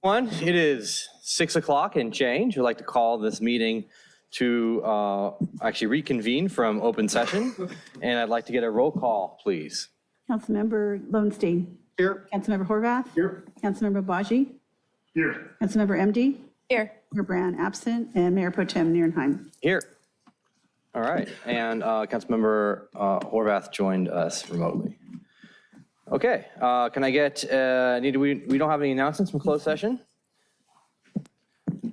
It is 6 o'clock and change. I'd like to call this meeting to actually reconvene from open session. And I'd like to get a roll call, please. Councilmember Lowenstein. Here. Councilmember Horvath. Here. Councilmember Baji. Here. Councilmember MD. Here. Mayor Brand absent, and Mayor Pro Tem Nierenheim. Here. All right. And Councilmember Horvath joined us remotely. Okay. Can I get, we don't have any announcements from closed session?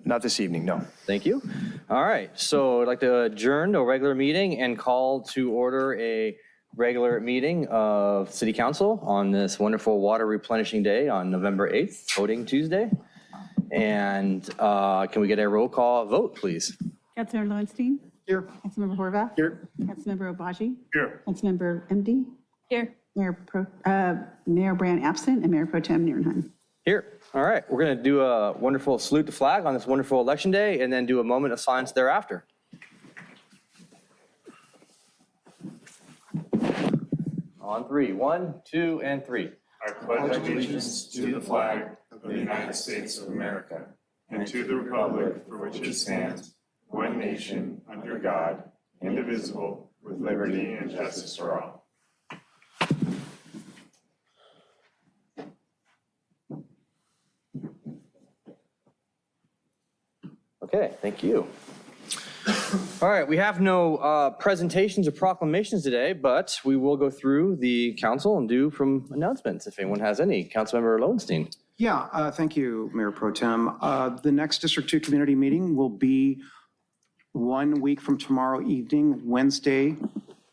Not this evening, no. Thank you. All right, so I'd like to adjourn a regular meeting and call to order a regular meeting of City Council on this wonderful water replenishing day on November 8th, voting Tuesday. And can we get a roll call vote, please? Councilmember Lowenstein. Here. Councilmember Horvath. Here. Councilmember Baji. Here. Councilmember MD. Here. Mayor Brand absent, and Mayor Pro Tem Nierenheim. Here. All right, we're going to do a wonderful salute the flag on this wonderful election day and then do a moment of silence thereafter. On three. 1, 2, and 3. I pledge allegiance to the flag of the United States of America and to the republic for which it stands, one nation, under God, indivisible, with liberty and justice for all. Okay, thank you. All right, we have no presentations or proclamations today, but we will go through the council and do from announcements if anyone has any. Councilmember Lowenstein. Yeah, thank you, Mayor Pro Tem. The next District 2 community meeting will be 1 week from tomorrow evening, Wednesday,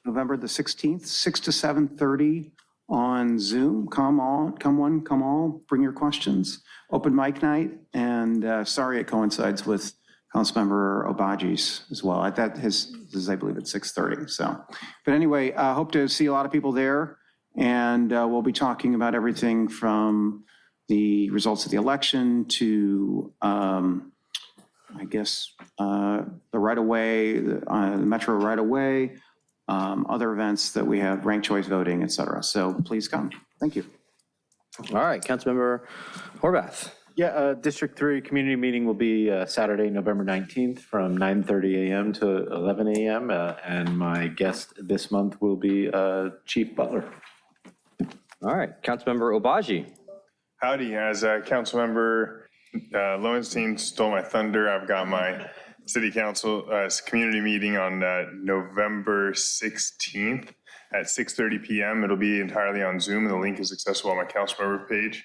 November the 16th, 6 to 7:30 on Zoom. Come on, come one, come all, bring your questions. Open mic night, and sorry it coincides with Councilmember Obaji's as well. That is, I believe, at 6:30. So, but anyway, I hope to see a lot of people there, and we'll be talking about everything from the results of the election to, I guess, the right-of-way, the Metro right-of-way, other events that we have, ranked choice voting, et cetera. So please come. Thank you. All right, Councilmember Horvath. Yeah, District 3 community meeting will be Saturday, November 19th from 9:30 a.m. to 11 a.m. And my guest this month will be Chief Butler. All right, Councilmember Obaji. Howdy, as Councilmember Lowenstein stole my thunder, I've got my City Council community meeting on November 16th at 6:30 p.m. It'll be entirely on Zoom, and the link is accessible on my Councilmember page.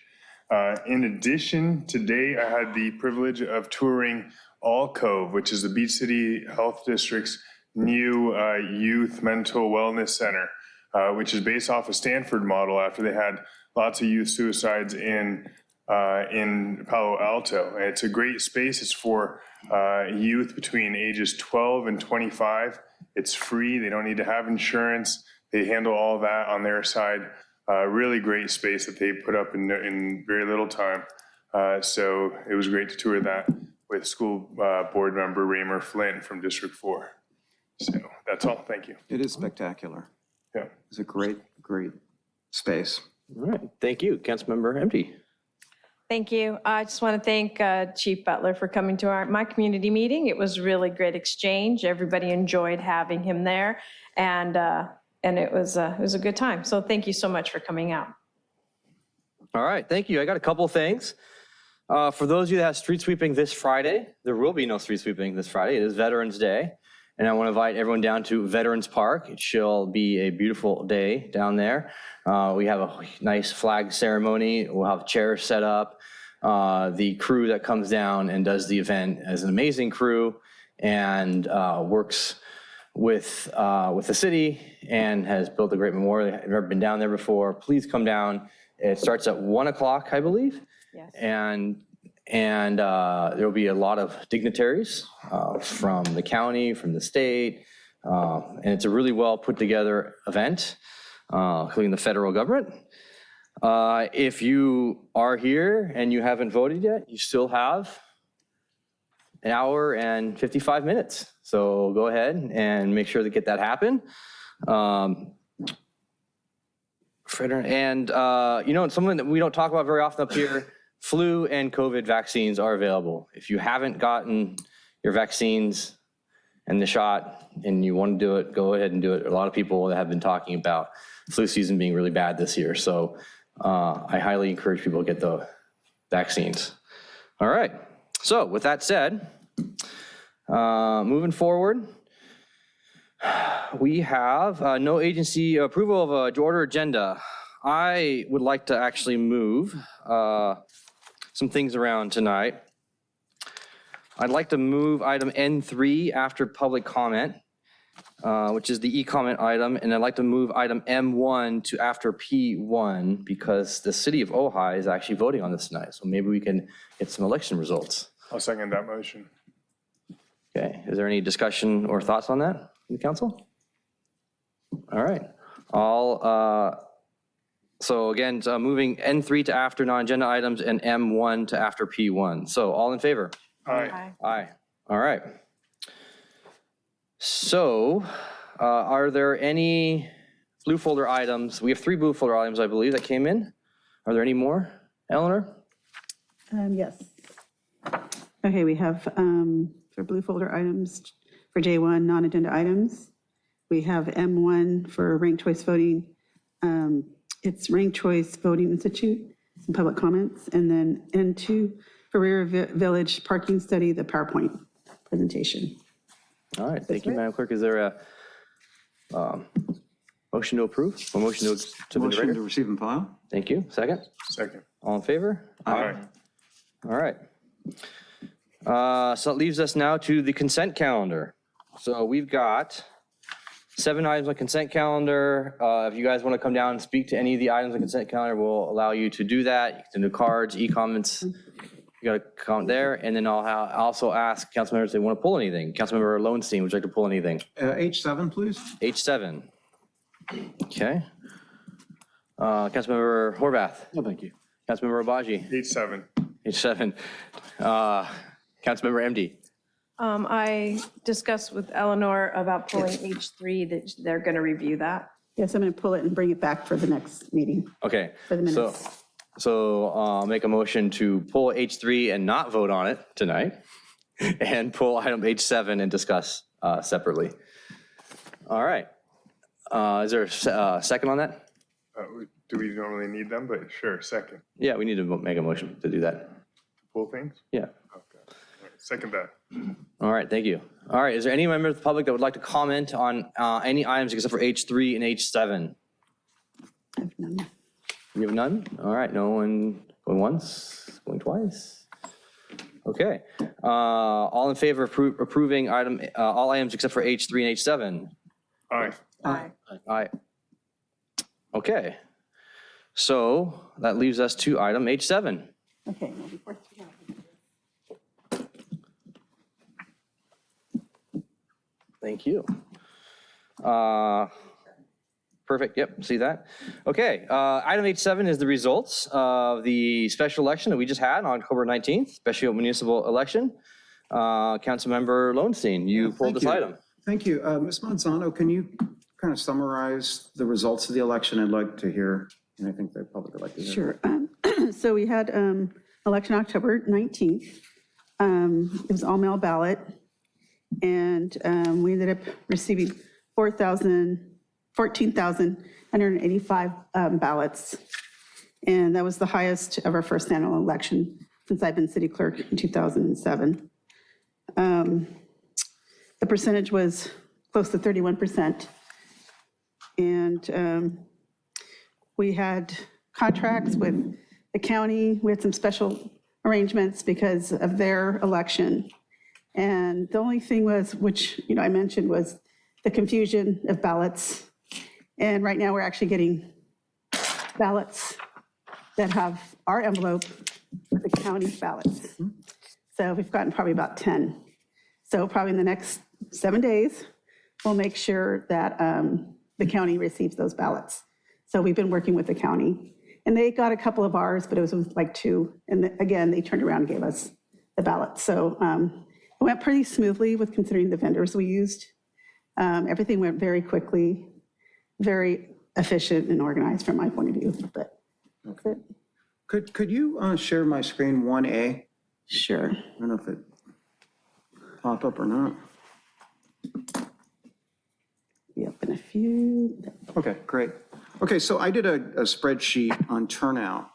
In addition, today I had the privilege of touring All Cove, which is the Beach City Health District's new youth mental wellness center, which is based off a Stanford model after they had lots of youth suicides in Palo Alto. And it's a great space. It's for youth between ages 12 and 25. It's free. They don't need to have insurance. They handle all that on their side. Really great space that they put up in very little time. So it was great to tour that with school board member Raymer Flynn from District 4. So that's all. Thank you. It is spectacular. Yeah. It's a great, great space. All right, thank you. Councilmember MD. Thank you. I just want to thank Chief Butler for coming to my community meeting. It was really great exchange. Everybody enjoyed having him there, and it was a good time. So thank you so much for coming out. All right, thank you. I got a couple things. For those of you that have street sweeping this Friday, there will be no street sweeping this Friday. It is Veterans Day. And I want to invite everyone down to Veterans Park. It shall be a beautiful day down there. We have a nice flag ceremony. We'll have chairs set up. The crew that comes down and does the event is an amazing crew and works with the city and has built a great memorial. If you've never been down there before, please come down. It starts at 1 o'clock, I believe. Yes. And there will be a lot of dignitaries from the county, from the state, and it's a really well put together event, including the federal government. If you are here and you haven't voted yet, you still have an hour and 55 minutes. So go ahead and make sure to get that happen. And, something that we don't talk about very often up here, flu and COVID vaccines are available. If you haven't gotten your vaccines and the shot and you want to do it, go ahead and do it. A lot of people have been talking about flu season being really bad this year. So I highly encourage people to get the vaccines. All right. So with that said, moving forward, we have no agency approval of a order agenda. I would like to actually move some things around tonight. I'd like to move item N3 after public comment, which is the e-comment item, and I'd like to move item M1 to after P1 because the city of Ojai is actually voting on this tonight. So maybe we can get some election results. I'll second that motion. Okay, is there any discussion or thoughts on that in the council? All right, so again, moving N3 to after non-agenda items and M1 to after P1. So all in favor? Aye. Aye. All right. So are there any blue folder items? We have 3 blue folder items, I believe, that came in. Are there any more, Eleanor? Yes. Okay, we have for blue folder items for J1, non-agenda items. We have M1 for ranked choice voting. It's Ranked Choice Voting Institute, some public comments, and then N2 for Riviera Village parking study, the PowerPoint presentation. All right, thank you, Madam Clerk. Is there a motion to approve? A motion to the Motion to record? receive and file? Thank you. Second? Second. All in favor? Aye. All right. So that leaves us now to the consent calendar. So we've got 7 items on consent calendar. If you guys want to come down and speak to any of the items on consent calendar, we'll allow you to do that. You can do cards, e-comments. You got to comment there. And then I'll also ask council members if they want to pull anything. Councilmember Lowenstein, would you like to pull anything? H7, please. H7. Okay. Councilmember Horvath. No, thank you. Councilmember Obaji. H7. H7. Councilmember MD. I discussed with Eleanor about pulling H3, that they're going to review that. Yes, I'm going to pull it and bring it back for the next meeting, Okay. for the minutes. So I'll make a motion to pull H3 and not vote on it tonight, and pull item H7 and discuss separately. All right. Is there a second on that? Do we normally need them? But sure, second. Yeah, we need to make a motion to do that. Pull things? Yeah. Okay. All right, second that. All right, thank you. All right, is there any member of the public that would like to comment on any items except for H3 and H7? I have none. You have none? All right, no one going once, going twice? Okay. All in favor of approving all items except for H3 and H7? Aye. Aye. Aye. Okay. So that leaves us to item H7. Okay, well, before- Thank you. Perfect, yep, see that? Okay, item H7 is the results of the special election that we just had on October 19th, special municipal election. Councilmember Lowenstein, you pulled this item. Thank you. Ms. Manzano, can you kind of summarize the results of the election? I'd like to hear, and I think the public would like to hear. Sure. So we had election October 19th. It was all mail ballot. And we ended up receiving 14,185 ballots. And that was the highest of our first annual election since I've been city clerk in 2007. The percentage was close to 31%. And we had contracts with the county. We had some special arrangements because of their election. And the only thing was, which I mentioned, was the confusion of ballots. And right now we're actually getting ballots that have our envelope with the county ballots. So we've gotten probably about 10. So probably in the next 7 days, we'll make sure that the county receives those ballots. So we've been working with the county. And they got a couple of ours, but it was like 2. And again, they turned around and gave us the ballots. So it went pretty smoothly with considering the vendors we used. Everything went very quickly, very efficient and organized from my point of view, but that's it. Could you share my screen 1A? Sure. I don't know if it pop up or not. Be up in a few. Okay, great. Okay, so I did a spreadsheet on turnout,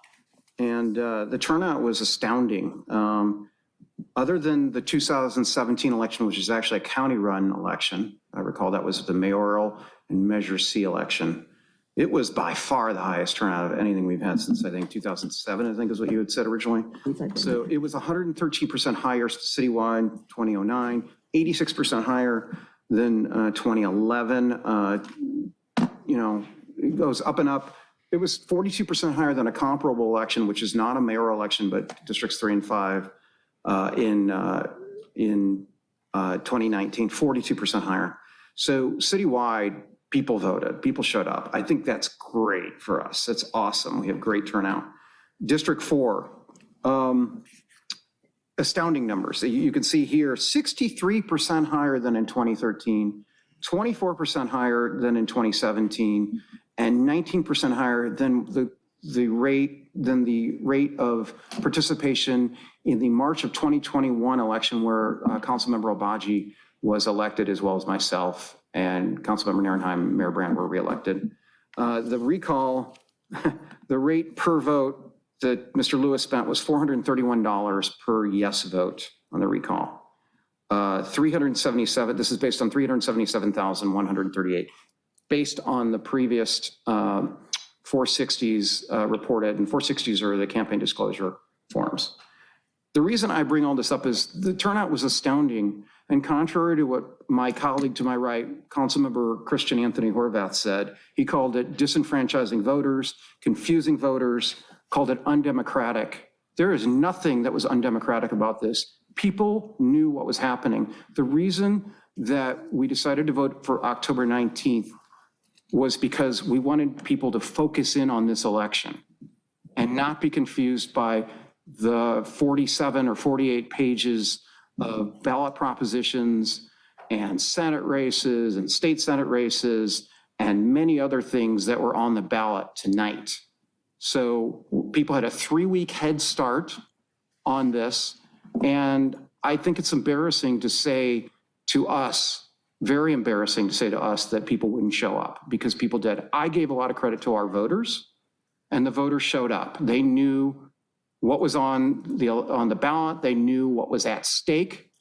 and the turnout was astounding. Other than the 2017 election, which is actually a county-run election, I recall that was the mayoral and Measure C election. It was by far the highest turnout of anything we've had since, I think, 2007, I think is what you had said originally. So it was 113% higher citywide, 2009, 86% higher than 2011. It goes up and up. It was 42% higher than a comparable election, which is not a mayoral election, but districts 3 and 5 in 2019, 42% higher. So citywide, people voted, people showed up. I think that's great for us. That's awesome. We have great turnout. District 4, astounding numbers. You can see here, 63% higher than in 2013, 24% higher than in 2017, and 19% higher than the rate of participation in the March of 2021 election where Councilmember Obaji was elected, as well as myself, and Councilmember Nierenheim, Mayor Brand were reelected. The recall, the rate per vote that Mr. Lewis spent was $431 per yes vote on the recall. 377, this is based on 377,138, based on the previous 460s reported, and 460s are the campaign disclosure forms. The reason I bring all this up is the turnout was astounding, and contrary to what my colleague to my right, Councilmember Christian Anthony Horvath said, he called it disenfranchising voters, confusing voters, called it undemocratic. There is nothing that was undemocratic about this. People knew what was happening. The reason that we decided to vote for October 19th was because we wanted people to focus in on this election and not be confused by the 47 or 48 pages of ballot propositions and Senate races and state Senate races and many other things that were on the ballot tonight. So people had a 3-week head start on this. And I think it's embarrassing to say to us, very embarrassing to say to us that people wouldn't show up, because people did. I gave a lot of credit to our voters, and the voters showed up. They knew what was on the ballot. They knew what was at stake.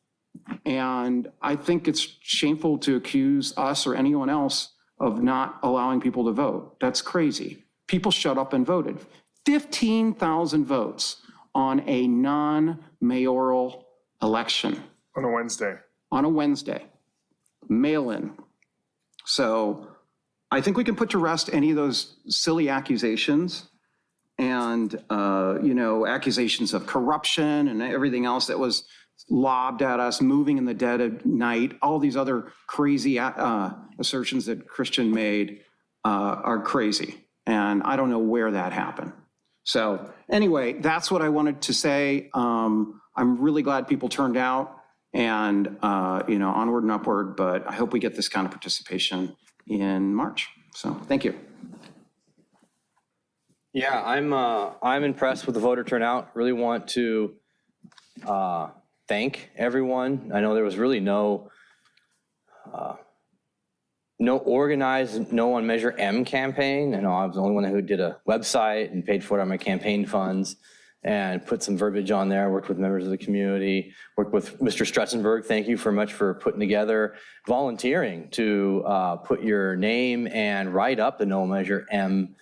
And I think it's shameful to accuse us or anyone else of not allowing people to vote. That's crazy. People showed up and voted. 15,000 votes on a non-mayoral election. On a Wednesday. On a Wednesday. Mail-in. So I think we can put to rest any of those silly accusations and, accusations of corruption and everything else that was lobbed at us, moving in the dead of night. All these other crazy assertions that Christian made are crazy. And I don't know where that happened. So anyway, that's what I wanted to say. I'm really glad people turned out. And, onward and upward, but I hope we get this kind of participation in March. So thank you. Yeah, I'm impressed with the voter turnout. Really want to thank everyone. I know there was really no organized, no on Measure M campaign. I know I was the only one who did a website and paid for it on my campaign funds and put some verbiage on there, worked with members of the community, worked with Mr. Stretzenberg. Thank you very much for putting together, volunteering to put your name and write up the no Measure M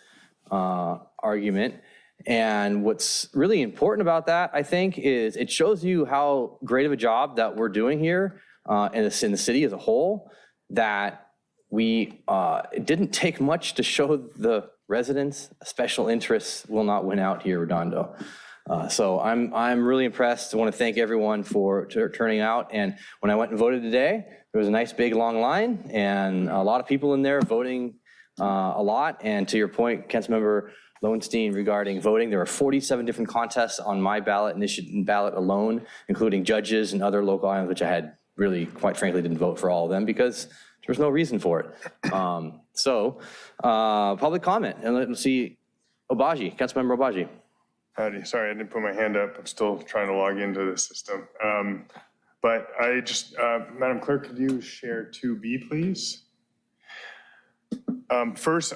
argument. And what's really important about that, I think, is it shows you how great of a job that we're doing here in the city as a whole, that it didn't take much to show the residents special interests will not win out here, Redondo. So I'm really impressed. I want to thank everyone for turning out. And when I went and voted today, there was a nice big long line and a lot of people in there voting a lot. And to your point, Councilmember Lowenstein, regarding voting, there were 47 different contests on my ballot alone, including judges and other local items, which I had really, quite frankly, didn't vote for all of them because there was no reason for it. Public comment, and let's see, Councilmember Obaji. Howdy, sorry, I didn't put my hand up. I'm still trying to log into the system. But I just, Madam Clerk, could you share 2B, please? First,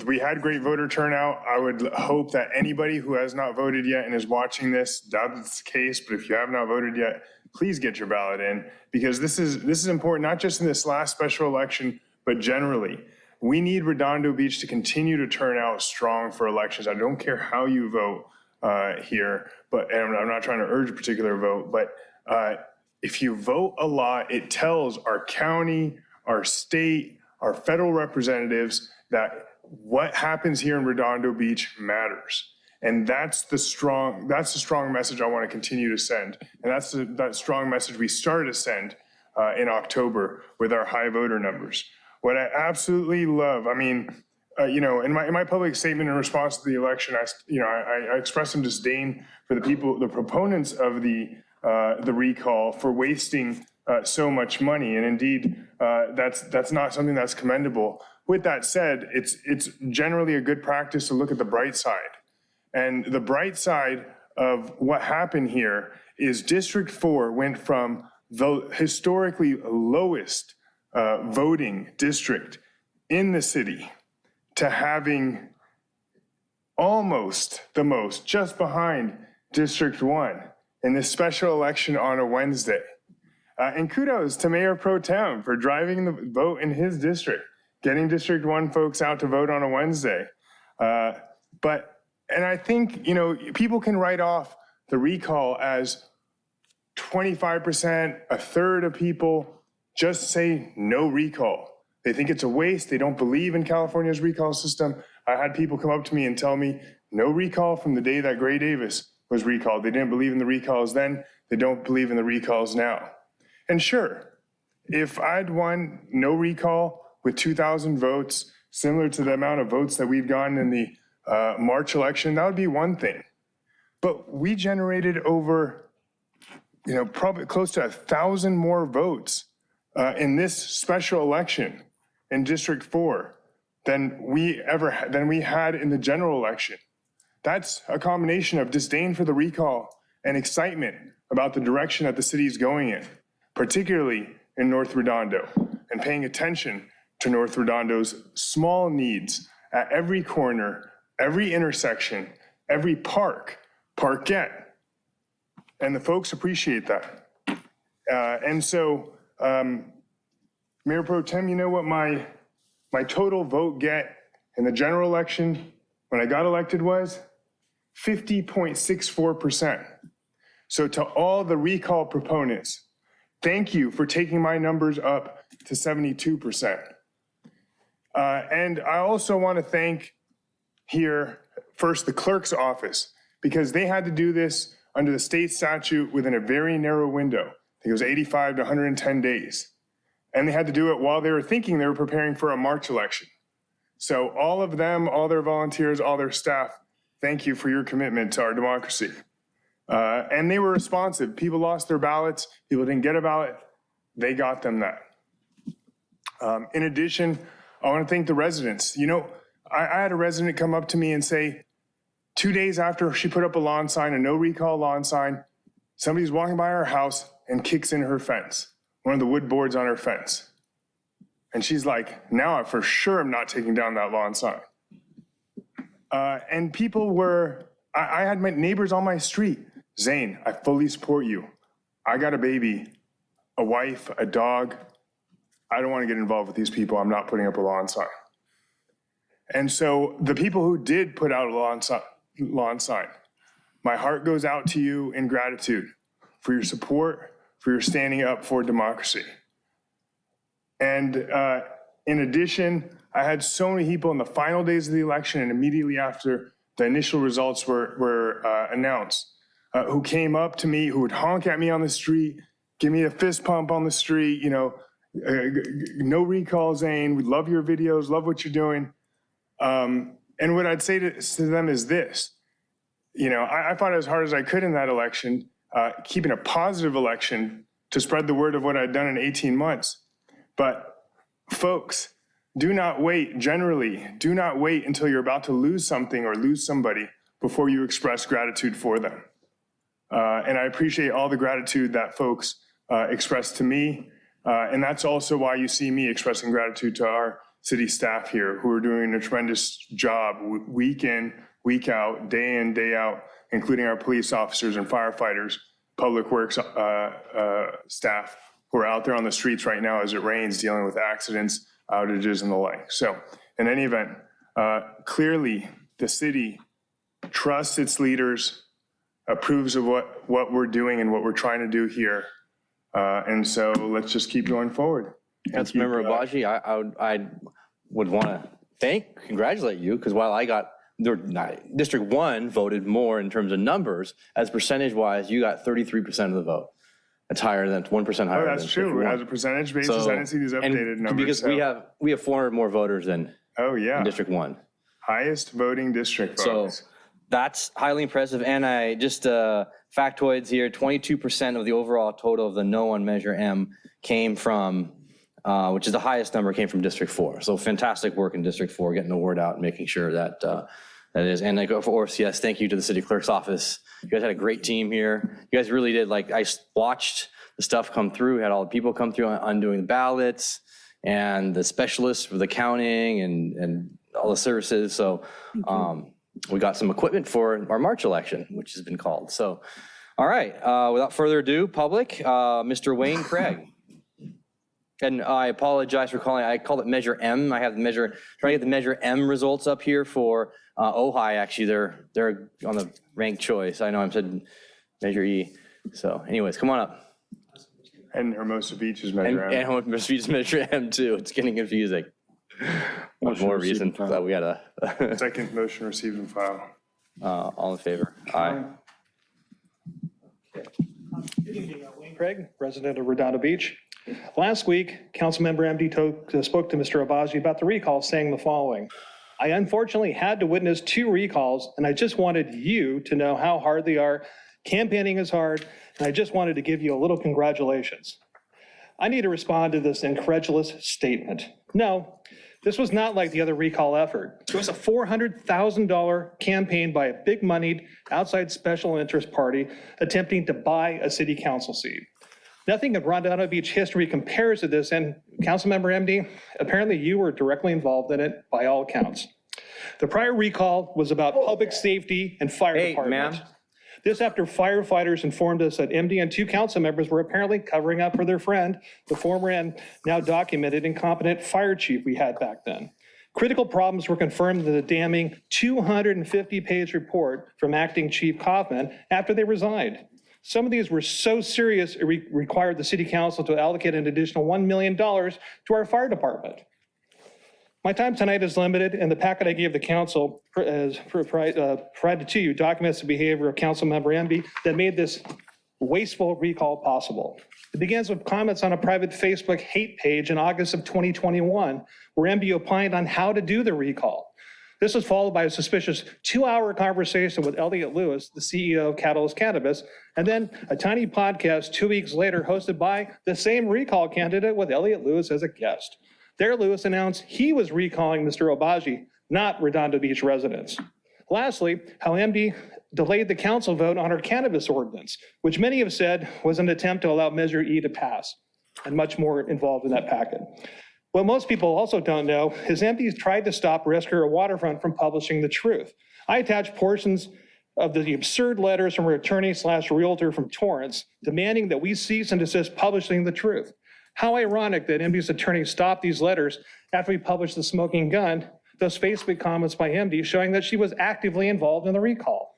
we had great voter turnout. I would hope that anybody who has not voted yet and is watching this, doubt that's the case, but if you have not voted yet, please get your ballot in, because this is important, not just in this last special election, but generally. We need Redondo Beach to continue to turn out strong for elections. I don't care how you vote here, but and I'm not trying to urge a particular vote, but if you vote a lot, it tells our county, our state, our federal representatives that what happens here in Redondo Beach matters. And that's the strong message I want to continue to send. And that's that strong message we started to send in October with our high voter numbers. What I absolutely love, I mean, in my public statement in response to the election, I expressed some disdain for the proponents of the recall for wasting so much money. And indeed, that's not something that's commendable. With that said, it's generally a good practice to look at the bright side. And the bright side of what happened here is District 4 went from the historically lowest voting district in the city to having almost the most, just behind District 1 in this special election on a Wednesday. And kudos to Mayor Pro Tem for driving the vote in his district, getting District 1 folks out to vote on a Wednesday. And I think, people can write off the recall as 25%, a third of people just say no recall. They think it's a waste. They don't believe in California's recall system. I had people come up to me and tell me no recall from the day that Gray Davis was recalled. They didn't believe in the recalls then. They don't believe in the recalls now. And sure, if I'd won no recall with 2,000 votes, similar to the amount of votes that we'd gotten in the March election, that would be one thing. But we generated over, probably close to 1,000 more votes in this special election in District 4 than we had in the general election. That's a combination of disdain for the recall and excitement about the direction that the city is going in, particularly in North Redondo, and paying attention to North Redondo's small needs at every corner, every intersection, every parkette. And the folks appreciate that. And so, Mayor Pro Tem, you know what my total vote get in the general election when I got elected was? 50.64%. So to all the recall proponents, thank you for taking my numbers up to 72%. And I also want to thank here first the clerk's office, because they had to do this under the state statute within a very narrow window. I think it was 85 to 110 days. And they had to do it while they were thinking they were preparing for a March election. So all of them, all their volunteers, all their staff, thank you for your commitment to our democracy. And they were responsive. People lost their ballots. People didn't get a ballot. They got them that. In addition, I want to thank the residents. I had a resident come up to me and say, 2 days after she put up a lawn sign, a no recall lawn sign, somebody's walking by her house and kicks in her fence, one of the wood boards on her fence. And she's like, now I for sure am not taking down that lawn sign. And people were, I had my neighbors on my street. Zane, I fully support you. I got a baby, a wife, a dog. I don't want to get involved with these people. I'm not putting up a lawn sign. And so the people who did put out a lawn sign, my heart goes out to you in gratitude for your support, for your standing up for democracy. And in addition, I had so many people in the final days of the election and immediately after the initial results were announced, who came up to me, who would honk at me on the street, give me a fist pump on the street, no recall, Zane, we love your videos, love what you're doing. And what I'd say to them is this, I fought as hard as I could in that election, keeping a positive election to spread the word of what I'd done in 18 months. But folks, do not wait until you're about to lose something or lose somebody before you express gratitude for them. And I appreciate all the gratitude that folks express to me. And that's also why you see me expressing gratitude to our city staff here, who are doing a tremendous job week in, week out, day in, day out, including our police officers and firefighters, public works staff who are out there on the streets right now as it rains, dealing with accidents, outages, and the like. So in any event, clearly the city trusts its leaders, approves of what we're doing and what we're trying to do here. And so let's just keep going forward. Councilmember Abaji, I would want to congratulate you, because while I got, District 1 voted more in terms of numbers, as percentage-wise, you got 33% of the vote. That's higher than 1% higher. Oh, that's than true. District 1. As a percentage basis, I didn't see these updated numbers. Because so. we have 400 more voters than in District 1. Highest voting district, So folks. that's highly impressive. And I just factoids here, 22% of the overall total of the no on Measure M came from, which is the highest number, came from District 4. So fantastic work in District 4, getting the word out and making sure that that is. And of course, yes, thank you to the city clerk's office. You guys had a great team here. You guys really did. Like, I watched the stuff come through, had all the people come through on doing the ballots and the specialists for the counting and all the services. So we got some equipment for our March election, which has been called. So, all right, without further ado, public, Mr. Wayne Craig. And I apologize for calling, I called it Measure M. I have the trying to get the Measure M results up here for Ojai. Actually, they're on the ranked choice. I know I said Measure E. So anyways, come on up. And Hermosa Beach is Measure M. And Hermosa Beach is Measure M too. It's getting confusing. One more reason that we had a Second motion received and filed. all in favor. Aye. Good evening, Wayne Craig, resident of Redondo Beach. Last week, Councilmember MD spoke to Mr. Abaji about the recall, saying the following: I unfortunately had to witness 2 recalls, and I just wanted you to know how hard they are. Campaigning is hard, and I just wanted to give you a little congratulations. I need to respond to this incredulous statement. No, this was not like the other recall effort. It was a $400,000 campaign by a big-moneyed outside special interest party attempting to buy a city council seat. Nothing in Redondo Beach history compares to this, and Councilmember MD, apparently you were directly involved in it by all accounts. The prior recall was about public safety and fire department. Ma'am. This after firefighters informed us that MD and 2 council members were apparently covering up for their friend, the former and now documented incompetent fire chief we had back then. Critical problems were confirmed in the damning 250-page report from acting Chief Kaufman after they resigned. Some of these were so serious it required the city council to allocate an additional $1 million to our fire department. My time tonight is limited, and the packet I gave the council provided to you documents the behavior of Councilmember MB that made this wasteful recall possible. It begins with comments on a private Facebook hate page in August of 2021, where MB opined on how to do the recall. This was followed by a suspicious 2-hour conversation with Elliot Lewis, the CEO of Catalyst Cannabis, and then a tiny podcast 2 weeks later hosted by the same recall candidate with Elliot Lewis as a guest. There, Lewis announced he was recalling Mr. Abaji, not Redondo Beach residents. Lastly, how MD delayed the council vote on our cannabis ordinance, which many have said was an attempt to allow Measure E to pass, and much more involved in that packet. What most people also don't know is MD tried to stop Rescue Waterfront from publishing the truth. I attached portions of the absurd letters from her attorney/realtor from Torrance demanding that we cease and desist publishing the truth. How ironic that MD's attorney stopped these letters after we published the smoking gun, those Facebook comments by MD showing that she was actively involved in the recall.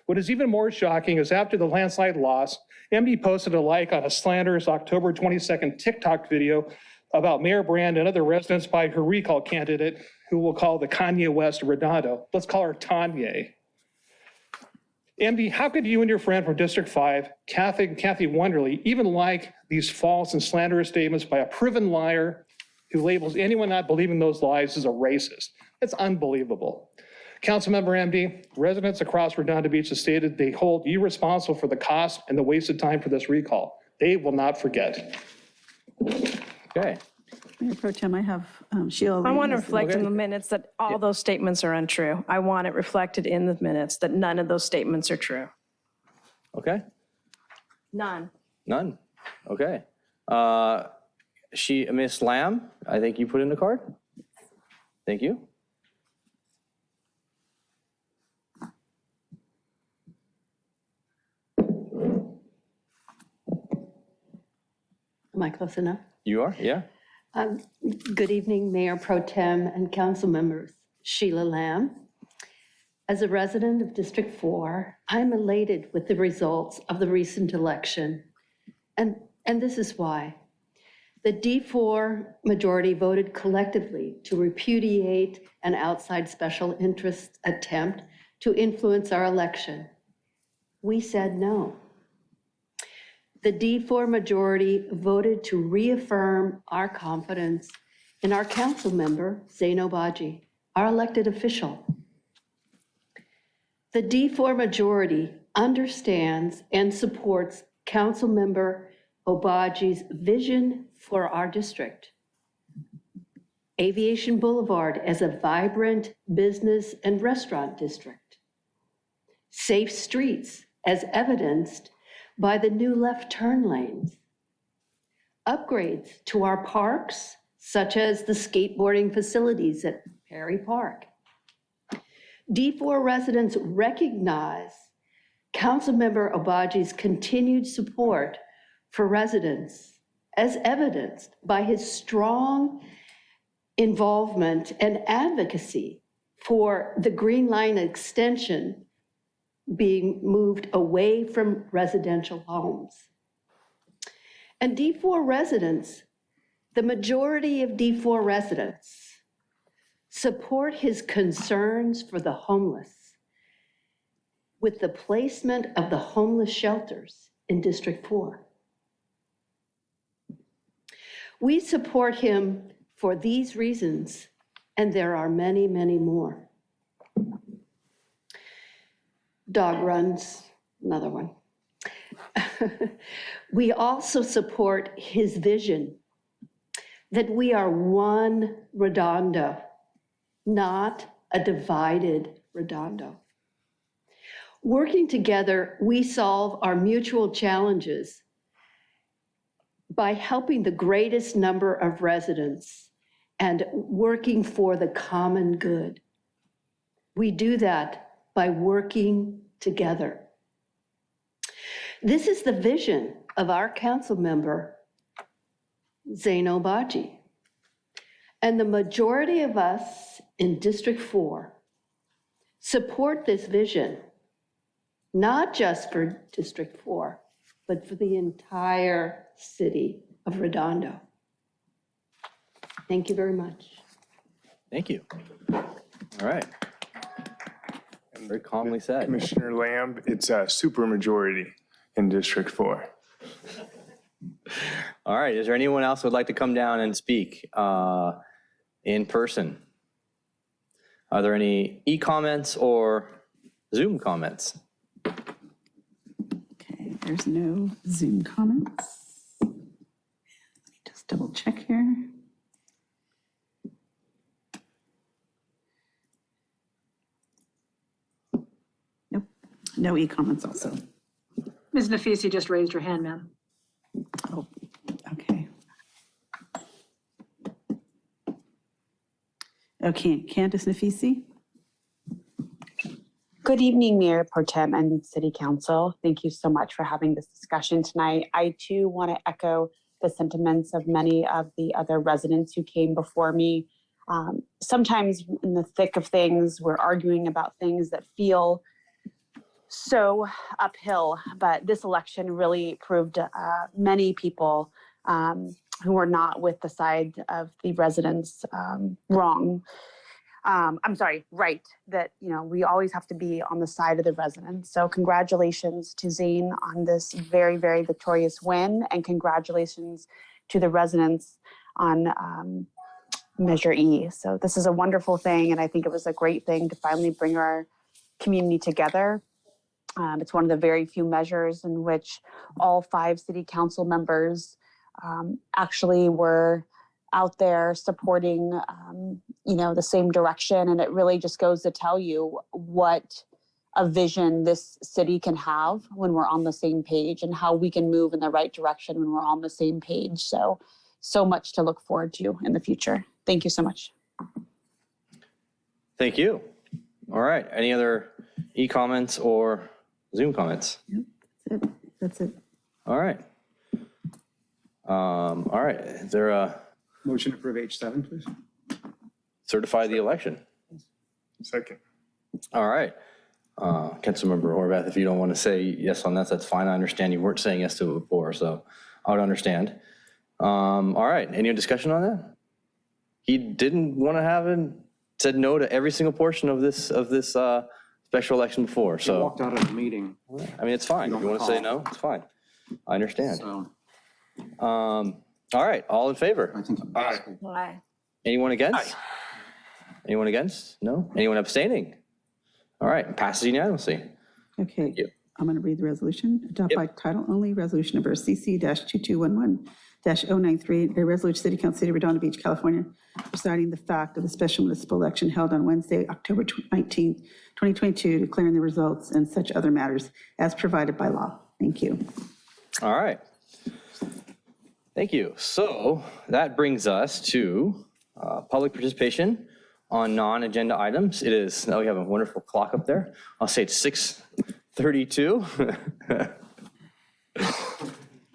What is even more shocking is after the landslide loss, MD posted a like on a slanderous October 22nd TikTok video about Mayor Brand and other residents by her recall candidate, who we'll call the Kanye West of Redondo. Let's call her Tanya. MD, how could you and your friend from District 5, Kathy Wonderly, even like these false and slanderous statements by a proven liar who labels anyone not believing those lies as a racist? It's unbelievable. Councilmember MD, residents across Redondo Beach have stated they hold you responsible for the cost and the wasted time for this recall. They will not forget. Okay. Mayor Pro Tem, I have Sheila. I want to Lee as the- reflect in the minutes that all those statements are untrue. I want it reflected in the minutes that none of those statements are true. Okay, None. none. Okay. Miss Lamb, I think you put in the card. Thank you. Am I close enough? You are, yeah. Good evening, Mayor Pro Tem and council members. Sheila Lamb. As a resident of District 4, I'm elated with the results of the recent election. And this is why. The D4 majority voted collectively to repudiate an outside special interest attempt to influence our election. We said no. The D4 majority voted to reaffirm our confidence in our council member, Zaino Baji, our elected official. The D4 majority understands and supports council member Obaji's vision for our district. Aviation Boulevard as a vibrant business and restaurant district. Safe streets as evidenced by the new left turn lanes. Upgrades to our parks, such as the skateboarding facilities at Perry Park. D4 residents recognize Councilmember Obaji's continued support for residents, as evidenced by his strong involvement and advocacy for the Green Line extension being moved away from residential homes. And D4 residents, the majority of D4 residents, support his concerns for the homeless with the placement of the homeless shelters in District 4. We support him for these reasons, and there are many, many more. Dog runs, another one. We also support his vision that we are one Redondo, not a divided Redondo. Working together, we solve our mutual challenges by helping the greatest number of residents and working for the common good. We do that by working together. This is the vision of our council member, Zaino Baji. And the majority of us in District 4 support this vision, not just for District 4, but for the entire city of Redondo. Thank you very much. Thank you. All right. Very calmly said. Commissioner Lamb, it's a supermajority in District 4. All right, is there anyone else who would like to come down and speak in person? Are there any e-comments or Zoom comments? Okay, there's no Zoom comments. Let me just double check here. Nope, no e-comments also. Ms. Nafisi just raised her hand, ma'am. Oh, okay. Okay, Candace Nafisi? Good evening, Mayor Pro Tem and City Council. Thank you so much for having this discussion tonight. I too want to echo the sentiments of many of the other residents who came before me. Sometimes in the thick of things, we're arguing about things that feel so uphill, but this election really proved many people who were not with the side of the residents wrong. I'm sorry, right, that, you know, we always have to be on the side of the residents. So congratulations to Zane on this very, very victorious win, and congratulations to the residents on Measure E. So this is a wonderful thing, and I think it was a great thing to finally bring our community together. It's one of the very few measures in which all 5 city council members actually were out there supporting, the same direction. And it really just goes to tell you what a vision this city can have when we're on the same page and how we can move in the right direction when we're on the same page. So much to look forward to in the future. Thank you so much. Thank you. All right. Any other e-comments or Zoom comments? That's it. All right. All right. Is there a Motion to approve H7, please. certify the election? Second. All right. Councilmember Horvath, if you don't want to say yes on that, that's fine. I understand you weren't saying yes to it before, so I would understand. All right. Any discussion on that? He didn't want to have and said no to every single portion of this special election before. He So, walked out of the meeting, I mean, it's fine. If you want to say no, it's fine. I understand. so All right. All in favor? I think. Why? Anyone against? Anyone against? No? Anyone abstaining? All right. Passes unanimously. Okay, you. I'm going to read the resolution. Adopt Yep. by title only, resolution number CC-2211-093, a resolution City Council City of Redondo Beach, California, deciding the fact of the special municipal election held on Wednesday, October 19th, 2022, declaring the results and such other matters as provided by law. Thank you. All right. Thank you. So that brings us to public participation on non-agenda items. It is, now we have a wonderful clock up there. I'll say it's 6:32.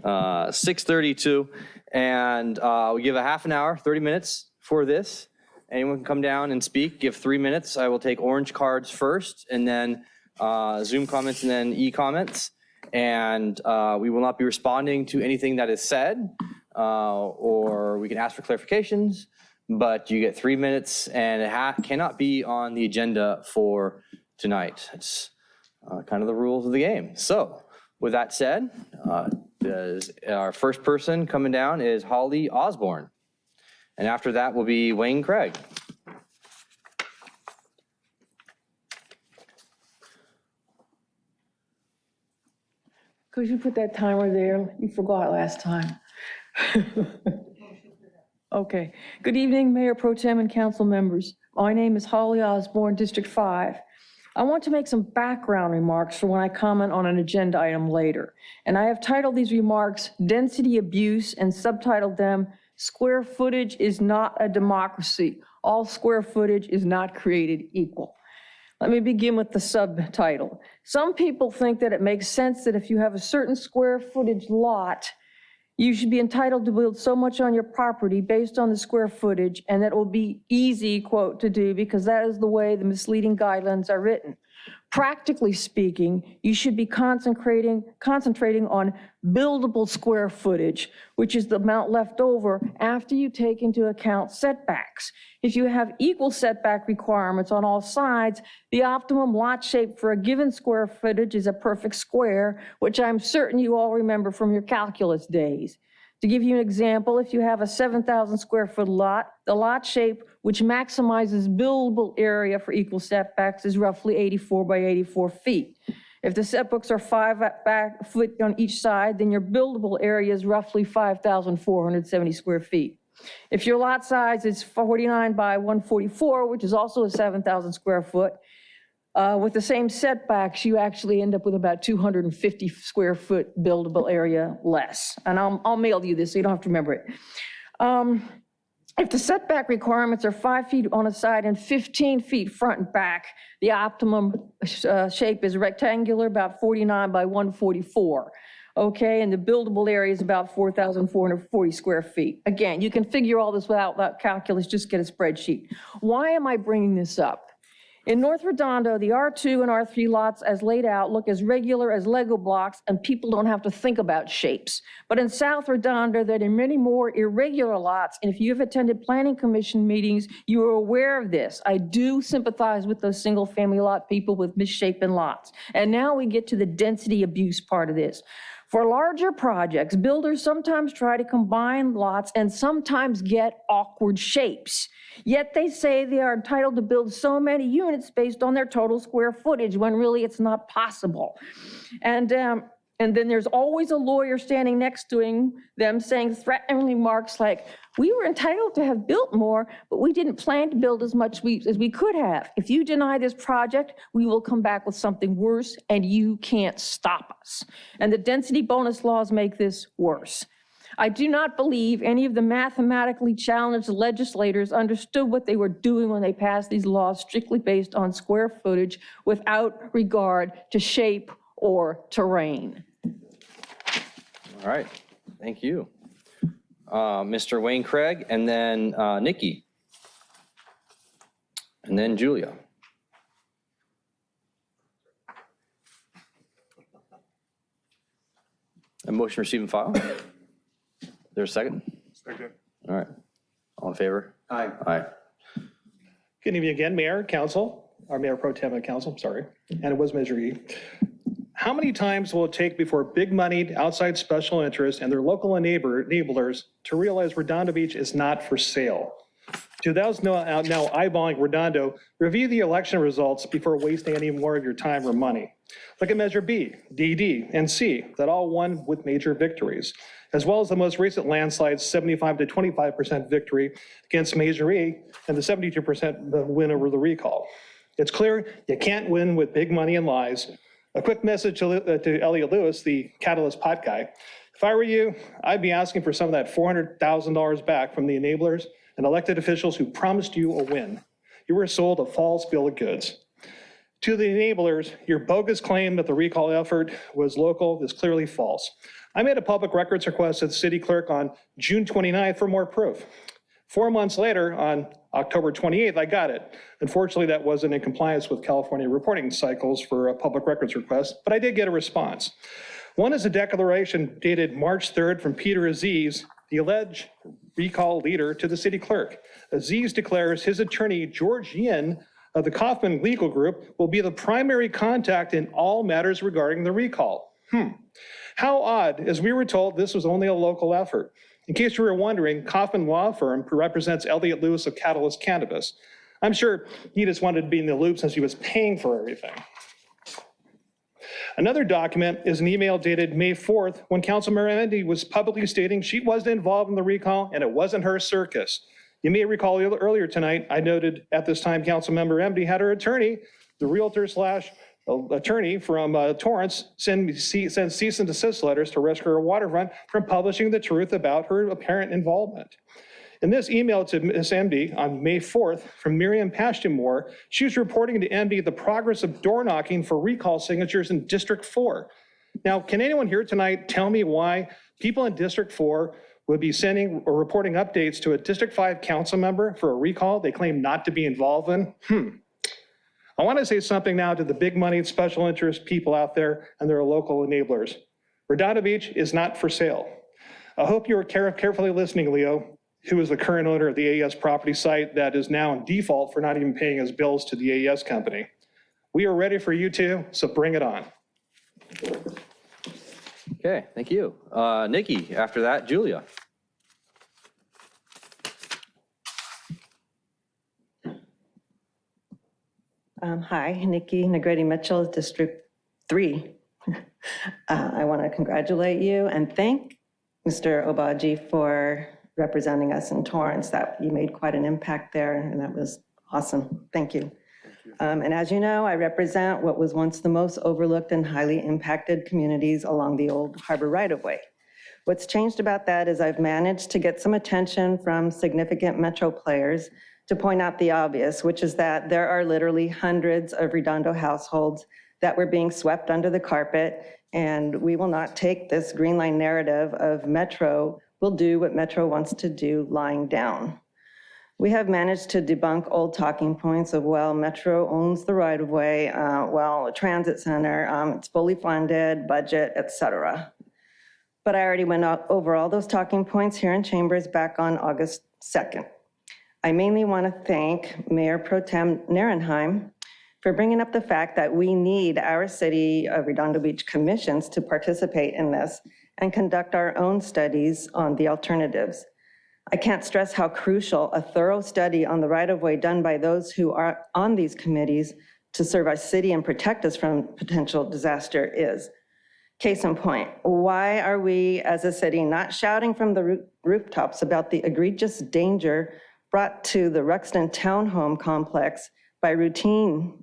6:32. And we give a half an hour, 30 minutes for this. Anyone can come down and speak, give 3 minutes. I will take orange cards first, and then Zoom comments, and then e-comments. And we will not be responding to anything that is said, or we can ask for clarifications, but you get 3 minutes, and it cannot be on the agenda for tonight. It's kind of the rules of the game. So with that said, our first person coming down is Holly Osborne. And after that will be Wayne Craig. Could you put that timer there? You forgot last time. Okay. Good evening, Mayor Pro Tem and council members. My name is Holly Osborne, District 5. I want to make some background remarks for when I comment on an agenda item later. And I have titled these remarks Density Abuse and subtitled them Square Footage is Not a Democracy. All square footage is not created equal. Let me begin with the subtitle. Some people think that it makes sense that if you have a certain square footage lot, you should be entitled to build so much on your property based on the square footage, and that will be easy, quote, to do because that is the way the misleading guidelines are written. Practically speaking, you should be concentrating on buildable square footage, which is the amount left over after you take into account setbacks. If you have equal setback requirements on all sides, the optimum lot shape for a given square footage is a perfect square, which I'm certain you all remember from your calculus days. To give you an example, if you have a 7,000 square foot lot, the lot shape, which maximizes buildable area for equal setbacks, is roughly 84 by 84 feet. If the setbacks are 5 foot on each side, then your buildable area is roughly 5,470 square feet. If your lot size is 49 by 144, which is also a 7,000 square foot, with the same setbacks, you actually end up with about 250 square foot buildable area less. And I'll mail you this so you don't have to remember it. If the setback requirements are 5 feet on a side and 15 feet front and back, the optimum shape is rectangular, about 49 by 144. Okay, and the buildable area is about 4,440 square feet. Again, you can figure all this without that calculus, just get a spreadsheet. Why am I bringing this up? In North Redondo, the R2 and R3 lots as laid out look as regular as Lego blocks, and people don't have to think about shapes. But in South Redondo, there are many more irregular lots, and if you've attended planning commission meetings, you are aware of this. I do sympathize with those single family lot people with misshapen lots. And now we get to the density abuse part of this. For larger projects, builders sometimes try to combine lots and sometimes get awkward shapes. Yet they say they are entitled to build so many units based on their total square footage, when really it's not possible. And And then there's always a lawyer standing next to them saying threatening remarks like, we were entitled to have built more, but we didn't plan to build as much as we could have. If you deny this project, we will come back with something worse and you can't stop us. And the density bonus laws make this worse. I do not believe any of the mathematically challenged legislators understood what they were doing when they passed these laws strictly based on square footage without regard to shape or terrain. All right, thank you. Mr. Wayne Craig, and then Nikki. And then Julia. A motion received and filed. There's a second? Second. All right, all in favor? Aye. Aye. Good evening again, Mayor, Council, or Mayor Pro Tem and Council, sorry, and it was Measure E. How many times will it take before big-moneyed outside special interests and their local enablers to realize Redondo Beach is not for sale? To those now eyeballing Redondo, review the election results before wasting any more of your time or money. Look at Measure B, D, D, and C that all won with major victories, as well as the most recent landslide 75 to 25% victory against Measure E and the 72% win over the recall. It's clear you can't win with big money and lies. A quick message to Elliot Lewis, the Catalyst pot guy. If I were you, I'd be asking for some of that $400,000 back from the enablers and elected officials who promised you a win. You were sold a false bill of goods. To the enablers, your bogus claim that the recall effort was local is clearly false. I made a public records request to the city clerk on June 29th for more proof. 4 months later, on October 28th, I got it. Unfortunately, that wasn't in compliance with California reporting cycles for a public records request, but I did get a response. One is a declaration dated March 3rd from Peter Aziz, the alleged recall leader, to the city clerk. Aziz declares his attorney, George Yin, of the Kaufman Legal Group, will be the primary contact in all matters regarding the recall. How odd, as we were told this was only a local effort. In case you were wondering, Kaufman Law Firm represents Elliot Lewis of Catalyst Cannabis. I'm sure he just wanted to be in the loop since he was paying for everything. Another document is an email dated May 4th when Councilmember Mendy was publicly stating she wasn't involved in the recall and it wasn't her circus. You may recall earlier tonight, I noted at this time Councilmember Mendy had her attorney, the realtor slash attorney from Torrance, send cease and desist letters to rescue her waterfront from publishing the truth about her apparent involvement. In this email to Ms. MD on May 4th from Miriam Pashtimore, she was reporting to MD the progress of door knocking for recall signatures in District 4. Now, can anyone here tonight tell me why people in District 4 would be sending or reporting updates to a District 5 council member for a recall they claim not to be involved in? I want to say something now to the big money special interest people out there and their local enablers. Redondo Beach is not for sale. I hope you are carefully listening, Leo, who is the current owner of the AES property site that is now in default for not even paying his bills to the AES company. We are ready for you too, so bring it on. Okay, thank you. Nikki, after that, Julia. Hi, Nikki Negretti Mitchell, District 3. I want to congratulate you and thank Mr. Obaji for representing us in Torrance. That you made quite an impact there, and that was awesome. Thank you. And as you know, I represent what was once the most overlooked and highly impacted communities along the old harbor right-of-way. What's changed about that is I've managed to get some attention from significant metro players to point out the obvious, which is that there are literally hundreds of Redondo households that were being swept under the carpet, and we will not take this green line narrative of Metro will do what Metro wants to do lying down. We have managed to debunk old talking points of, well, Metro owns the right-of-way, well, a transit center, it's fully funded, budget, et cetera. But I already went over all those talking points here in Chambers back on August 2nd. I mainly want to thank Mayor Pro Tem Narenheim for bringing up the fact that we need our city of Redondo Beach commissions to participate in this and conduct our own studies on the alternatives. I can't stress how crucial a thorough study on the right-of-way done by those who are on these committees to serve our city and protect us from potential disaster is. Case in point, why are we as a city not shouting from the rooftops about the egregious danger brought to the Ruxton Townhome complex by routine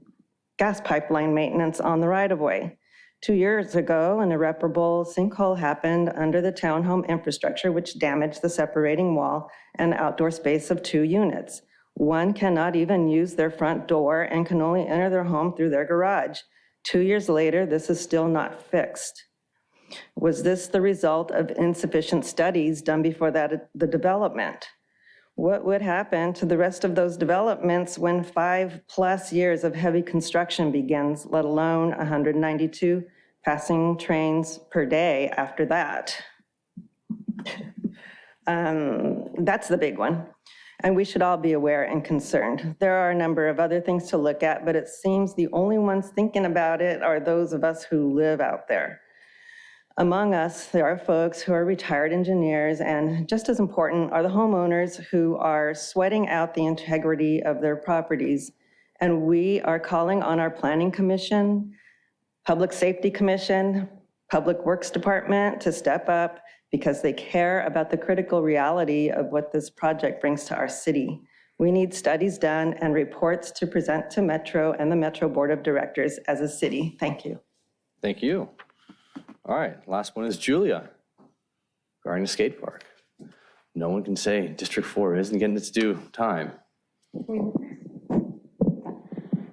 gas pipeline maintenance on the right-of-way? 2 years ago, an irreparable sinkhole happened under the townhome infrastructure, which damaged the separating wall and outdoor space of 2 units. One cannot even use their front door and can only enter their home through their garage. 2 years later, this is still not fixed. Was this the result of insufficient studies done before the development? What would happen to the rest of those developments when 5+ years of heavy construction begins, let alone 192 passing trains per day after that? That's the big one. And we should all be aware and concerned. There are a number of other things to look at, but it seems the only ones thinking about it are those of us who live out there. Among us, there are folks who are retired engineers, and just as important are the homeowners who are sweating out the integrity of their properties. And we are calling on our Planning Commission, Public Safety Commission, Public Works Department to step up because they care about the critical reality of what this project brings to our city. We need studies done and reports to present to Metro and the Metro Board of Directors as a city. Thank you. Thank you. All right, last one is Julia, regarding the skate park. No one can say District 4 isn't getting its due time.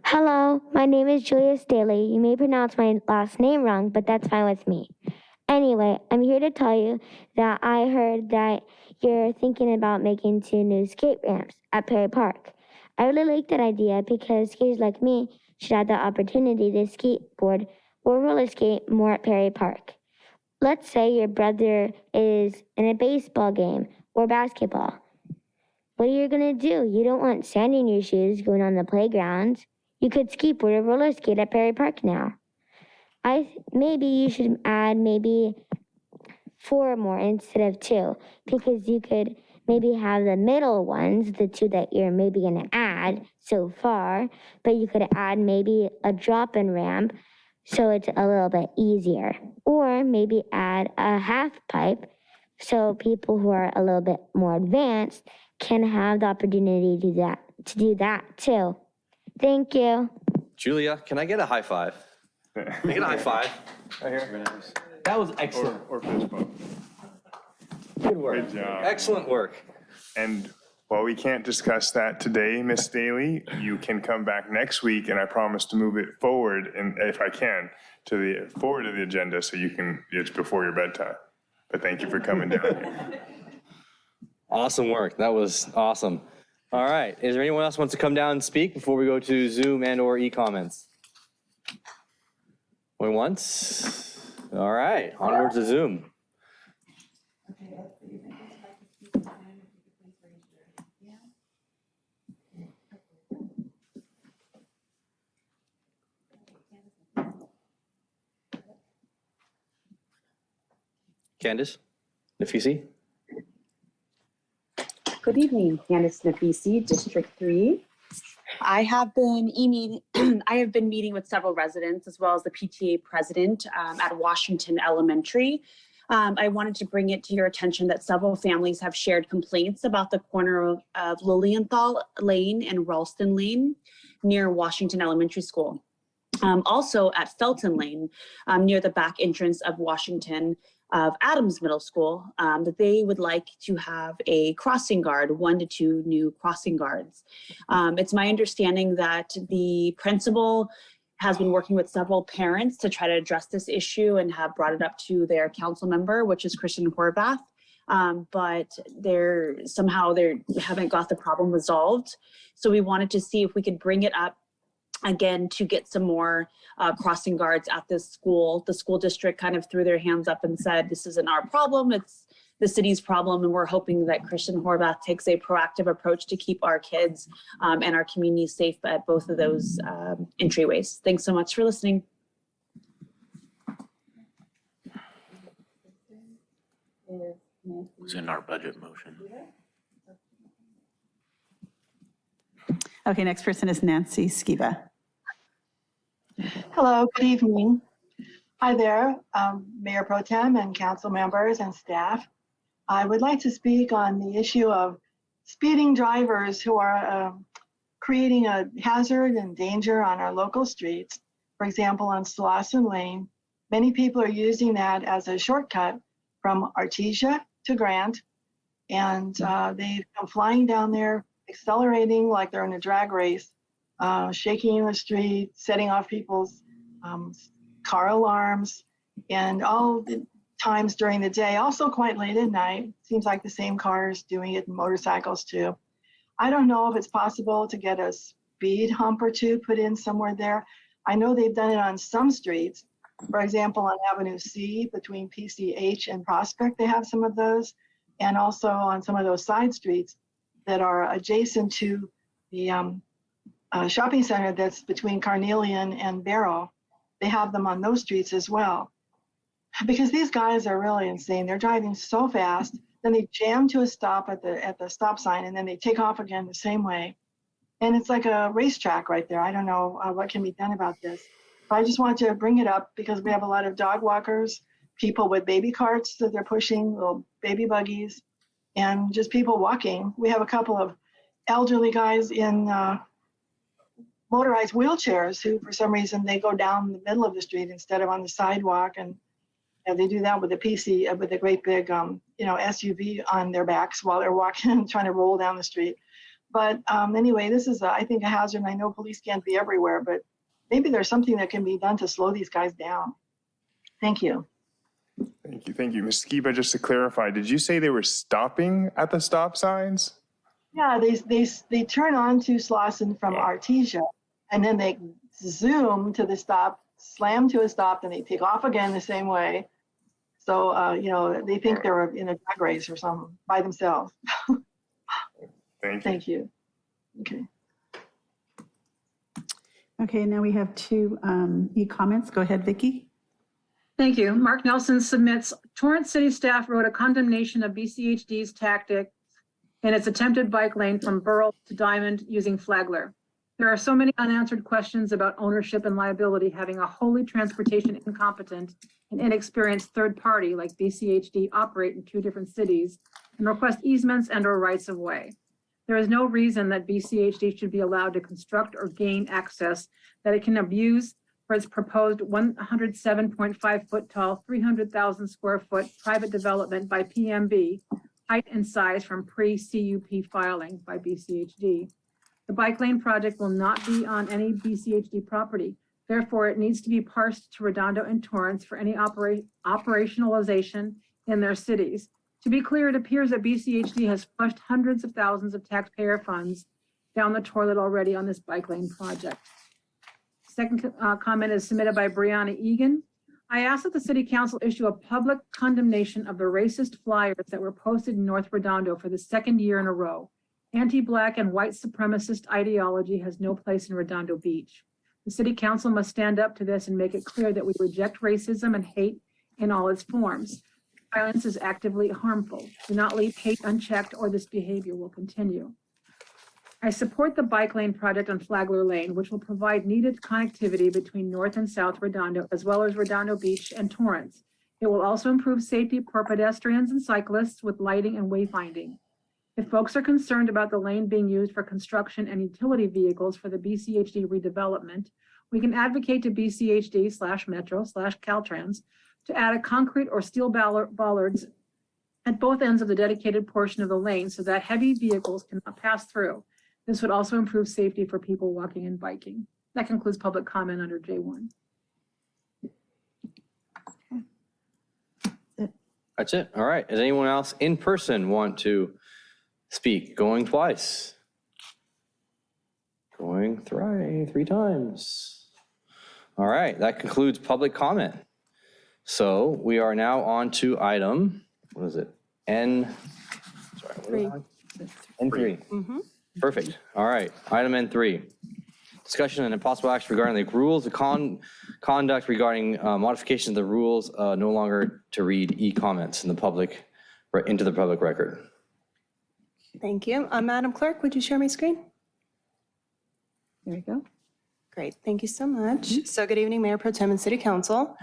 Hello, my name is Julia Staley. You may pronounce my last name wrong, but that's fine with me. Anyway, I'm here to tell you that I heard that you're thinking about making 2 new skate ramps at Perry Park. I really like that idea because skaters like me should have the opportunity to skateboard or roller skate more at Perry Park. Let's say your brother is in a baseball game or basketball. What are you gonna do? You don't want sand in your shoes going on the playground. You could skateboard or roller skate at Perry Park now. Maybe you should add maybe 4 more instead of 2, because you could maybe have the middle ones, the 2 that you're maybe gonna add so far, but you could add maybe a drop-in ramp so it's a little bit easier. Or maybe add a half pipe so people who are a little bit more advanced can have the opportunity to do that too. Thank you. Julia, can I get a high five? Can I get a high five? Right here. That was excellent. Or fist bump. Good work. Good job. Excellent work. And while we can't discuss that today, Ms. Daly, you can come back next week, and I promise to move it forward, and if I can, forward to the agenda so you can, it's before your bedtime. But thank you for coming down here. Awesome work. That was awesome. All right. Is there anyone else who wants to come down and speak before we go to Zoom and or e-comments? Going once? All right. Onward to Zoom. Candace, Nafisi? Good evening, Candace Nafisi, District 3. I have been meeting with several residents as well as the PTA president at Washington Elementary. I wanted to bring it to your attention that several families have shared complaints about the corner of Lilienthal Lane and Ralston Lane near Washington Elementary School. Also at Felton Lane, near the back entrance of Washington of Adams Middle School, that they would like to have a crossing guard, 1 to 2 new crossing guards. It's my understanding that the principal has been working with several parents to try to address this issue and have brought it up to their council member, which is Christian Horvath. But they haven't got the problem resolved. So we wanted to see if we could bring it up again to get some more crossing guards at this school. The school district kind of threw their hands up and said, this isn't our problem, it's the city's problem. And we're hoping that Christian Horvath takes a proactive approach to keep our kids and our community safe at both of those entryways. Thanks so much for listening. It was in our budget motion. Okay, next person is Nancy Skiba. Hello, good evening. Hi there, Mayor Pro Tem and council members and staff. I would like to speak on the issue of speeding drivers who are creating a hazard and danger on our local streets. For example, on Slauson Lane, many people are using that as a shortcut from Artesia to Grant. And they come flying down there, accelerating like they're in a drag race, shaking the street, setting off people's car alarms, and all the times during the day, also quite late at night. Seems like the same cars doing it, and motorcycles too. I don't know if it's possible to get a speed hump or two put in somewhere there. I know they've done it on some streets. For example, on Avenue C between PCH and Prospect, they have some of those. And also on some of those side streets that are adjacent to the shopping center that's between Carnelian and Barrow. They have them on those streets as well. Because these guys are really insane. They're driving so fast, then they jam to a stop at the stop sign, and then they take off again the same way. And it's like a racetrack right there. I don't know what can be done about this. But I just want to bring it up because we have a lot of dog walkers, people with baby carts that they're pushing, little baby buggies, and just people walking. We have a couple of elderly guys in motorized wheelchairs who, for some reason, they go down the middle of the street instead of on the sidewalk, and they do that with a with a great big, SUV on their backs while they're walking, trying to roll down the street. But anyway, this is, I think, a hazard. And I know police can't be everywhere, but maybe there's something that can be done to slow these guys down. Thank you. Thank you. Ms. Skiba, just to clarify, did you say they were stopping at the stop signs? Yeah, they turn on to Slauson from Artesia, and then they zoom to the stop, slam to a stop, and they take off again the same way. So, they think they're in a drag race or something by themselves. Thank you. Okay. Okay, now we have two e-comments. Go ahead, Vicki. Thank you. Mark Nelson submits, Torrance City staff wrote a condemnation of BCHD's tactics in its attempted bike lane from Burrell to Diamond using Flagler. There are so many unanswered questions about ownership and liability having a wholly transportation incompetent and inexperienced third party like BCHD operate in two different cities and request easements and or rights of way. There is no reason that BCHD should be allowed to construct or gain access that it can abuse for its proposed 107.5 foot tall, 300,000 square foot private development by PMB, height and size from pre-CUP filing by BCHD. The bike lane project will not be on any BCHD property. Therefore, it needs to be parsed to Redondo and Torrance for any operationalization in their cities. To be clear, it appears that BCHD has flushed hundreds of thousands of taxpayer funds down the toilet already on this bike lane project. Second comment is submitted by Brianna Egan. I ask that the City Council issue a public condemnation of the racist flyers that were posted in North Redondo for the second year in a row. Anti-Black and white supremacist ideology has no place in Redondo Beach. The City Council must stand up to this and make it clear that we reject racism and hate in all its forms. Violence is actively harmful. Do not leave hate unchecked or this behavior will continue. I support the bike lane project on Flagler Lane, which will provide needed connectivity between North and South Redondo, as well as Redondo Beach and Torrance. It will also improve safety for pedestrians and cyclists with lighting and wayfinding. If folks are concerned about the lane being used for construction and utility vehicles for the BCHD redevelopment, we can advocate to BCHD/Metro/Caltrans to add a concrete or steel bollards at both ends of the dedicated portion of the lane so that heavy vehicles cannot pass through. This would also improve safety for people walking and biking. That concludes public comment under J1. That's it. All right. Does anyone else in person want to speak? Going twice. Going three times. All right. That concludes public comment. So we are now on to item, what is it? N3. Mm-hmm. Perfect. All right. Item N3. Discussion and possible action regarding the rules of conduct regarding modification of the rules, no longer to read e-comments in the public, into the public record. Thank you. Madam Clerk, would you share my screen? There you go. Great. Thank you so much. So good evening, Mayor Pro Tem and City Council.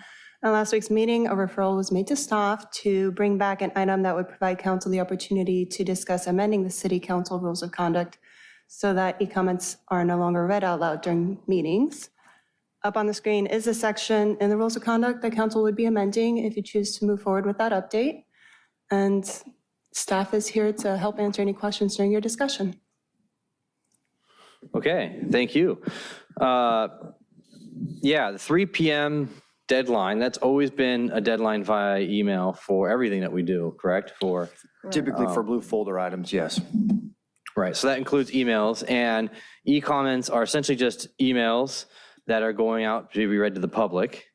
At last week's meeting, a referral was made to staff to bring back an item that would provide council the opportunity to discuss amending the city council rules of conduct so that e-comments are no longer read out loud during meetings. Up on the screen is a section in the rules of conduct that council would be amending if you choose to move forward with that update. And staff is here to help answer any questions during your discussion. Okay, thank you. Yeah, the 3 p.m. deadline, that's always been a deadline via email for everything that we do, correct? Typically for blue folder items, yes. Right, so that includes emails, and e-comments are essentially just emails that are going out to be read to the public.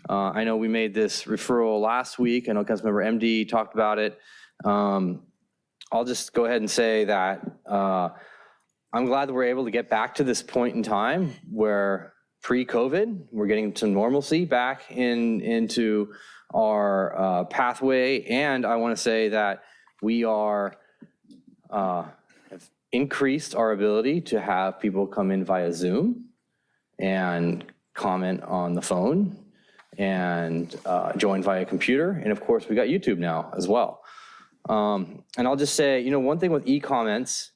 I know we made this referral last week. I know Councilmember MD talked about it. I'll just go ahead and say that I'm glad that we're able to get back to this point in time where pre-COVID, we're getting to normalcy back into our pathway. And I want to say that we have increased our ability to have people come in via Zoom and comment on the phone and join via computer. And of course, we got YouTube now as well. And I'll just say, one thing with e-comments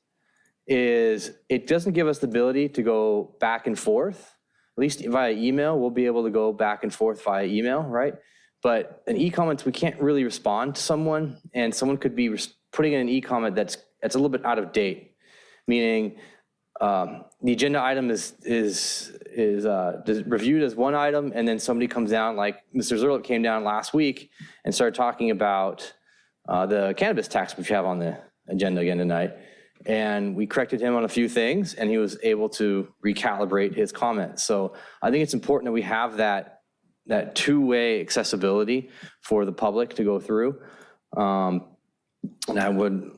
is it doesn't give us the ability to go back and forth. At least via email, we'll be able to go back and forth via email, right? But in e-comments, we can't really respond to someone, and someone could be putting in an e-comment that's a little bit out of date, meaning the agenda item is reviewed as one item, and then somebody comes down, like Mr. Zerlich came down last week and started talking about the cannabis tax, which we have on the agenda again tonight. And we corrected him on a few things, and he was able to recalibrate his comments. So I think it's important that we have that two-way accessibility for the public to go through. And I would,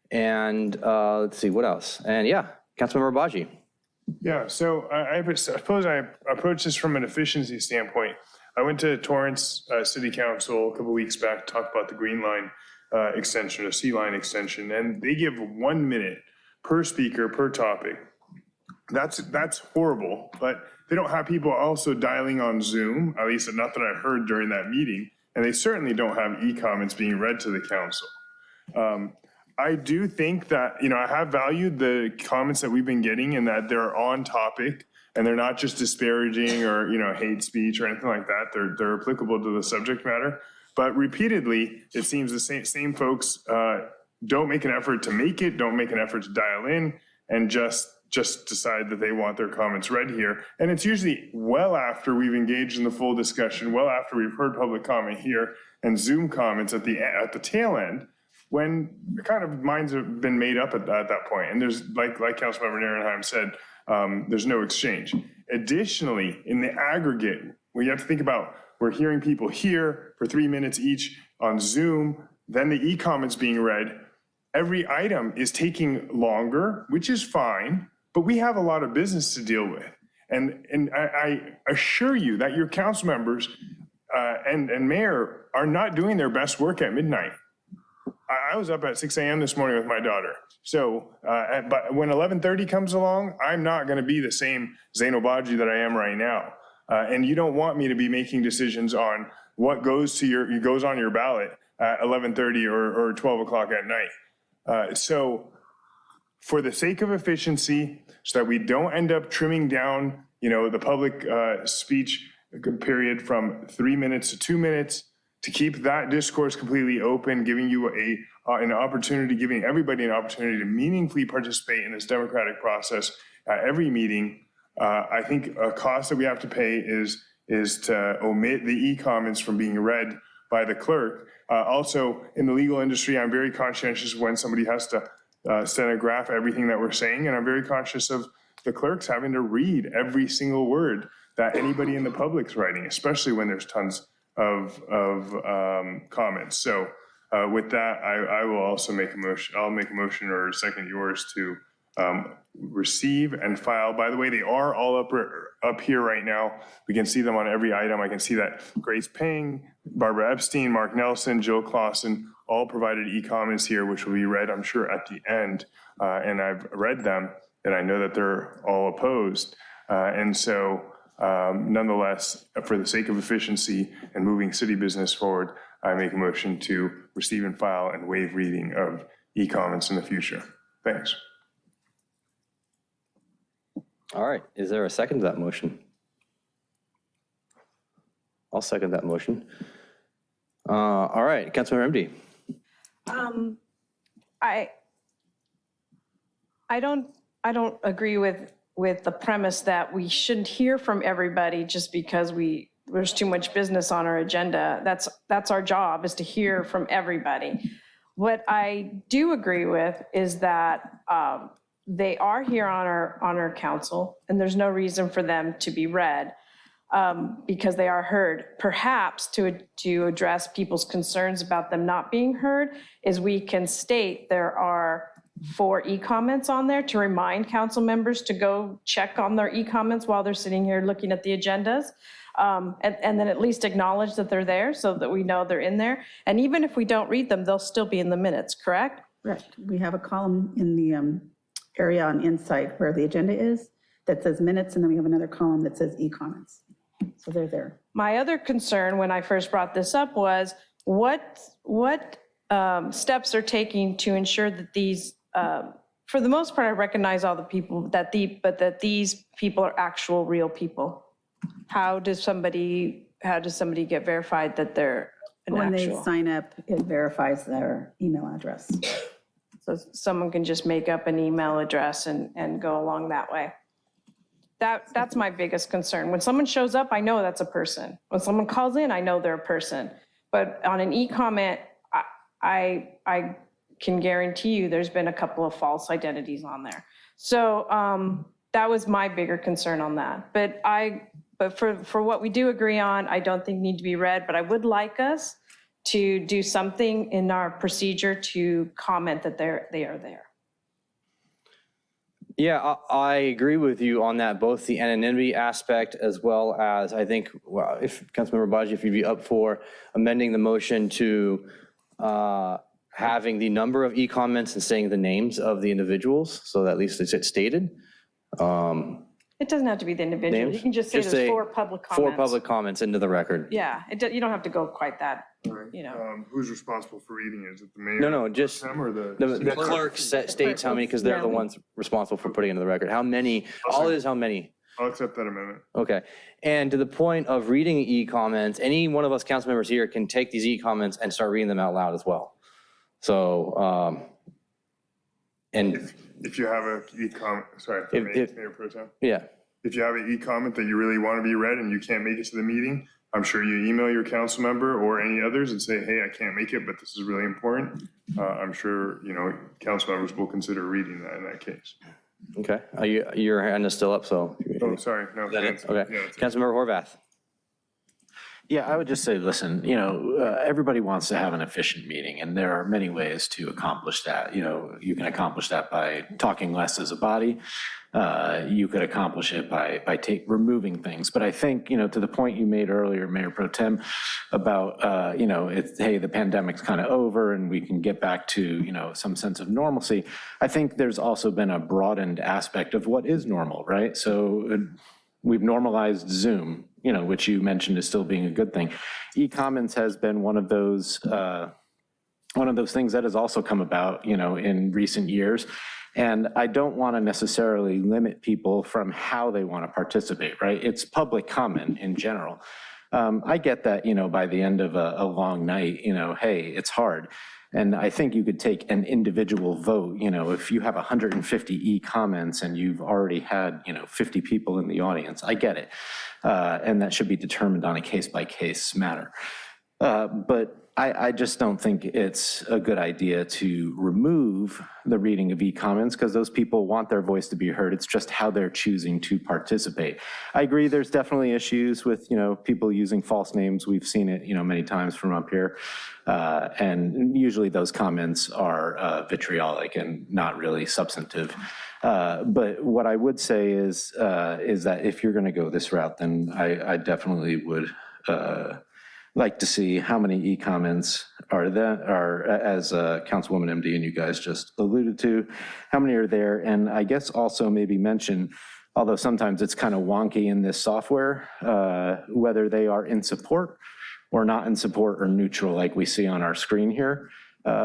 let's see, what else? And yeah, Councilmember Abaji. Yeah, so I suppose I approach this from an efficiency standpoint. I went to Torrance City Council a couple weeks back to talk about the Green Line extension, a C line extension, and they give 1 minute per speaker per topic. That's horrible, but they don't have people also dialing on Zoom, at least not that I heard during that meeting, and they certainly don't have e-comments being read to the council. I do think that, I have valued the comments that we've been getting and that they're on topic and they're not just disparaging or, hate speech or anything like that. They're applicable to the subject matter. But repeatedly, it seems the same folks don't make an effort to make it, don't make an effort to dial in, and just decide that they want their comments read here. And it's usually well after we've engaged in the full discussion, well after we've heard public comment here and Zoom comments at the tail end, when kind of minds have been made up at that point. And there's, like Councilmember Nierenheim said, there's no exchange. Additionally, in the aggregate, we have to think about, we're hearing people here for 3 minutes each on Zoom, then the e-comments being read. Every item is taking longer, which is fine, but we have a lot of business to deal with. And I assure you that your council members and mayor are not doing their best work at midnight. I was up at 6 a.m. this morning with my daughter. So, but when 11:30 comes along, I'm not going to be the same Zain Obaji that I am right now. And you don't want me to be making decisions on what goes on your ballot at 11:30 or 12 o'clock at night. So for the sake of efficiency, so that we don't end up trimming down, the public speech period from 3 minutes to 2 minutes, to keep that discourse completely open, giving you an opportunity, giving everybody an opportunity to meaningfully participate in this democratic process at every meeting. I think a cost that we have to pay is to omit the e-comments from being read by the clerk. Also, in the legal industry, I'm very conscientious when somebody has to stenograph everything that we're saying, and I'm very conscious of the clerks having to read every single word that anybody in the public's writing, especially when there's tons of comments. So with that, I will also make a motion. I'll make a motion or second yours to receive and file. By the way, they are all up here right now. We can see them on every item. I can see that Grace Pang, Barbara Epstein, Mark Nelson, Jill Clausen all provided e-comments here, which will be read, I'm sure, at the end. And I've read them, and I know that they're all opposed. And so Nonetheless, for the sake of efficiency and moving city business forward, I make a motion to receive and file and waive reading of e-comments in the future. Thanks. All right, is there a second to that motion? I'll second that motion. All right, Councilmember MD. I don't agree with the premise that we shouldn't hear from everybody just because there's too much business on our agenda. That's our job, is to hear from everybody. What I do agree with is that they are here on our council, and there's no reason for them to be read because they are heard. Perhaps to address people's concerns about them not being heard is we can state there are 4 e-comments on there to remind council members to go check on their e-comments while they're sitting here looking at the agendas. And then at least acknowledge that they're there so that we know they're in there. And even if we don't read them, they'll still be in the minutes, correct? Correct. We have a column in the area on Insight where the agenda is that says minutes, and then we have another column that says e-comments. So they're there. My other concern when I first brought this up was what steps are taking to ensure that these, for the most part, I recognize all the people, but that these people are actual real people. How does somebody get verified that they're an When actual? they sign up, it verifies their email address. So someone can just make up an email address and go along that way. That's my biggest concern. When someone shows up, I know that's a person. When someone calls in, I know they're a person. But on an e-comment, I can guarantee you there's been a couple of false identities on there. So that was my bigger concern on that. But for what we do agree on, I don't think need to be read, but I would like us to do something in our procedure to comment that they are there. Yeah, I agree with you on that, both the anonymity aspect as well as I think, well, if Councilmember Baji, if you'd be up for amending the motion to having the number of e-comments and saying the names of the individuals, so that at least it's stated. It doesn't have to be the individual. Names? You can just say Just there's say 4 public comments. 4 public comments into the record. Yeah, you don't have to go quite that, you know. Who's responsible for reading it? Is it the mayor? No, just Them or the clerk states how many, because they're the ones responsible for putting into the record. How many, all it is how many. I'll accept that amendment. Okay. And to the point of reading e-comments, any one of us council members here can take these e-comments and start reading them out loud as well. So, and If you have a e-comment, sorry, Mayor Pro Tem. yeah. If you have an e-comment that you really want to be read and you can't make it to the meeting, I'm sure you email your council member or any others and say, hey, I can't make it, but this is really important. I'm sure, council members will consider reading that in that case. Okay. Your hand is still up, so. Oh, sorry, no. Okay. Yeah, Councilmember Horvath. Yeah, I would just say, listen, everybody wants to have an efficient meeting, and there are many ways to accomplish that. You can accomplish that by talking less as a body. You could accomplish it by removing things. But I think, to the point you made earlier, Mayor Pro Tem, about, hey, the pandemic's kind of over and we can get back to, some sense of normalcy. I think there's also been a broadened aspect of what is normal, right? So we've normalized Zoom, which you mentioned is still being a good thing. E-comments has been one of those things that has also come about, in recent years. And I don't want to necessarily limit people from how they want to participate, right? It's public comment in general. I get that, by the end of a long night, hey, it's hard. And I think you could take an individual vote, if you have 150 e-comments and you've already had, 50 people in the audience, I get it. And that should be determined on a case-by-case matter. But I just don't think it's a good idea to remove the reading of e-comments because those people want their voice to be heard. It's just how they're choosing to participate. I agree there's definitely issues with, people using false names. We've seen it, many times from up here. And usually those comments are vitriolic and not really substantive. But what I would say is that if you're going to go this route, then I definitely would like to see how many e-comments are there, as Councilwoman MD and you guys just alluded to, how many are there, and I guess also maybe mention although sometimes it's kind of wonky in this software, whether they are in support or not in support or neutral like we see on our screen here,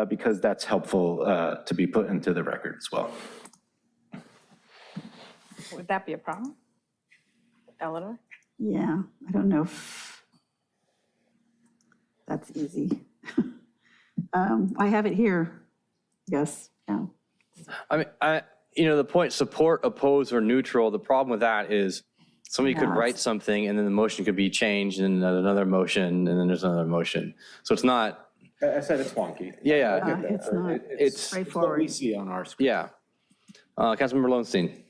because that's helpful to be put into the record as well. Would that be a problem? Eleanor? Yeah, I don't know if that's easy. I have it here. Yes, yeah. I mean, the point, support, oppose, or neutral, the problem with that is somebody could write something and then the motion could be changed and then another motion and then there's another motion. So it's not. I said it's wonky. Yeah. It's not It's straightforward. What we see on our screen. Yeah. Councilmember Lowenstein.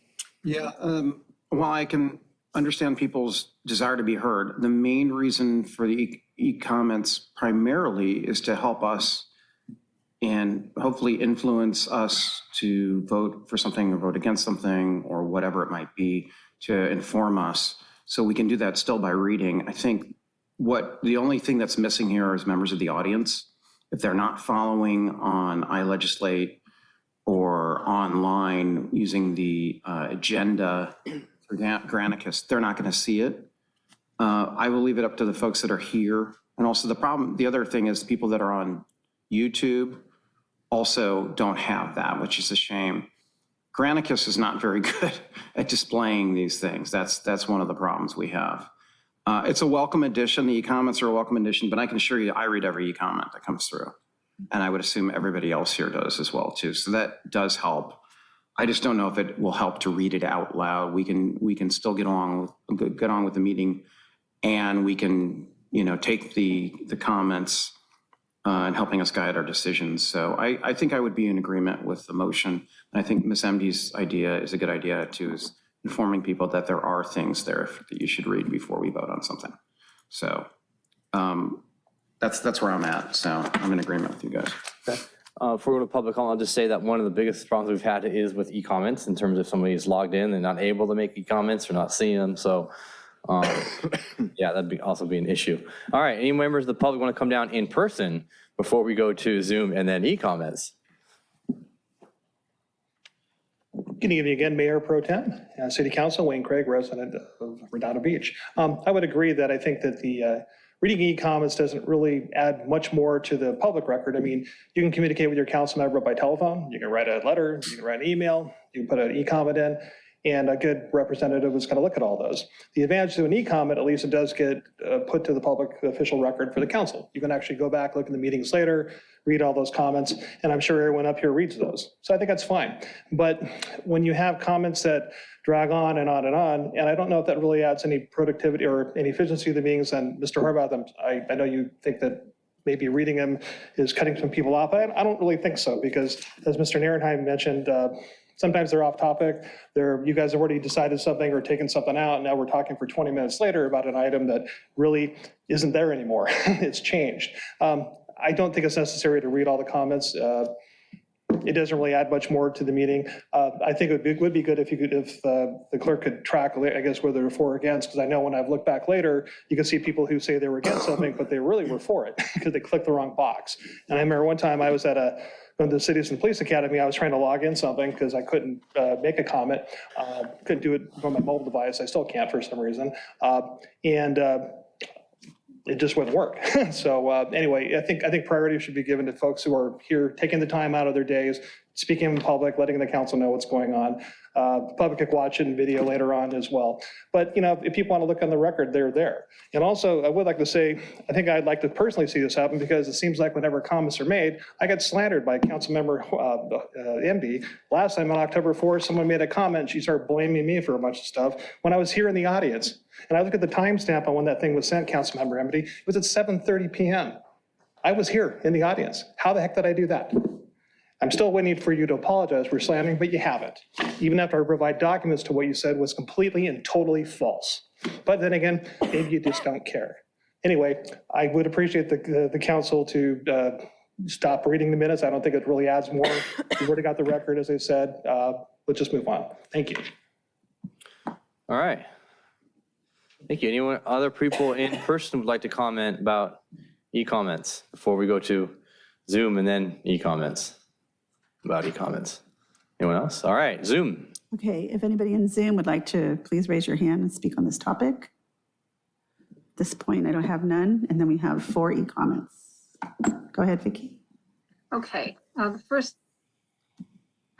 Yeah, while I can understand people's desire to be heard, the main reason for the e-comments primarily is to help us and hopefully influence us to vote for something or vote against something or whatever it might be, to inform us. So we can do that still by reading. I think the only thing that's missing here is members of the audience. If they're not following on iLegislate or online using the agenda for Granicus, they're not going to see it. I will leave it up to the folks that are here. And also the other thing is people that are on YouTube also don't have that, which is a shame. Granicus is not very good at displaying these things. That's one of the problems we have. It's a welcome addition. The e-comments are a welcome addition, but I can assure you I read every e-comment that comes through. And I would assume everybody else here does as well too. So that does help. I just don't know if it will help to read it out loud. We can still get on with the meeting, and we can, take the comments and helping us guide our decisions. So I think I would be in agreement with the motion. And I think Ms. MD's idea is a good idea too, is informing people that there are things there that you should read before we vote on something. So that's where I'm at. So I'm in agreement with you guys. Okay. Before we go to public comment, I'll just say that one of the biggest problems we've had is with e-comments in terms of somebody is logged in and not able to make e-comments or not seeing them. So yeah, that'd also be an issue. All right, any members of the public want to come down in person before we go to Zoom and then e-comments? Good evening again, Mayor Pro Tem, City Council, Wayne Craig, resident of Redondo Beach. I would agree that I think that the reading e-comments doesn't really add much more to the public record. I mean, you can communicate with your council member by telephone, you can write a letter, you can write an email, you can put an e-comment in, and a good representative is going to look at all those. The advantage to an e-comment, at least it does get put to the public official record for the council. You can actually go back, look at the meetings later, read all those comments, and I'm sure everyone up here reads those. So I think that's fine. But when you have comments that drag on and on and on, and I don't know if that really adds any productivity or any efficiency to the meetings, and Mr. Horvath, I know you think that maybe reading them is cutting some people off. I don't really think so, because as Mr. Nierenheim mentioned, sometimes they're off topic. You guys have already decided something or taken something out, and now we're talking for 20 minutes later about an item that really isn't there anymore. It's changed. I don't think it's necessary to read all the comments. It doesn't really add much more to the meeting. I think it would be good if the clerk could track, I guess, whether they're for or against, because I know when I've looked back later, you can see people who say they were against something, but they really were for it because they clicked the wrong box. And I remember one time I was at the Citizen Police Academy, I was trying to log in something because I couldn't make a comment. Couldn't do it from my mobile device. I still can't for some reason. It just wouldn't work. So anyway, I think priority should be given to folks who are here, taking the time out of their days, speaking in public, letting the council know what's going on. The public can watch it in video later on as well. But if people want to look on the record, they're there. And also, I would like to say, I think I'd like to personally see this happen, because it seems like whenever comments are made, I got slandered by Councilmember MD. Last time on October 4th, someone made a comment, and she started blaming me for a bunch of stuff when I was here in the audience. And I look at the timestamp on when that thing was sent, Councilmember MD, it was at 7:30 p.m. I was here in the audience. How the heck did I do that? I'm still waiting for you to apologize for slandering, but you haven't. Even after I provide documents to what you said was completely and totally false. But then again, maybe you just don't care. Anyway, I would appreciate the council to stop reading the minutes. I don't think it really adds more. We've already got the record, as I said. Let's just move on. Thank you. All right. Thank you. Anyone, other people in person would like to comment about e-comments before we go to Zoom and then e-comments? About e-comments. Anyone else? All right, Zoom. Okay, if anybody in Zoom would like to please raise your hand and speak on this topic. At this point, I don't have none, and then we have 4 e-comments. Go ahead, Vicki. Okay, the first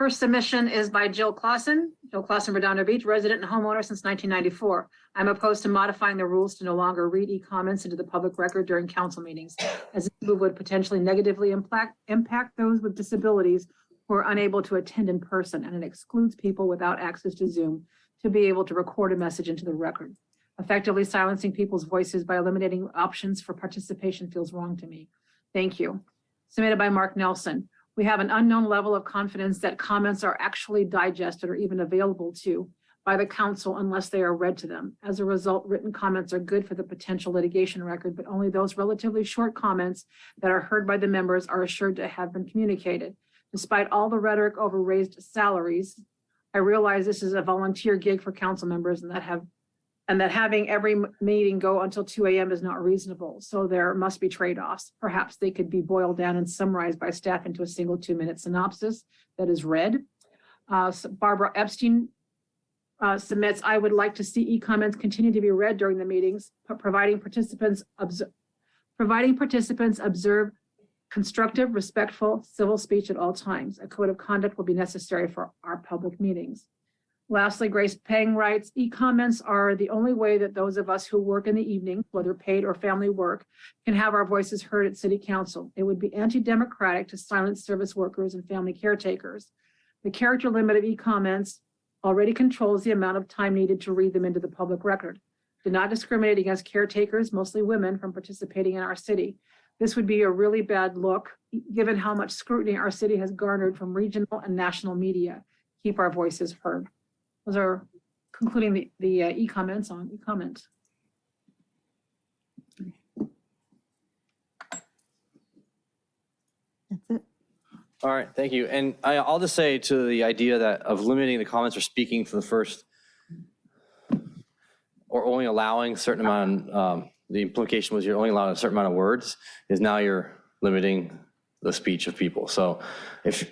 submission is by Jill Clausen. Jill Clausen, Redondo Beach, resident and homeowner since 1994. I'm opposed to modifying the rules to no longer read e-comments into the public record during council meetings, as this move would potentially negatively impact those with disabilities who are unable to attend in person, and it excludes people without access to Zoom to be able to record a message into the record. Effectively silencing people's voices by eliminating options for participation feels wrong to me. Thank you. Submitted by Mark Nelson. We have an unknown level of confidence that comments are actually digested or even available to by the council unless they are read to them. As a result, written comments are good for the potential litigation record, but only those relatively short comments that are heard by the members are assured to have been communicated. Despite all the rhetoric over raised salaries, I realize this is a volunteer gig for council members and that having every meeting go until 2 a.m. is not reasonable. So there must be trade-offs. Perhaps they could be boiled down and summarized by staff into a single 2-minute synopsis that is read. Barbara Epstein submits, I would like to see e-comments continue to be read during the meetings, providing participants observe constructive, respectful, civil speech at all times. A code of conduct will be necessary for our public meetings. Lastly, Grace Peng writes, e-comments are the only way that those of us who work in the evening, whether paid or family work, can have our voices heard at City Council. It would be anti-democratic to silence service workers and family caretakers. The character limit of e-comments already controls the amount of time needed to read them into the public record. Do not discriminate against caretakers, mostly women, from participating in our city. This would be a really bad look, given how much scrutiny our city has garnered from regional and national media. Keep our voices heard. Those are concluding the e-comments on e-comment. That's it. All right, thank you. And I'll just say to the idea that of limiting the comments or speaking for the first, or only allowing a certain amount, the implication was you're only allowing a certain amount of words, is now you're limiting the speech of people. So if,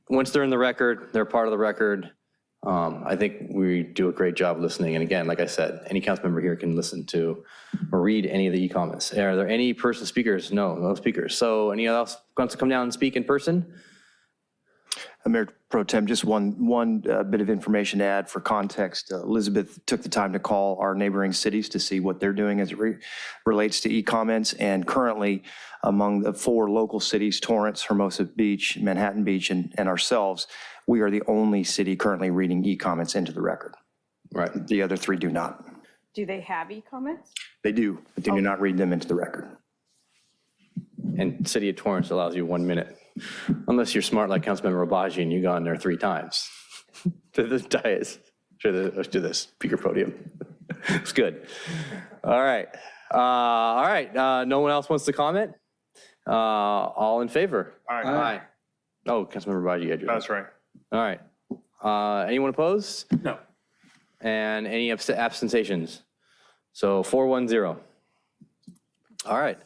once they're in the record, they're part of the record, I think we do a great job listening. And again, like I said, any council member here can listen to or read any of the e-comments. Are there any person speakers? No speakers. So any else wants to come down and speak in person? Mayor Pro Tem, just one bit of information to add for context. Elizabeth took the time to call our neighboring cities to see what they're doing as it relates to e-comments. And currently, among the 4 local cities, Torrance, Hermosa Beach, Manhattan Beach, and ourselves, we are the only city currently reading e-comments into the record. Right. The other 3 do not. Do they have e-comments? They do, but they do not read them into the record. And City of Torrance allows you 1 minute, unless you're smart like Councilmember Obaji and you got in there 3 times to the dais, to the speaker podium. It's good. All right. No one else wants to comment? All in favor? Aye. Oh, Councilmember Obaji, you had your. That's right. All right. Anyone opposed? No. And any abstentions? So 4-1-0. All right.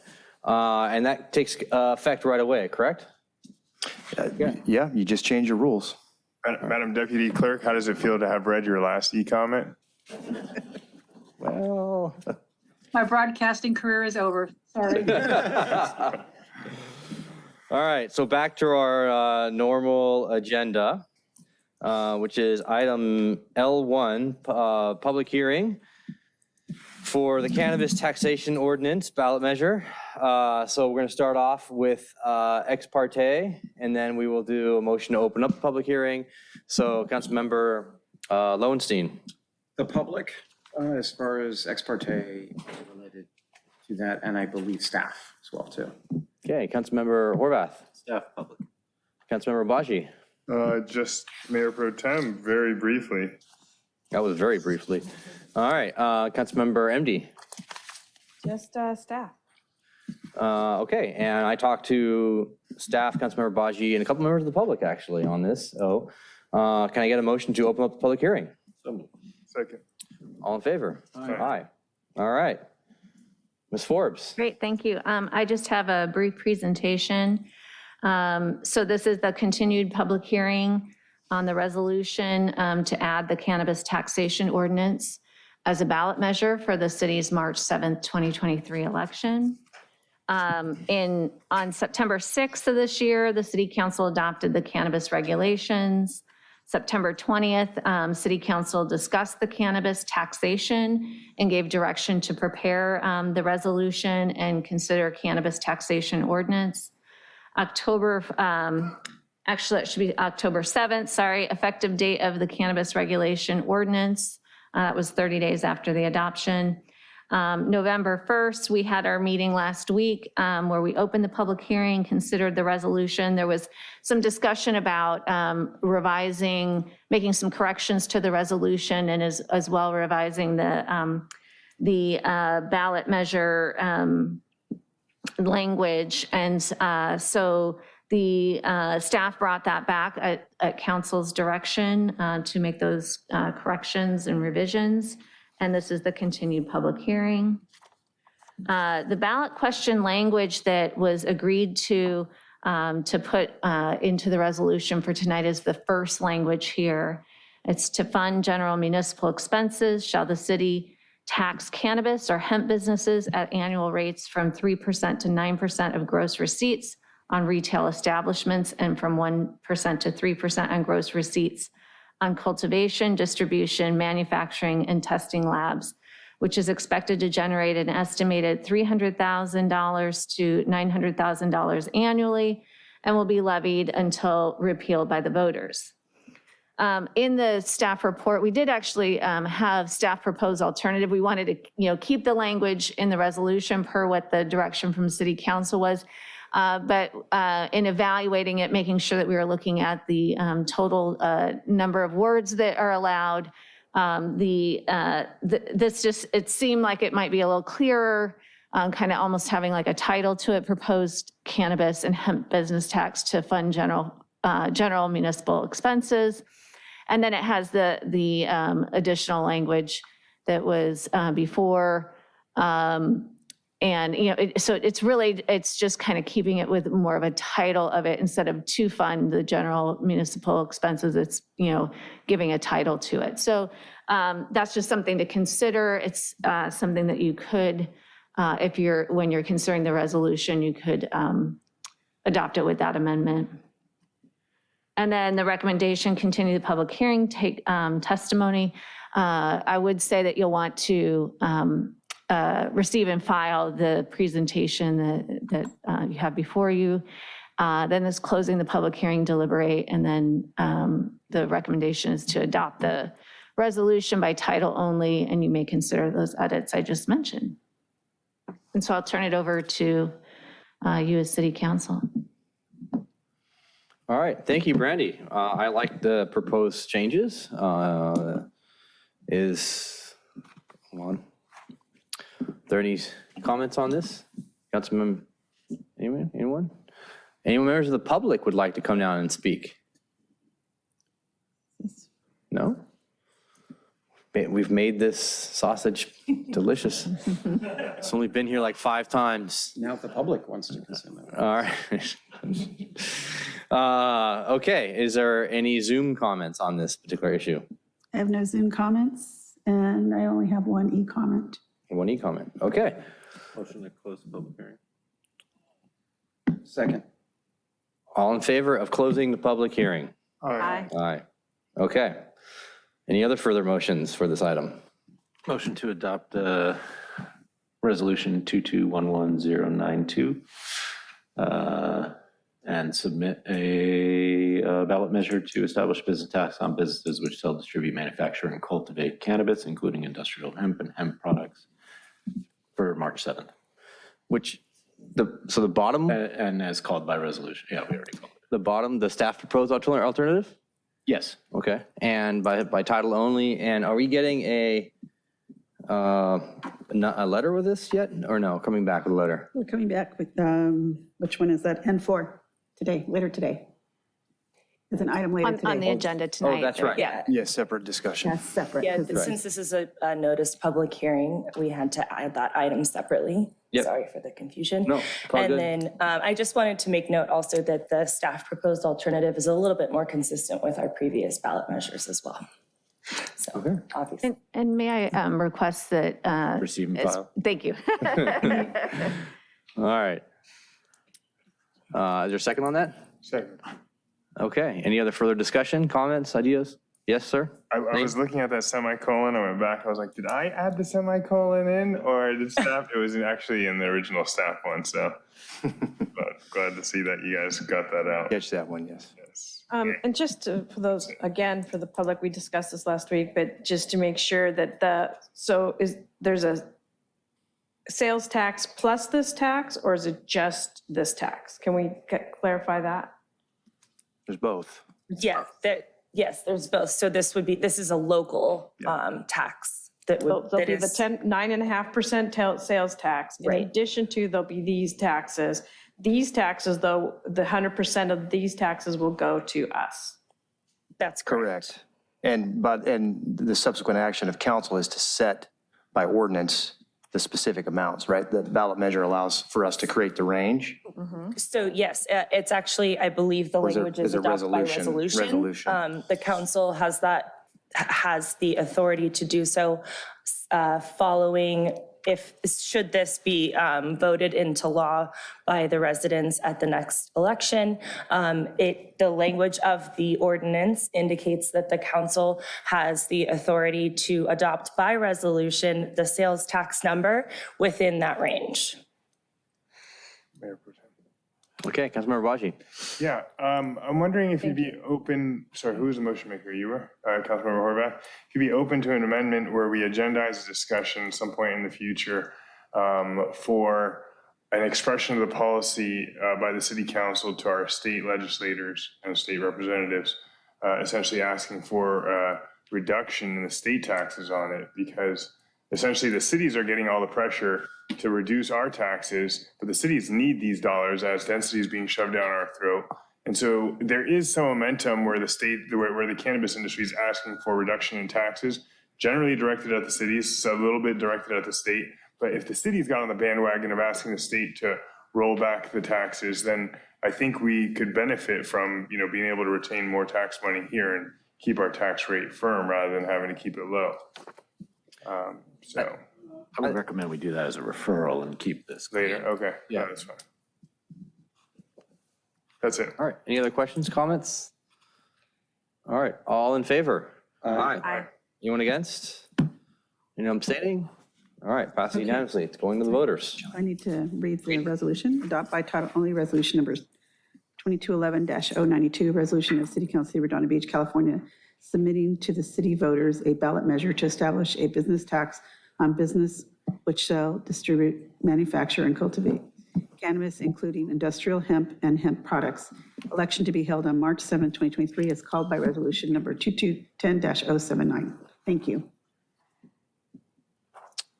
And that takes effect right away, correct? Yeah, you just change your rules. Madam Deputy Clerk, how does it feel to have read your last e-comment? Well. My broadcasting career is over. Sorry. All right, so back to our normal agenda, which is item L1, public hearing for the cannabis taxation ordinance ballot measure. So we're going to start off with ex parte, and then we will do a motion to open up the public hearing. So Councilmember Lowenstein. The public, as far as ex parte related to that, and I believe staff as well, too. Okay, Councilmember Horvath. Staff public. Councilmember Obaji. Just Mayor Pro Tem, very briefly. That was very briefly. All right, Councilmember MD. Just staff. Okay, and I talked to staff, Councilmember Baji, and a couple members of the public actually on this. So can I get a motion to open up the public hearing? Second. All in favor? Aye. All right. Ms. Forbes. Great, thank you. I just have a brief presentation. So this is the continued public hearing on the resolution to add the cannabis taxation ordinance as a ballot measure for the city's March 7th, 2023 election. On September 6th of this year, the City Council adopted the cannabis regulations. September 20th, City Council discussed the cannabis taxation and gave direction to prepare the resolution and consider cannabis taxation ordinance. Actually, that should be October 7th, sorry, effective date of the cannabis regulation ordinance. That was 30 days after the adoption. November 1st, we had our meeting last week where we opened the public hearing, considered the resolution. There was some discussion about revising, making some corrections to the resolution, and as well revising the ballot measure language. And so the staff brought that back at council's direction to make those corrections and revisions. And this is the continued public hearing. The ballot question language that was agreed to put into the resolution for tonight is the first language here. It's to fund general municipal expenses. Shall the city tax cannabis or hemp businesses at annual rates from 3% to 9% of gross receipts on retail establishments, and from 1% to 3% on gross receipts on cultivation, distribution, manufacturing, and testing labs, which is expected to generate an estimated $300,000 to $900,000 annually, and will be levied until repealed by the voters. In the staff report, we did actually have staff propose alternative. We wanted to, keep the language in the resolution per what the direction from City Council was. But in evaluating it, making sure that we were looking at the total number of words that are allowed, it seemed like it might be a little clearer, kind of almost having like a title to it: proposed cannabis and hemp business tax to fund general municipal expenses. And then it has the additional language that was before. And, so it's just kind of keeping it with more of a title of it instead of to fund the general municipal expenses. It's, giving a title to it. So that's just something to consider. It's something that you could, when you're considering the resolution, you could adopt it with that amendment. And then the recommendation, continue the public hearing, take testimony. I would say that you'll want to receive and file the presentation that you have before you. Then there's closing the public hearing, deliberate, and then the recommendation is to adopt the resolution by title only, and you may consider those edits I just mentioned. And so I'll turn it over to you as City Council. All right, thank you, Brandy. I like the proposed changes. Hold on. Are there any comments on this? Councilmember, anyone? Any members of the public would like to come down and speak? No? We've made this sausage delicious. It's only been here like 5 times. Now if the public wants to consume it. All right. Okay, is there any Zoom comments on this particular issue? I have no Zoom comments, and I only have one e-comment. One e-comment, okay. Motion to close the public hearing. Second. All in favor of closing the public hearing? Aye. Aye. Okay. Any other further motions for this item? Motion to adopt resolution 2211092 and submit a ballot measure to establish business tax on businesses which sell, distribute, manufacture, and cultivate cannabis, including industrial hemp and hemp products, for March 7th. So the bottom? And as called by resolution. Yeah, we already called it. The bottom, the staff proposed alternative? Yes. Okay, and by title only, and are we getting a letter with this yet, or no, coming back with a letter? We're coming back with, which one is that? N4 today, later today. as an item later today. On the agenda tonight. that's right. Yeah. Yes, separate discussion. That's separate. Yeah, 'cause it's- since this is a noticed public hearing, we had to add that item separately. Yep. Sorry for the confusion. No, it's all And good. then I just wanted to make note also that the staff proposed alternative is a little bit more consistent with our previous ballot measures as well. So obviously. And may I request that? Receive and file. Thank you. All right. Is there a second on that? Second. Okay. Any other further discussion, comments, ideas? Yes, sir? I was looking at that semicolon, I went back, I was like, did I add the semicolon in, or did staff, it was actually in the original staff one, so. But glad to see that you guys got that out. Catch that one, yes. Yes. And just for those, again, for the public, we discussed this last week, but just to make sure that there's a sales tax plus this tax, or is it just this tax? Can we clarify that? There's both. Yeah, yes, there's both. So this is a local tax that would. There'll that be the is- 9.5% sales tax. In Right. addition to, there'll be these taxes. These taxes, though, the 100% of these taxes will go to us. That's correct. And the subsequent action of council is to set by ordinance the specific amounts, right? The ballot measure allows for us to create the range. So yes, it's actually, I believe the Or is it- language is is it adopted by resolution? resolution. The council has the authority to do so following, should this be voted into law by the residents at the next election. The language of the ordinance indicates that the council has the authority to adopt by resolution the sales tax number within that range. Mayor Pro Tem. Okay, Councilmember Baji. Yeah, I'm wondering if you'd be open, sorry, who was the motion maker? You were, Councilmember Horvath? If you'd be open to an amendment where we agendize a discussion at some point in the future for an expression of the policy by the city council to our state legislators and state representatives, essentially asking for a reduction in the state taxes on it, because essentially the cities are getting all the pressure to reduce our taxes, but the cities need these dollars as density is being shoved down our throat. And so there is some momentum where where the cannabis industry is asking for reduction in taxes, generally directed at the cities, so a little bit directed at the state. But if the cities got on the bandwagon of asking the state to roll back the taxes, then I think we could benefit from, being able to retain more tax money here and keep our tax rate firm rather than having to keep it low. I would recommend we do that as a referral and keep this. Later, okay, yeah, that's fine. That's it. All right. Any other questions, comments? All right. All in favor? Aye. Anyone against? Anyone abstaining? All right. Passes unanimously. It's going to the voters. I need to read the resolution. Adopt by title only resolution numbers 2211-092, resolution of City Council, City of Redondo Beach, California, submitting to the city voters a ballot measure to establish a business tax on business which shall distribute, manufacture, and cultivate cannabis, including industrial hemp and hemp products. Election to be held on March 7, 2023, is called by resolution number 2210-079. Thank you.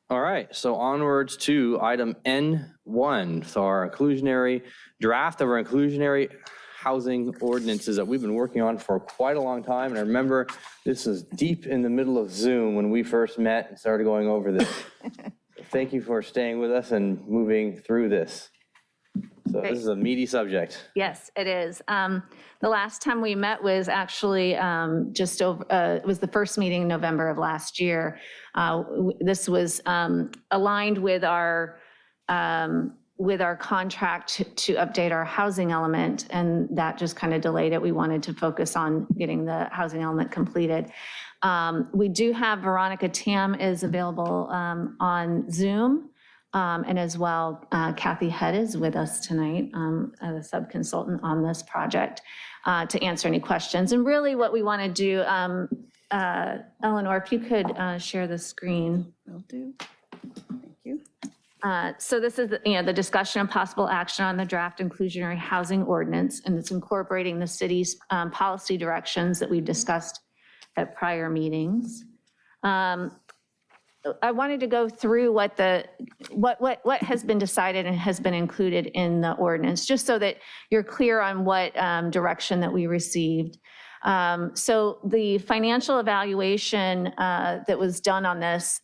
All right. So onwards to item N1, so our inclusionary draft of our inclusionary housing ordinances that we've been working on for quite a long time. And I remember this was deep in the middle of Zoom when we first met and started going over this. Thank you for staying with us and moving through this. So this is a meaty subject. Yes, it is. The last time we met was actually just over, it was the first meeting in November of last year. This was aligned with our contract to update our housing element, and that just kind of delayed it. We wanted to focus on getting the housing element completed. We do have Veronica Tam is available on Zoom, and as well, Kathy Head is with us tonight as a sub-consultant on this project to answer any questions. And really what we want to do, Eleanor, if you could share the screen. Will do. Thank you. So this is, the discussion and possible action on the draft inclusionary housing ordinance, and it's incorporating the city's policy directions that we've discussed at prior meetings. I wanted to go through what has been decided and has been included in the ordinance, just so that you're clear on what direction that we received. So the financial evaluation that was done on this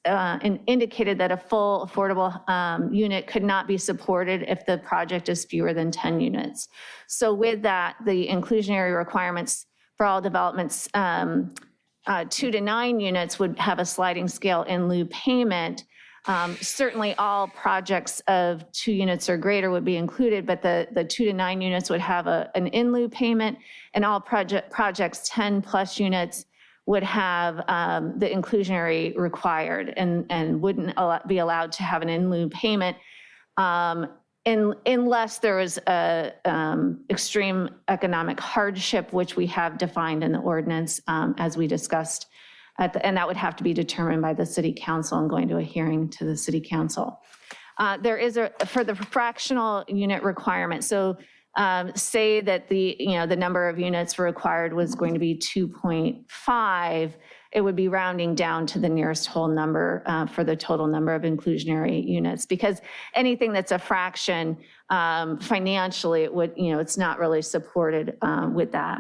indicated that a full affordable unit could not be supported if the project is fewer than 10 units. So with that, the inclusionary requirements for all developments 2 to 9 units would have a sliding scale in lieu payment. Certainly all projects of 2 units or greater would be included, but the 2 to 9 units would have an in lieu payment, and all projects 10 plus units would have the inclusionary required and wouldn't be allowed to have an in lieu payment unless there was a extreme economic hardship, which we have defined in the ordinance as we discussed, and that would have to be determined by the city council and going to a hearing to the city council. There is for the fractional unit requirement. So say that the number of units required was going to be 2.5, it would be rounding down to the nearest whole number for the total number of inclusionary units, because anything that's a fraction financially, it would, it's not really supported with that.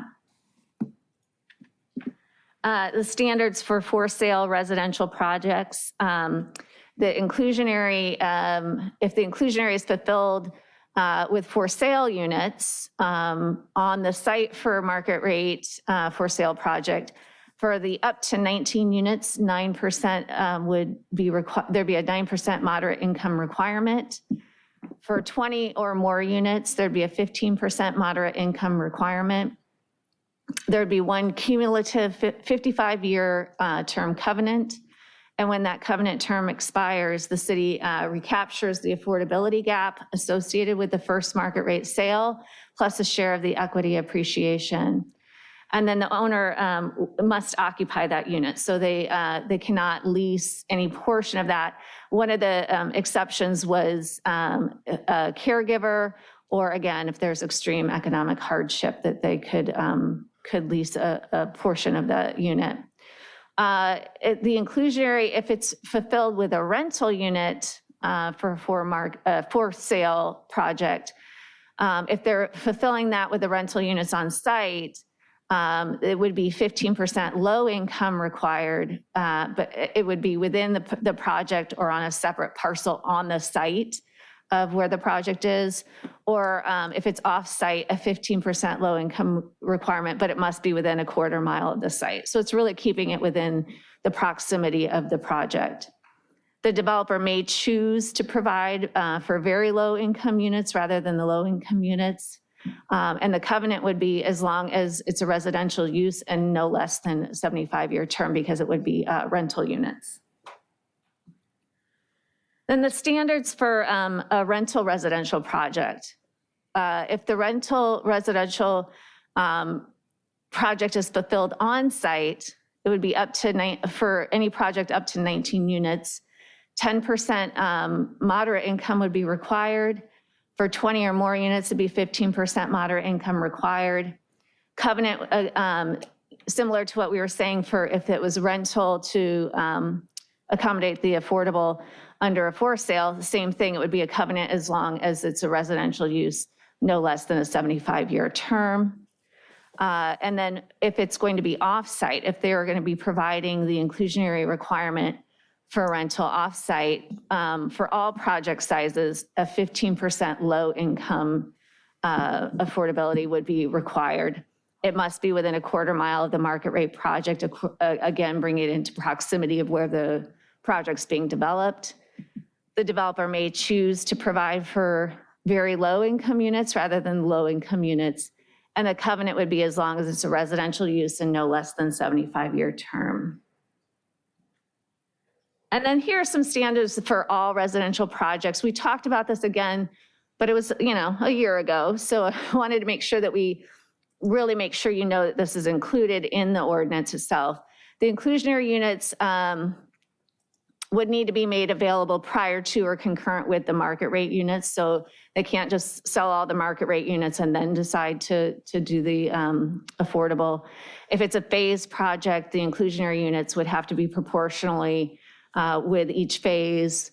The standards for sale residential projects, the inclusionary, if the inclusionary is fulfilled with for sale units on the site for market rate for sale project, for the up to 19 units, 9% would be there'd be a 9% moderate income requirement. For 20 or more units, there'd be a 15% moderate income requirement. There'd be one cumulative 55-year term covenant. And when that covenant term expires, the city recaptures the affordability gap associated with the first market rate sale, plus a share of the equity appreciation. And then the owner must occupy that unit. So they cannot lease any portion of that. One of the exceptions was a caregiver, or again, if there's extreme economic hardship, that they could lease a portion of the unit. The inclusionary, if it's fulfilled with a rental unit for sale project, if they're fulfilling that with the rental units on site, it would be 15% low income required, but it would be within the project or on a separate parcel on the site of where the project is, or if it's off-site, a 15% low income requirement, but it must be within a quarter mile of the site. So it's really keeping it within the proximity of the project. The developer may choose to provide for very low income units rather than the low income units. And the covenant would be as long as it's a residential use and no less than 75-year term, because it would be rental units. Then the standards for a rental residential project. If the rental residential project is fulfilled on site, it would be up to for any project up to 19 units. 10% moderate income would be required. For 20 or more units, it'd be 15% moderate income required. Covenant, similar to what we were saying for if it was rental to accommodate the affordable under a for sale, the same thing, it would be a covenant as long as it's a residential use, no less than a 75-year term. And then if it's going to be off-site, if they are going to be providing the inclusionary requirement for rental off-site, for all project sizes, a 15% low income affordability would be required. It must be within a quarter mile of the market rate project, again, bring it into proximity of where the project's being developed. The developer may choose to provide for very low income units rather than low income units. And the covenant would be as long as it's a residential use and no less than 75-year term. And then here are some standards for all residential projects. We talked about this again, but it was, a year ago. So I wanted to make sure that we really make sure you know that this is included in the ordinance itself. The inclusionary units would need to be made available prior to or concurrent with the market rate units. So they can't just sell all the market rate units and then decide to do the affordable. If it's a phased project, the inclusionary units would have to be proportionally with each phase.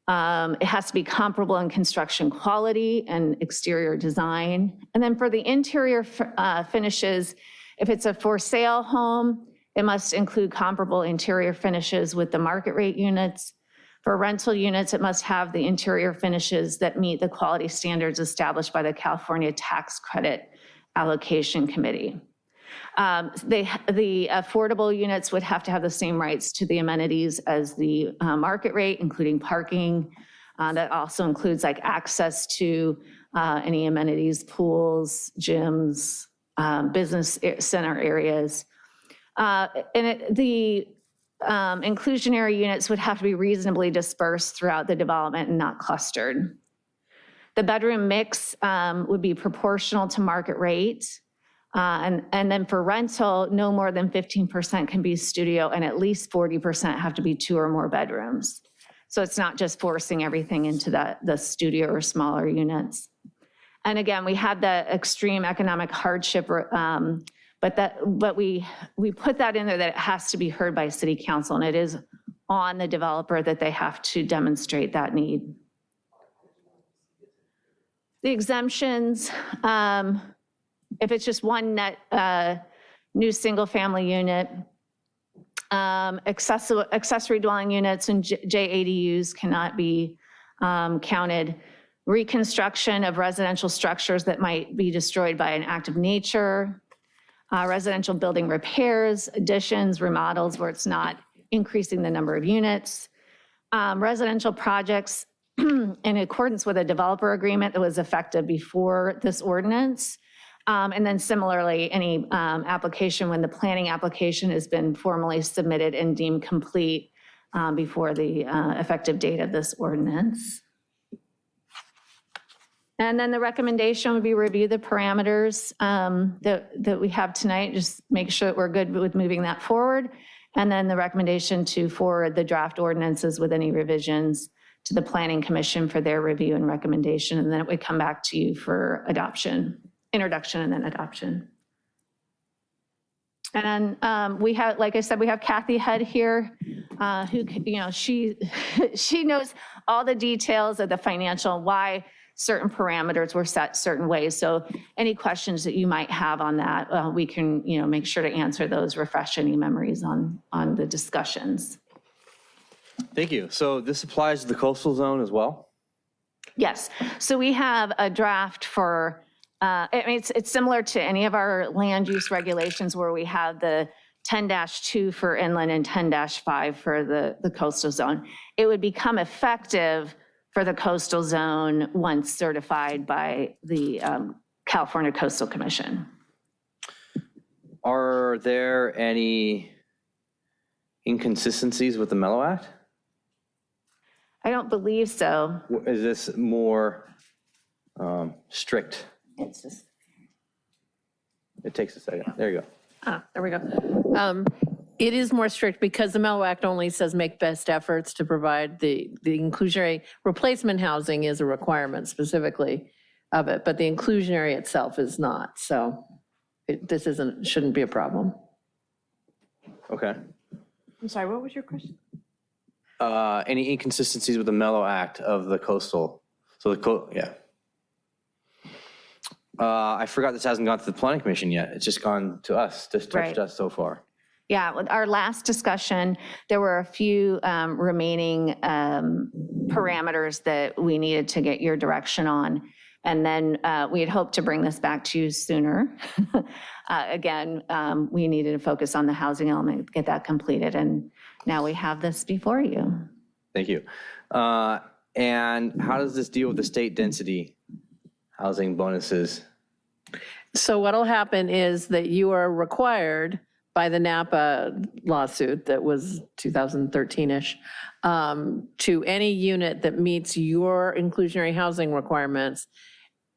It has to be comparable in construction quality and exterior design. And then for the interior finishes, if it's a for sale home, it must include comparable interior finishes with the market rate units. For rental units, it must have the interior finishes that meet the quality standards established by the California Tax Credit Allocation Committee. The affordable units would have to have the same rights to the amenities as the market rate, including parking. That also includes like access to any amenities, pools, gyms, business center areas. The inclusionary units would have to be reasonably dispersed throughout the development and not clustered. The bedroom mix would be proportional to market rate. And then for rental, no more than 15% can be studio and at least 40% have to be 2 or more bedrooms. So it's not just forcing everything into the studio or smaller units. And again, we had the extreme economic hardship, but we put that in there that it has to be heard by city council, and it is on the developer that they have to demonstrate that need. The exemptions, if it's just one net new single family unit, accessory dwelling units and JADUs cannot be counted. Reconstruction of residential structures that might be destroyed by an act of nature, residential building repairs, additions, remodels where it's not increasing the number of units, residential projects in accordance with a developer agreement that was effective before this ordinance. And then similarly, any application when the planning application has been formally submitted and deemed complete before the effective date of this ordinance. And then the recommendation would be review the parameters that we have tonight, just make sure that we're good with moving that forward. And then the recommendation to forward the draft ordinances with any revisions to the Planning Commission for their review and recommendation. And then it would come back to you for adoption, introduction and then adoption. And then we have, like I said, we have Kathy Head here, who, you know, she knows all the details of the financial, why certain parameters were set certain ways. So any questions that you might have on that, we can, you know, make sure to answer those, refresh any memories on the discussions. Thank you. So this applies to the coastal zone as well? Yes. So we have a draft for, I mean, it's similar to any of our land use regulations where we have the 10-2 for inland and 10-5 for the coastal zone. It would become effective for the coastal zone once certified by the California Coastal Commission. Are there any inconsistencies with the Mellow Act? I don't believe so. Is this more strict? It's just. It takes a second. There you go. There we go. It is more strict because the Mellow Act only says make best efforts to provide the inclusionary. Replacement housing is a requirement specifically of it, but the inclusionary itself is not. So this shouldn't be a problem. Okay. I'm sorry, what was your question? Any inconsistencies with the Mellow Act of the coastal? So yeah. I forgot this hasn't gone to the Planning Commission yet. It's just gone to us, just touched us so far. Yeah, with our last discussion, there were a few remaining parameters that we needed to get your direction on. And then we had hoped to bring this back to you sooner. Again, we needed to focus on the housing element, get that completed. And now we have this before you. Thank you. And how does this deal with the state density housing bonuses? So what'll happen is that you are required by the Napa lawsuit that was 2013-ish, to any unit that meets your inclusionary housing requirements,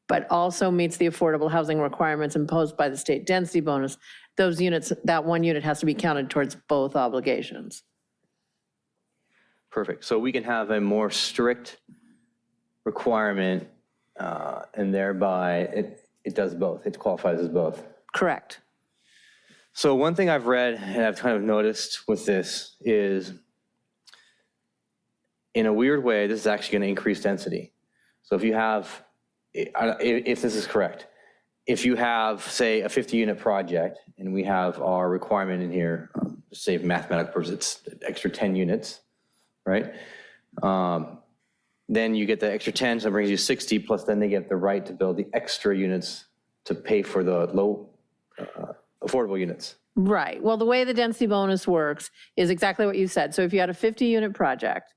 but also meets the affordable housing requirements imposed by the state density bonus, those units, that one unit has to be counted towards both obligations. Perfect. So we can have a more strict requirement and thereby it does both. It qualifies as both. Correct. So one thing I've read and I've kind of noticed with this is in a weird way, this is actually going to increase density. So if you have, if this is correct, if you have, say, a 50-unit project, and we have our requirement in here, say mathematical purposes, it's extra 10 units, right? Then you get the extra 10, so it brings you 60, plus then they get the right to build the extra units to pay for the low affordable units. Right. Well, the way the density bonus works is exactly what you said. So if you had a 50-unit project,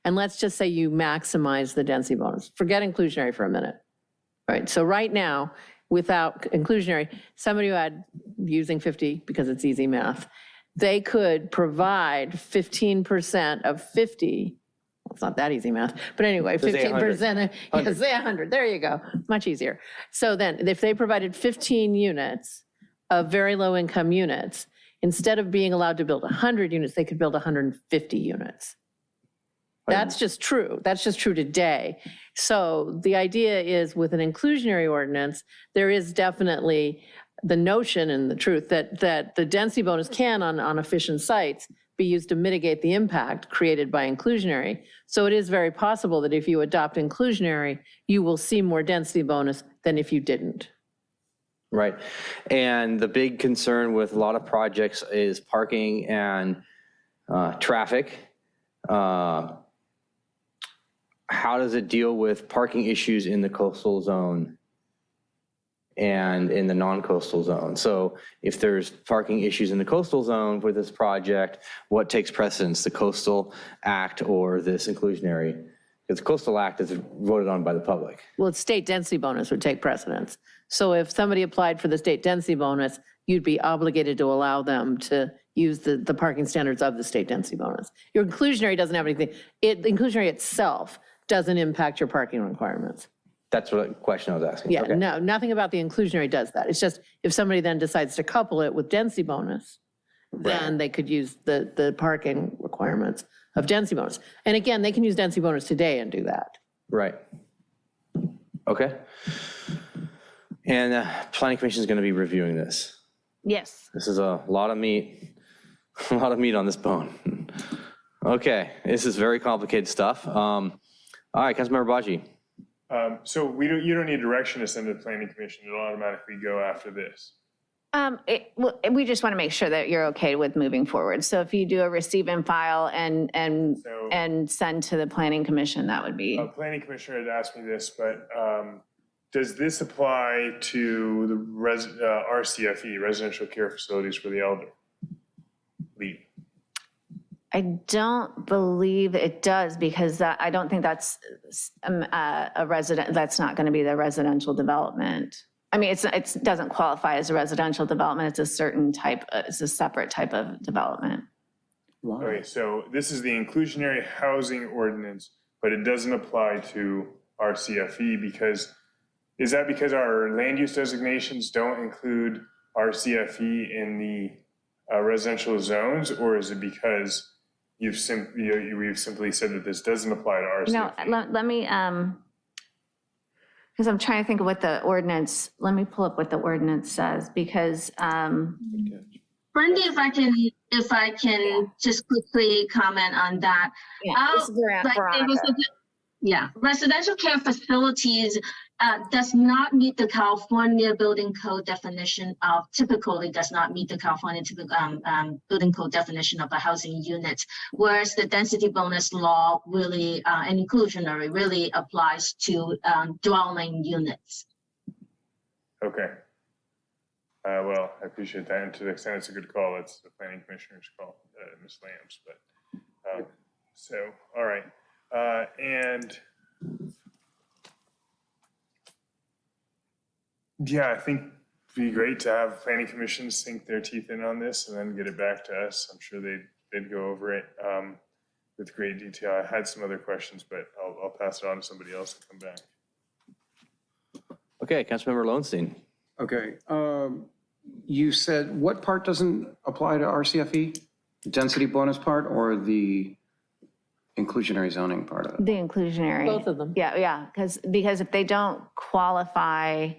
and let's just say you maximize the density bonus, forget inclusionary for a minute. Right. So right now, without inclusionary, somebody who had, using 50 because it's easy math, they could provide 15% of 50. Well, it's not that easy math, but anyway, 15%, say 100, there you go, much easier. So then if they provided 15 units of very low income units, instead of being allowed to build 100 units, they could build 150 units. That's just true. That's just true today. So the idea is with an inclusionary ordinance, there is definitely the notion and the truth that the density bonus can on efficient sites be used to mitigate the impact created by inclusionary. So it is very possible that if you adopt inclusionary, you will see more density bonus than if you didn't. Right. And the big concern with a lot of projects is parking and traffic. How does it deal with parking issues in the coastal zone and in the non-coastal zone? So if there's parking issues in the coastal zone with this project, what takes precedence, the Coastal Act or this inclusionary? Because the Coastal Act is voted on by the public. Well, it's state density bonus would take precedence. So if somebody applied for the state density bonus, you'd be obligated to allow them to use the parking standards of the state density bonus. Your inclusionary doesn't have anything. The inclusionary itself doesn't impact your parking requirements. That's what the question I was asking. Yeah, Okay. no, nothing about the inclusionary does that. It's just if somebody then decides to couple it with density bonus, then they could use the parking requirements of density bonus. And again, they can use density bonus today and do that. Right. Okay. And Planning Commission is going to be reviewing this. Yes. This is a lot of meat, a lot of meat on this bone. Okay, this is very complicated stuff. All right, Councilmember Baji. So you don't need direction to send to the Planning Commission. It'll automatically go after this. We just want to make sure that you're okay with moving forward. So if you do a receive and file and send to the Planning Commission, that would be. Planning Commissioner had asked me this, but does this apply to the RCFE, Residential Care Facilities for the Elderly? I don't believe it does because I don't think that's a resident, that's not going to be the residential development. I mean, it doesn't qualify as a residential development. It's a certain type, it's a separate type of development. Okay, so this is the inclusionary housing ordinance, but it doesn't apply to RCFE because, is that because our land use designations don't include RCFE in the residential zones, or is it because we've simply said that this doesn't apply to RCFE? No, let me, because I'm trying to think of what the ordinance, let me pull up what the ordinance says, because. Brenda, if I can just quickly comment on that. Yeah, residential care facilities does not meet the California Building Code definition of, typically does not meet the California Building Code definition of a housing unit, whereas the density bonus law really, and inclusionary really applies to dwelling units. Okay. Well, I appreciate that. And to the extent it's a good call, it's the Planning Commissioner's call, Ms. Lambs. But so, all right. And yeah, I think it'd be great to have planning commissions sink their teeth in on this and then get it back to us. I'm sure they'd go over it with great detail. I had some other questions, but I'll pass it on to somebody else and come back. Okay, Councilmember Lowenstein. Okay. You said what part doesn't apply to RCFE? The density bonus part or the inclusionary zoning part of it? The inclusionary. Both of them. Yeah, because if they don't qualify.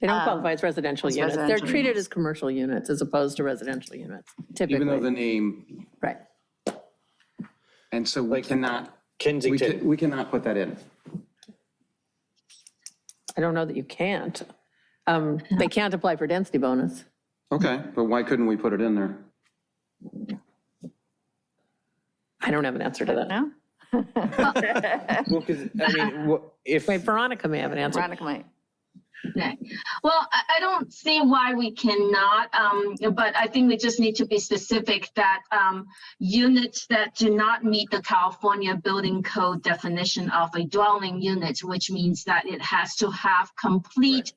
They don't qualify as residential units. They're treated as commercial units as opposed to residential units, typically. Even though the name. Right. And so we cannot Kensington. We cannot put that in. I don't know that you can't. They can't apply for density bonus. Okay, but why couldn't we put it in there? I don't have an answer to that. No? Well, because, I mean, if. Wait, Veronica may have an answer. Veronica might. Okay. Well, I don't see why we cannot, but I think we just need to be specific that units that do not meet the California Building Code definition of a dwelling unit, which means that it has to have complete,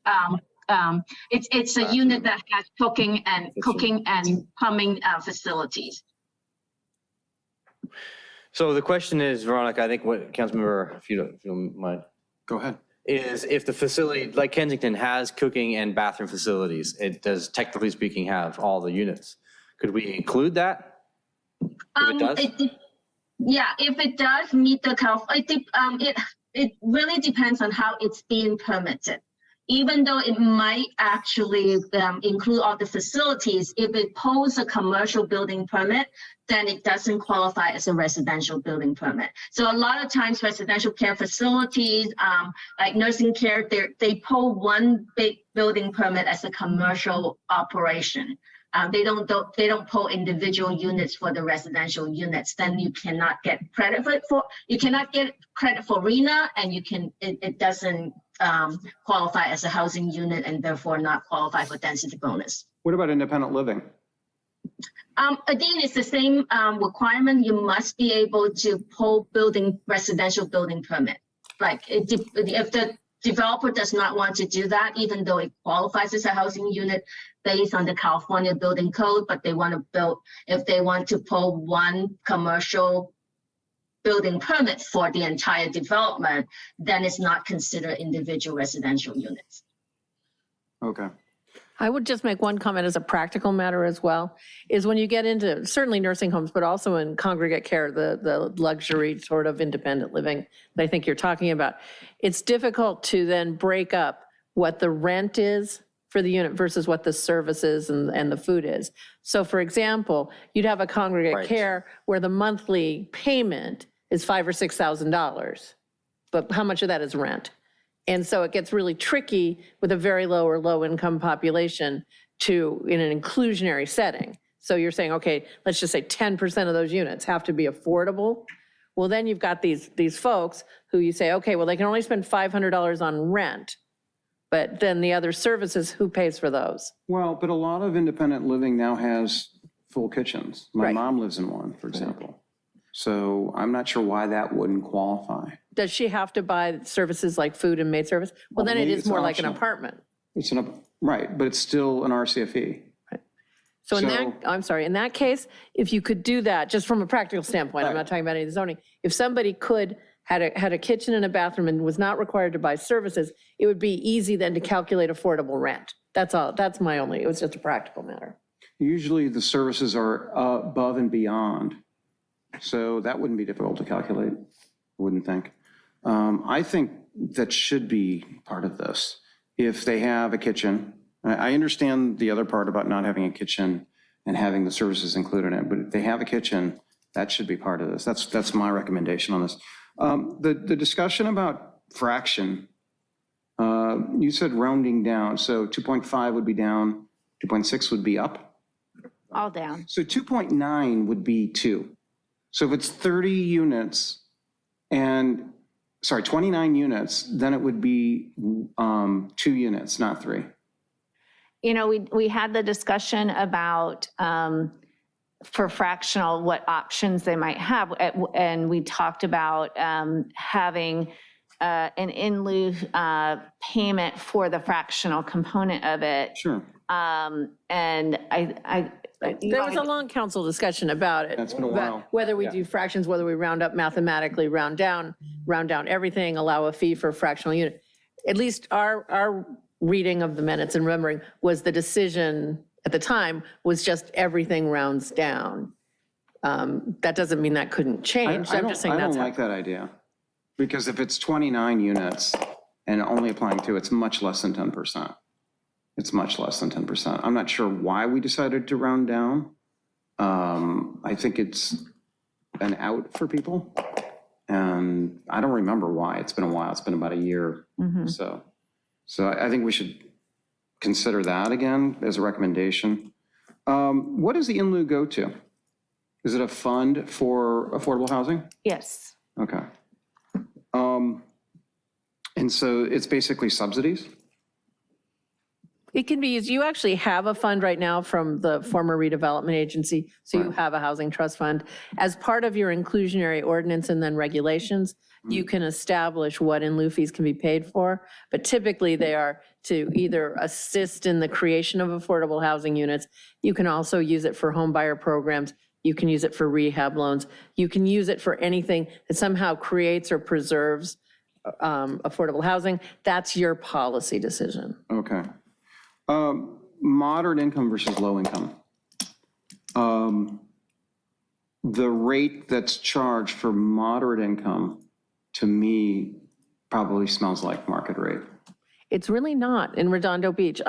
it's a unit that has cooking and plumbing facilities. So the question is, Veronica, I think what Councilmember, if you don't mind. Go ahead. Is if the facility, like Kensington, has cooking and bathroom facilities, it does, technically speaking, have all the units. Could we include that? If it does? Yeah, if it does meet the it really depends on how it's being permitted. Even though it might actually include all the facilities, if it poses a commercial building permit, then it doesn't qualify as a residential building permit. So a lot of times residential care facilities, like nursing care, they pull one big building permit as a commercial operation. They don't pull individual units for the residential units. Then you cannot get credit for RENA, and it doesn't qualify as a housing unit and therefore not qualify for density bonus. What about independent living? Again, it's the same requirement. You must be able to pull residential building permit. Like if the developer does not want to do that, even though it qualifies as a housing unit based on the California Building Code, but they want to build, if they want to pull one commercial building permit for the entire development, then it's not considered individual residential units. Okay. I would just make one comment as a practical matter as well, is when you get into certainly nursing homes, but also in congregate care, the luxury sort of independent living that I think you're talking about, it's difficult to then break up what the rent is for the unit versus what the services and the food is. So for example, you'd have a congregate care where the monthly payment is $5,000 or $6,000, but how much of that is rent? And so it gets really tricky with a very low or low income population in an inclusionary setting. So you're saying, okay, let's just say 10% of those units have to be affordable. Well, then you've got these folks who you say, okay, well, they can only spend $500 on rent, but then the other services, who pays for those? Well, but a lot of independent living now has full kitchens. My mom lives in one, for example. So I'm not sure why that wouldn't qualify. Does she have to buy services like food and maid service? Well, then it is more like an apartment. Right, but it's still an RCFE. So in that case, if you could do that, just from a practical standpoint, I'm not talking about any of the zoning, if somebody had a kitchen and a bathroom and was not required to buy services, it would be easy then to calculate affordable rent. That's all, it was just a practical matter. Usually the services are above and beyond. So that wouldn't be difficult to calculate, I wouldn't think. I think that should be part of this. If they have a kitchen, I understand the other part about not having a kitchen and having the services included in it, but if they have a kitchen, that should be part of this. That's my recommendation on this. The discussion about fraction, you said rounding down, so 2.5 would be down, 2.6 would be up? All down. So 2.9 would be 2. So if it's 30 units and, 29 units, then it would be 2 units, not 3. You know, we had the discussion about for fractional, what options they might have. And we talked about having an in lieu payment for the fractional component of it. Sure. And there was a long council discussion about it. That's been a while. Whether we do fractions, whether we round up mathematically, round down everything, allow a fee for a fractional unit. At least our reading of the minutes and remembering was the decision at the time was just everything rounds down. That doesn't mean that couldn't change. I'm just saying I that's don't like that idea. Because if it's 29 units and only applying to, it's much less than 10%. It's much less than 10%. I'm not sure why we decided to round down. I think it's an out for people. And I don't remember why. It's been a while. It's been about a year. So I think we should consider that again as a recommendation. What does the in lieu go to? Is it a fund for affordable housing? Yes. Okay. And so it's basically subsidies? It can be used, you actually have a fund right now from the former redevelopment agency, so you have a housing trust fund. As part of your inclusionary ordinance and then regulations, you can establish what in lieu fees can be paid for, but typically they are to either assist in the creation of affordable housing units. You can also use it for home buyer programs. You can use it for rehab loans. You can use it for anything that somehow creates or preserves affordable housing. That's your policy decision. Okay. Moderate income versus low income. The rate that's charged for moderate income, to me, probably smells like market rate. It's really not in Redondo Beach.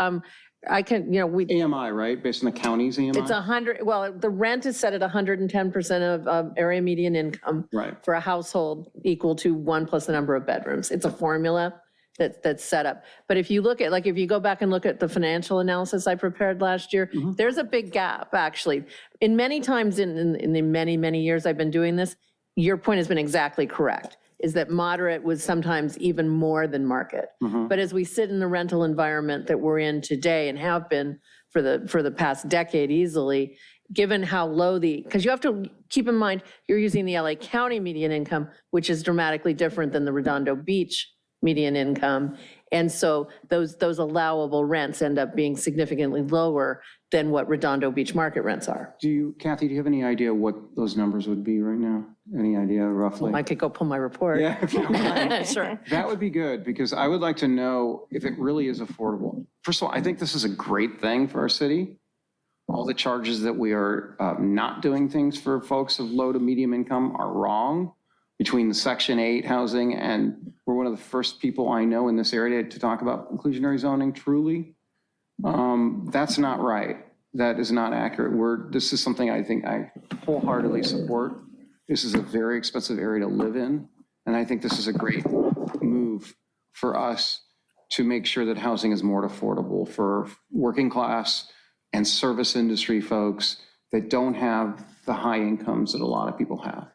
I can, AMI, right? Based on the county's AMI? It's 100, well, the rent is set at 110% of area median income. Right. For a household equal to 1 plus the number of bedrooms. It's a formula that's set up. But if you look at, like, if you go back and look at the financial analysis I prepared last year, there's a big gap, actually. In many times in the many, many years I've been doing this, your point has been exactly correct, is that moderate was sometimes even more than market. But as we sit in the rental environment that we're in today and have been for the past decade easily, given how low because you have to keep in mind, you're using the LA County median income, which is dramatically different than the Redondo Beach median income. And so those allowable rents end up being significantly lower than what Redondo Beach market rents are. Kathy, do you have any idea what those numbers would be right now? Any idea roughly? I could go pull my report. Yeah, if you don't mind. Sure. That would be good, because I would like to know if it really is affordable. First of all, I think this is a great thing for our city. All the charges that we are not doing things for folks of low to medium income are wrong. Between the Section 8 housing, and we're one of the first people I know in this area to talk about inclusionary zoning, truly. That's not right. That is not accurate. This is something I think I wholeheartedly support. This is a very expensive area to live in, and I think this is a great move for us to make sure that housing is more affordable for working class and service industry folks that don't have the high incomes that a lot of people have.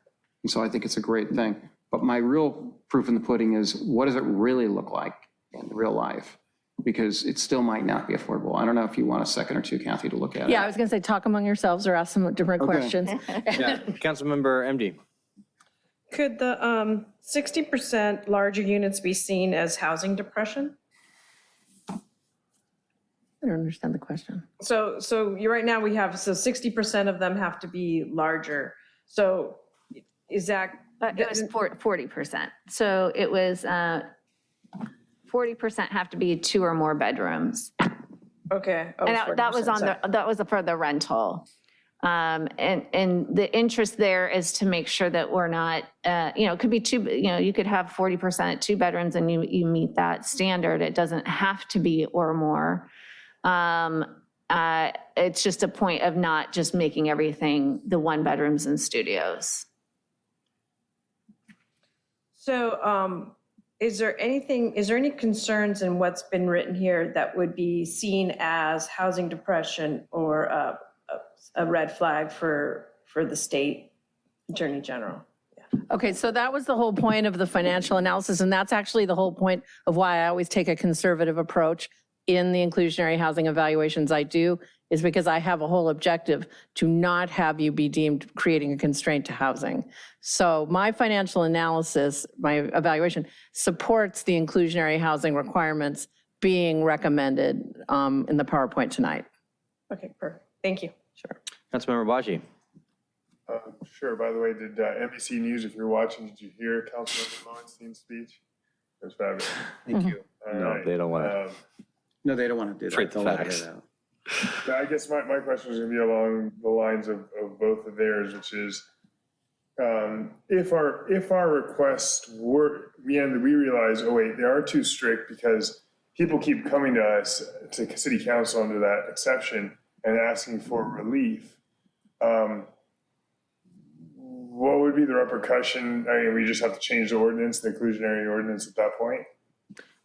And so I think it's a great thing. But my real proof in the pudding is, what does it really look like in real life? Because it still might not be affordable. I don't know if you want a second or two, Kathy, to look at it. Yeah, I was going to say, talk among yourselves or ask some different questions. Yeah, Councilmember MD. Could the 60% larger units be seen as housing depression? I don't understand the question. So right now we have, 60% of them have to be larger. So is that? It was 40%. So it was 40% have to be 2 or more bedrooms. Okay. And that was for the rental. And the interest there is to make sure that we're not, it could be you could have 40% 2 bedrooms and you meet that standard. It doesn't have to be or more. It's just a point of not just making everything the 1 bedrooms and studios. So is there any concerns in what's been written here that would be seen as housing depression or a red flag for the state attorney general? Okay, so that was the whole point of the financial analysis, and that's actually the whole point of why I always take a conservative approach in the inclusionary housing evaluations I do, is because I have a whole objective to not have you be deemed creating a constraint to housing. So my financial analysis, my evaluation, supports the inclusionary housing requirements being recommended in the PowerPoint tonight. Okay, perfect. Thank you. Sure. Councilmember Baji. Sure. By the way, did NBC News, if you're watching, did you hear Councilmember Lowenstein's speech? It was fabulous. Thank you. No, they don't want to. No, they don't want to do that. Straight They'll let it facts. out. I guess my question is going to be along the lines of both of theirs, which is, if our requests were, we realize, oh wait, they are too strict because people keep coming to us, to city council under that exception and asking for relief. What would be be the repercussion? I mean, we just have to change the ordinance, the inclusionary ordinance at that point?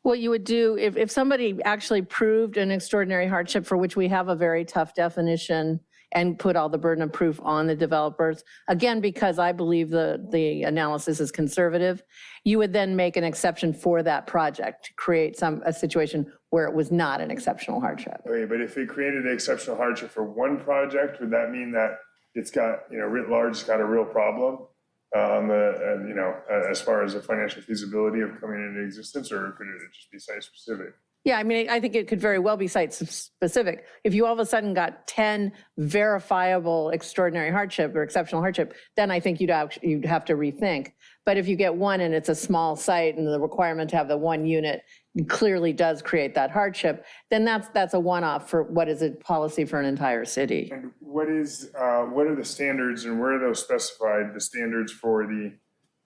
What you would do, if somebody actually proved an extraordinary hardship for which we have a very tough definition and put all the burden of proof on the developers, again, because I believe the analysis is conservative, you would then make an exception for that project to create a situation where it was not an exceptional hardship. Okay, but if it created an exceptional hardship for one project, would that mean that it's got, writ large, it's got a real problem on the, as far as the financial feasibility of coming into existence, or could it just be site specific? Yeah, I mean, I think it could very well be site specific. If you all of a sudden got 10 verifiable extraordinary hardship or exceptional hardship, then I think you'd have to rethink. But if you get one and it's a small site and the requirement to have the one unit clearly does create that hardship, then that's a one-off for what is a policy for an entire city. And what are the standards, and where are those specified, the standards for the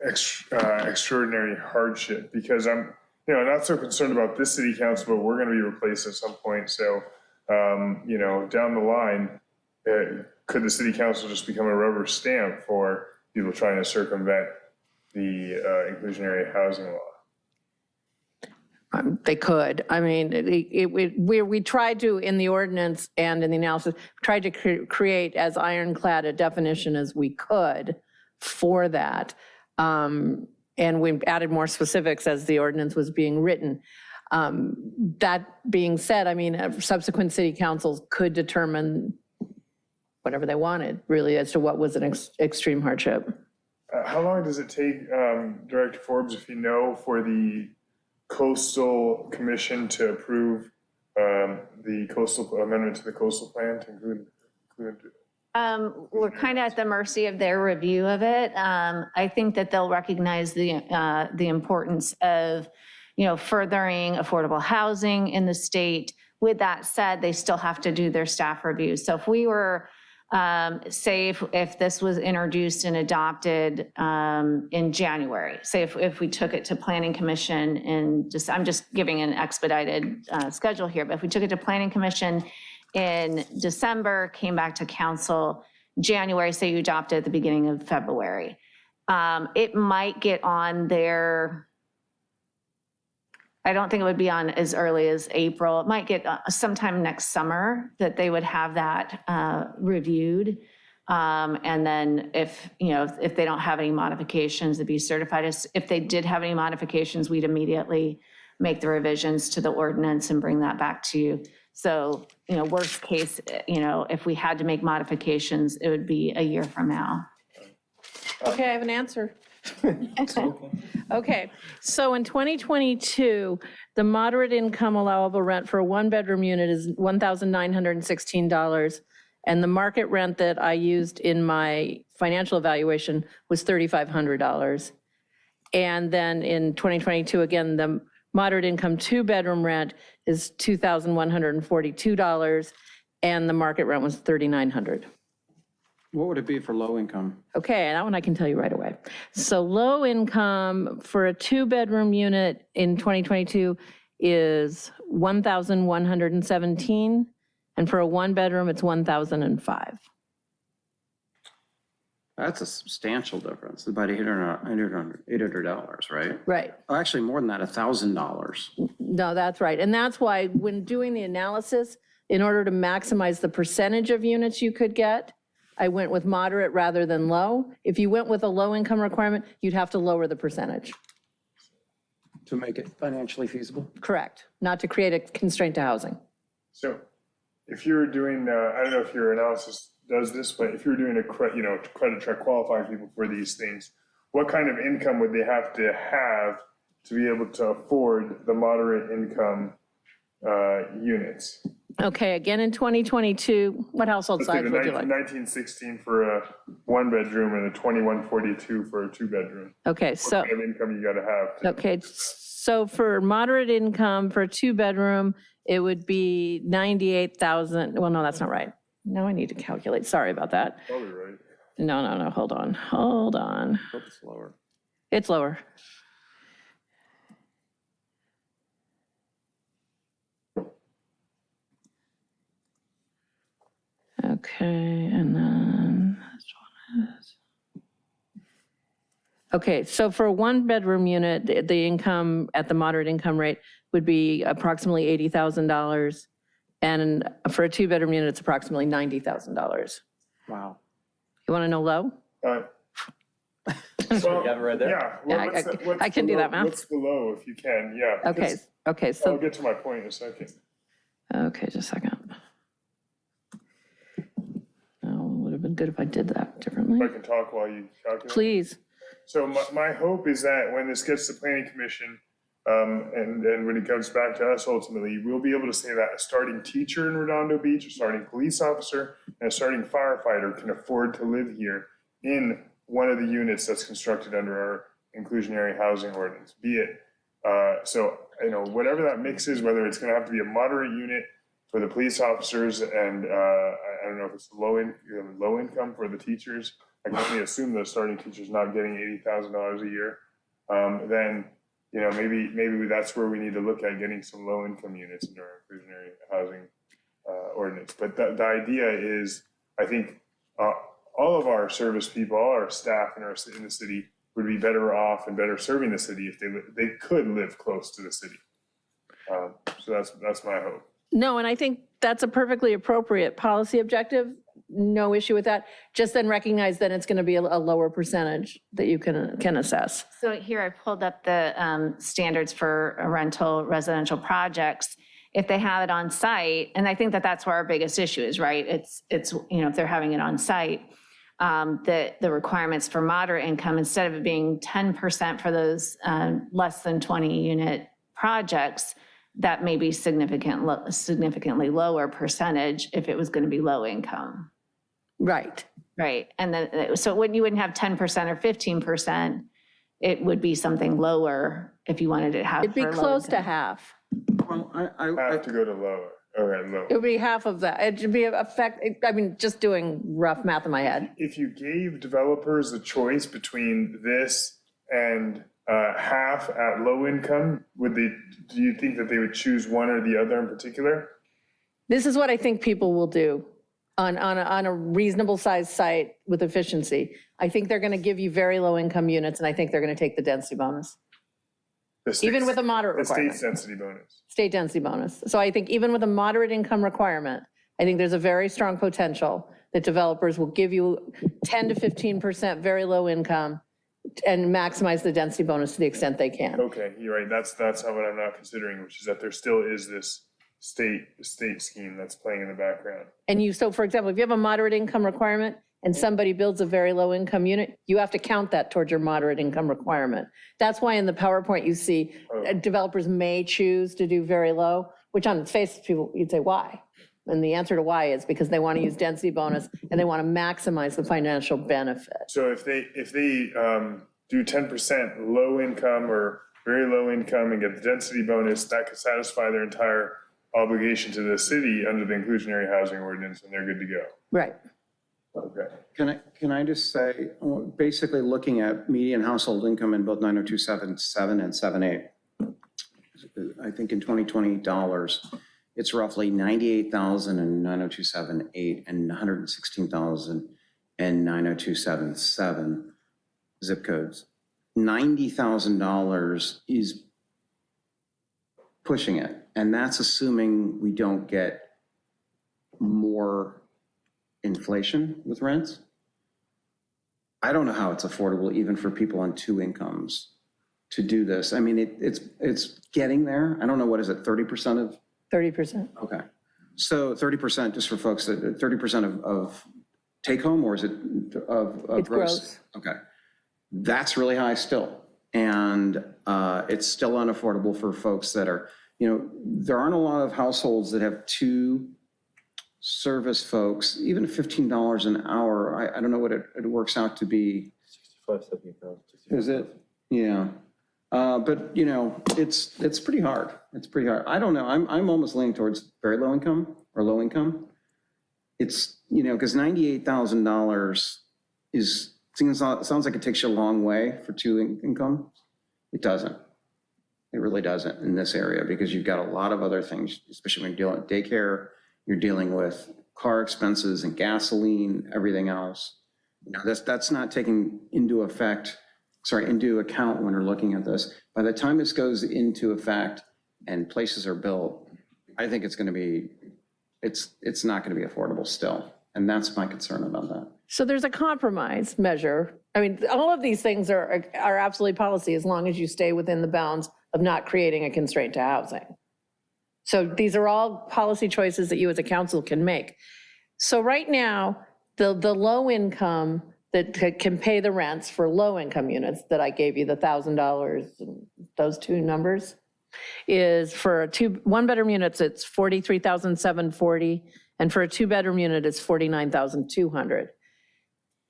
extraordinary hardship? Because I'm not so concerned about this city council, but we're going to be replaced at some point. So, down the line, could the city council just become a rubber stamp for people trying to circumvent the inclusionary housing law? They could. I mean, we tried to, in the ordinance and in the analysis, tried to create as ironclad a definition as we could for that. And we added more specifics as the ordinance was being written. That being said, I mean, subsequent city councils could determine whatever they wanted, really, as to what was an extreme hardship. How long does it take, Director Forbes, if you know, for the Coastal Commission to approve the coastal amendment to the coastal plan to include? We're kind of at the mercy of their review of it. I think that they'll recognize the importance of, furthering affordable housing in the state. With that said, they still have to do their staff reviews. So if we were, say if this was introduced and adopted in January, say if we took it to Planning Commission and I'm just giving an expedited schedule here, but if we took it to Planning Commission in December, came back to council January, say you adopted at the beginning of February, it might get on there. I don't think it would be on as early as April. It might get sometime next summer that they would have that reviewed. And then if they don't have any modifications, it'd be certified. If they did have any modifications, we'd immediately make the revisions to the ordinance and bring that back to you. So, worst case, if we had to make modifications, it would be a year from now. Okay, I have an answer. Okay, so in 2022, the moderate income allowable rent for a one-bedroom unit is $1,916, and the market rent that I used in my financial evaluation was $3,500. And then in 2022, again, the moderate income two-bedroom rent is $2,142, and the market rent was $3,900. What would it be for low income? Okay, that one I can tell you right away. So low income for a two-bedroom unit in 2022 is $1,117, and for a one-bedroom, it's $1,005. That's a substantial difference, about $800, right? Right. Oh, actually, more than that, $1,000. No, that's right. And that's why when doing the analysis, in order to maximize the percentage of units you could get, I went with moderate rather than low. If you went with a low income requirement, you'd have to lower the percentage. To make it financially feasible? Correct. Not to create a constraint to housing. So if you're doing, I don't know if your analysis does this, but if you're doing a credit check qualifying people for these things, what kind of income would they have to be able to afford the moderate income units? Okay, again in 2022, what household size would you like? 1916 for a one bedroom and a 2142 for a two bedroom. Okay, so. What kind of income you gotta have? Okay, so for moderate income for a two bedroom, it would be 98,000. Well, no, that's not right. No, I need to calculate. Sorry about that. Probably right. No, hold on. I hope it's lower. It's lower. Okay, and then this one is Okay, so for a one-bedroom unit, the income at the moderate income rate would be approximately $80,000. And for a two-bedroom unit, it's approximately $90,000. Wow. You want to know low? Well, You have it right there? yeah. Well, Yeah, I can do that math. What's below if you can, yeah. Okay, because okay, I'll so, get to my point in a second. okay, just a second. Oh, would have been good if I did that differently. If I can talk while you calculate. Please. So my hope is that when this gets to planning commission, and when it comes back to us ultimately, we'll be able to say that a starting teacher in Redondo Beach, a starting police officer, and a starting firefighter can afford to live here in one of the units that's constructed under our inclusionary housing ordinance, be it, so, whatever that mix is, whether it's gonna have to be a moderate unit for the police officers and, I don't know if it's low income for the teachers. I can only assume the starting teacher's not getting $80,000 a year. Then, maybe that's where we need to look at getting some low income units into our inclusionary housing ordinance. But the idea is, I think, all of our service people, all our staff in the city would be better off and better serving the city if they could live close to the city. So that's my hope. No, and I think that's a perfectly appropriate policy objective. No issue with that. Just then recognize that it's going to be a lower percentage that you can assess. So here I pulled up the standards for rental residential projects. If they have it on site, and I think that that's where our biggest issue is, right? It's if they're having it on site, the requirements for moderate income, instead of it being 10% for those less than 20 unit projects, that may be significantly lower percentage if it was going to be low income. Right. Right. And then, so when you wouldn't have 10% or 15%, it would be something lower if you wanted to have. It'd be close to half. Well, I have to go to lower. Lower. It would be half of that. It should be just doing rough math in my head. If you gave developers the choice between this and half at low income, do you think that they would choose one or the other in particular? This is what I think people will do on a reasonable sized site with efficiency. I think they're going to give you very low income units, and I think they're going to take the density bonus. Even with a moderate requirement. The state's density bonus. State density bonus. So I think even with a moderate income requirement, I think there's a very strong potential that developers will give you 10 to 15% very low income and maximize the density bonus to the extent they can. Okay, you're right. That's what I'm not considering, which is that there still is this state scheme that's playing in the background. And so for example, if you have a moderate income requirement and somebody builds a very low income unit, you have to count that towards your moderate income requirement. That's why in the PowerPoint you see developers may choose to do very low, which on its face, you'd say, why? And the answer to why is because they want to use density bonus and they want to maximize the financial benefit. So if they do 10% low income or very low income and get the density bonus, that could satisfy their entire obligation to the city under the inclusionary housing ordinance, and they're good to go. Right. Okay. Can I just say, basically looking at median household income in both 90277 and 78, I think in 2020 dollars, it's roughly 98,000 in 90278 and 116,000 in 90277 zip codes. $90,000 is pushing it, and that's assuming we don't get more inflation with rents. I don't know how it's affordable even for people on two incomes to do this. I mean, it's getting there. I don't know, what is it, 30% of? 30%. Okay. So 30%, just for folks, 30% of take home, or is it of It's gross. Okay. That's really high still. And it's still unaffordable for folks that are, there aren't a lot of households that have two service folks. Even $15 an hour, I don't know what it works out to be. 65, 70,000. Is it? Yeah. But it's pretty hard. It's pretty hard. I don't know. I'm almost leaning towards very low income or low income. It's, because $98,000 sounds like it takes you a long way for two income. It doesn't. It really doesn't in this area, because you've got a lot of other things, especially when you're dealing with daycare, you're dealing with car expenses and gasoline, everything else. That's not taking into effect into account when we're looking at this. By the time this goes into effect and places are built, I think it's going to be, it's not going to be affordable still. And that's my concern about that. So there's a compromise measure. I mean, all of these things are absolutely policy as long as you stay within the bounds of not creating a constraint to housing. So these are all policy choices that you as a council can make. So right now, the low income that can pay the rents for low income units that I gave you, the $1,000, those two numbers, is for one bedroom units, it's $43,740. And for a 2-bedroom unit, it's $49,200.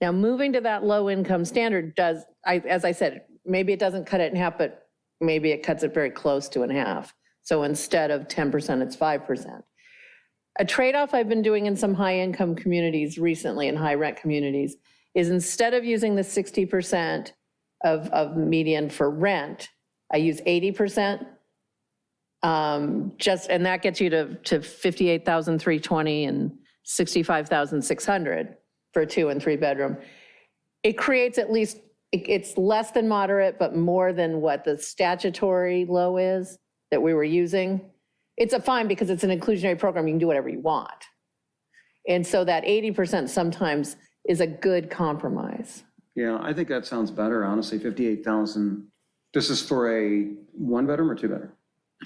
Now, moving to that low income standard does, as I said, maybe it doesn't cut it in half, but maybe it cuts it very close to in half. So instead of 10%, it's 5%. A trade-off I've been doing in some high income communities recently, in high rent communities, is instead of using the 60% of median for rent, I use 80%. And that gets you to 58,320 and 65,600 for a 2 and 3 bedroom. It creates at least, it's less than moderate, but more than what the statutory low is that we were using. It's a fine because it's an inclusionary program. You can do whatever you want. And so that 80% sometimes is a good compromise. Yeah, I think that sounds better, honestly, 58,000. This is for a 1-bedroom or 2-bedroom?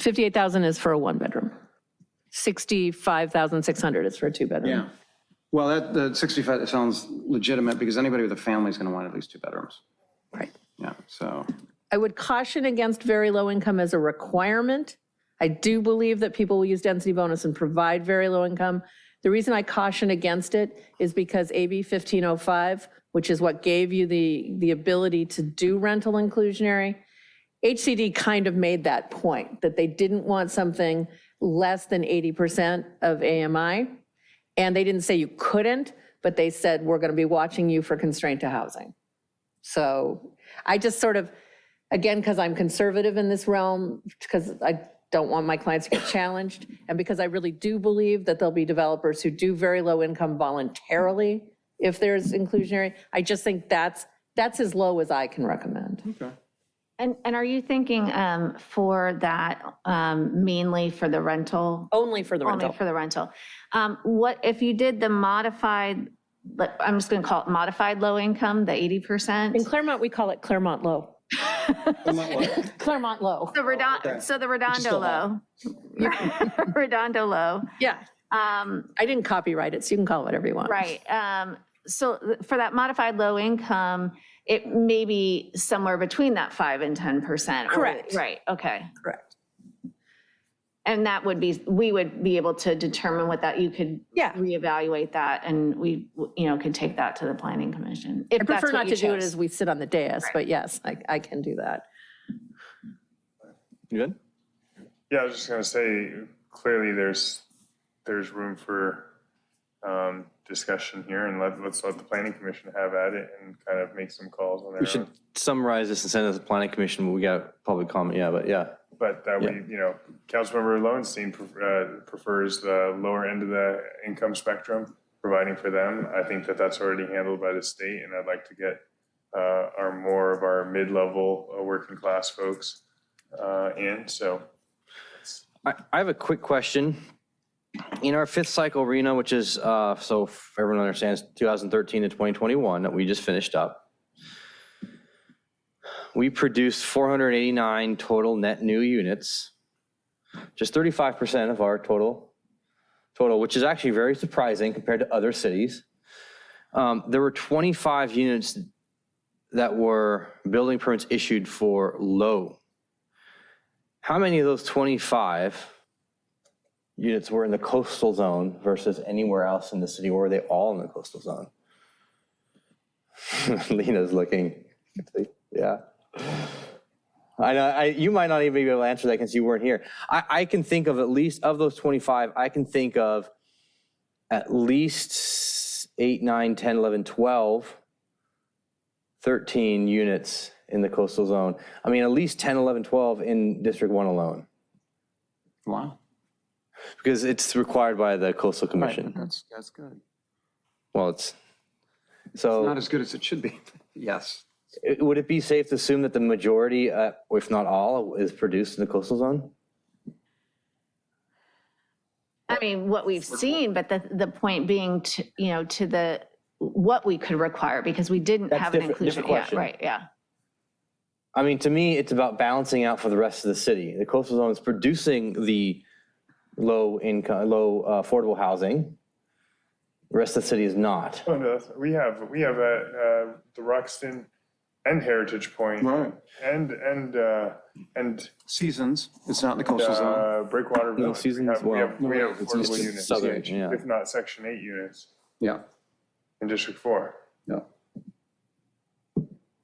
58,000 is for a 1-bedroom. 65,600 is for a 2-bedroom. Yeah. Well, the 65 sounds legitimate because anybody with a family is going to want at least 2 bedrooms. Right. Yeah, so. I would caution against very low income as a requirement. I do believe that people will use density bonus and provide very low income. The reason I caution against it is because AB 1505, which is what gave you the ability to do rental inclusionary, HCD kind of made that point, that they didn't want something less than 80% of AMI. And they didn't say you couldn't, but they said, we're going to be watching you for constraint to housing. So I just sort of, again, because I'm conservative in this realm, because I don't want my clients to get challenged, and because I really do believe that there'll be developers who do very low income voluntarily if there's inclusionary, I just think that's as low as I can recommend. Okay. And are you thinking for that mainly for the rental? Only for the rental. Only for the rental. What if you did the modified, I'm just going to call it modified low income, the 80%? In Claremont, we call it Claremont low. Claremont low. So the Redondo low. Redondo low. Yeah. I didn't copyright it, so you can call it whatever you want. Right. So for that modified low income, it may be somewhere between that 5 and 10%. Correct. Right, okay. Correct. And that would be, we would be able to determine what that, you could reevaluate that, and we, could take that to the planning commission. I prefer not to do it as we sit on the dais, but yes, I can do that. You good? Yeah, I was just gonna say, clearly there's room for discussion here, and let's let the planning commission have at it and kind of make some calls on their own. We should summarize this and send it to the planning commission. We got public comment, but yeah. But that we, Councilmember Lowenstein prefers the lower end of the income spectrum, providing for them. I think that's already handled by the state, and I'd like to get more of our mid-level working class folks in, so. I have a quick question. In our 5th cycle RENA, which is, so everyone understands, 2013 to 2021 that we just finished up, we produced 489 total net new units, just 35% of our total, which is actually very surprising compared to other cities. There were 25 units that were building permits issued for low. How many of those 25 units were in the coastal zone versus anywhere else in the city, or were they all in the coastal zone? Lena's looking. Yeah. I know, you might not even be able to answer that because you weren't here. I can think of at least, of those 25, I can think of at least 8, 9, 10, 11, 12, 13 units in the coastal zone. I mean, at least 10, 11, 12 in District 1 alone. Wow. Because it's required by the Coastal Commission. Right. That's good. Well, it's not as good as it should be. Yes. Would it be safe to assume that the majority, if not all, is produced in the coastal zone? I mean, what we've seen, but the point being to, to the, what we could require, because we didn't That's have an different inclusion. Yeah, question. right, yeah. I mean, to me, it's about balancing out for the rest of the city. The coastal zone is producing the low income, low affordable housing. The rest of the city is not. Oh, no, we have the Ruxton and Heritage Point. Right. And Seasons, it's not in the coastal zone. Breakwater No, Village. Seasons, We have well, affordable units, southern, yeah. if not Section 8 units Yeah, in District 4. yeah.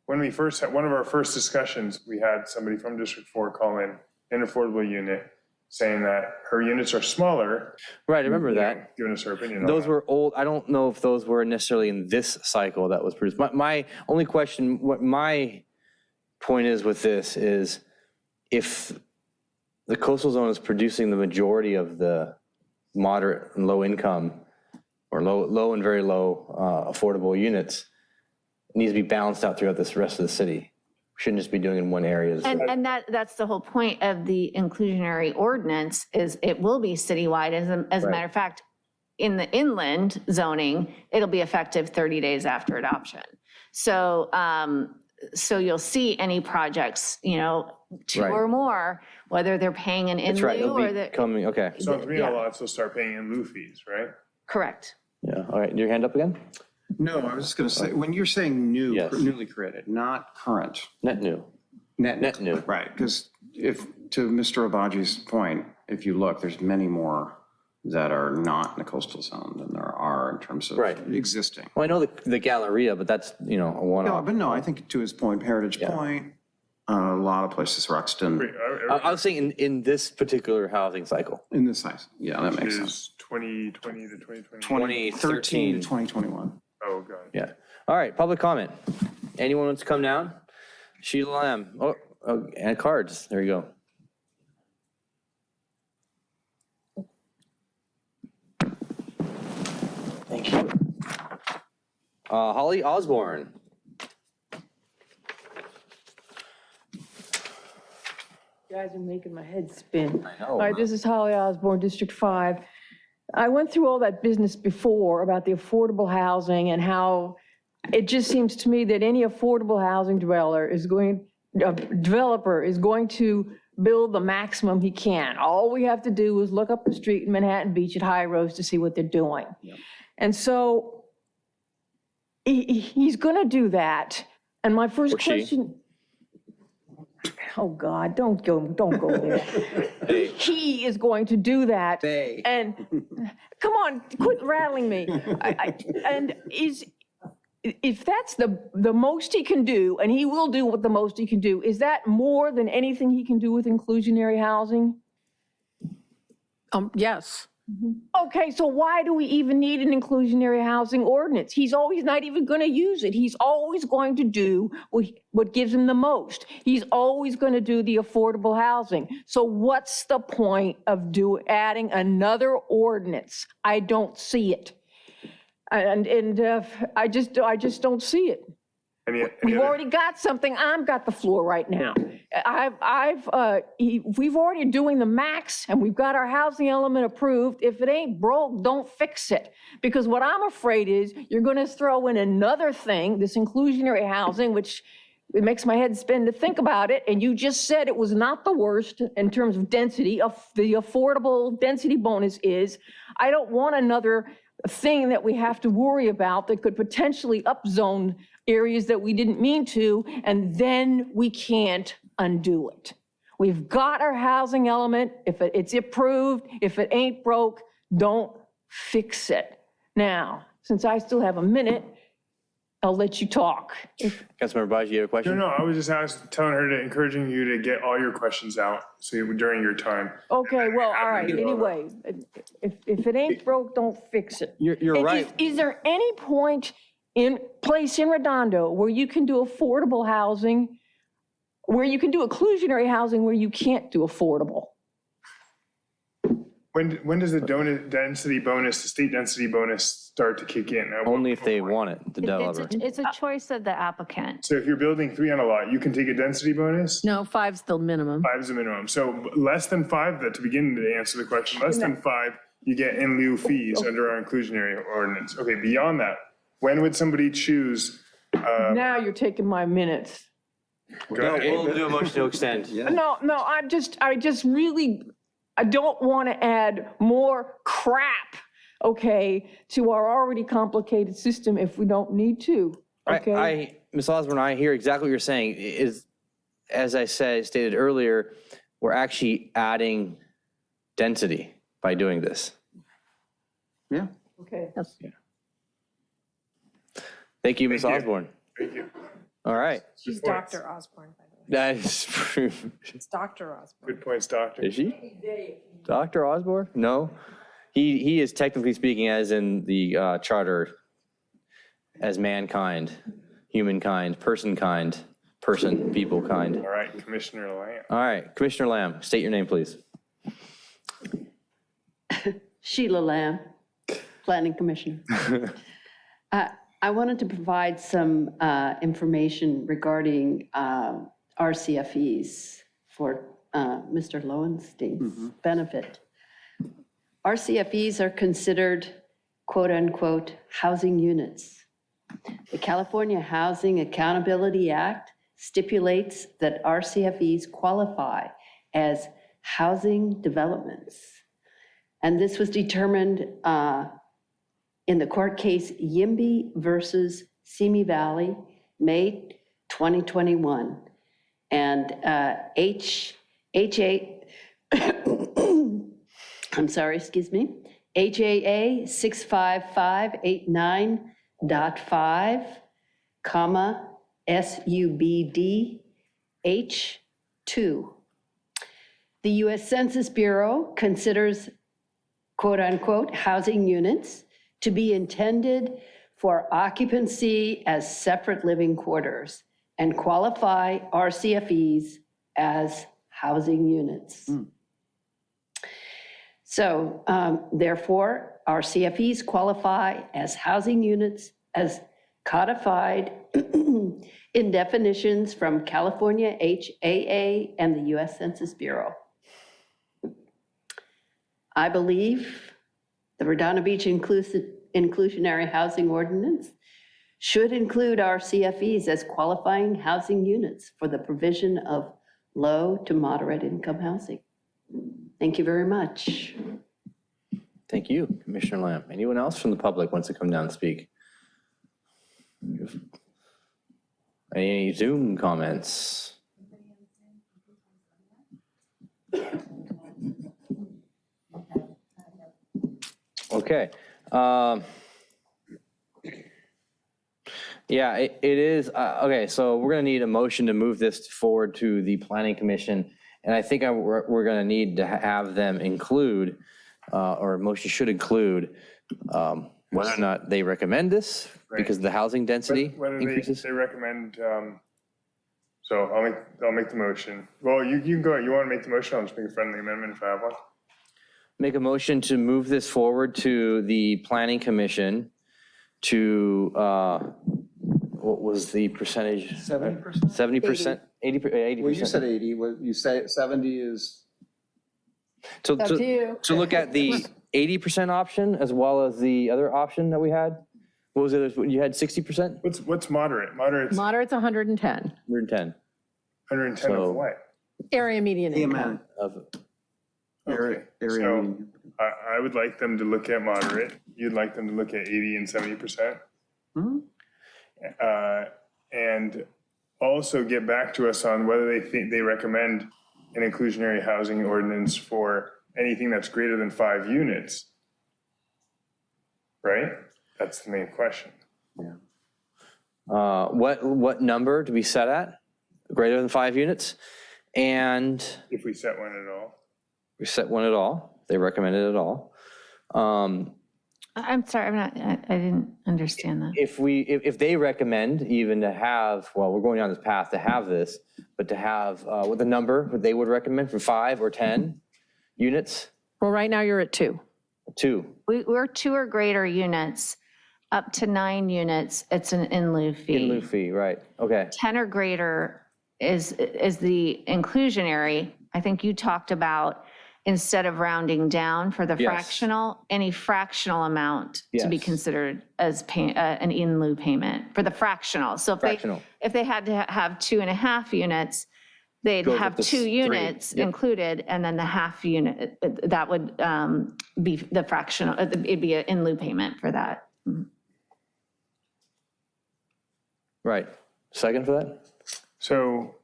When we first had, one of our first discussions, we had somebody from District 4 call in an affordable unit, saying that her units are smaller. Right, I remember that. Giving us her opinion on Those that. were old, I don't know if those were necessarily in this cycle that was produced. My only question, what my point is with this is, if the coastal zone is producing the majority of the moderate and low income, or low and very low affordable units, it needs to be balanced out throughout this rest of the city. We shouldn't just be doing it in one area. And that's the whole point of the inclusionary ordinance, is it will be citywide. As a matter of fact, in the inland zoning, it'll be effective 30 days after adoption. So, so you'll see any projects, two Right. or more, whether they're paying an in That's right, lieu it'll or be the. coming, okay. So in 3 Yeah. lots, they'll start paying in lieu fees, right? Correct. Yeah, all right, your hand up again? No, I was just going to say, when you're saying new, Yes. newly created, not current. Net new. Net new. Right, because to Mr. Obaji's point, if you look, there's many more that are not in the coastal zone than there are in terms of Right. existing. Well, I know the Galleria, but that's, a No, one-off. but no, I think to his point, Heritage Point, a lot of places, Ruxton, I was saying in this particular housing cycle. in this size. Yeah, that Which makes sense. is 2020 to 2020. 2013 to 2021. Oh, God. Yeah. All right, public comment. Anyone wants to come down? Sheila Lamb. Oh, and cards. There you go. Thank you. Holly Osborne. You guys are making my head spin. I know. All right, this is Holly Osborne, District 5. I went through all that business before about the affordable housing and how it just seems to me that any affordable housing developer is going to build the maximum he can. All we have to do is look up the street in Manhattan Beach at High Rose to see what they're doing. And so he's going to do that. And my first Or she. question. Oh, God, don't go there. He is going to do that. They. And, come on, quit rattling me. And if that's the most he can do, and he will do what the most he can do, is that more than anything he can do with inclusionary housing? Yes. Okay, so why do we even need an inclusionary housing ordinance? He's always not even going to use it. He's always going to do what gives him the most. He's always going to do the affordable housing. So what's the point of adding another ordinance? I don't see it. And I just don't see it. We've already got something. I've got the floor right now. We've already doing the max, and we've got our housing element approved. If it ain't broke, don't fix it. Because what I'm afraid is you're going to throw in another thing, this inclusionary housing, which it makes my head spin to think about it. And you just said it was not the worst in terms of density. The affordable density bonus is. I don't want another thing that we have to worry about that could potentially upzone areas that we didn't mean to, and then we can't undo it. We've got our housing element. If it's approved, if it ain't broke, don't fix it. Now, since I still have a minute, I'll let you talk. Councilmember Baji, you have a question? No, I was just telling her to, encouraging you to get all your questions out during your time. Okay, well, all right, anyway, if it ain't broke, don't fix it. You're And right. Is there any place in Redondo where you can do affordable housing, where you can do inclusionary housing where you can't do affordable? When does the density bonus, the state density bonus start to kick in? Only if they want it, the developer. It's a choice of the applicant. So if you're building 3 on a lot, you can take a density bonus? No, 5's the minimum. 5 is the minimum. So less than 5, that to begin to answer the question, less than 5, you get in lieu fees under our inclusionary ordinance. Okay, beyond that, when would somebody choose? Now you're taking my minutes. No, we'll do a motion to extend. No, I don't want to add more crap, okay, to our already complicated system if we don't need to, okay? Ms. Osborne, I hear exactly what you're saying. As I stated earlier, we're actually adding density by doing this. Yeah. Okay. Thank you, Ms. Osborne. Thank you. All right. She's Dr. Osborne, by the way. That is true. It's Dr. Osborne. Good points, doctor. Is she? Dr. Osborne? No. He is technically speaking as in the charter as mankind, humankind, person, people kind. All right, Commissioner Lamb. All right, Commissioner Lamb, state your name, please. Sheila Lamb, Planning Commissioner. I wanted to provide some information regarding RCFEs for Mr. Lowenstein's benefit. RCFEs are considered quote-unquote housing units. The California Housing Accountability Act stipulates that RCFEs qualify as housing developments. And this was determined in the court case Yimby versus Simi Valley, May 2021. And HAA 65589.5, SUBD H2. The U.S. Census Bureau considers quote-unquote housing units to be intended for occupancy as separate living quarters and qualify RCFEs as housing units. So therefore, RCFEs qualify as housing units as codified in definitions from California HAA and the U.S. Census Bureau. I believe the Redondo Beach Inclusionary Housing Ordinance should include RCFEs as qualifying housing units for the provision of low to moderate income housing. Thank you very much. Thank you, Commissioner Lamb. Anyone else from the public wants to come down and speak? Any Zoom comments? Okay. Yeah, it is. Okay, so we're going to need a motion to move this forward to the Planning Commission. And I think we're going to need to have them include, or a motion should include, whether or not they recommend this because the housing density increases. They recommend, so I'll make the motion. Well, you can go, you want to make the motion? I'll just make a friendly amendment if I have one. Make a motion to move this forward to the Planning Commission to, what was the percentage? 70%? 70%? 80%? Well, you said 80, what you say 70 is? To look at the 80% option as well as the other option that we had? What was it? You had 60%? What's moderate? Moderate's Moderate's 110. 110. 110 of what? Area median income. Okay, so I would like them to look at moderate. You'd like them to look at 80 and 70%. And also get back to us on whether they think they recommend an inclusionary housing ordinance for anything that's greater than 5 units. Right? That's the main question. What number to be set at? Greater than 5 units? And if we set one at all. We set one at all. They recommended it at all. I'm sorry, I didn't understand that. If they recommend even to have, well, we're going down this path to have this, but to have what the number they would recommend for 5 or 10 units, Well, right now you're at 2. 2. We're 2 or greater units, up to 9 units, it's an in lieu fee. In lieu fee, right, okay. 10 or greater is the inclusionary. I think you talked about, instead of rounding down for the Yes. fractional, any fractional amount to be Yes. considered as an in lieu payment for the fractional. So Fractional. if they had to have 2.5 units, they'd Goes have up to 2 3. units Yep. included, and then the half unit, that would be the fractional, it'd be an in lieu payment for that. Right. Second for that? So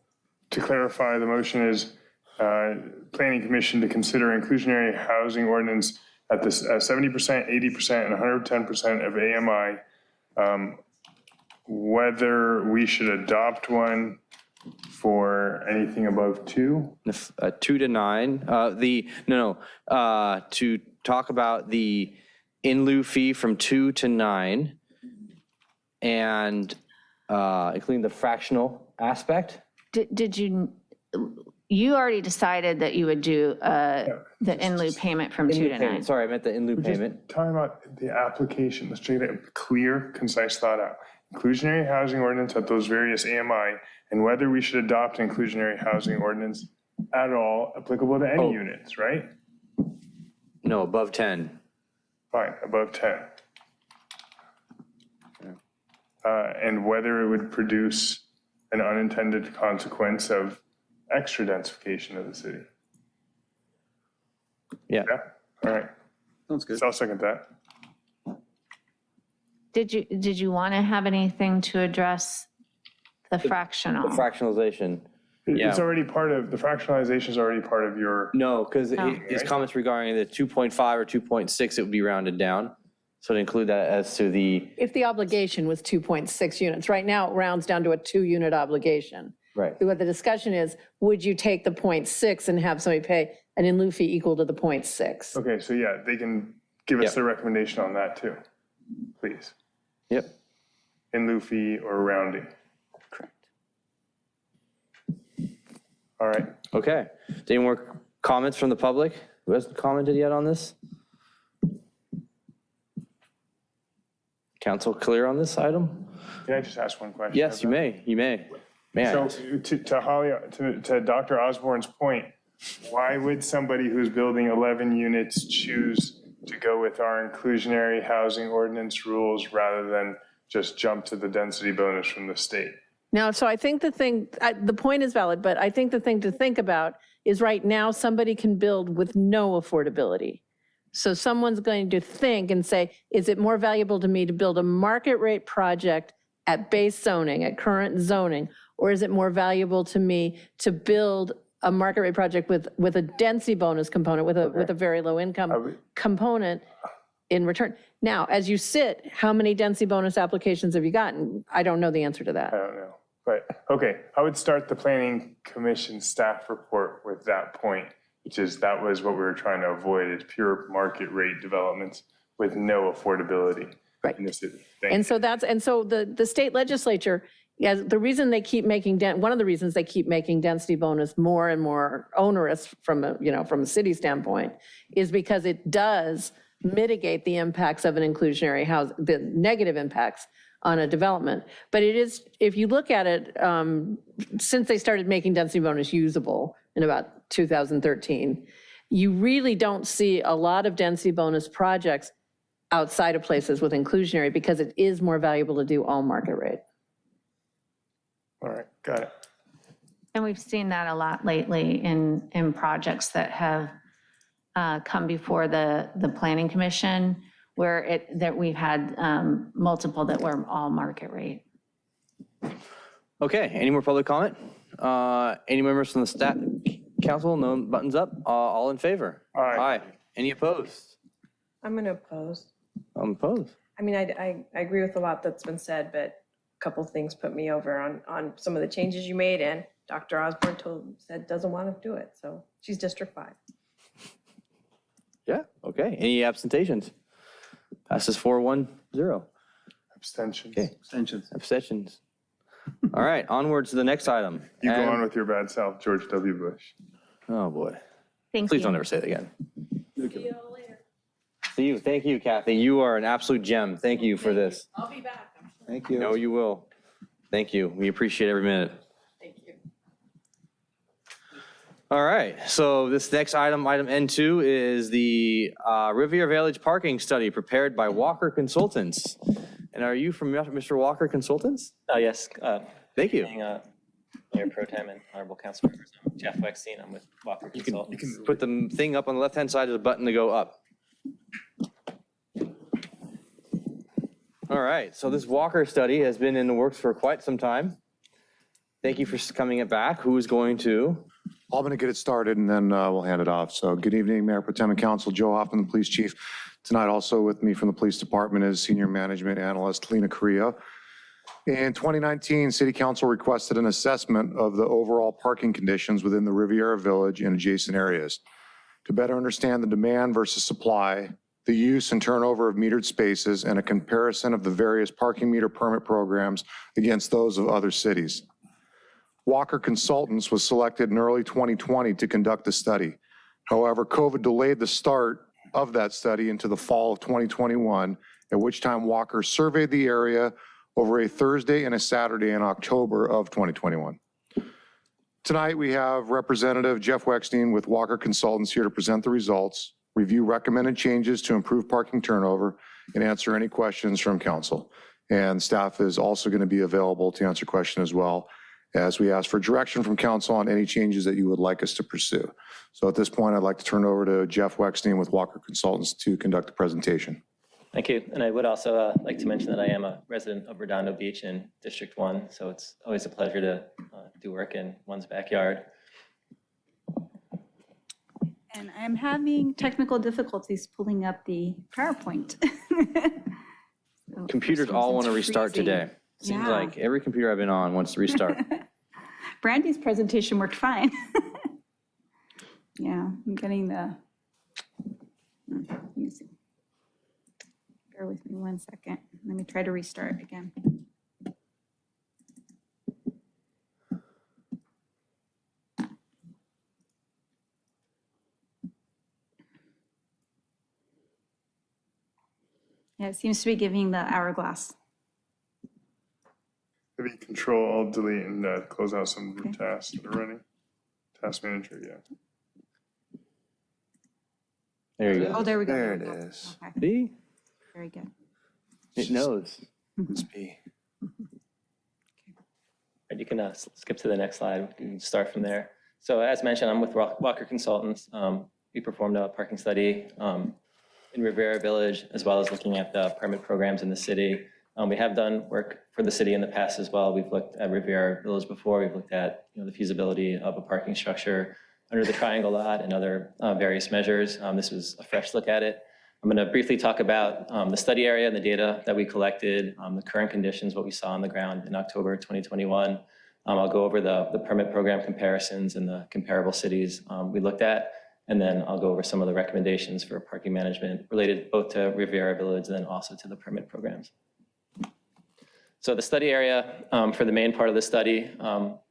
to clarify, the motion is Planning Commission to consider inclusionary housing ordinance at this 70%, 80%, and 110% of AMI, whether we should adopt one for anything above 2? 2 to 9. To talk about the in lieu fee from 2 to 9 and including the fractional aspect. Did you already decided that you would do the in lieu payment from 2 to 9? Sorry, I meant the in lieu payment. Talking about the application, let's try to get clear, concise thought out. Inclusionary housing ordinance at those various AMI, and whether we should adopt inclusionary housing ordinance at all applicable to any units, right? No, above 10. Fine, above 10. And whether it would produce an unintended consequence of extra densification of the city. Yeah. Yeah, all right. Sounds good. So I'll second that. Did you want to have anything to address the fractional? The fractionalization. It's already part of, the fractionalization is already part of your. No, because his comments regarding the 2.5 or 2.6, it would be rounded down. So to include that as to the, If the obligation was 2.6 units, right now it rounds down to a 2-unit obligation. right. What the discussion is, would you take the 0.6 and have somebody pay an in lieu fee equal to the 0.6? Okay, so yeah, they can give us their recommendation on that too, please. Yep. In lieu fee or rounding. Correct. All right. Okay. Any more comments from the public? Who hasn't commented yet on this? Council clear on this item? Can I just ask one question? Yes, you may. You may. May I So ask? to Holly, to Dr. Osborne's point, why would somebody who's building 11 units choose to go with our inclusionary housing ordinance rules rather than just jump to the density bonus from the state? Now, so I think the point is valid, but I think the thing to think about is right now somebody can build with no affordability. So someone's going to think and say, is it more valuable to me to build a market rate project at base zoning, at current zoning, or is it more valuable to me to build a market rate project with a density bonus component, with a very low income component in return? Now, as you sit, how many density bonus applications have you gotten? I don't know the answer to that. I don't know. But, okay, I would start the Planning Commission staff report with that point, which is that was what we were trying to avoid, is pure market rate developments with no affordability in the city. Thank you. And so the state legislature, the reason they keep making, one of the reasons they keep making density bonus more and more onerous from a city standpoint is because it does mitigate the impacts of an inclusionary house, the negative impacts on a development. But it is, if you look at it, since they started making density bonus usable in about 2013, you really don't see a lot of density bonus projects outside of places with inclusionary because it is more valuable to do all market rate. All right, got it. And we've seen that a lot lately in projects that have come before the Planning Commission, where that we've had multiple that were all market rate. Okay, any more public comment? Any members from the staff council? No buttons up? All in favor? Aye. Any opposed? I'm going to oppose. I'm opposed. I mean, I agree with a lot that's been said, but a couple things put me over on some of the changes you made, and Dr. Osborne said doesn't want to do it, so she's District 5. Yeah, okay. Any abstentions? Passes 4-1-0. Abstentions. Okay. Abstentions. All right, onwards to the next item. You go on with your bad self, George W. Bush. Oh, boy. Thank Please you. don't ever say that again. See you. Thank you, Kathy. You are an absolute gem. Thank you for this. I'll be back. I'm sure. Thank you. No, you will. Thank you. We appreciate every minute. Thank you. All right, so this next item, item N2, is the Riviera Village parking study prepared by Walker Consultants. And are you from Mr. Walker Consultants? Yes. Thank you. Mayor Pro Tem and Honorable Council Members, I'm Jeff Wexstein. I'm with Walker You Consultants. can put the thing up on the left-hand side, there's a button to go up. All right, so this Walker study has been in the works for quite some time. Thank you for coming it back. Who is going to? I'm going to get it started and then we'll hand it off. So good evening, Mayor Pro Tem and Council. Joe Hoffman, the Police Chief. Tonight also with me from the Police Department is Senior Management Analyst Lena Correa. In 2019, City Council requested an assessment of the overall parking conditions within the Riviera Village and adjacent areas. To better understand the demand versus supply, the use and turnover of metered spaces, and a comparison of the various parking meter permit programs against those of other cities. Walker Consultants was selected in early 2020 to conduct the study. However, COVID delayed the start of that study into the fall of 2021, at which time Walker surveyed the area over a Thursday and a Saturday in October of 2021. Tonight, we have Representative Jeff Wexstein with Walker Consultants here to present the results, review recommended changes to improve parking turnover, and answer any questions from council. And staff is also going to be available to answer questions as well, as we ask for direction from council on any changes that you would like us to pursue. So at this point, I'd like to turn it over to Jeff Wexstein with Walker Consultants to conduct the presentation. Thank you. And I would also like to mention that I am a resident of Redondo Beach in District 1, so it's always a pleasure to do work in one's backyard. And I'm having technical difficulties pulling up the PowerPoint. So Computers all want to restart today. Seems Yeah. like every computer I've been on wants to restart. Brandy's presentation worked fine. Yeah, I'm getting the, let me see. Bear with me 1 second. Let me try to restart again. Yeah, it seems to be giving the hourglass. Maybe Control, Alt, Delete, and close out some of the tasks that are running. Task Manager, yeah. There you go. Oh, there we go. There it is. Okay, See? very good. It knows. Must be. And you can skip to the next slide. You can start from there. So as mentioned, I'm with Walker Consultants. We performed a parking study in Riviera Village, as well as looking at the permit programs in the city. We have done work for the city in the past as well. We've looked at Riviera Village before. We've looked at the feasibility of a parking structure under the triangle lot and other various measures. This was a fresh look at it. I'm going to briefly talk about the study area and the data that we collected, the current conditions, what we saw on the ground in October 2021. I'll go over the permit program comparisons and the comparable cities we looked at, and then I'll go over some of the recommendations for parking management related both to Riviera Village and then also to the permit programs. So the study area for the main part of the study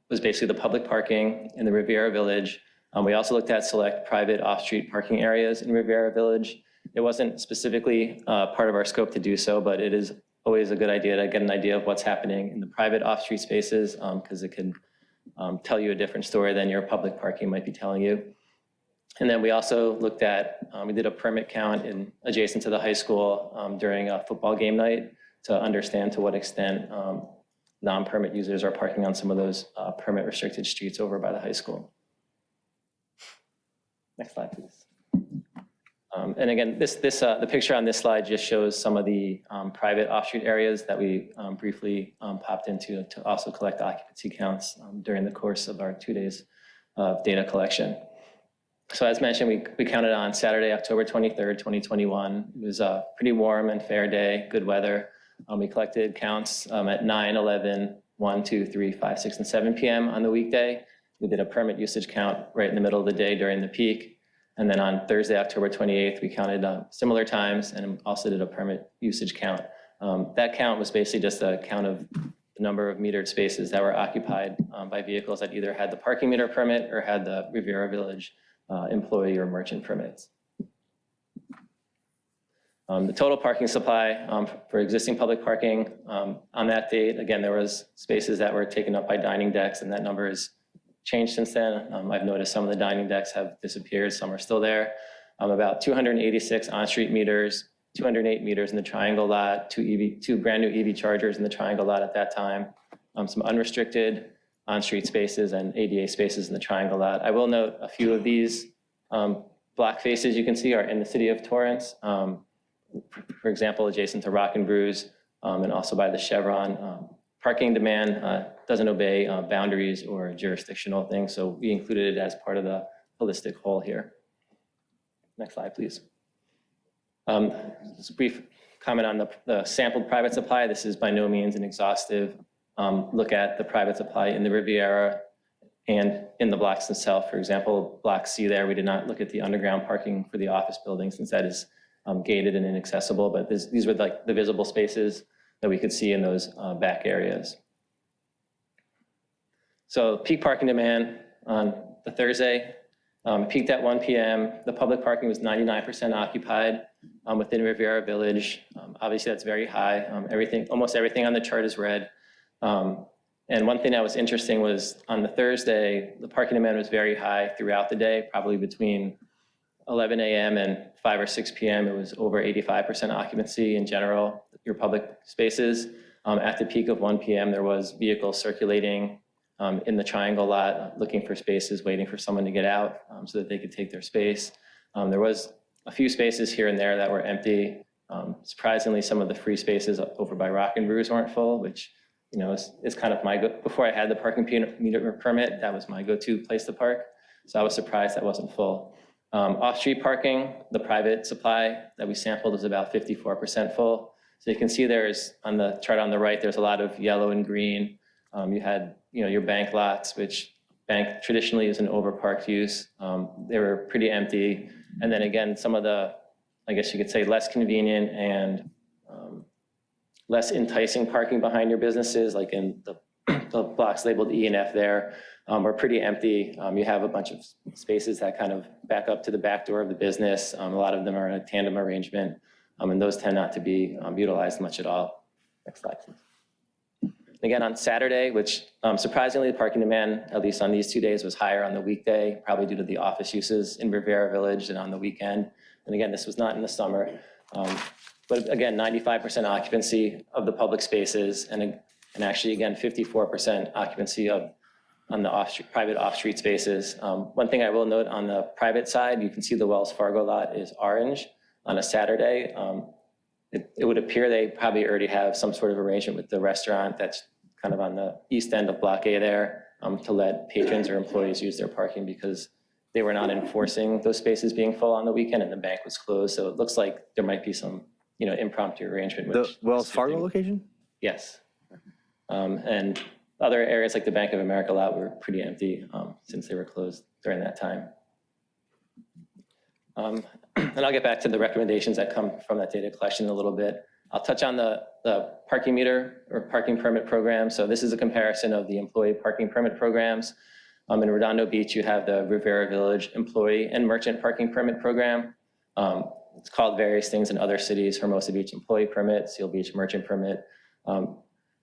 was basically the public parking in the Riviera Village. We also looked at select private off-street parking areas in Riviera Village. It wasn't specifically part of our scope to do so, but it is always a good idea to get an idea of what's happening in the private off-street spaces because it can tell you a different story than your public parking might be telling you. And then we also looked at, we did a permit count adjacent to the high school during a football game night to understand to what extent non-permit users are parking on some of those permit restricted streets over by the high school. Next slide, please. And again, the picture on this slide just shows some of the private off-street areas that we briefly popped into to also collect occupancy counts during the course of our 2 days of data collection. So as mentioned, we counted on Saturday, October 23rd, 2021. It was a pretty warm and fair day, good weather. We collected counts at 9, 11, 1, 2, 3, 5, 6, and 7 p.m. on the weekday. We did a permit usage count right in the middle of the day during the peak. And then on Thursday, October 28th, we counted similar times and also did a permit usage count. That count was basically just a count of the number of metered spaces that were occupied by vehicles that either had the parking meter permit or had the Riviera Village employee or merchant permits. The total parking supply for existing public parking on that date, again, there was spaces that were taken up by dining decks, and that number has changed since then. I've noticed some of the dining decks have disappeared, some are still there. About 286 on-street meters, 208 meters in the Triangle lot, two brand new EV chargers in the Triangle lot at that time, some unrestricted on-street spaces and ADA spaces in the Triangle lot. I will note a few of these block faces you can see are in the city of Torrance. For example, adjacent to Rock and Brews and also by the Chevron. Parking demand doesn't obey boundaries or jurisdictional things, so we included it as part of the holistic whole here. Next slide, please. Just a brief comment on the sampled private supply. This is by no means an exhaustive look at the private supply in the Riviera and in the blocks themselves. For example, block C there, we did not look at the underground parking for the office building since that is gated and inaccessible, but these were like the visible spaces that we could see in those back areas. So peak parking demand on the Thursday, peaked at 1 p.m. The public parking was 99% occupied within Riviera Village. Obviously that's very high. Almost everything on the chart is red. And one thing that was interesting was on the Thursday, the parking demand was very high throughout the day, probably between 11 a.m. and 5 or 6 p.m. It was over 85% occupancy in general, your public spaces. At the peak of 1 p.m., there was vehicles circulating in the Triangle lot, looking for spaces, waiting for someone to get out so that they could take their space. There was a few spaces here and there that were empty. Surprisingly, some of the free spaces over by Rock and Brews weren't full, which is kind of before I had the parking meter permit, that was my go-to place to park. So I was surprised that wasn't full. Off-street parking, the private supply that we sampled was about 54% full. So you can see there's, on the chart on the right, there's a lot of yellow and green. You had, your bank lots, which bank traditionally is an overparked use. They were pretty empty. And then again, some of the, I guess you could say, less convenient and less enticing parking behind your businesses, like in the blocks labeled E and F there, are pretty empty. You have a bunch of spaces that kind of back up to the back door of the business. A lot of them are in a tandem arrangement, and those tend not to be utilized much at all. Next slide, please. Again, on Saturday, which surprisingly, the parking demand, at least on these 2 days, was higher on the weekday, probably due to the office uses in Riviera Village than on the weekend. And again, this was not in the summer. But again, 95% occupancy of the public spaces, and actually, again, 54% occupancy on the private off-street spaces. One thing I will note on the private side, you can see the Wells Fargo lot is orange on a Saturday. It would appear they probably already have some sort of arrangement with the restaurant that's kind of on the east end of Block A there to let patrons or employees use their parking because they were not enforcing those spaces being full on the weekend and the bank was closed. So it looks like there might be some impromptu arrangement. The Wells Fargo location? Yes. And other areas like the Bank of America lot were pretty empty since they were closed during that time. And I'll get back to the recommendations that come from that data collection in a little bit. I'll touch on the parking meter or parking permit program. So this is a comparison of the employee parking permit programs. In Redondo Beach, you have the Riviera Village employee and merchant parking permit program. It's called various things in other cities, Hermosa Beach employee permit, Seal Beach merchant permit.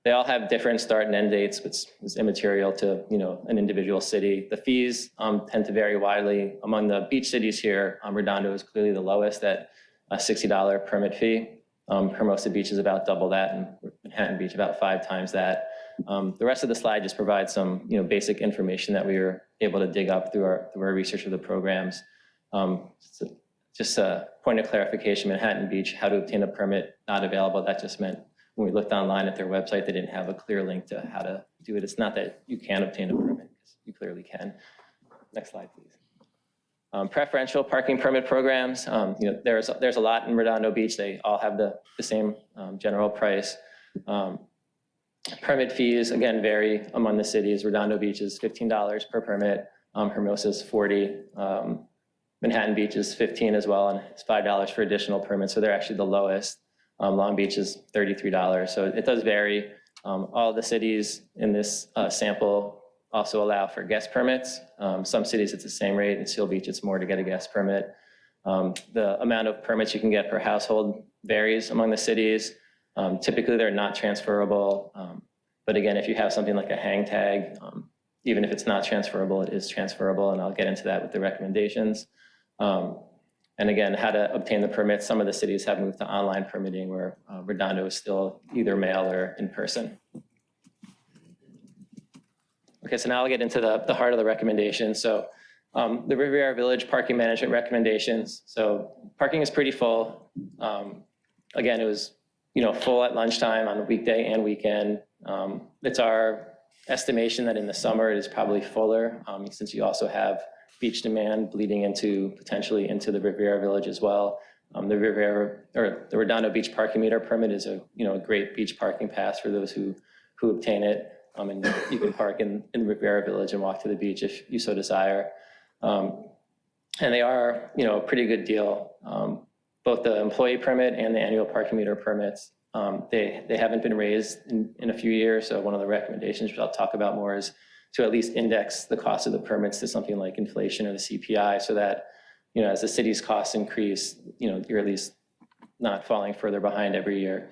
They all have different start and end dates, which is immaterial to an individual city. The fees tend to vary widely. Among the beach cities here, Redondo is clearly the lowest at a $60 permit fee. Hermosa Beach is about double that, and Manhattan Beach about 5 times that. The rest of the slide just provides some basic information that we were able to dig up through our research of the programs. Just a point of clarification, Manhattan Beach, how to obtain a permit, not available. That just meant when we looked online at their website, they didn't have a clear link to how to do it. It's not that you can't obtain a permit, because you clearly can. Next slide, please. Preferential parking permit programs. There's a lot in Redondo Beach. They all have the same general price. Permit fees, again, vary among the cities. Redondo Beach is $15 per permit. Hermosa is $40. Manhattan Beach is $15 as well, and it's $5 for additional permits. So they're actually the lowest. Long Beach is $33. So it does vary. All the cities in this sample also allow for guest permits. Some cities it's the same rate. In Seal Beach, it's more to get a guest permit. The amount of permits you can get per household varies among the cities. Typically, they're not transferable. But again, if you have something like a hang tag, even if it's not transferable, it is transferable, and I'll get into that with the recommendations. And again, how to obtain the permits. Some of the cities have moved to online permitting where Redondo is still either mail or in person. Okay, so now I'll get into the heart of the recommendations. So the Riviera Village parking management recommendations. So parking is pretty full. Again, it was full at lunchtime on the weekday and weekend. It's our estimation that in the summer it is probably fuller since you also have beach demand bleeding into potentially into the Riviera Village as well. The Redondo Beach Parking Meter permit is a great beach parking pass for those who obtain it. And you can park in Riviera Village and walk to the beach if you so desire. And they are a pretty good deal. Both the employee permit and the annual parking meter permits, they haven't been raised in a few years. So one of the recommendations, which I'll talk about more, is to at least index the cost of the permits to something like inflation or the CPI, so that as the city's costs increase, you're at least not falling further behind every year.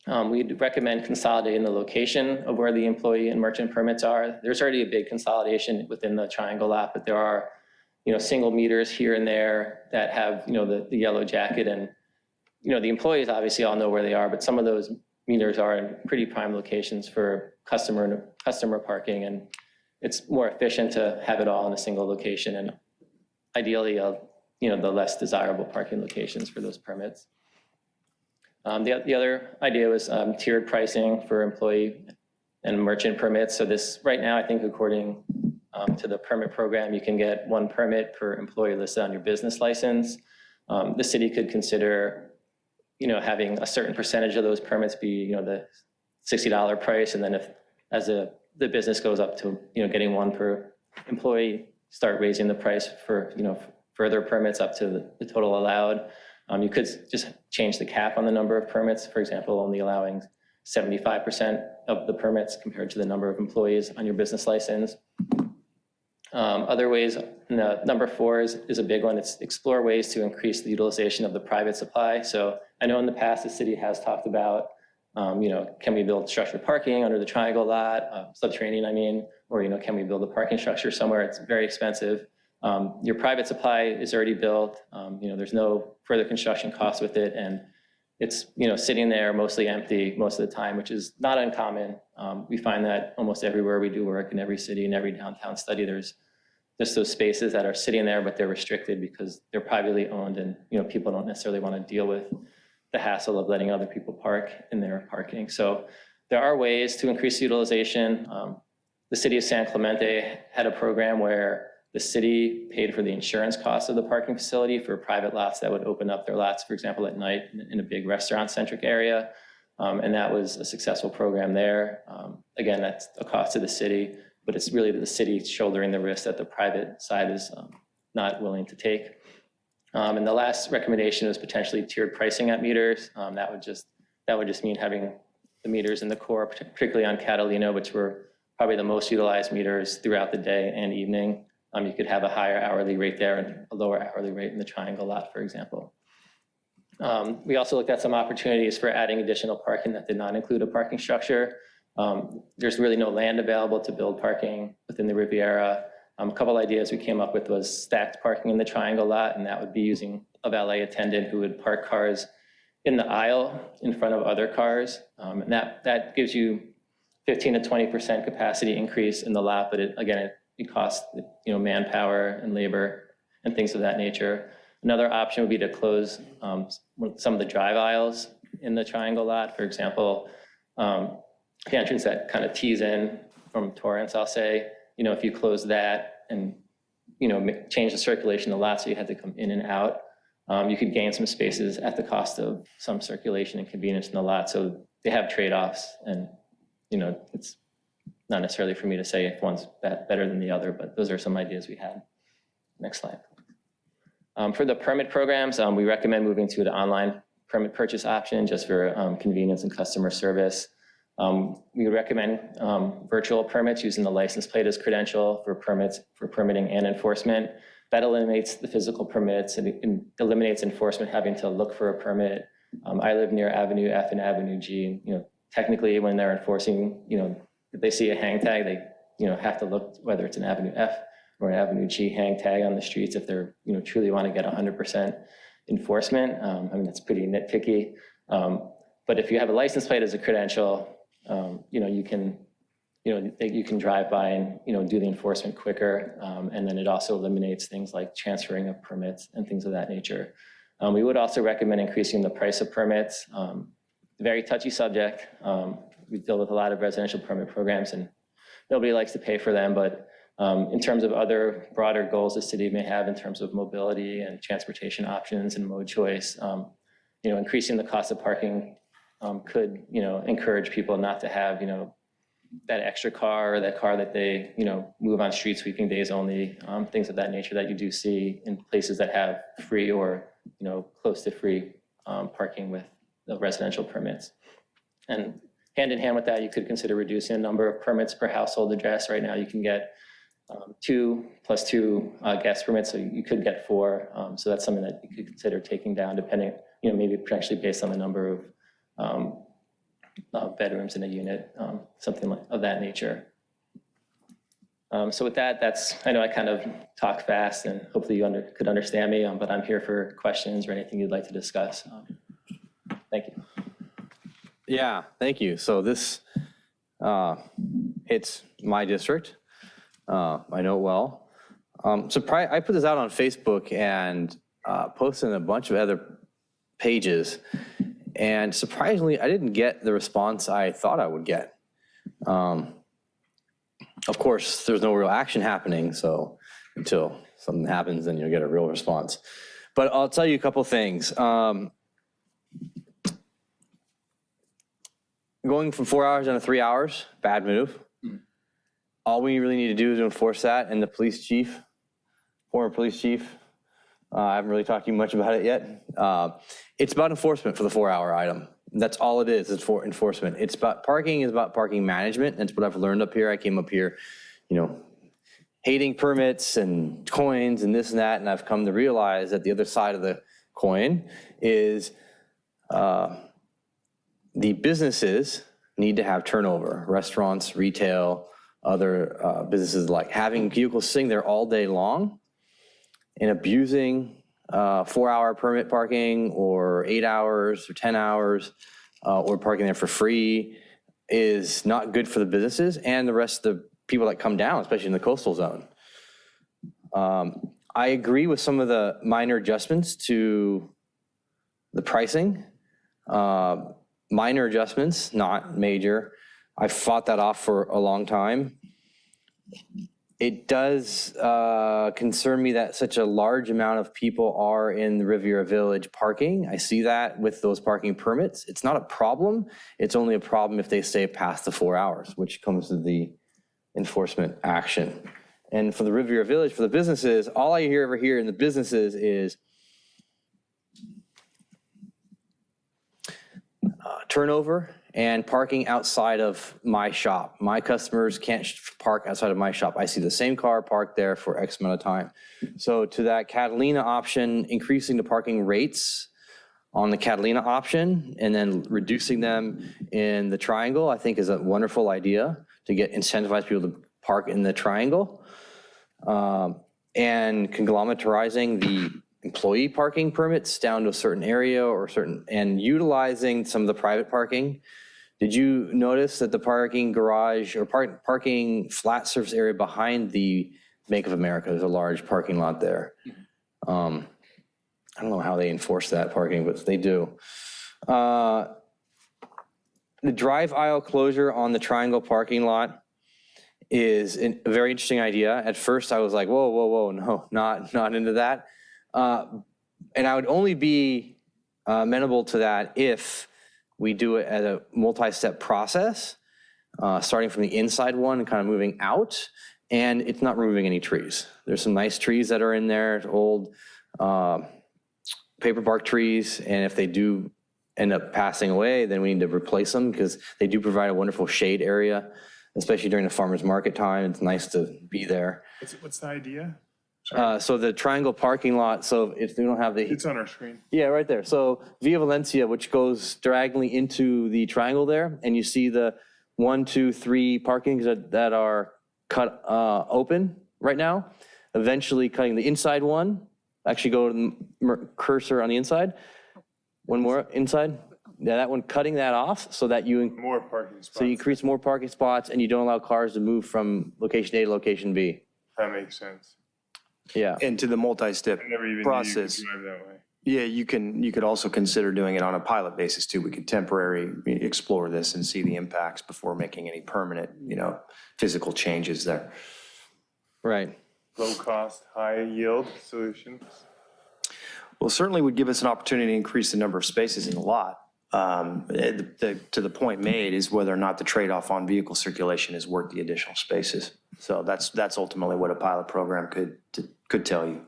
We'd recommend consolidating the location of where the employee and merchant permits are. There's already a big consolidation within the triangle lot, but there are single meters here and there that have the yellow jacket, and the employees obviously all know where they are, but some of those meters are in pretty prime locations for customer parking, and it's more efficient to have it all in a single location, and ideally the less desirable parking locations for those permits. The other idea was tiered pricing for employee and merchant permits. So this right now, I think according to the permit program, you can get one permit per employee listed on your business license. The city could consider having a certain percentage of those permits be the $60 price, and then if the business goes up to getting one per employee, start raising the price for further permits up to the total allowed. You could just change the cap on the number of permits, for example, only allowing 75% of the permits compared to the number of employees on your business license. Other ways, number 4 is a big one. It's explore ways to increase the utilization of the private supply. So I know in the past the city has talked about, can we build structured parking under the triangle lot, subterranean, or can we build a parking structure somewhere? It's very expensive. Your private supply is already built. There's no further construction costs with it, and it's sitting there mostly empty most of the time, which is not uncommon. We find that almost everywhere we do work, in every city, in every downtown study, there's just those spaces that are sitting there, but they're restricted because they're privately owned, and people don't necessarily want to deal with the hassle of letting other people park in their parking. So there are ways to increase utilization. The city of San Clemente had a program where the city paid for the insurance costs of the parking facility for private lots that would open up their lots, for example, at night in a big restaurant-centric area. And that was a successful program there. Again, that's a cost to the city, but it's really the city shouldering the risk that the private side is not willing to take. And the last recommendation was potentially tiered pricing at meters. That would just mean having the meters in the core, particularly on Catalina, which were probably the most utilized meters throughout the day and evening. You could have a higher hourly rate there and a lower hourly rate in the triangle lot, for example. We also looked at some opportunities for adding additional parking that did not include a parking structure. There's really no land available to build parking within the Riviera. A couple ideas we came up with was stacked parking in the triangle lot, and that would be using a valet attendant who would park cars in the aisle in front of other cars. And that gives you 15 to 20% capacity increase in the lot, but it costs manpower and labor and things of that nature. Another option would be to close some of the drive aisles in the triangle lot. For example, the entrance that kind of tees in from Torrance, I'll say, if you close that and change the circulation of the lot so you had to come in and out, you could gain some spaces at the cost of some circulation and convenience in the lot. So they have trade-offs, and it's not necessarily for me to say if one's better than the other, but those are some ideas we had. Next slide. For the permit programs, we recommend moving to an online permit purchase option just for convenience and customer service. We would recommend virtual permits using the license plate as credential for permitting and enforcement. That eliminates the physical permits, and it eliminates enforcement having to look for a permit, I live near Avenue F and Avenue G, and, you know, technically when they're enforcing, you know, if they see a hang tag, they, you know, have to look whether it's an Avenue F or an Avenue G hang tag on the streets if they're, you know, truly want to get 100% enforcement. I mean, that's pretty nitpicky. But if you have a license plate as a credential, you know, you can drive by and, you know, do the enforcement quicker. And then it also eliminates things like transferring of permits and things of that nature. We would also recommend increasing the price of permits. Very touchy subject. We deal with a lot of residential permit programs and nobody likes to pay for them, but in terms of other broader goals the city may have in terms of mobility and transportation options and mode choice, you know, increasing the cost of parking could, you know, encourage people not to have, you know, that extra car or that car that they, you know, move on street sweeping days only, things of that nature that you do see in places that have free or, you know, close to free parking with the residential permits. And hand in hand with that, you could consider reducing the number of permits per household address. Right now, you can get 2 + 2 gas permits, so you could get 4. So that's something that you could consider taking down, depending, you know, maybe potentially based on the number of bedrooms in a unit, something of that nature. So with that, I know I kind of talk fast, and hopefully you could understand me, but I'm here for questions or anything you'd like to discuss. Thank you. Yeah, thank you. So this hits my district. I know it well. I put this out on Facebook and posted in a bunch of other pages. And surprisingly, I didn't get the response I thought I would get. Of course, there's no real action happening. So until something happens, then you'll get a real response. But I'll tell you a couple things. Going from 4 hours down to 3 hours, bad move. All we really need to do is enforce that. And the police chief, former police chief, I haven't really talked to you much about it yet. It's about enforcement for the 4-hour item. That's all it is for enforcement. It's about parking is about parking management. That's what I've learned up here. I came up here, you know, hating permits and coins and this and that. And I've come to realize that the other side of the coin is the businesses need to have turnover. Restaurants, retail, other businesses like having vehicles sitting there all day long and abusing 4-hour permit parking or 8 hours or 10 hours or parking there for free is not good for the businesses and the rest of the people that come down, especially in the coastal zone. I agree with some of the minor adjustments to the pricing. Minor adjustments, not major. I fought that off for a long time. It does concern me that such a large amount of people are in the Riviera Village parking. I see that with those parking permits. It's not a problem. It's only a problem if they stay past the 4 hours, which comes to the enforcement action. And for the Riviera Village, for the businesses, all I ever hear in the businesses is turnover and parking outside of my shop. My customers can't park outside of my shop. I see the same car parked there for X amount of time. So to that Catalina option, increasing the parking rates on the Catalina option and then reducing them in the triangle, I think is a wonderful idea to get incentivized people to park in the triangle. And conglomerating the employee parking permits down to a certain area or and utilizing some of the private parking. Did you notice that the parking garage or parking flat surface area behind the Bank of America, there's a large parking lot there. I don't know how they enforce that parking, but they do. The drive aisle closure on the triangle parking lot is a very interesting idea. At first I was like, whoa, no, not into that. And I would only be amenable to that if we do it as a multi-step process, starting from the inside one and kind of moving out, and it's not removing any trees. There's some nice trees that are in there, old paper bark trees, and if they do end up passing away, then we need to replace them because they do provide a wonderful shade area, especially during the farmer's market time. It's nice to be there. What's the idea? So the triangle parking lot, so if they don't have the. It's on our screen. Yeah, right there. So Via Valencia, which goes diagonally into the triangle there, and you see the 1, 2, 3 parkings that are cut open right now, eventually cutting the inside one, actually go to the cursor on the inside. One more inside. Yeah, that one, cutting that off so that you. More parking spots. So you increase more parking spots and you don't allow cars to move from location A to location B. That makes sense. Yeah. And to the multi-step I never even process. knew you could drive that way. Yeah, you could also consider doing it on a pilot basis too. We could temporarily explore this and see the impacts before making any permanent, physical changes there. Right. Low cost, high yield solutions. Well, certainly would give us an opportunity to increase the number of spaces in the lot. To the point made is whether or not the trade-off on vehicle circulation is worth the additional spaces. So that's ultimately what a pilot program could tell you.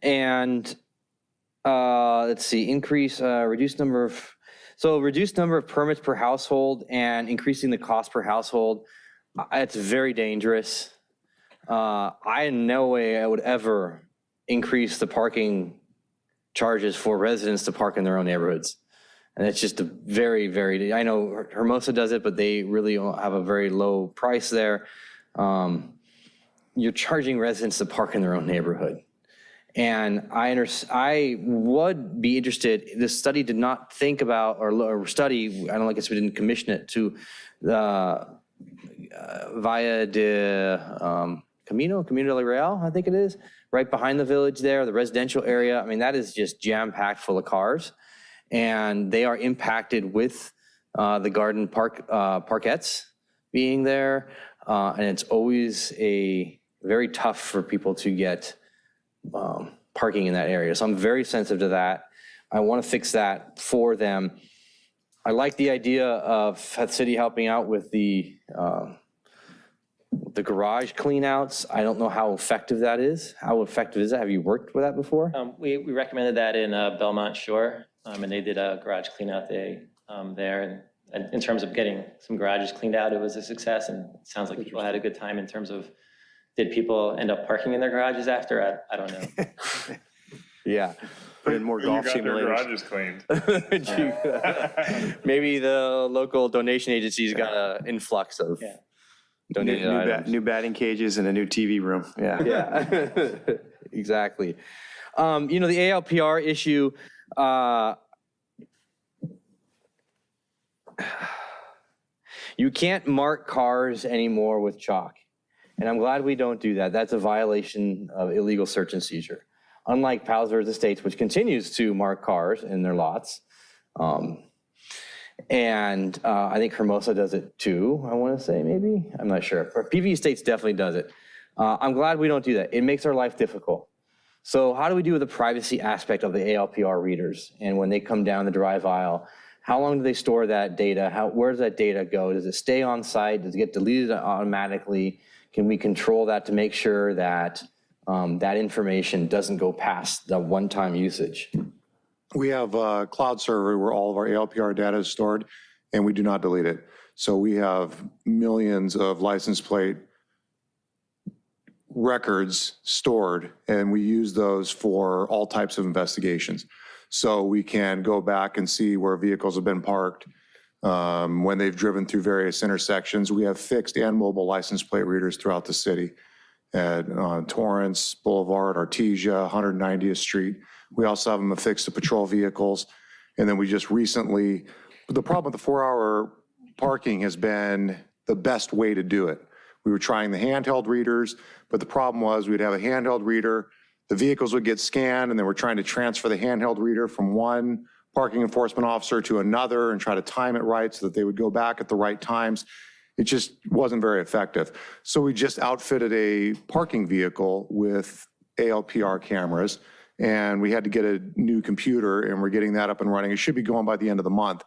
And let's see, reduced number of permits per household and increasing the cost per household. It's very dangerous. In no way I would ever increase the parking charges for residents to park in their own neighborhoods. And it's just a very, very, I know Hermosa does it, but they really have a very low price there. You're charging residents to park in their own neighborhood. And I would be interested, this study did not think about, or study, I don't guess we didn't commission it, to Via de Camino del Real, I think it is, right behind the village there, the residential area. I mean, that is just jam-packed full of cars. And they are impacted with the garden parkettes being there. And it's always very tough for people to get parking in that area. So I'm very sensitive to that. I want to fix that for them. I like the idea of the city helping out with the garage cleanouts. I don't know how effective that is. How effective is that? Have you worked with that before? We recommended that in Belmont Shore, and they did a garage cleanout day there. And in terms of getting some garages cleaned out, it was a success, and it sounds like people had a good time in terms of, did people end up parking in their garages after? I don't know. Yeah. Put in more golf You got their simulators. garages cleaned. Maybe the local donation agency's got an influx of donated items. New batting cages and a new TV room. Yeah. Yeah, exactly. The ALPR issue, you can't mark cars anymore with chalk. And I'm glad we don't do that. That's a violation of illegal search and seizure. Unlike Palos Verdes Estates, which continues to mark cars in their lots. And I think Hermosa does it too, I want to say, maybe. I'm not sure. PV Estates definitely does it. I'm glad we don't do that. It makes our life difficult. So how do we do with the privacy aspect of the ALPR readers? And when they come down the drive aisle, how long do they store that data? Where does that data go? Does it stay on site? Does it get deleted automatically? Can we control that to make sure that that information doesn't go past the one-time usage? We have a cloud server where all of our ALPR data is stored, and we do not delete it. So we have millions of license plate records stored, and we use those for all types of investigations. So we can go back and see where vehicles have been parked, when they've driven through various intersections. We have fixed and mobile license plate readers throughout the city at Torrance Boulevard, Artesia, 190th Street. We also have them affixed to patrol vehicles. And then we just recently, the problem with the 4-hour parking has been the best way to do it. We were trying the handheld readers, but the problem was we'd have a handheld reader, the vehicles would get scanned, and then we're trying to transfer the handheld reader from one parking enforcement officer to another and try to time it right so that they would go back at the right times. It just wasn't very effective. So we just outfitted a parking vehicle with ALPR cameras, and we had to get a new computer, and we're getting that up and running. It should be going by the end of the month.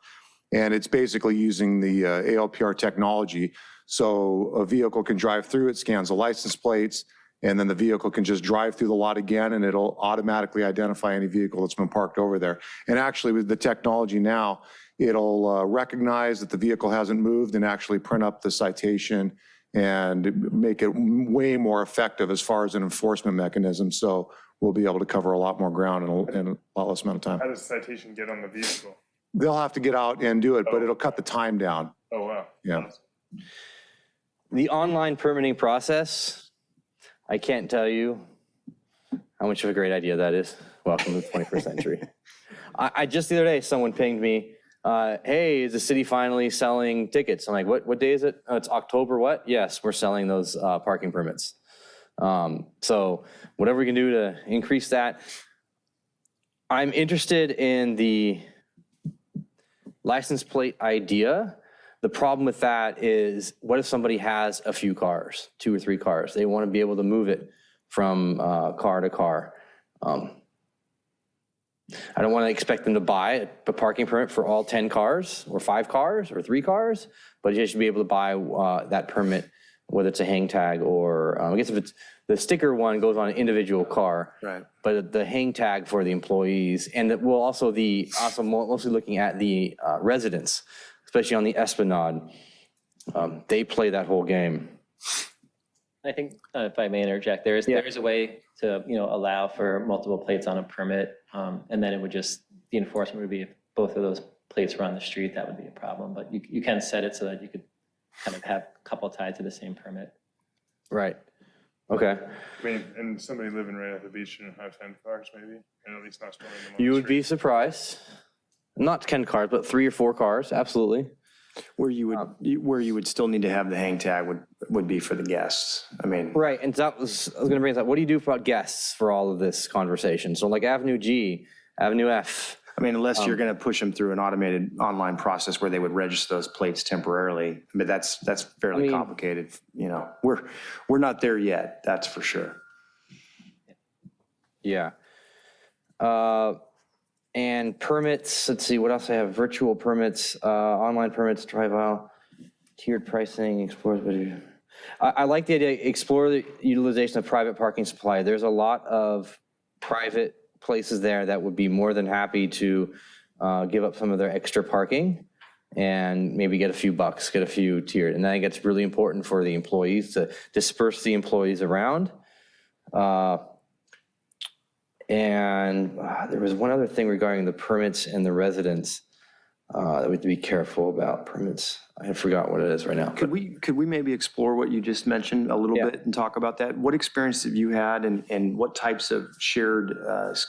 And it's basically using the ALPR technology. So a vehicle can drive through, it scans the license plates, and then the vehicle can just drive through the lot again, and it'll automatically identify any vehicle that's been parked over there. And actually, with the technology now, it'll recognize that the vehicle hasn't moved and actually print up the citation and make it way more effective as far as an enforcement mechanism. So we'll be able to cover a lot more ground in a lot less amount of time. How does the citation get on the vehicle? They'll have to get out and do it, but it'll cut the time down. Oh, wow. Yeah. The online permitting process, I can't tell you how much of a great idea that is. Welcome to the 21st century. I just the other day, someone pinged me, hey, is the city finally selling tickets? I'm like, what day is it? Oh, it's October what? Yes, we're selling those parking permits. So whatever we can do to increase that. I'm interested in the license plate idea. The problem with that is, what if somebody has a few cars, 2 or 3 cars? They want to be able to move it from car to car. I don't want to expect them to buy a parking permit for all 10 cars or 5 cars or 3 cars, but you should be able to buy that permit, whether it's a hang tag or, I guess if it's, the sticker one goes on an individual car. Right. But the hang tag for the employees, and that will also mostly looking at the residents, especially on the Esplanade. They play that whole game. I think, if I may interject, there is a way to, allow for multiple plates on a permit, and then it would just, the enforcement would be if both of those plates were on the street, that would be a problem. But you can set it so that you could kind of have a couple tied to the same permit. Right. Okay. I mean, and somebody living right at the beach shouldn't have 10 cars maybe, and at least not storing them on You the would be surprised. Not 10 cars, but 3 or 4 cars, absolutely. Where you would still need to have the hang tag would be for the guests. I mean. Right, and I was going to bring this up. What do you do about guests for all of this conversation? So like Avenue G, Avenue F. I mean, unless you're going to push them through an automated online process where they would register those plates temporarily, but that's fairly complicated. We're not there yet, that's for sure. Yeah. And permits, let's see, what else I have? Virtual permits, online permits, drive aisle, tiered pricing, explore. I like the idea, explore the utilization of private parking supply. There's a lot of private places there that would be more than happy to give up some of their extra parking and maybe get a few bucks, get a few tiered. And I think it's really important for the employees to disperse the employees around. And there was one other thing regarding the permits and the residents that we have to be careful about. Permits, I forgot what it is right now. Could we maybe explore what you just mentioned a little bit and talk about that? What experience have you had and what types of shared,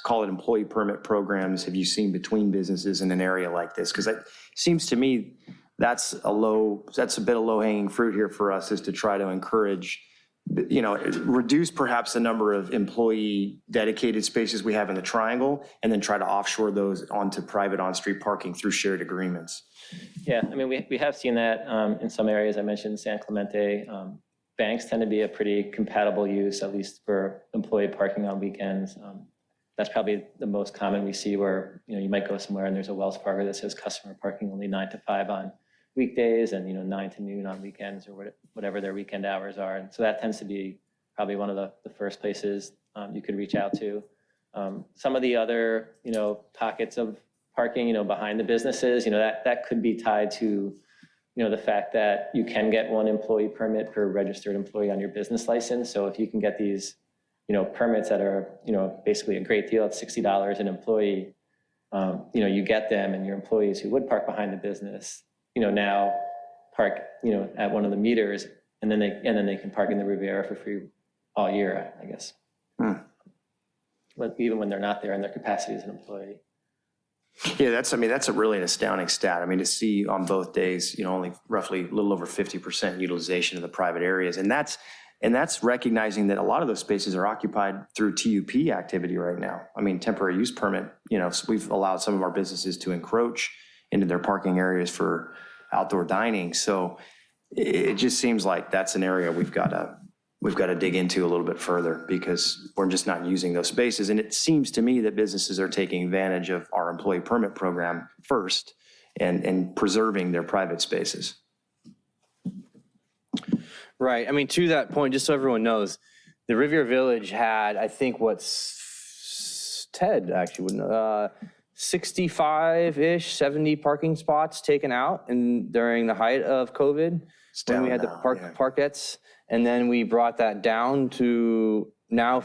call it employee permit programs have you seen between businesses in an area like this? Because it seems to me that's a bit of low hanging fruit here for us, is to try to encourage, reduce perhaps the number of employee dedicated spaces we have in the triangle, and then try to offshore those onto private on-street parking through shared agreements. Yeah, I mean, we have seen that in some areas. I mentioned San Clemente. Banks tend to be a pretty compatible use, at least for employee parking on weekends. That's probably the most common we see, where you might go somewhere and there's a Wells Fargo that says customer parking only 9 to 5 on weekdays and 9 to noon on weekends, or whatever their weekend hours are. And so that tends to be probably one of the first places you could reach out to. Some of the other pockets of parking behind the businesses, that could be tied to the fact that you can get 1 employee permit per registered employee on your business license. So if you can get these permits that are basically a great deal at $60 an employee, you get them, and your employees who would park behind the business now park, at one of the meters, and then they can park in the Riviera for free all year, I guess. But even when they're not there in their capacity as an employee. Yeah, that's a really an astounding stat. I mean, to see on both days, only roughly a little over 50% utilization of the private areas. And that's recognizing that a lot of those spaces are occupied through TUP activity right now. I mean, temporary use permit, so we've allowed some of our businesses to encroach into their parking areas for outdoor dining. So it just seems like that's an area we've got to dig into a little bit further, because we're just not using those spaces. And it seems to me that businesses are taking advantage of our employee permit program first and preserving their private spaces. Right. I mean, to that point, just so everyone knows, the Riviera Village had, I think, Ted actually wouldn't know, 65-ish, 70 parking spots taken out during the height of COVID. when we had the parkettes, and then we brought that down to now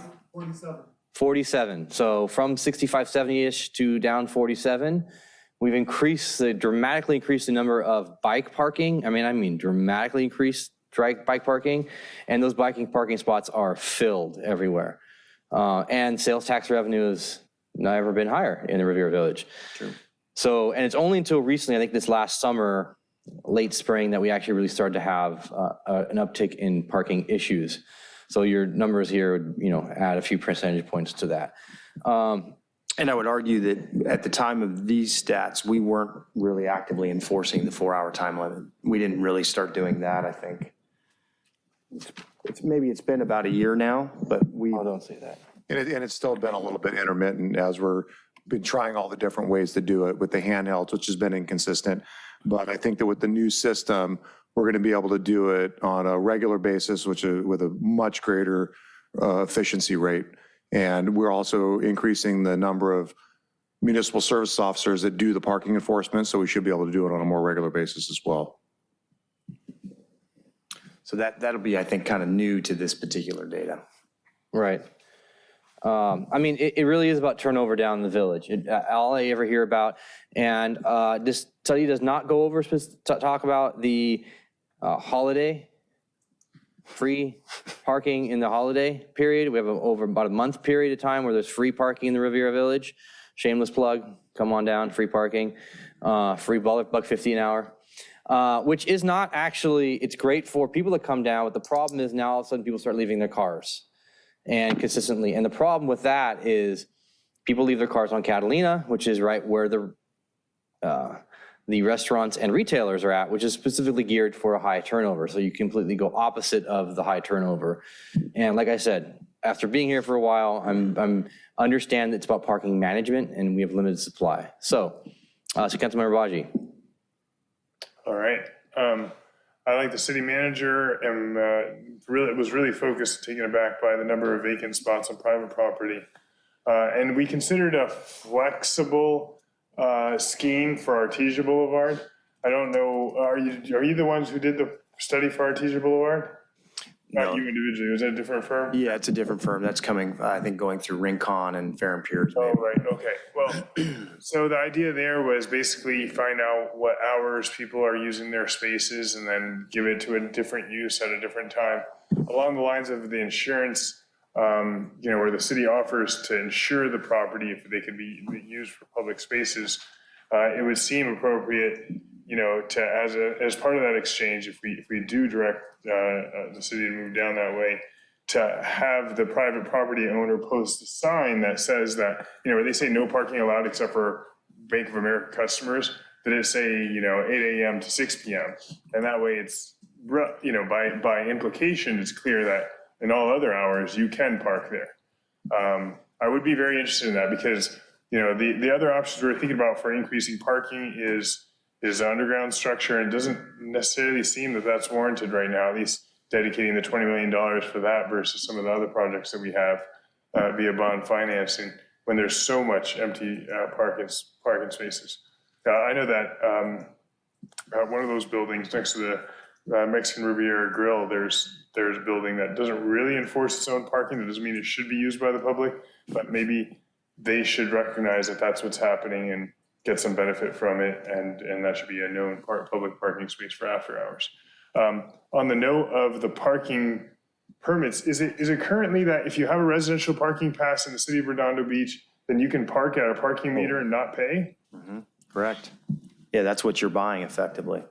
47. So from 65, 70-ish to down 47. We've dramatically increased the number of bike parking. I mean, dramatically increased bike parking, and those biking parking spots are filled everywhere. And sales tax revenue has never been higher in the Riviera Village. True. So, and it's only until recently, I think this last summer, late spring, that we actually really started to have an uptick in parking issues. So your numbers here would, add a few percentage points to that. And I would argue that at the time of these stats, we weren't really actively enforcing the 4-hour time limit. We didn't really start doing that, I think. It's been about a year now, but we. Oh, don't say that. And it's still been a little bit intermittent as we're been trying all the different ways to do it with the handhelds, which has been inconsistent. But I think that with the new system, we're going to be able to do it on a regular basis, with a much greater efficiency rate. And we're also increasing the number of municipal service officers that do the parking enforcement, so we should be able to do it on a more regular basis as well. So that'll be, I think, kind of new to this particular data. Right. It really is about turnover down in the village. All I ever hear about, and this study does not go over, talk about the holiday, free parking in the holiday period. We have over about a month period of time where there's free parking in the Riviera Village. Shameless plug, come on down, free parking, free $1.50 an hour. Which is not actually, it's great for people that come down, but the problem is now all of a sudden people start leaving their cars and consistently. And the problem with that is people leave their cars on Catalina, which is right where the restaurants and retailers are at, which is specifically geared for a high turnover. So you completely go opposite of the high turnover. And like I said, after being here for a while, I'm understand that it's about parking management and we have limited supply. So Councilmember Baji. All right. I, like the city manager, was really focused, taken aback by the number of vacant spots on private property. And we considered a flexible scheme for Artesia Boulevard. I don't know, are you the ones who did the study for Artesia Boulevard? Not you individually, was that a different firm? Yeah, it's a different firm. That's coming, I think, going through Rincon and Fair and Piers. Oh, right, okay. Well, so the idea there was basically find out what hours people are using their spaces and then give it to a different use at a different time. Along the lines of the insurance, where the city offers to insure the property if they could be used for public spaces, it would seem appropriate, to as part of that exchange, if we do direct the city to move down that way, to have the private property owner post a sign that says that, where they say no parking allowed except for Bank of America customers, that it say, 8 a.m. to 6 p.m. And that way it's, by implication, it's clear that in all other hours you can park there. I would be very interested in that because, the other options we're thinking about for increasing parking is underground structure, and it doesn't necessarily seem that that's warranted right now, at least dedicating the $20 million for that versus some of the other projects that we have via bond financing when there's so much empty parking spaces. I know that one of those buildings next to the Mexican Riviera Grill, there's a building that doesn't really enforce its own parking. That doesn't mean it should be used by the public, but maybe they should recognize that that's what's happening and get some benefit from it, and that should be a known public parking space for after hours. On the note of the parking permits, is it currently that if you have a residential parking pass in the city of Redondo Beach, then you can park at a parking meter and not pay? Mm-hmm. Correct. Yeah, that's what you're buying effectively.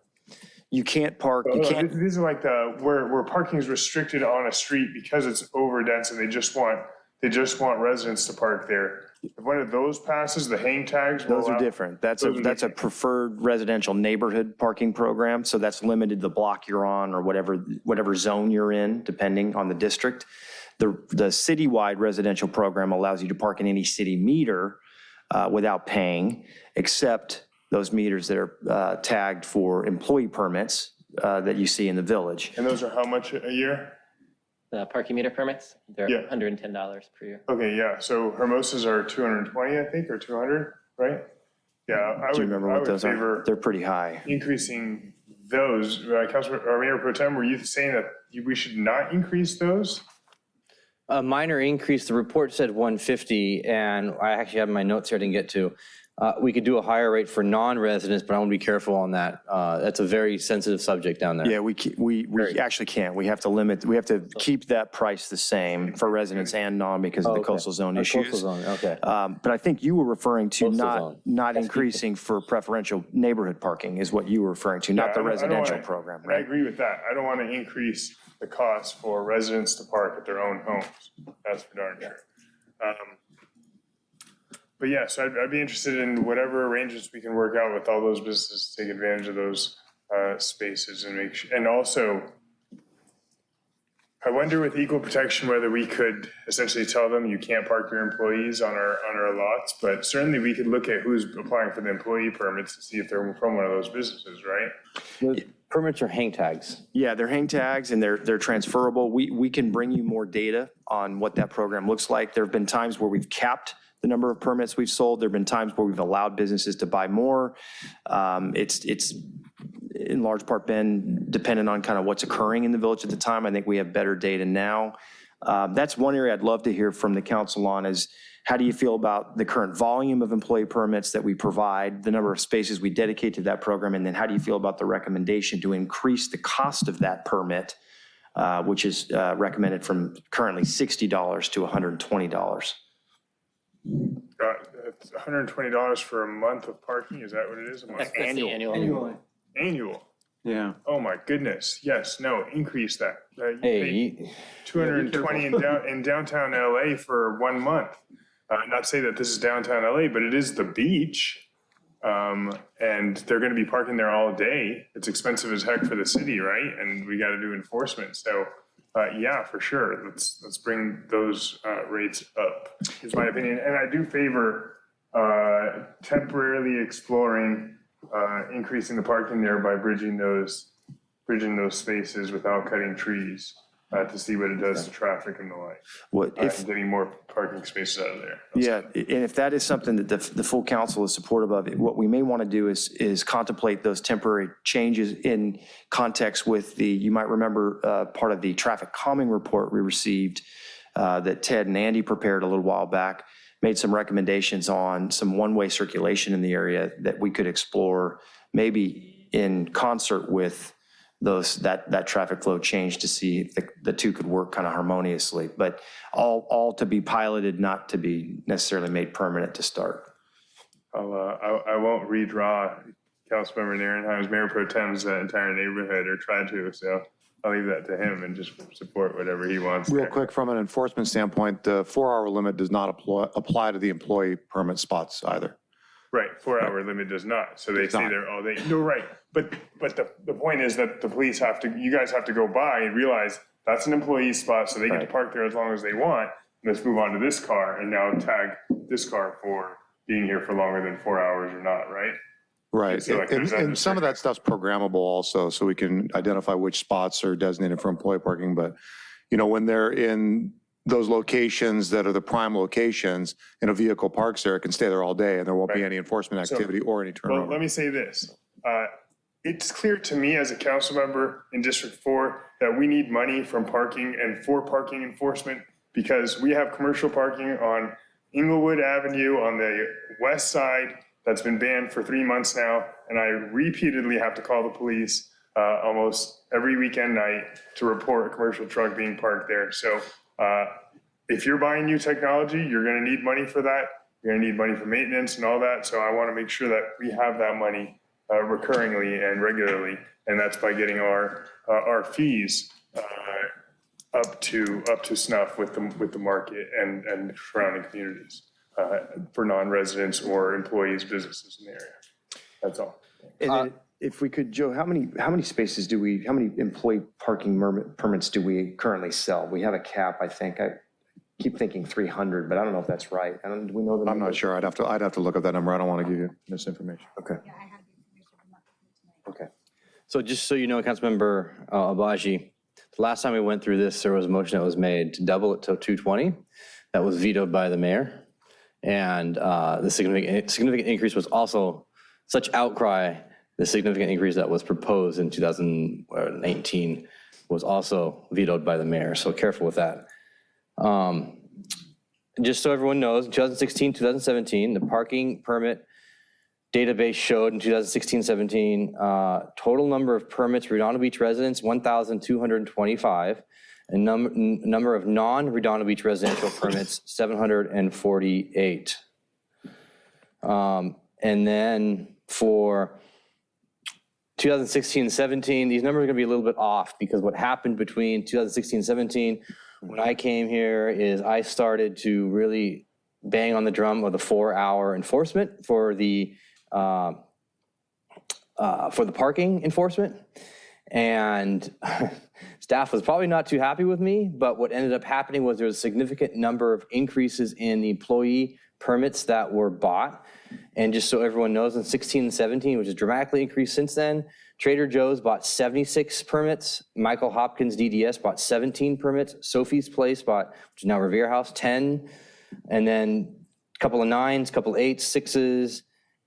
You can't park, you can't. These are like where parking is restricted on a street because it's over dense and they just want residents to park there. If one of those passes, the hang tags. Those are different. That's a preferred residential neighborhood parking program. So that's limited the block you're on or whatever zone you're in, depending on the district. The citywide residential program allows you to park in any city meter without paying, except those meters that are tagged for employee permits that you see in the village. And those are how much a year? The parking meter permits, they're $110 per year. Okay, yeah, so Hermosas are 220, I think, or 200, right? Yeah, Do you remember what those are? They're pretty high. Increasing those, Mayor Pro Tem, were you saying that we should not increase those? A minor increase, the report said 150, and I actually have my notes here I didn't get to. We could do a higher rate for non-residents, but I want to be careful on that. That's a very sensitive subject down there. Yeah, we actually can't. We have to limit, we have to keep that price the same for residents and non because of the coastal zone issues. Coastal zone, okay. But I think you were referring to zone. not increasing for preferential neighborhood parking is what you were referring to, not the residential program, I right? agree with that. I don't want to increase the cost for residents to park at their own homes. That's for darn sure. But yeah, so I'd be interested in whatever arrangements we can work out with all those businesses to take advantage of those spaces and make sure. And also, I wonder with equal protection whether we could essentially tell them you can't park your employees on our lots, but certainly we could look at who's applying for the employee permits to see if they're from one of those businesses, right? The permits are hang tags. Yeah, they're hang tags and they're transferable. We can bring you more data on what that program looks like. There have been times where we've capped the number of permits we've sold. There have been times where we've allowed businesses to buy more. It's in large part been dependent on kind of what's occurring in the village at the time. I think we have better data now. That's one area I'd love to hear from the council on is how do you feel about the current volume of employee permits that we provide, the number of spaces we dedicate to that program, and then how do you feel about the recommendation to increase the cost of that permit, which is recommended from currently $60 to $120? It's $120 for a month of parking. Is that what it is? A month? Annual. Yeah. Oh my goodness. Yes. No. Increase that. You Hey, pay 220 in downtown LA for 1 month. Not to say that this is downtown LA, but it is the beach, and they're going to be parking there all day. It's expensive as heck for the city, right? And we got to do enforcement. So. Yeah, for sure. Let's bring those rates up, is my opinion. And I do favor temporarily exploring increasing the parking there by bridging those spaces without cutting trees to see what it does to traffic and the like. And getting more parking spaces out of there. Yeah, and if that is something that the full council is supportive of, what we may want to do is contemplate those temporary changes in context with you might remember part of the traffic calming report we received that Ted and Andy prepared a little while back, made some recommendations on some one-way circulation in the area that we could explore maybe in concert with that traffic flow change to see if the two could work kind of harmoniously, but all to be piloted, not to be necessarily made permanent to start. I won't redraw Councilmember Nierenheim's Mayor Pro Tem's entire neighborhood or try to, so I'll leave that to him and just support whatever he wants. Real quick, from an enforcement standpoint, the 4-hour limit does not apply to the employee permit spots either. Right, 4-hour limit does not. So they stay there all day. You're right. But the point is that the police you guys have to go by and realize that's an employee spot, so they get to park there as long as they want. Let's move on to this car and now tag this car for being here for longer than 4 hours or not, right? Right, So, like, and some of that stuff's programmable also, so we can identify which spots are designated for employee parking, but, when they're in those locations that are the prime locations and a vehicle parks there, it can stay there all day and there won't be any enforcement activity or any turnover. Well, let me say this. It's clear to me as a council member in District 4 that we need money from parking and for parking enforcement because we have commercial parking on Inglewood Avenue on the west side that's been banned for 3 months now. And I repeatedly have to call the police almost every weekend night to report a commercial truck being parked there. So if you're buying new technology, you're going to need money for that. You're going to need money for maintenance and all that. So I want to make sure that we have that money recurringly and regularly, and that's by getting our fees up to snuff with the market and surrounding communities for non-residents or employees, businesses in the area. That's all. And then if we could, Joe, how many spaces how many employee parking permits do we currently sell? We have a cap, I think. I keep thinking 300, but I don't know if that's right. Do we know the I'm number? not sure. I'd have to look at that number. I don't want to give you misinformation. Okay. Okay. So just so you know, Councilmember Abaji, the last time we went through this, there was a motion that was made to double it to 220. That was vetoed by the mayor. And the significant increase was also such outcry the significant increase that was proposed in 2019 was also vetoed by the mayor, so careful with that. Just so everyone knows, 2016, 2017, the parking permit database showed in 2016-17, total number of permits, Redondo Beach residents, 1,225, and number of non-Redondo Beach residential permits, 748. And then for 2016-17, these numbers are gonna be a little bit off because what happened between 2016-17, when I came here, is I started to really bang on the drum of the 4-hour enforcement for the parking enforcement. And staff was probably not too happy with me, but what ended up happening was there was a significant number of increases in the employee permits that were bought. And just so everyone knows, in 16 and 17, which has dramatically increased since then, Trader Joe's bought 76 permits, Michael Hopkins DDS bought 17 permits, Sophie's Place bought, which is now Riviera House, 10, and then a couple of 9s, a couple of 8s, 6s.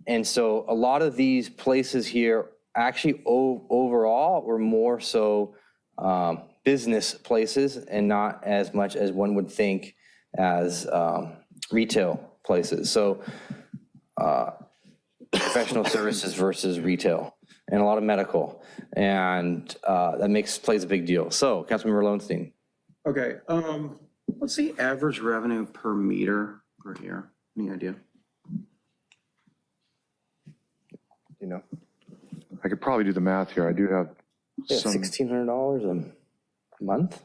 And so a lot of these places here actually overall were more so business places and not as much as one would think as retail places. So professional services versus retail, and a lot of medical. And that plays a big deal. So Councilmember Lowenstein. Okay, what's the average revenue per meter per year? Any idea? You know, I could probably do the math here. I do have some. $1,600 a month?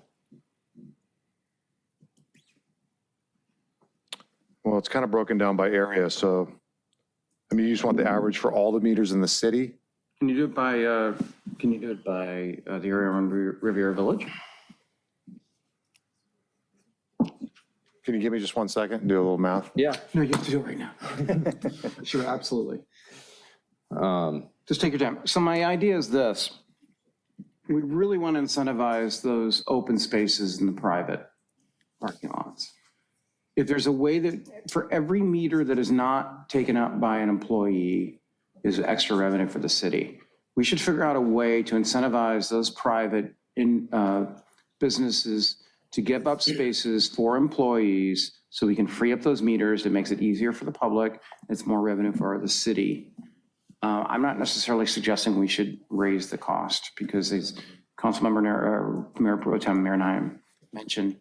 Well, it's kind of broken down by area, so, I mean, you just want the average for all the meters in the city? Can you do it by, the area around Riviera Village? Can you give me just 1 second and do a little math? Yeah. No, you have to do it right now. Sure, absolutely. Just take your time. So my idea is this. We really want to incentivize those open spaces in the private parking lots. If there's a way that for every meter that is not taken up by an employee is extra revenue for the city, we should figure out a way to incentivize those private businesses to give up spaces for employees so we can free up those meters. It makes it easier for the public. It's more revenue for the city. I'm not necessarily suggesting we should raise the cost because as Councilmember Mayor Pro Tem Marinheim mentioned,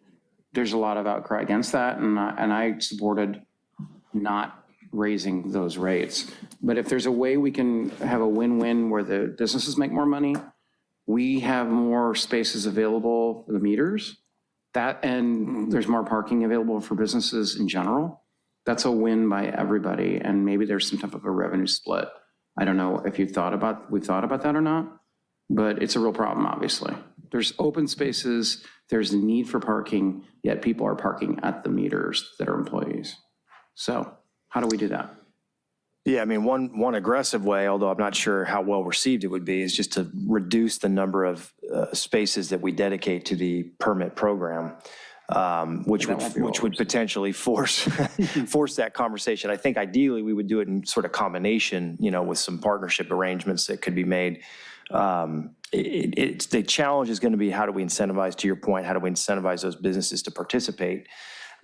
there's a lot of outcry against that, and I supported not raising those rates. But if there's a way we can have a win-win where the businesses make more money, we have more spaces available for the meters, and there's more parking available for businesses in general, that's a win by everybody, and maybe there's some type of a revenue split. I don't know if we've thought about that or not, but it's a real problem, obviously. There's open spaces, there's a need for parking, yet people are parking at the meters that are employees. So how do we do that? Yeah, I mean, one aggressive way, although I'm not sure how well received it would be, is just to reduce the number of spaces that we dedicate to the permit program, which would potentially force that conversation. I think ideally we would do it in sort of combination, with some partnership arrangements that could be made. The challenge is going to be, how do we incentivize, to your point, how do we incentivize those businesses to participate?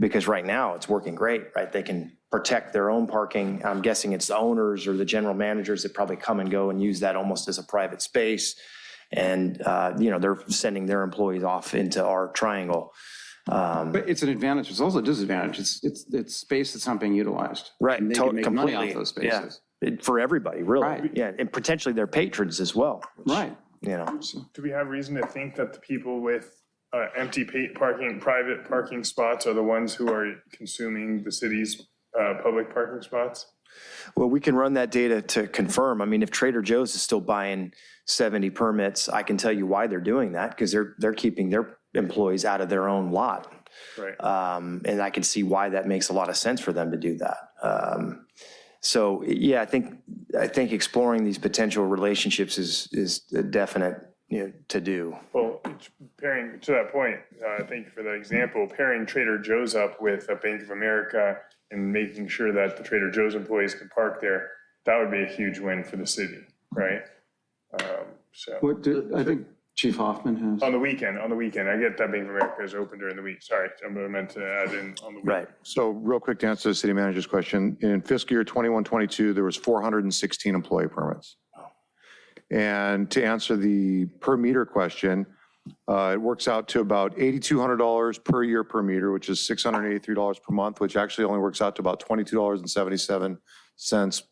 Because right now it's working great, right? They can protect their own parking. I'm guessing it's the owners or the general managers that probably come and go and use that almost as a private space. And, they're sending their employees off into our triangle. But it's an advantage. It's also a disadvantage. It's space that's not being utilized. Right. And they can make money off those spaces. Yeah. For everybody, really. Right. Yeah. And potentially their patrons as well. Which, right. Do we have reason to think that the people with empty private parking spots are the ones who are consuming the city's public parking spots? Well, we can run that data to confirm. I mean, if Trader Joe's is still buying 70 permits, I can tell you why they're doing that, because they're keeping their employees out of their own lot. Right. And I can see why that makes a lot of sense for them to do that. So yeah, I think exploring these potential relationships is a definite, to do. Well, pairing to that point, thank you for that example, pairing Trader Joe's up with a Bank of America and making sure that the Trader Joe's employees can park there, that would be a huge win for the city. right? So. I think Chief Hoffman has. On the weekend, I get that Bank of America is open during the week. Sorry, I meant to add in on the weekend. Right. So real quick to answer the city manager's question, in fiscal year 21-22, there was 416 employee permits. And to answer the per meter question, it works out to about $8,200 per year per meter, which is $683 per month, which actually only works out to about $22.77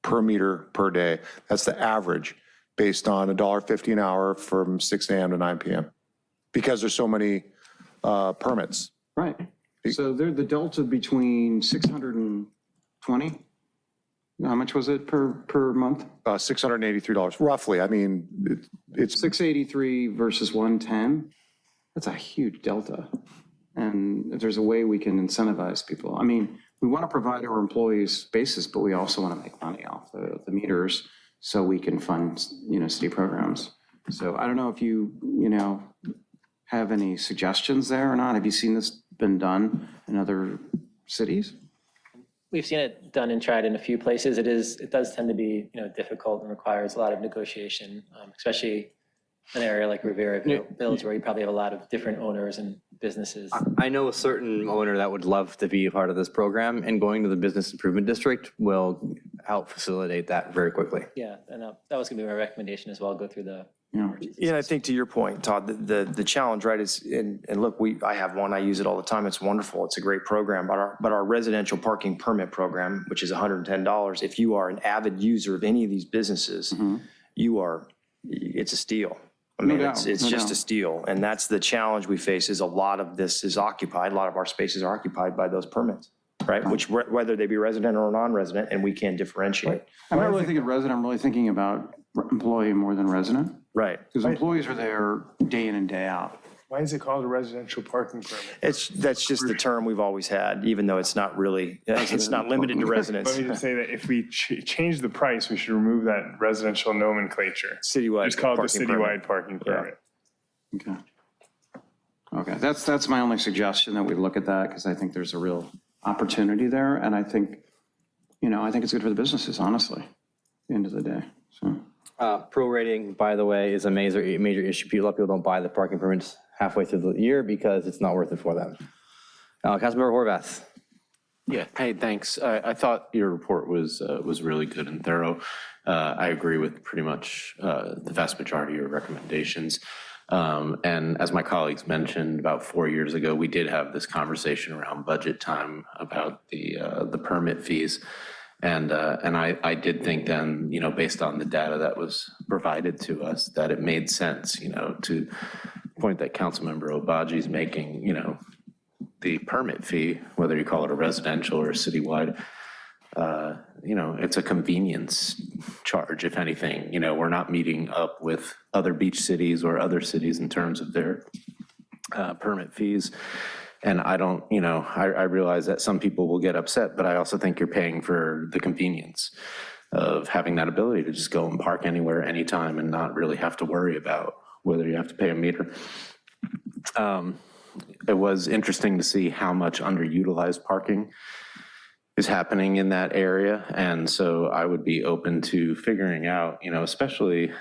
per meter per day. That's the average based on $1.50 an hour from 6 a.m. to 9 p.m. because there's so many permits. Right. So they're the delta between 620. How much was it per month? $683, roughly. I mean, it's 683 versus 110. That's a huge delta. And if there's a way we can incentivize people, I mean, we want to provide our employees spaces, but we also want to make money off the meters so we can fund, city programs. So I don't know if you have any suggestions there or not. Have you seen this been done in other cities? We've seen it done and tried in a few places. It does tend to be, difficult and requires a lot of negotiation, especially an area like Riviera Village where you probably have a lot of different owners and businesses. I know a certain owner that would love to be a part of this program, and going to the business improvement district will help facilitate that very quickly. Yeah, and that was gonna be my recommendation as well, go through the. Yeah, I think to your point, Todd, the challenge, right, is, and look, I have one, I use it all the time, it's wonderful, it's a great program, but our residential parking permit program, which is $110, if you are an avid user of any of these businesses, it's a steal. I mean, it's just a steal, and that's the challenge we face, is a lot of this is occupied, a lot of our spaces are occupied by those permits, right? Which, whether they be resident or non-resident, and we can't differentiate. I'm not really thinking resident, I'm really thinking about employee more than resident. Right. Because employees are there day in and day out. Why is it called a residential parking permit? That's just the term we've always had, even though it's not really, it's not limited to residents. Let me just say that if we change the price, we should remove that residential nomenclature. Citywide. Just call it the parking citywide permit. parking permit. Okay, that's my only suggestion, that we look at that, because I think there's a real opportunity there, and I think it's good for the businesses, honestly, at the end of the day, so. Prorating, by the way, is a major issue. A lot of people don't buy the parking permits halfway through the year because it's not worth it for them. Councilmember Horvath. Yeah, hey, thanks. I thought your report was really good and thorough. I agree with pretty much the vast majority of your recommendations. And as my colleagues mentioned, about 4 years ago, we did have this conversation around budget time about the permit fees. And I did think then, based on the data that was provided to us, that it made sense, to the point that Councilmember Obaji's making, the permit fee, whether you call it a residential or a citywide, it's a convenience charge, if anything. We're not meeting up with other beach cities or other cities in terms of their permit fees. And I don't, I realize that some people will get upset, but I also think you're paying for the convenience of having that ability to just go and park anywhere, anytime, and not really have to worry about whether you have to pay a meter. It was interesting to see how much underutilized parking is happening in that area. And so I would be open to figuring out, especially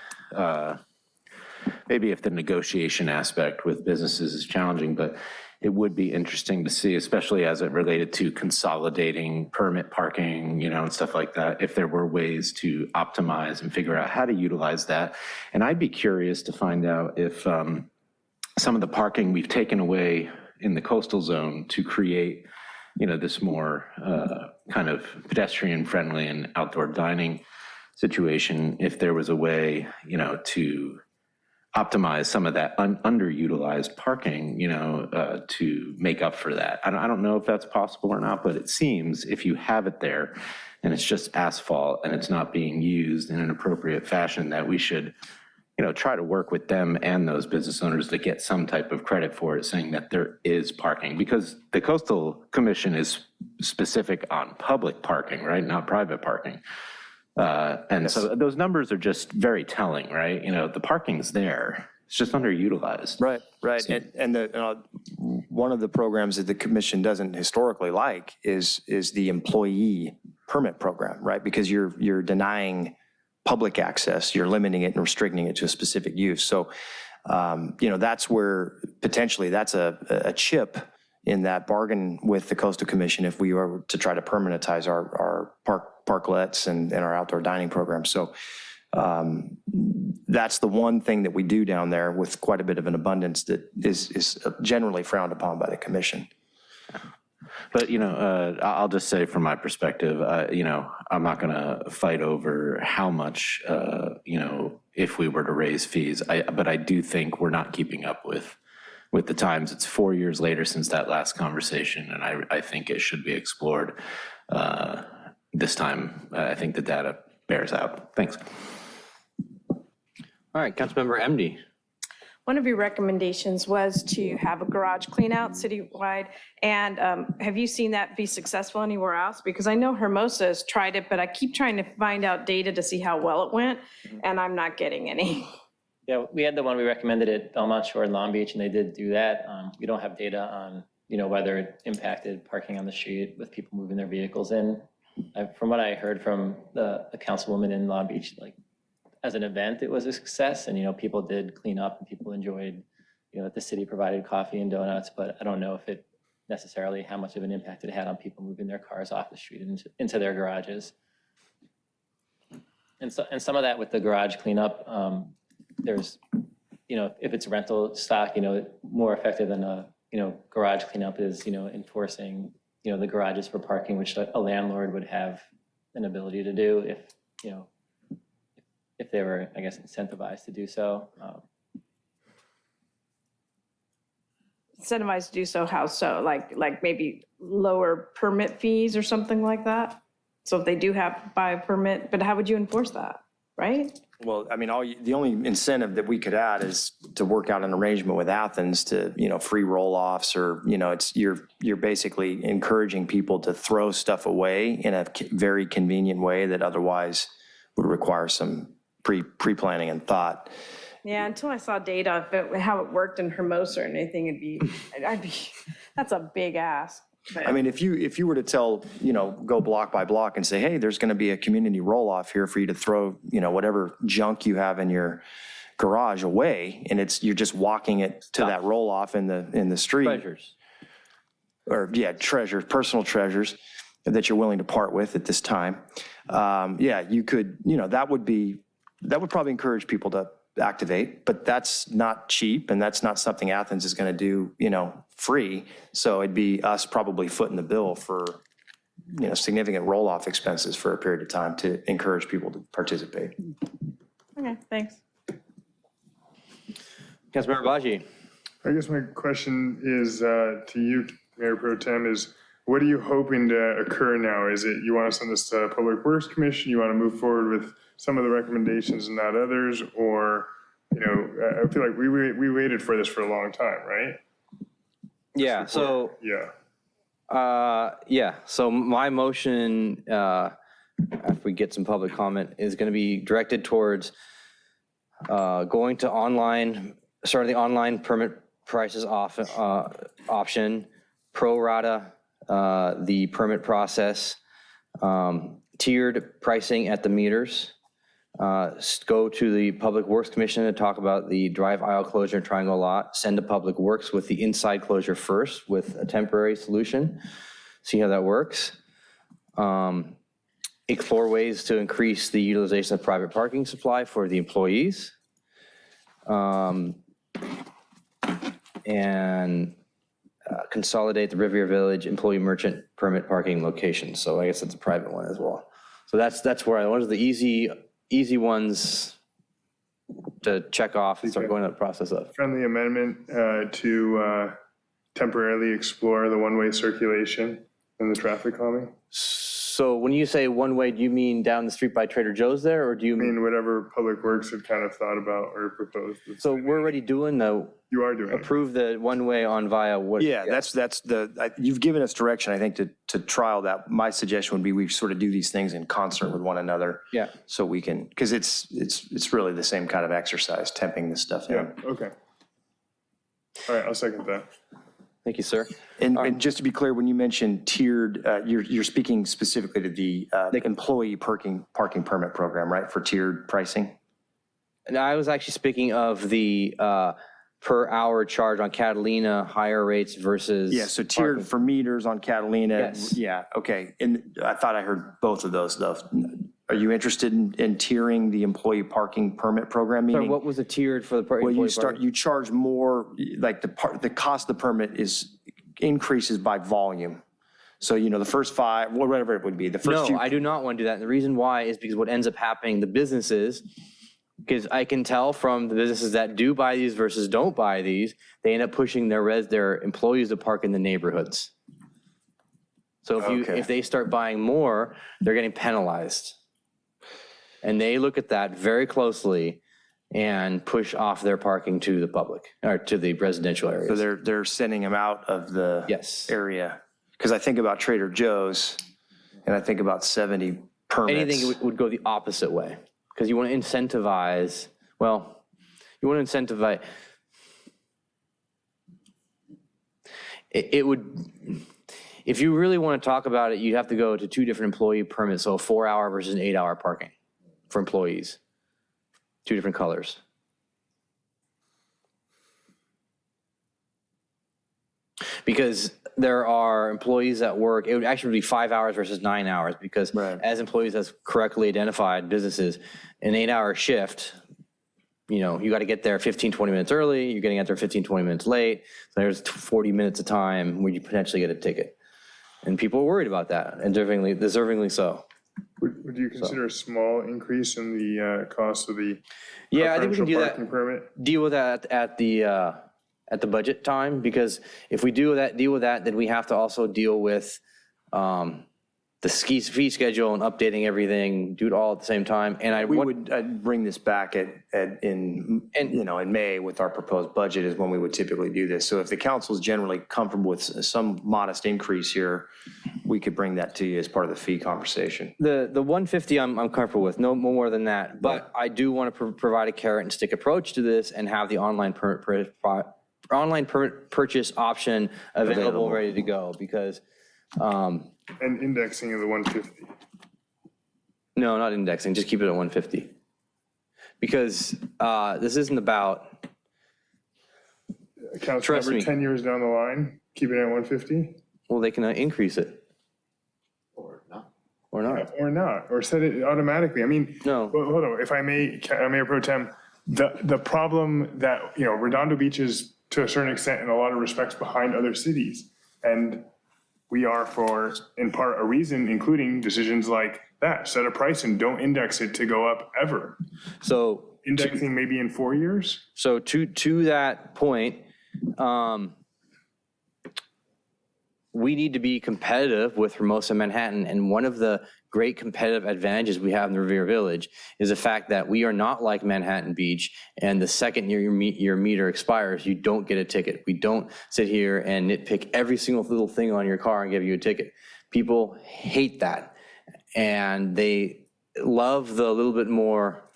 maybe if the negotiation aspect with businesses is challenging, but it would be interesting to see, especially as it related to consolidating permit parking, and stuff like that, if there were ways to optimize and figure out how to utilize that. And I'd be curious to find out if some of the parking we've taken away in the coastal zone to create, this more kind of pedestrian friendly and outdoor dining situation, if there was a way, to optimize some of that underutilized parking, to make up for that. I don't know if that's possible or not, but it seems if you have it there and it's just asphalt and it's not being used in an appropriate fashion, that we should, try to work with them and those business owners to get some type of credit for it, saying that there is parking, because the Coastal Commission is specific on public parking, right? Not private parking. And so those numbers are just very telling, right? The parking's there, it's just underutilized. Right. And one of the programs that the commission doesn't historically like is the employee permit program, right? Because you're denying public access, you're limiting it and restricting it to a specific use. So, that's where potentially that's a chip in that bargain with the Coastal Commission if we were to try to permanentize our parklets and our outdoor dining program. So that's the one thing that we do down there with quite a bit of an abundance that is generally frowned upon by the commission. But, I'll just say from my perspective, I'm not going to fight over how much, if we were to raise fees. But I do think we're not keeping up with the times. It's 4 years later since that last conversation, and I think it should be explored. This time, I think the data bears out. Thanks. All right, Councilmember MD. One of your recommendations was to have a garage clean out citywide. And have you seen that be successful anywhere else? Because I know Hermosa has tried it, but I keep trying to find out data to see how well it went, and I'm not getting any. Yeah, we had the one we recommended at Belmont Shore and Long Beach, and they did do that. We don't have data on, whether it impacted parking on the street with people moving their vehicles in. From what I heard from the councilwoman in Long Beach, like, as an event, it was a success, and, people did clean up and people enjoyed, that the city provided coffee and donuts, but I don't know if it necessarily how much of an impact it had on people moving their cars off the street into their garages. And some of that with the garage cleanup, there's, if it's rental stock, more effective than a, garage cleanup is, enforcing, the garages for parking, which a landlord would have an ability to do if they were, I guess, incentivized to do so. Incentivized to do so, how so? Like maybe lower permit fees or something like that? So if they do have to buy a permit, but how would you enforce that, right? Well, I mean, the only incentive that we could add is to work out an arrangement with Athens to, free roll-offs, or, you're basically encouraging people to throw stuff away in a very convenient way that otherwise would require some pre-planning and thought. Yeah, until I saw data of how it worked in Hermosa or anything, that's a big ask. But, I mean, if you were to tell, go block by block and say, hey, there's going to be a community roll-off here for you to throw, whatever junk you have in your garage away, and you're just walking it to that roll-off in the street. Treasures. Or, treasures, personal treasures that you're willing to part with at this time. You could, that would probably encourage people to activate, but that's not cheap, and that's not something Athens is going to do, free. So it'd be us probably footing the bill for, significant roll-off expenses for a period of time to encourage people to participate. okay, thanks. Councilmember Baji. I guess my question is to you, Mayor Pro Tem, is what are you hoping to occur now? Is it you want to send this to Public Works Commission? You want to move forward with some of the recommendations and not others? Or, I feel like we waited for this for a long time, right? Yeah, so. Yeah. So my motion, after we get some public comment, is going to be directed towards going to starting the online permit prices option, pro rata the permit process, tiered pricing at the meters, go to the Public Works Commission to talk about the drive aisle closure and triangle lot, send to Public Works with the inside closure first with a temporary solution, see how that works. Explore ways to increase the utilization of private parking supply for the employees. And consolidate the Riviera Village employee merchant permit parking locations. So I guess that's a private one as well. So that's where those are the easy ones to check off and start going through the process of. Friendly amendment to temporarily explore the one-way circulation and the traffic calming. So when you say one way, do you mean down the street by Trader Joe's there, or do you mean whatever Public Works had kind of thought about or proposed? So we're already doing you are doing approve the one way on via what? Yeah, you've given us direction, I think, to trial that. My suggestion would be we sort of do these things in concert with one another. Yeah. So we can, because it's really the same kind of exercise, temping this stuff in. Yeah, okay. All right, I'll second that. Thank you, sir. And just to be clear, when you mentioned tiered, you're speaking specifically to the employee parking permit program, right, for tiered pricing? And I was actually speaking of the per hour charge on Catalina, higher rates versus. Yeah, so tiered for meters on Catalina. Yes. Yeah, okay. And I thought I heard both of those, though. Are you interested in tiering the employee parking permit program? Sorry, Meaning, what was the tiered for the well, employee you charge more, like the cost of the permit increases by volume. So, the first 5, whatever it would be, the first few. No, I do not want to do that. And the reason why is because what ends up happening, the businesses, because I can tell from the businesses that do buy these versus don't buy these, they end up pushing their employees to park in the neighborhoods. So if they start buying more, they're getting penalized. And they look at that very closely and push off their parking to the public or to the residential areas. So they're sending them out of the area. Because I think about Trader Joe's and I think about 70 permits. Anything would go the opposite way because you want to incentivize, it would, if you really want to talk about it, you have to go to 2 different employee permits. So a 4-hour versus an 8-hour parking for employees, 2 different colors. Because there are employees that work, it would actually be 5 hours versus 9 hours because as employees, as correctly identified businesses, an 8-hour shift, you got to get there 15, 20 minutes early, you're getting out there 15, 20 minutes late, so there's 40 minutes of time where you potentially get a ticket. And people are worried about that, and deservingly so. Would you consider a small increase in the cost of the I think we can do parking permit? Deal with that at the budget time, because if we deal with that, then we have to also deal with the fee schedule and updating everything, do it all at the same time. And I'd bring this back in May with our proposed budget is when we would typically do this. So if the council is generally comfortable with some modest increase here, we could bring that to you as part of the fee conversation. The 150 I'm comfortable with, no more than that. But I do want to provide a carrot and stick approach to this and have the online purchase option available, ready to go, because. And indexing of the 150. No, not indexing, just keep it at 150. Because this isn't about. Trust me. 10 years down the line, keep it at 150? Well, they can increase it. Or not. Or set it automatically. I mean, no. Well, hold on, if I may, Mayor Pro Tem, the problem that, Redondo Beach is to a certain extent in a lot of respects behind other cities. And we are for, in part, a reason, including decisions like that. Set a price and don't index it to go up ever. So indexing maybe in 4 years? So to that point, we need to be competitive with Hermosa, Manhattan. And one of the great competitive advantages we have in the Riviera Village is the fact that we are not like Manhattan Beach. And the second your meter expires, you don't get a ticket. We don't sit here and nitpick every single little thing on your car and give you a ticket. People hate that. And they love the little bit more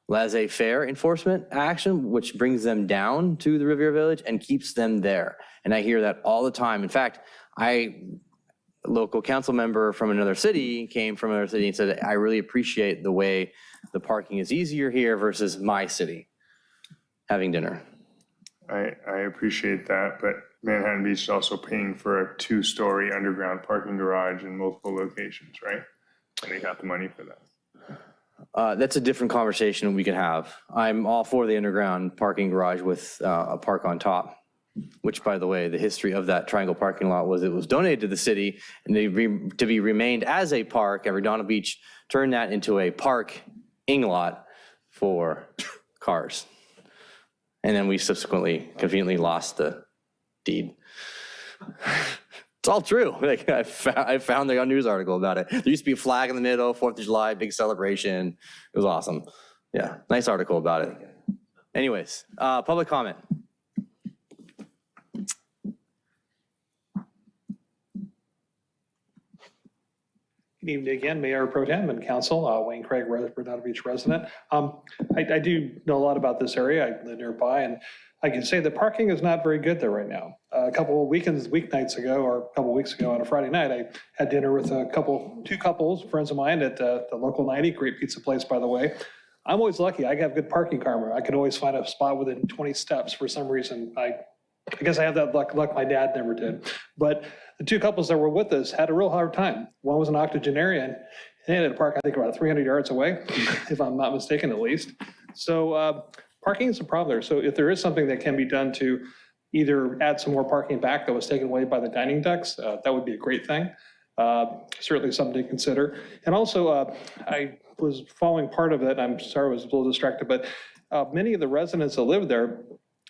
laissez-faire enforcement action, which brings them down to the Riviera Village and keeps them there. And I hear that all the time. In fact, a local council member from another city came from another city and said, I really appreciate the way the parking is easier here versus my city having dinner. I appreciate that, but Manhattan Beach is also paying for a 2-story underground parking garage in multiple locations, right? And they got the money for that. That's a different conversation we could have. I'm all for the underground parking garage with a park on top. Which, by the way, the history of that triangle parking lot was it was donated to the city and to be remained as a park, and Redondo Beach turned that into a parking lot for cars. And then we subsequently conveniently lost the deed. It's all true. Like I found a news article about it. There used to be a flag in the middle, 4th of July, big celebration. It was awesome. Yeah, nice article about it. Anyways, public comment. Good evening again, Mayor Pro Tem and Council. Wayne Craig, Redondo Beach resident. I do know a lot about this area. I live nearby, and I can say the parking is not very good there right now. a couple of weeknights ago, or a couple of weeks ago on a Friday night, I had dinner with two couples, friends of mine at the local 90, great pizza place, by the way. I'm always lucky. I have good parking karma. I can always find a spot within 20 steps for some reason. I guess I have that luck my dad never did. But the two couples that were with us had a real hard time. One was an octogenarian, and they had to park, I think, about 300 yards away, if I'm not mistaken, at least. So parking is a problem there. So if there is something that can be done to either add some more parking back that was taken away by the dining decks, that would be a great thing. Certainly something to consider. And also, I was following part of it. I'm sorry, I was a little distracted, but many of the residents that live there,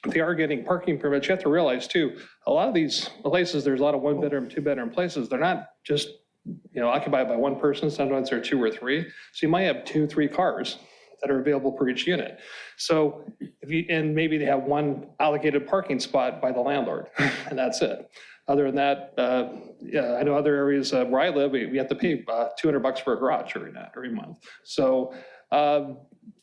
they are getting parking permits. You have to realize too, a lot of these places, there's a lot of 1-bedroom, 2-bedroom places. They're not just, occupied by one person. Sometimes there are 2 or 3. So you might have 2, 3 cars that are available per each unit. So and maybe they have one allocated parking spot by the landlord, and that's it. Other than that, I know other areas where I live, we have to pay $200 for a garage every month. So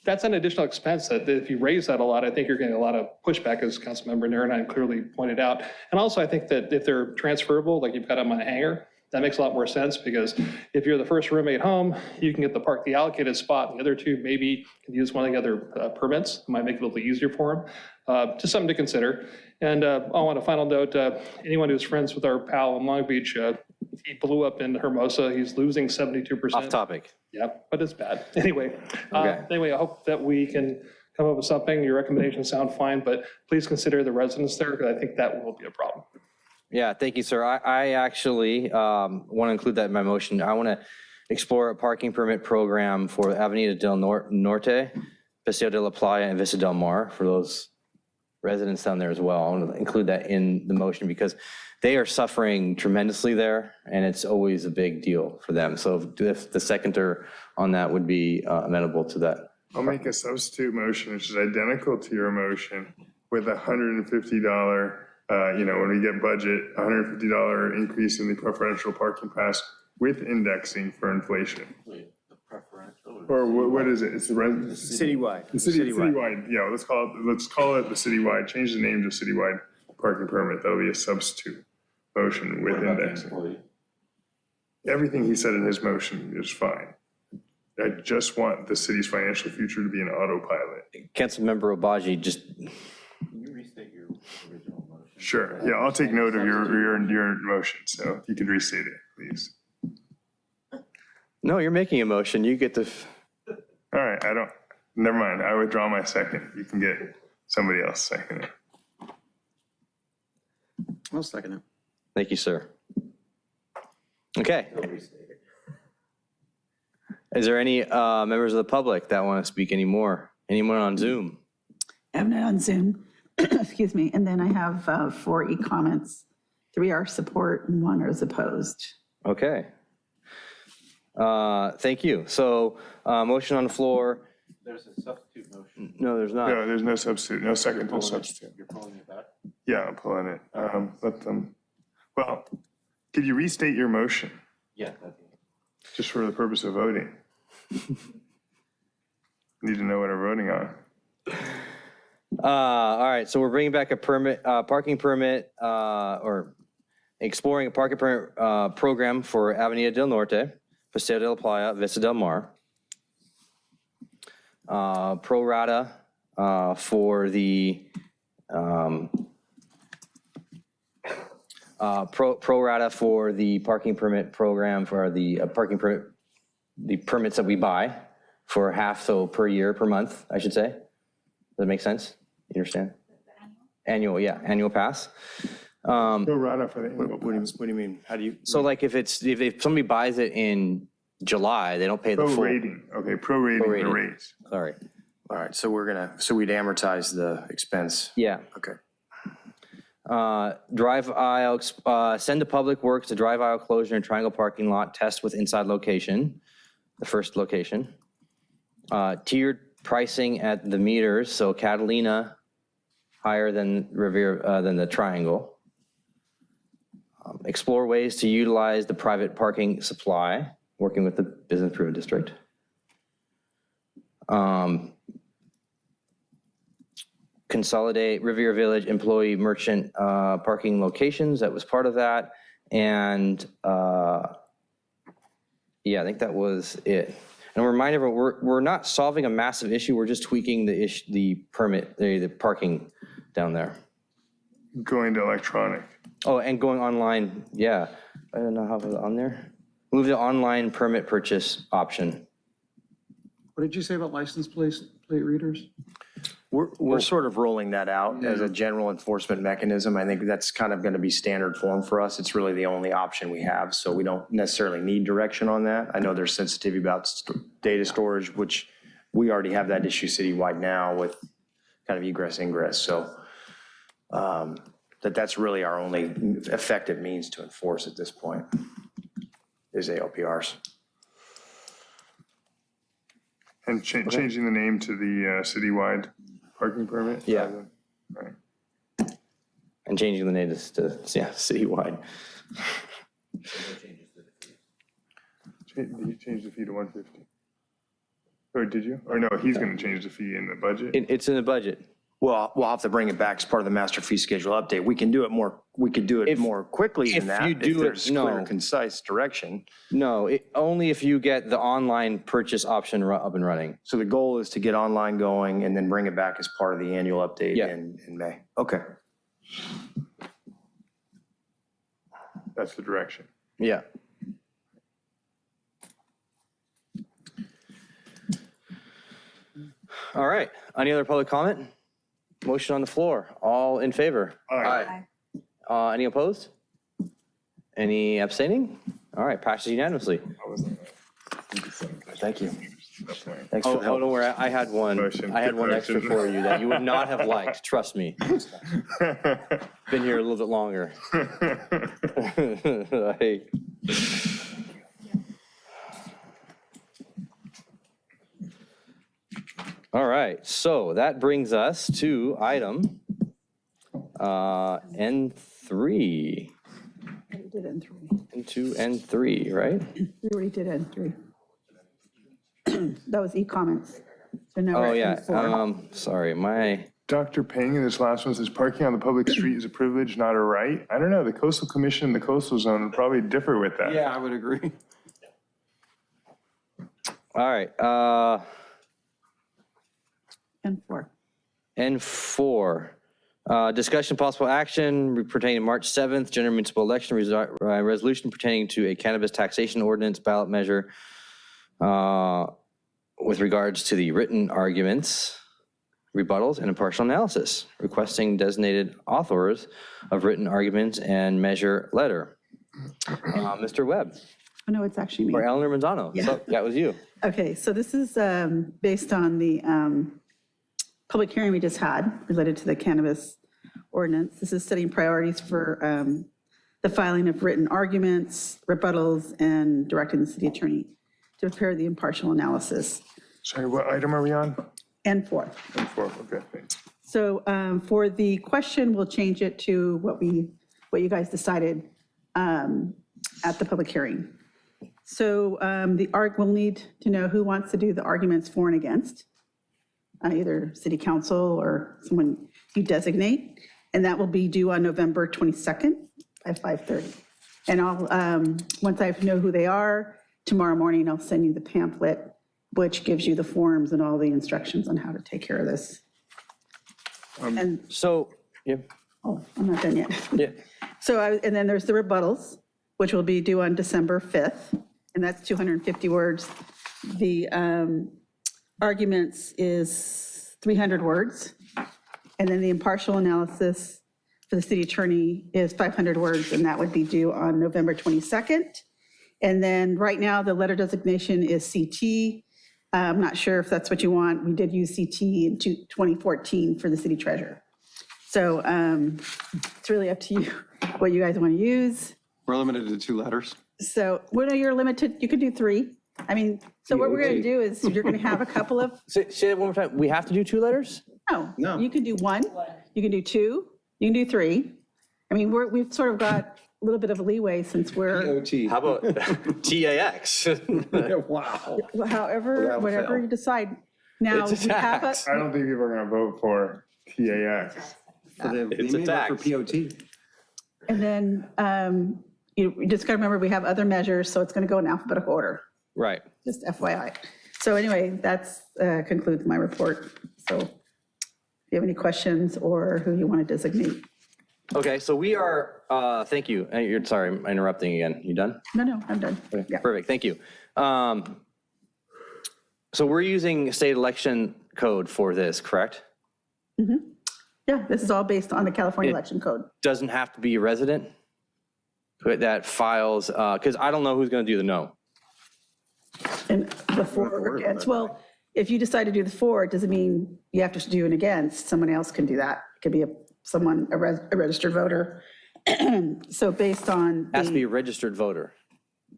that's an additional expense that if you raise that a lot, I think you're getting a lot of pushback, as Councilmember Naranine clearly pointed out. And also, I think that if they're transferable, like you've got them on a hanger, that makes a lot more sense, because if you're the first roommate home, you can get the allocated spot, and the other 2 maybe can use one of the other permits. It might make it a little easier for them. Just something to consider. And on a final note, anyone who's friends with our pal in Long Beach, he blew up in Hermosa. He's losing 72%. Off topic. Yeah, but it's bad. Anyway, Okay. I hope that we can come up with something. Your recommendations sound fine, but please consider the residents there, because I think that will be a problem. Yeah, thank you, sir. I actually want to include that in my motion. I want to explore a parking permit program for Avenida del Norte, Paseo de la Playa, and Vista del Mar for those residents down there as well. I want to include that in the motion because they are suffering tremendously there, and it's always a big deal for them. So if the seconder on that would be amenable to that. I'll make a substitute motion, which is identical to your motion, with $150, when we get budget, $150 increase in the preferential parking pass with indexing for inflation. Wait, the preferential? Or what is it? It's the Citywide. citywide. Yeah, let's call it the citywide. Change the name to citywide parking permit. That'll be a substitute motion with indexing. Everything he said in his motion is fine. I just want the city's financial future to be an autopilot. Councilmember Obaji, just. Can you restate your original motion? Sure. Yeah, I'll take note of your motion. So if you could restate it, please. No, you're making a motion. You get to. All right, never mind. I withdraw my second. You can get somebody else second it. I'll second it. Thank you, sir. Okay. Is there any members of the public that want to speak anymore? Anyone on Zoom? I'm not on Zoom, excuse me. And then I have 4 e-comments. 3 are support and 1 is opposed. Okay. Thank you. So motion on the floor. There's a substitute motion. No, there's not. No, there's no substitute. No second, no substitute. You're pulling it back? Yeah, I'm pulling it. Let them, well, could you restate your motion Yeah. just for the purpose of voting? Need to know what I'm voting on. All right, so we're bringing back a parking permit, or exploring a parking permit program for Avenida del Norte, Paseo de la Playa, Vista del Mar. Pro rata for the pro rata for the parking permit program for the parking permit, the permits that we buy for half, so per year, per month, I should say. Does that make sense? You understand? Annual, yeah, annual pass. Pro rata for the annual What do you mean? How do you? So like if somebody buys it in July, they don't pay the full. Prorating, okay, prorating the rates. Sorry. All right, so we'd amortize the expense. Yeah. Okay. Drive aisle, send to Public Works to drive aisle closure and triangle parking lot test with inside location, the first location. Tiered pricing at the meters, so Catalina higher than Riviera, than the triangle. Explore ways to utilize the private parking supply, working with the Business Improvement District. consolidate Riviera Village employee merchant parking locations. That was part of that. And yeah, I think that was it. And remind everyone, we're not solving a massive issue. We're just tweaking the permit, the parking down there. Going to electronic. Oh, and going online. Yeah. I don't know how it was on there. Move the online permit purchase option. What did you say about license plate readers? We're sort of rolling that out as a general enforcement mechanism. I think that's kind of going to be standard form for us. It's really the only option we have, so we don't necessarily need direction on that. I know there's sensitivity about data storage, which we already have that issue citywide now with kind of egress ingress. So that's really our only effective means to enforce at this point is ALPRs. And changing the name to the citywide parking permit? Yeah. Right. And changing the name to citywide. You changed the fee to 150? Or did you? Or no, he's going to change the fee in the budget? It's in the budget. Well, we'll have to bring it back as part of the master fee schedule update. We can do it more quickly than that if there's clear, concise direction. No, only if you get the online purchase option up and running. So the goal is to get online going and then bring it back as part of the annual update in May. Okay. That's the direction. Yeah. All right. Any other public comment? Motion on the floor. All in favor? Aye. Any opposed? Any abstaining? All right, passes unanimously. Thank you. Thanks Oh, for the help. don't worry, I had one extra for you that you would not have liked, trust me. Been here a little bit longer. All right, so that brings us to item N3. We did N3. N2, N3, right? We already did N3. That was e-comments. So now we're Oh, at yeah, N4. sorry, Dr. Peng in this last one says parking on the public street is a privilege, not a right. I don't know, the coastal commission and the coastal zone would probably differ with that. Yeah, I would agree. All right, N4. N4, discussion possible action pertaining to March 7th, general municipal election resolution pertaining to a cannabis taxation ordinance ballot measure with regards to the written arguments, rebuttals, and impartial analysis, requesting designated authors of written arguments and measure letter. Mr. Webb. Oh, no, it's actually me. Or Eleanor Manzano. Yeah. So that was you. Okay, so this is based on the public hearing we just had related to the cannabis ordinance. This is setting priorities for the filing of written arguments, rebuttals, and directing the city attorney to prepare the impartial analysis. Sorry, what item are we on? N4. N4, okay, thanks. So for the question, we'll change it to what you guys decided at the public hearing. So we'll need to know who wants to do the arguments for and against, either city council or someone you designate. And that will be due on November 22nd at 5:30. And I'll, once I know who they are, tomorrow morning, I'll send you the pamphlet, which gives you the forms and all the instructions on how to take care of this. And so, yeah. Oh, I'm not done yet. Yeah. So, and then there's the rebuttals, which will be due on December 5th, and that's 250 words. The arguments is 300 words, and then the impartial analysis for the city attorney is 500 words, and that would be due on November 22nd. And then right now, the letter designation is CT. I'm not sure if that's what you want. We did use CT in 2014 for the city treasurer. So it's really up to you what you guys want to use. We're limited to 2 letters. So when you're limited, you could do 3. I mean, so what we're going to do is you're going to have a couple of. Say it one more time. We have to do 2 letters? No. You can do 1, you can do 2, you can do 3. I mean, we've sort of got a little bit of a leeway since we're. How about TAX? However, whatever you decide. Now, It's a we have tax. I don't think people are going to vote for TAX. It's a tax. POT. And then you just got to remember, we have other measures, so it's going to go in alphabetical order, Right. just FYI. So anyway, that's concludes my report. So if you have any questions or who you want to designate. Okay, so we are, thank you. Sorry, I'm interrupting again. You done? No, I'm done. Okay, Yeah. perfect, thank you. So we're using state election code for this, correct? Yeah, this is all based on the California election code. Doesn't have to be a resident that files, because I don't know who's going to do the no. And the for or against, well, if you decide to do the for, it doesn't mean you have to do an against. Someone else can do that. It could be a registered voter. So based on. Has to be a registered voter,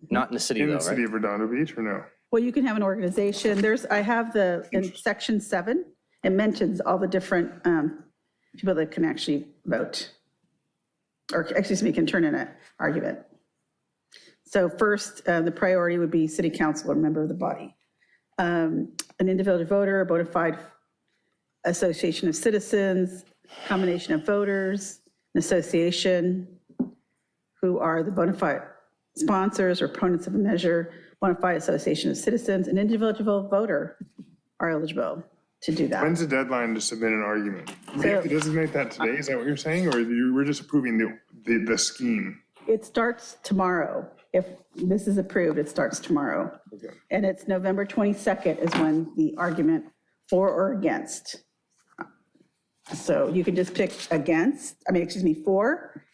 not in the city though, In right? the city of Redondo Beach or no? Well, you can have an organization. I have in section 7, it mentions all the different people that can actually vote. Or, excuse me, can turn in an argument. So first, the priority would be city council or member of the body. An individual voter, a bona fide association of citizens, combination of voters, an association who are the bona fide sponsors or opponents of a measure, bona fide association of citizens, an individual voter are eligible to do that. When's the deadline to submit an argument? We have to designate that today, is that what you're saying? Or we're just approving the scheme? It starts tomorrow. If this is approved, it starts tomorrow. Okay. And it's November 22nd is when the argument for or against. So you can just pick for,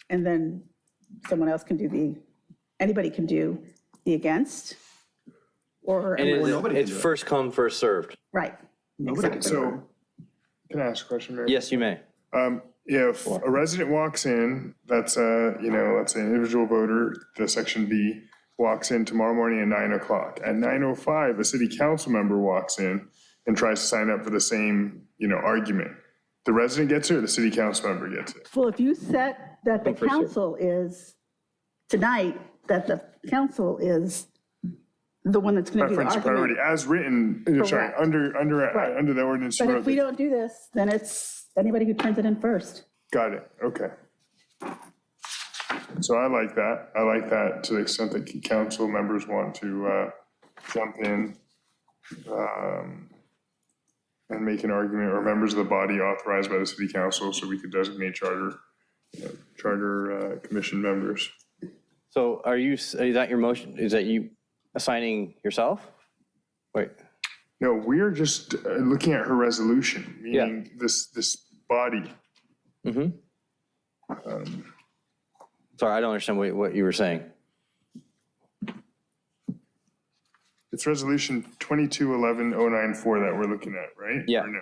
and then someone else can do anybody can do the against. Or. And it's first come, first served. Right. Exactly. So, can I ask a question, Mayor? Yes, you may. If a resident walks in, that's let's say an individual voter, the section B, walks in tomorrow morning at 9 o'clock. At 9:05, a city council member walks in and tries to sign up for the same, argument. The resident gets it or the city council member gets it? Well, if you set that the council is, tonight, that the council is the one that's going to do the Preference argument. priority, as written, sorry, Correct. under the ordinance. But if we don't do this, then it's anybody who turns it in first. Got it, okay. So I like that. I like that to the extent that council members want to jump in and make an argument, or members of the body authorized by the city council, so we could designate charter commission members. So is that your motion? Is that you assigning yourself? Wait. No, we're just looking at her resolution, meaning this body. Sorry, I don't understand what you were saying. It's resolution 2211-094 that we're looking at, right? Yeah. Or no?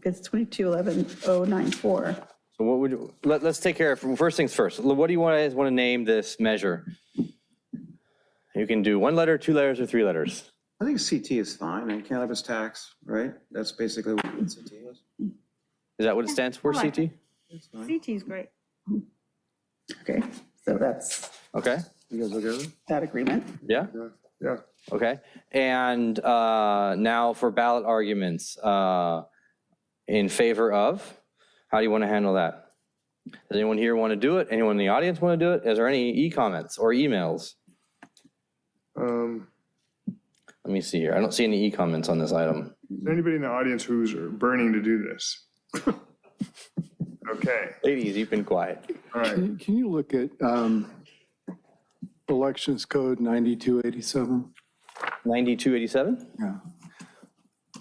It's 2211-094. So what would, let's take care of, first things first. What do you guys want to name this measure? You can do 1 letter, 2 letters, or 3 letters. I think CT is fine, and cannabis tax, right? That's basically what CT is. Is that what it stands for, CT? CT is great. Okay, so that's Okay, You guys okay with it? that agreement. yeah, Yeah. okay. And now for ballot arguments, in favor of, how do you want to handle that? Does anyone here want to do it? Anyone in the audience want to do it? Is there any e-comments or emails? Let me see here. I don't see any e-comments on this item. Is there anybody in the audience who's burning to do this? Okay, Ladies, you've been quiet. all right. Can you look at Elections Code 9287? 9287? Yeah.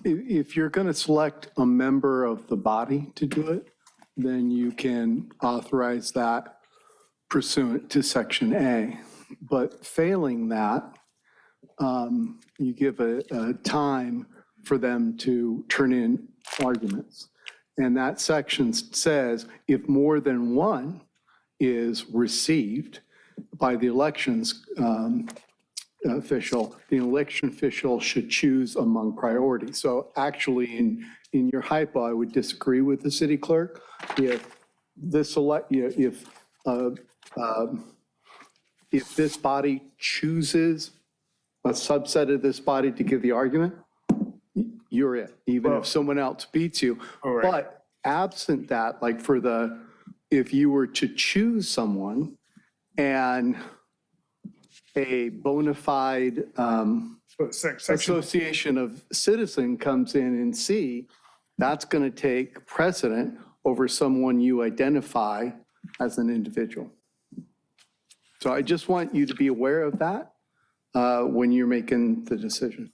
If you're going to select a member of the body to do it, then you can authorize that pursuant to Section A. But failing that, you give a time for them to turn in arguments. And that section says if more than one is received by the elections official, the election official should choose among priorities. So actually in your hypo, I would disagree with the city clerk. If this if this body chooses a subset of this body to give the argument, you're it, even if someone else beats you. right. But absent that, like if you were to choose someone and a bona fide association of citizen comes in and see, that's going to take precedent over someone you identify as an individual. So I just want you to be aware of that when you're making the decision.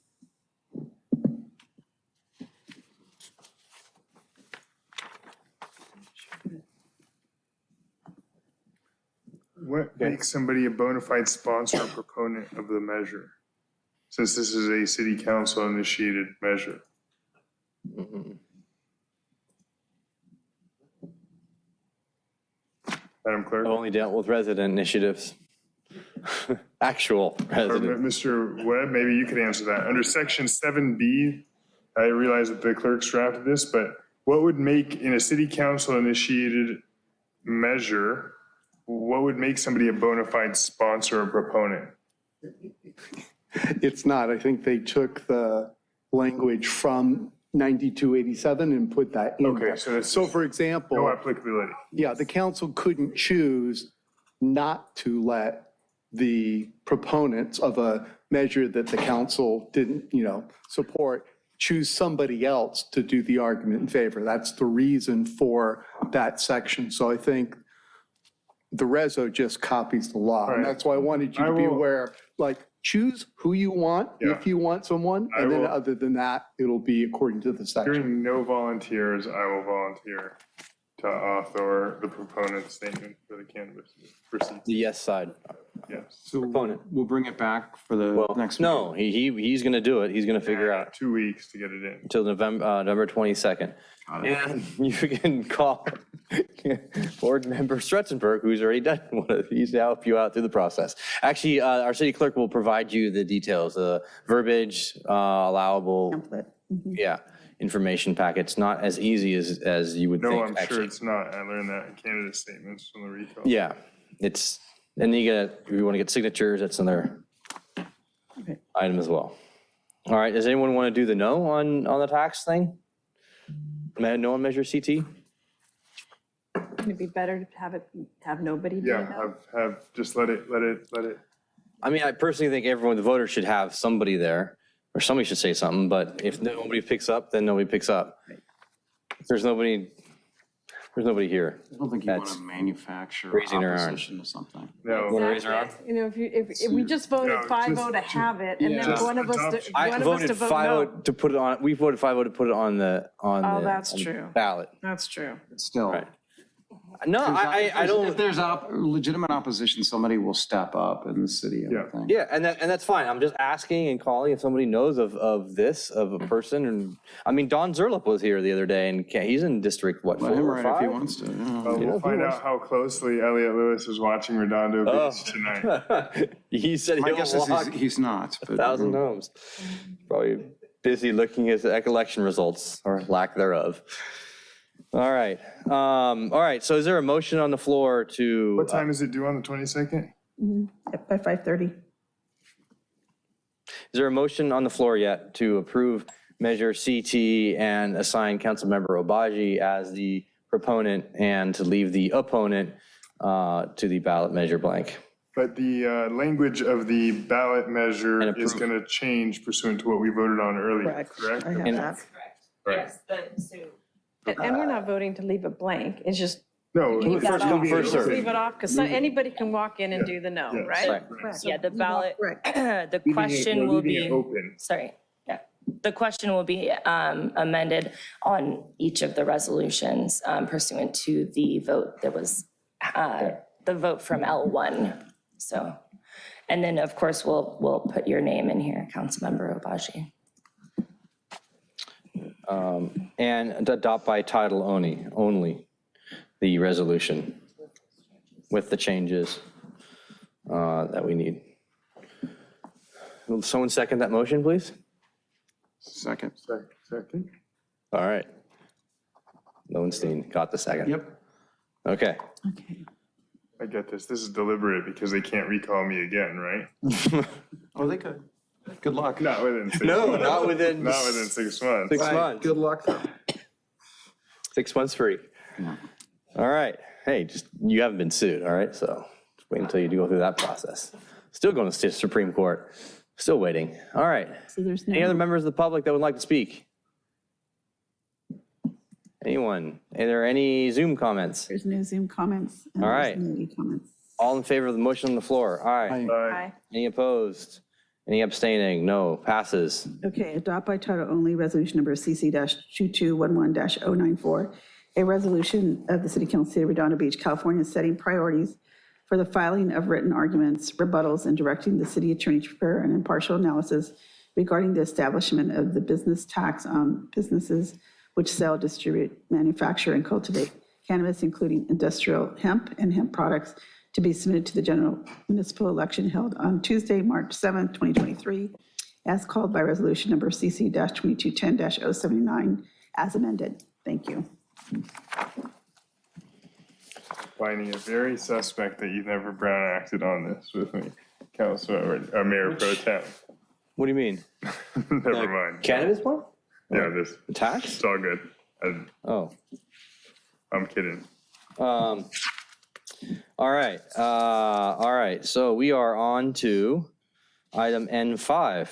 What makes somebody a bona fide sponsor or proponent of the measure? Since this is a city council initiated measure. Madam Clerk? I've only dealt with resident initiatives. Actual resident. Mr. Webb, maybe you could answer that. Under section 7B, I realize that the clerk's drafted this, but what would make, in a city council initiated measure, what would make somebody a bona fide sponsor or proponent? It's not. I think they took the language from 9287 and put that in there. So for example. No applicability. Yeah, the council couldn't choose not to let the proponents of a measure that the council didn't, support, choose somebody else to do the argument in favor. That's the reason for that section. So I think the reso just copies the law. And that's why I wanted you to be aware, choose who you want, if you want someone, and then other than that, it'll be according to the section. Hearing no volunteers, I will volunteer to author the proponent statement for the cannabis proceedings. The yes side. Yes. So we'll bring it back for the next meeting. No, he's going to do it. He's going to figure out 2 weeks to get it in. until November 22nd. And you can call Board Member Stretzenberg, who's already done one of these, to help you out through the process. Actually, our city clerk will provide you the details, the verbiage, allowable, information packets. Not as easy as you would think. No, I'm actually. sure it's not. I learned that in candidate statements from the recall. Yeah, it's, and if you want to get signatures, that's another item as well. All right, does anyone want to do the no on the tax thing? No on Measure CT? Would it be better to have nobody do that? Have just let it. I mean, I personally think everyone, the voters should have somebody there, or somebody should say something, but if nobody picks up, then nobody picks up. If there's nobody here. I don't think you want to manufacture raising their arm. opposition to something. No. Want to raise our arm? If we just voted 5-0 to have it, and then one of us I voted to vote 5-0 no. to put it on, we voted 5-0 to put it on the that's on the true. ballot. That's true. Still. Right. No, I don't. If there's legitimate opposition, somebody will step up in the city, I think. Yeah, and that's fine. I'm just asking and calling if somebody knows of a person. And I mean, Don Zerlup was here the other day, and he's in District, what, 4 Let him or write 5? if he wants to. We'll find out how closely Elliot Lewis is watching Redondo Beach tonight. He said My he'll guess is walk he's not. But 1,000 homes. Probably busy looking at the election results, or lack thereof. All right. So is there a motion on the floor to? What time is it due on the 22nd? By 5:30. Is there a motion on the floor yet to approve Measure CT and assign Councilmember Obaji as the proponent and to leave the opponent to the ballot measure blank? But the language of the ballot measure is going to change pursuant to what we voted on earlier, correct? I have that. Right. And we're not voting to leave it blank. It's just. No, leave that first come, off. first served. Leave it off, because anybody can walk in and do the no, right? Yeah, the ballot, the question will be, sorry, yeah. The question will be amended on each of the resolutions pursuant to the vote that was, the vote from L1. So, and then of course, we'll put your name in here, Councilmember Obaji. And adopt by title only the resolution with the changes that we need. Will someone second that motion, please? Second. Second. All right. Lowenstein got the second. Yep. Okay. I get this. This is deliberate because they can't recall me again, right? Oh, they could. Good luck. Not within 6 No, months. not within Not within 6 months. 6 Right, months. good luck though. 6 months free. All right. Hey, just, you haven't been sued, all right? So just wait until you go through that process. Still going to Supreme Court. Still waiting. All right. So there's Any other no, members of the public that would like to speak? Anyone? Are there any Zoom comments? there's no Zoom comments. and All there's right. no e-comments. All in favor of the motion on the floor? Aye. Aye. Any opposed? Any abstaining? No. Passes. Okay, adopt by title only resolution number CC-2211-094, a resolution of the City Council, City of Redondo Beach, California, setting priorities for the filing of written arguments, rebuttals, and directing the city attorney to prepare an impartial analysis regarding the establishment of the business tax on businesses which sell, distribute, manufacture, and cultivate cannabis, including industrial hemp and hemp products, to be submitted to the general municipal election held on Tuesday, March 7th, 2023, as called by resolution number CC-2210-079, as amended. Thank you. Finding it very suspect that you've never Brown acted on this with me, Councilmember, Mayor Pro Tem. What do you mean? Never mind. Cannabis one? Yeah, this, The tax? it's all good. Oh. I'm kidding. All right. All right. So we are on to item N5.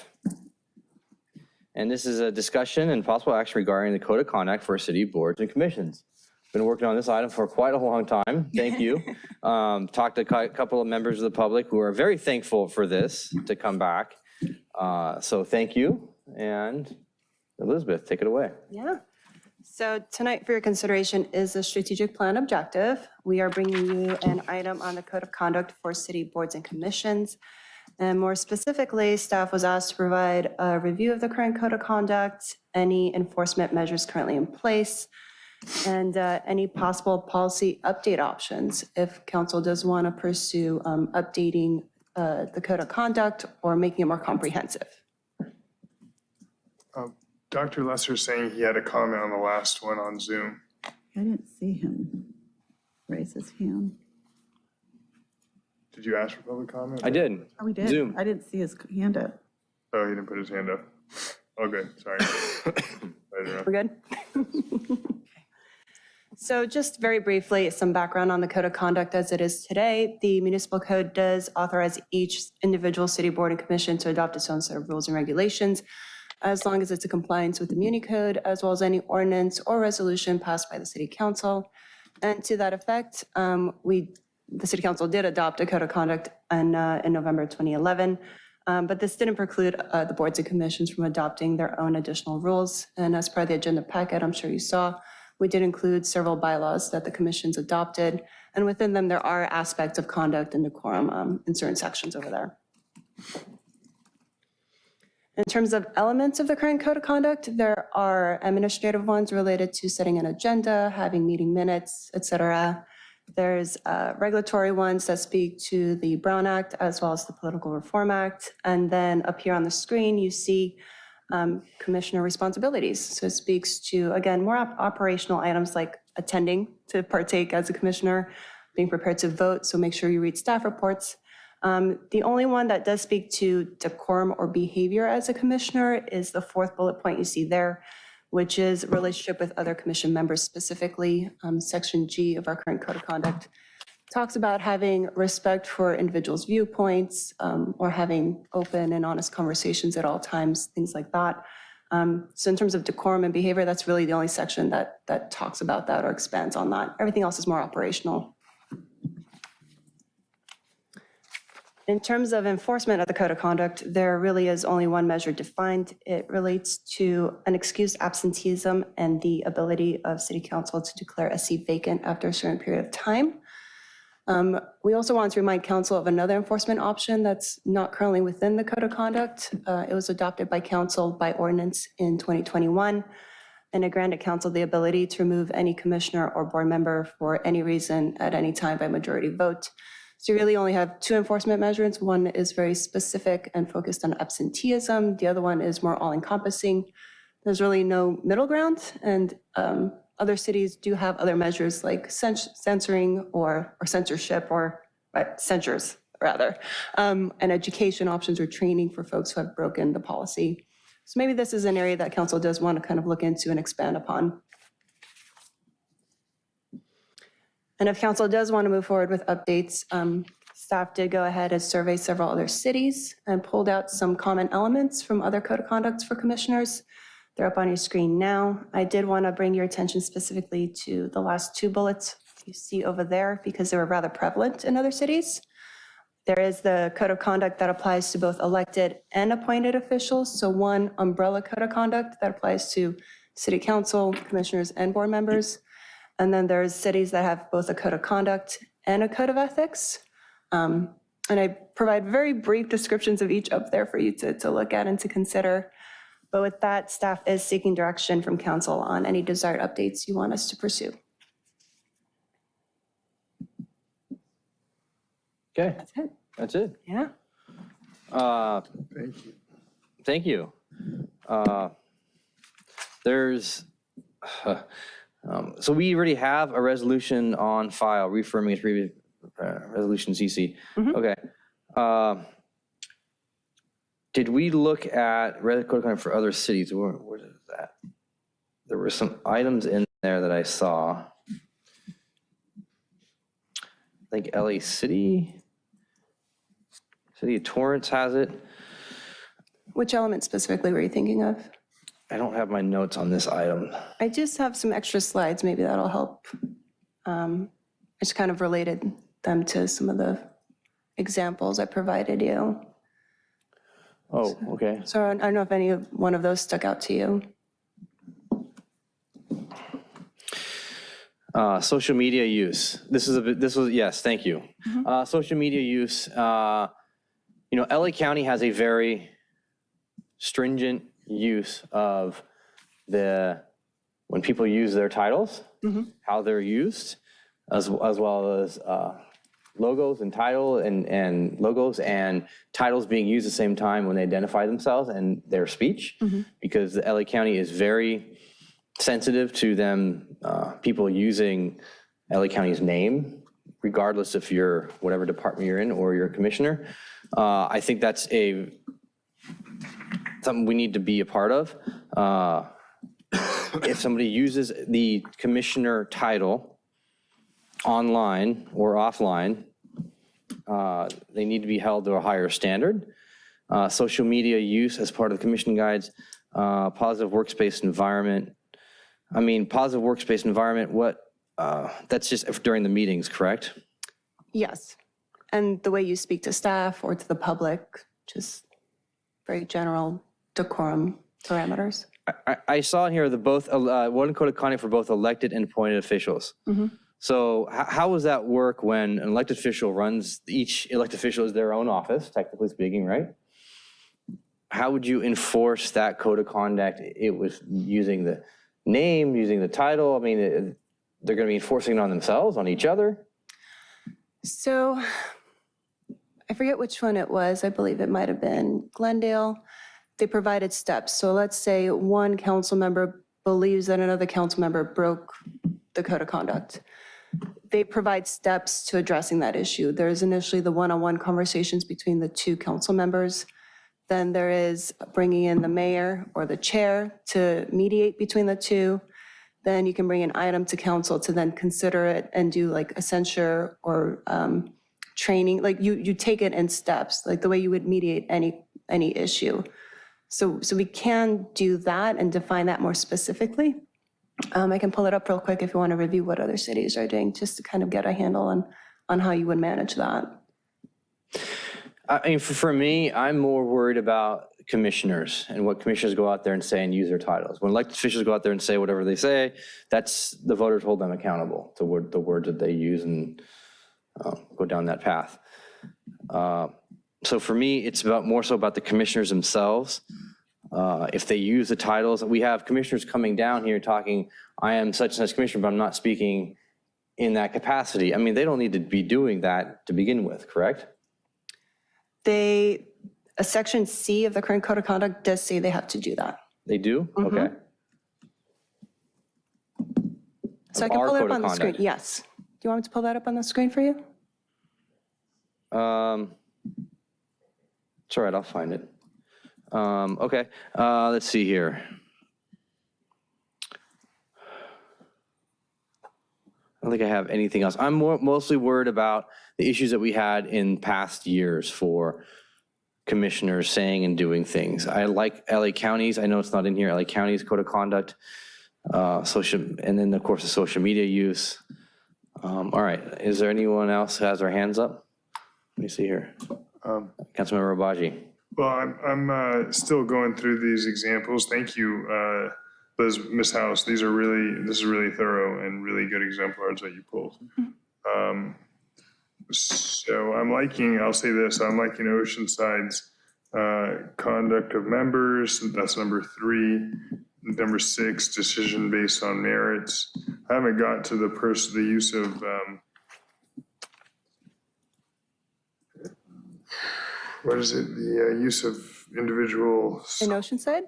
And this is a discussion and possible action regarding the code of conduct for city boards and commissions. Been working on this item for quite a long time. Thank you. Talked to a couple of members of the public who are very thankful for this to come back. So thank you. And Elizabeth, take it away. Yeah. So tonight for your consideration is the strategic plan objective. We are bringing you an item on the code of conduct for city boards and commissions. And more specifically, staff was asked to provide a review of the current code of conduct, any enforcement measures currently in place, and any possible policy update options if council does want to pursue updating the code of conduct or making it more comprehensive. Dr. Lesser saying he had a comment on the last one on Zoom. I didn't see him raise his hand. Did you ask for public comment? I did. Oh, we did. Zoom. I didn't see his hand up. Oh, he didn't put his hand up. Okay, sorry. We're good? So just very briefly, some background on the code of conduct as it is today. The municipal code does authorize each individual city board and commission to adopt its own set of rules and regulations, as long as it's in compliance with the Muni Code, as well as any ordinance or resolution passed by the city council. And to that effect, the city council did adopt a code of conduct in November 2011, but this didn't preclude the boards and commissions from adopting their own additional rules. And as part of the agenda packet, I'm sure you saw, we did include several bylaws that the commissions adopted, and within them, there are aspects of conduct and decorum in certain sections over there. In terms of elements of the current code of conduct, there are administrative ones related to setting an agenda, having meeting minutes, et cetera. There's regulatory ones that speak to the Brown Act as well as the Political Reform Act. And then up here on the screen, you see commissioner responsibilities. So it speaks to, again, more operational items like attending to partake as a commissioner, being prepared to vote. So make sure you read staff reports. The only one that does speak to decorum or behavior as a commissioner is the fourth bullet point you see there, which is relationship with other commission members, specifically Section G of our current code of conduct. Talks about having respect for individuals' viewpoints or having open and honest conversations at all times, things like that. So in terms of decorum and behavior, that's really the only section that talks about that or expands on that. Everything else is more operational. In terms of enforcement of the code of conduct, there really is only one measure defined. It relates to an excused absenteeism and the ability of city council to declare a seat vacant after a certain period of time. We also want to remind council of another enforcement option that's not currently within the code of conduct. It was adopted by council by ordinance in 2021, and it granted council the ability to remove any commissioner or board member for any reason at any time by majority vote. So you really only have two enforcement measures. One is very specific and focused on absenteeism. The other one is more all-encompassing. There's really no middle ground, and other cities do have other measures like censoring or censorship or censures rather, and education options or training for folks who have broken the policy. So maybe this is an area that council does want to kind of look into and expand upon. And if council does want to move forward with updates, staff did go ahead and survey several other cities and pulled out some common elements from other code of conducts for commissioners. They're up on your screen now. I did want to bring your attention specifically to the last two bullets you see over there because they were rather prevalent in other cities. There is the code of conduct that applies to both elected and appointed officials. So one umbrella code of conduct that applies to city council, commissioners, and board members. And then there's cities that have both a code of conduct and a code of ethics. And I provide very brief descriptions of each up there for you to look at and to consider. But with that, staff is seeking direction from council on any desired updates you want us to pursue. Okay. That's it. That's it. Yeah. Thank you. There's, so we already have a resolution on file reaffirming its previous resolution CC. Okay. Did we look at Red Code of Conduct for other cities? Where is that? There were some items in there that I saw. I think LA City of Torrance has it. Which element specifically were you thinking of? I don't have my notes on this item. I just have some extra slides, maybe that'll help. I just kind of related them to some of the examples I provided you. Oh, okay. So I don't know if any of one of those stuck out to you. Social media use. This was, yes, thank you. Social media use, LA County has a very stringent use of when people use their titles, how they're used, as well as logos and title and logos and titles being used at the same time when they identify themselves and their speech, because the LA County is very sensitive to them, people using LA County's name, regardless if you're whatever department you're in or you're a commissioner. I think that's something we need to be a part of. If somebody uses the commissioner title online or offline, they need to be held to a higher standard. Social media use as part of the commission guides, positive workspace environment. I mean, positive workspace environment, that's just during the meetings, correct? Yes. And the way you speak to staff or to the public, just very general decorum parameters. I saw in here the one code of conduct for both elected and appointed officials. So how does that work when an elected official runs, each elected official is their own office, technically speaking, right? How would you enforce that code of conduct? It was using the name, using the title. I mean, they're going to be enforcing it on themselves, on each other? So I forget which one it was. I believe it might have been Glendale. They provided steps. So let's say one council member believes that another council member broke the code of conduct. They provide steps to addressing that issue. There's initially the one-on-one conversations between the two council members. Then there is bringing in the mayor or the chair to mediate between the two. Then you can bring an item to council to then consider it and do like a censure or training. Like you take it in steps, like the way you would mediate any issue. So we can do that and define that more specifically. I can pull it up real quick if you want to review what other cities are doing, just to kind of get a handle on how you would manage that. I mean, for me, I'm more worried about commissioners and what commissioners go out there and say and use their titles. When elected officials go out there and say whatever they say, that's the voters hold them accountable to the words that they use and go down that path. So for me, it's more so about the commissioners themselves. If they use the titles, we have commissioners coming down here talking, I am such and such commissioner, but I'm not speaking in that capacity. I mean, they don't need to be doing that to begin with, correct? A section C of the current code of conduct does say they have to do that. They do? Okay. So I can pull it up on the screen. Yes. Do you want me to pull that up on the screen for you? It's all right, I'll find it. Okay, let's see here. I don't think I have anything else. I'm mostly worried about the issues that we had in past years for commissioners saying and doing things. I like LA County's, I know it's not in here, LA County's code of conduct, and then of course the social media use. All right, is there anyone else who has their hands up? Let me see here. Councilmember Obaji. Well, I'm still going through these examples. Thank you, Ms. House. This is really thorough and really good exemplars that you pulled. So I'll say this, I'm liking Oceanside's conduct of members. That's number 3. Number 6, decision based on merits. I haven't got to the use of what is it? The use of individual. In Oceanside,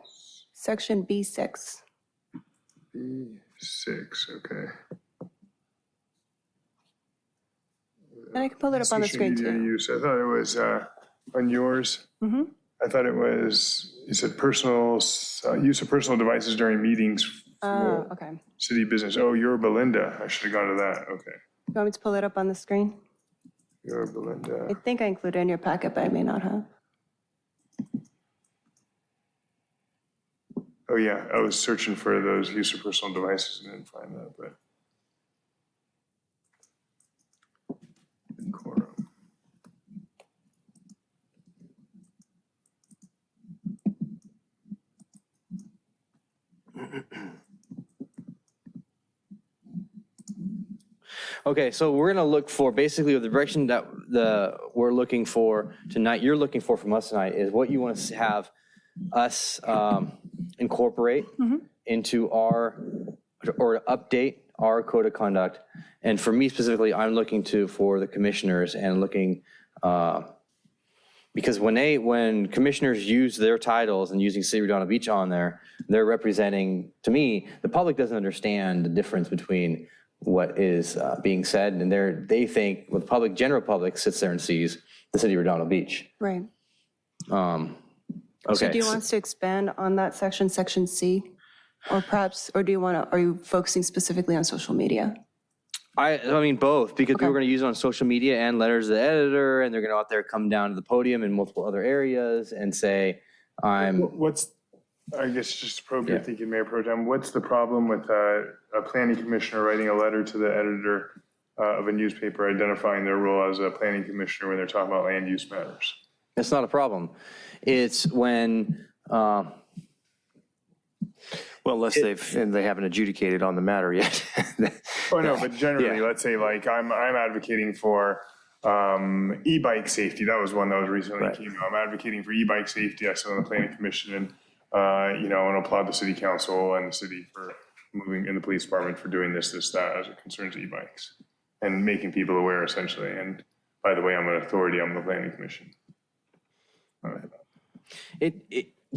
section B6. B6, okay. And I can pull it up on the screen Social media too. use. I thought it was on yours. I thought it was, you said use of personal devices during meetings for Okay. city business. Oh, you're Belinda. I should have gone to that. Okay. You want me to pull it up on the screen? You're Belinda. I think I included it in your packet, but I may not have. Oh, yeah. I was searching for those use of personal devices and didn't find that, but. Quorum. Okay, so we're gonna look for, basically the direction that we're looking for tonight, you're looking for from us tonight is what you want to have us incorporate into or update our code of conduct. And for me specifically, I'm looking for the commissioners and looking, because when commissioners use their titles and using City of Redondo Beach on there, they're representing, to me, the public doesn't understand the difference between what is being said, and they think, well, the general public sits there and sees the City of Redondo Beach. Right. Okay. So do you want us to expand on that section C? Or perhaps, or are you focusing specifically on social media? I mean, both, because people are going to use it on social media and letters to the editor, and they're going to out there come down to the podium in multiple other areas and say, I guess just appropriate thinking, Mayor Pro Tem, what's the problem with a planning commissioner writing a letter to the editor of a newspaper identifying their role as a planning commissioner when they're talking about land use matters? It's not a problem. It's when... Well, unless they haven't adjudicated on the matter yet. Oh, no, but generally, let's say like I'm advocating for e-bike safety. That was one that was recently came out. I'm advocating for e-bike safety. I sit on the planning commission and, and applaud the city council and the city for moving, and the police department for doing this, that as it concerns e-bikes and making people aware essentially. And by the way, I'm an authority on the planning commission.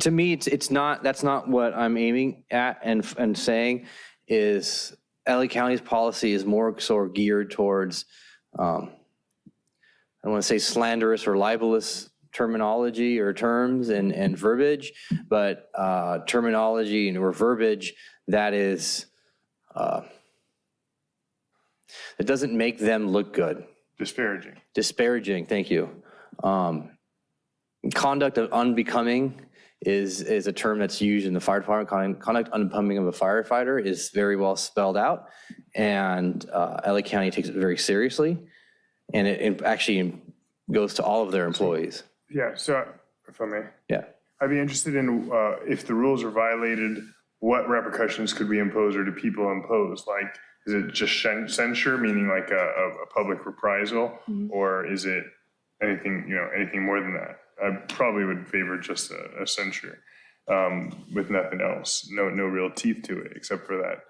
To me, that's not what I'm aiming at and saying is LA County's policy is more so geared towards, I don't want to say slanderous or libelous terminology or terms and verbiage, but terminology or verbiage that is, that doesn't make them look good. Disparaging, thank you. Conduct of unbecoming is a term that's used in the fire department. Conduct unbecoming of a firefighter is very well spelled out, and LA County takes it very seriously, and it actually goes to all of their employees. Yeah, so if I may. Yeah. I'd be interested in if the rules are violated, what repercussions could we impose or do people impose? Like, is it just censure, meaning like a public reprisal, or is it anything more than that? I probably would favor just a censure with nothing else, no real teeth to it except for that.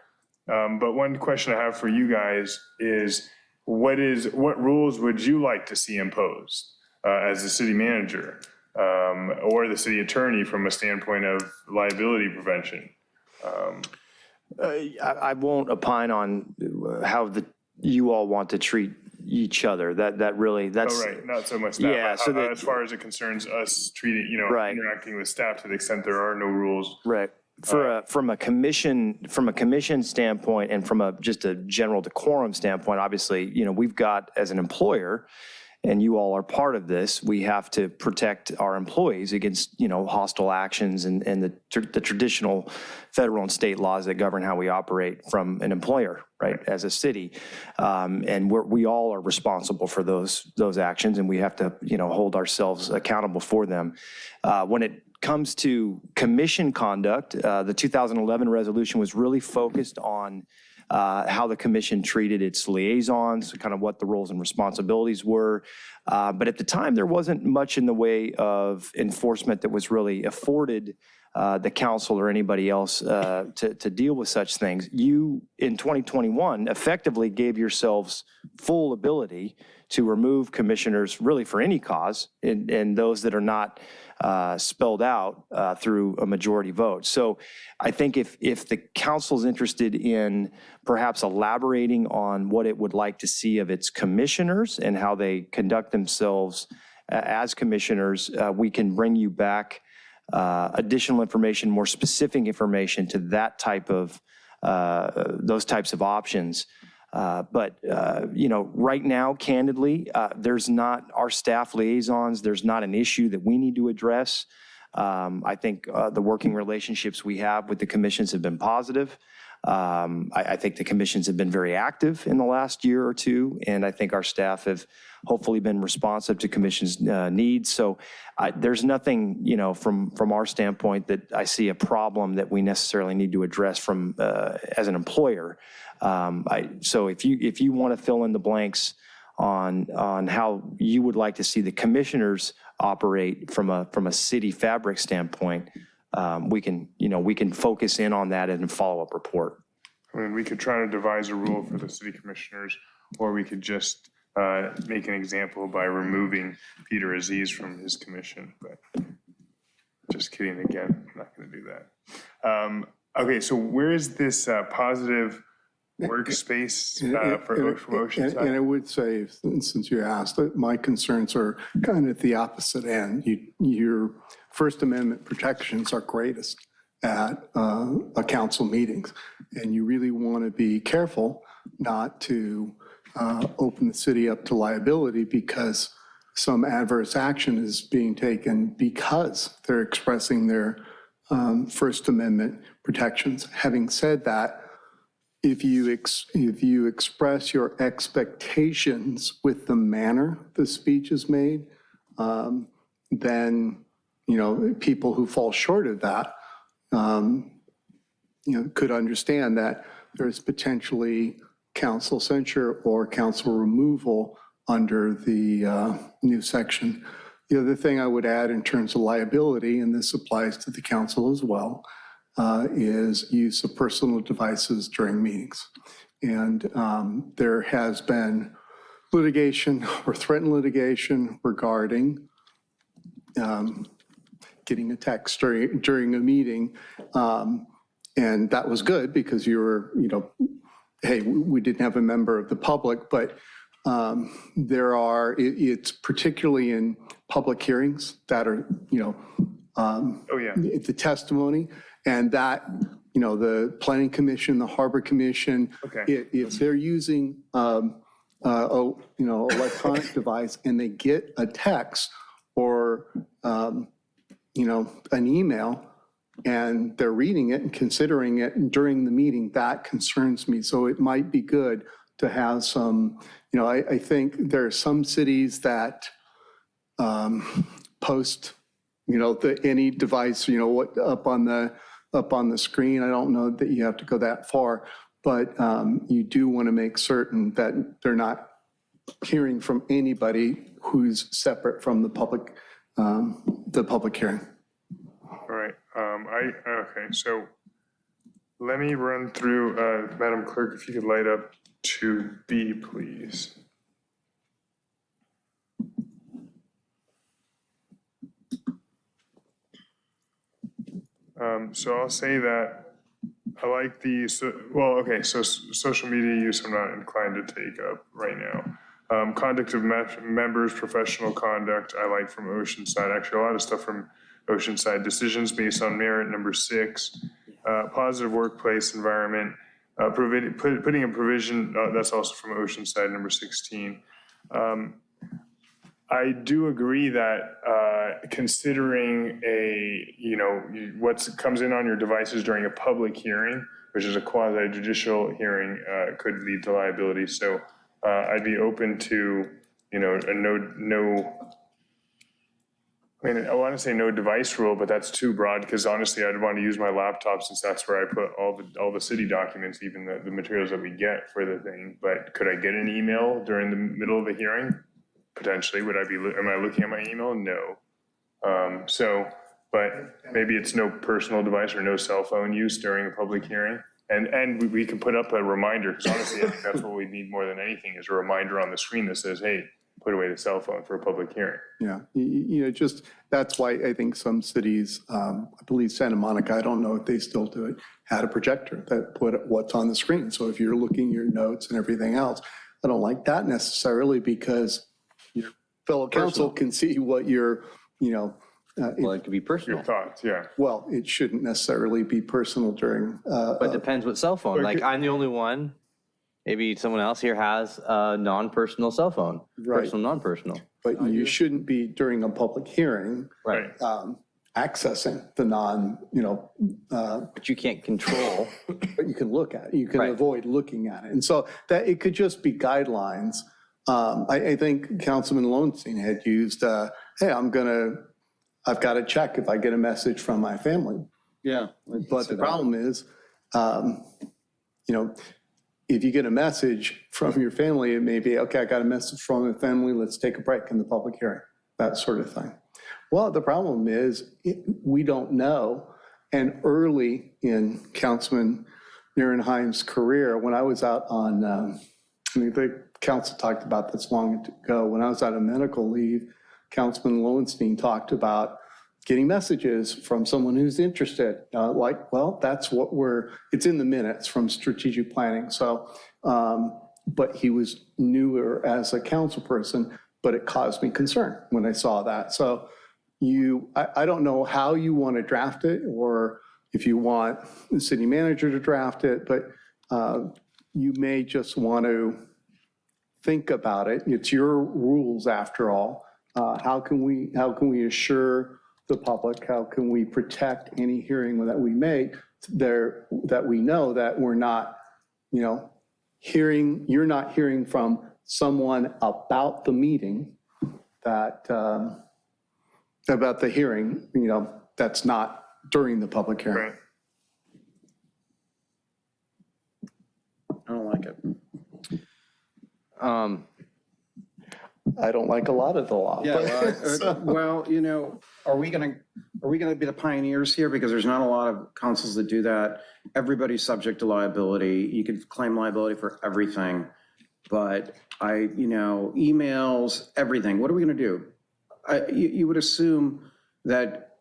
But one question I have for you guys is what rules would you like to see imposed as the city manager or the city attorney from a standpoint of liability prevention? I won't opine on how you all want to treat each other. That's Oh, right, not so much that, Yeah, but so as far as it concerns us treating, Right. interacting with staff to the extent there are no rules. Right. From a commission standpoint and from just a general decorum standpoint, obviously, we've got, as an employer, and you all are part of this, we have to protect our employees against, hostile actions and the traditional federal and state laws that govern how we operate from an employer, right, as a city. And we all are responsible for those actions, and we have to, hold ourselves accountable for them. When it comes to commission conduct, the 2011 resolution was really focused on how the commission treated its liaisons, kind of what the roles and responsibilities were. But at the time, there wasn't much in the way of enforcement that was really afforded the council or anybody else to deal with such things. You, in 2021, effectively gave yourselves full ability to remove commissioners really for any cause, and those that are not spelled out through a majority vote. So I think if the council's interested in perhaps elaborating on what it would like to see of its commissioners and how they conduct themselves as commissioners, we can bring you back additional information, more specific information to that type of, those types of options. But right now, candidly, there's not, our staff liaisons, there's not an issue that we need to address. I think the working relationships we have with the commissions have been positive. I think the commissions have been very active in the last year or two, and I think our staff have hopefully been responsive to commission's needs. So there's nothing, from our standpoint that I see a problem that we necessarily need to address from as an employer. So if you want to fill in the blanks on how you would like to see the commissioners operate from a city fabric standpoint, we can focus in on that in a follow-up report. I mean, we could try to devise a rule for the city commissioners, or we could just make an example by removing Peter Aziz from his commission, but just kidding again, I'm not going to do that. Okay, so where is this positive workspace for Oceanside? And I would say, since you asked, my concerns are kind of at the opposite end. Your First Amendment protections are greatest at a council meetings, and you really want to be careful not to open the city up to liability because some adverse action is being taken because they're expressing their First Amendment protections. Having said that, if you express your expectations with the manner the speech is made, then people who fall short of that, could understand that there's potentially council censure or council removal under the new section. The other thing I would add in terms of liability, and this applies to the council as well, is use of personal devices during meetings. And there has been litigation or threatened litigation regarding getting a text during a meeting. And that was good because you were, hey, we didn't have a member of the public, but it's particularly in public hearings that are, the testimony, and that, the Planning Commission, the Harbor Commission, if they're using, electronic device and they get a text or, an email, and they're reading it and considering it during the meeting, that concerns me. So it might be good to have some, I think there are some cities that post, any device, up on the screen. I don't know that you have to go that far, but you do want to make certain that they're not hearing from anybody who's separate from the public hearing. All right, okay, so let me run through, Madam Clerk, if you could light up 2B, please. So I'll say that I like the, so social media use I'm not inclined to take up right now. Conduct of members, professional conduct, I like from Oceanside. Actually, a lot of stuff from Oceanside. Decisions based on merit, number 6. Positive workplace environment. Putting a provision, that's also from Oceanside, number 16. I do agree that considering what comes in on your devices during a public hearing, which is a quasi-judicial hearing, could lead to liability. So I'd be open to, a I want to say no device rule, but that's too broad because honestly, I'd want to use my laptop since that's where I put all the city documents, even the materials that we get for the thing. But could I get an email during the middle of the hearing? Potentially. Am I looking at my email? No. But maybe it's no personal device or no cell phone use during a public hearing. And we can put up a reminder, because honestly, I think that's what we need more than anything is a reminder on the screen that says, hey, put away the cell phone for a public hearing. Yeah, that's why I think some cities, I believe Santa Monica, I don't know if they still do it, had a projector that put what's on the screen. So if you're looking at your notes and everything else, I don't like that necessarily because your fellow council can see what you're, well, it could be personal. Your thoughts, yeah. Well, it shouldn't necessarily be personal during. But it depends what cell phone. Like I'm the only one. Maybe someone else here has a non-personal cell phone. Right. Personal, non-personal. But you shouldn't be during a public hearing. Right. Accessing the but you can't control. But you can look at it. You can avoid looking at it. And so that it could just be guidelines. I think Councilman Lowenstein had used, hey, I've got to check if I get a message from my family. Yeah. But the problem is, if you get a message from your family, it may be, okay, I got a message from the family, let's take a break in the public hearing, that sort of thing. Well, the problem is we don't know. And early in Councilman Nierenheim's career, when I was out on, the council talked about this long ago, when I was out on medical leave, Councilman Lowenstein talked about getting messages from someone who's interested. That's what it's in the minutes from strategic planning. So, but he was newer as a council person, but it caused me concern when I saw that. So I don't know how you want to draft it or if you want the city manager to draft it, but you may just want to think about it. It's your rules after all. How can we assure the public? How can we protect any hearing that we make there that we know that we're not, hearing, you're not hearing from someone about the meeting that, about the hearing, that's not during the public hearing. Right. I don't like it. I don't like a lot of the law. Yeah, are we going to be the pioneers here? Because there's not a lot of councils that do that. Everybody's subject to liability. You could claim liability for everything. But emails, everything. What are we going to do? You would assume that,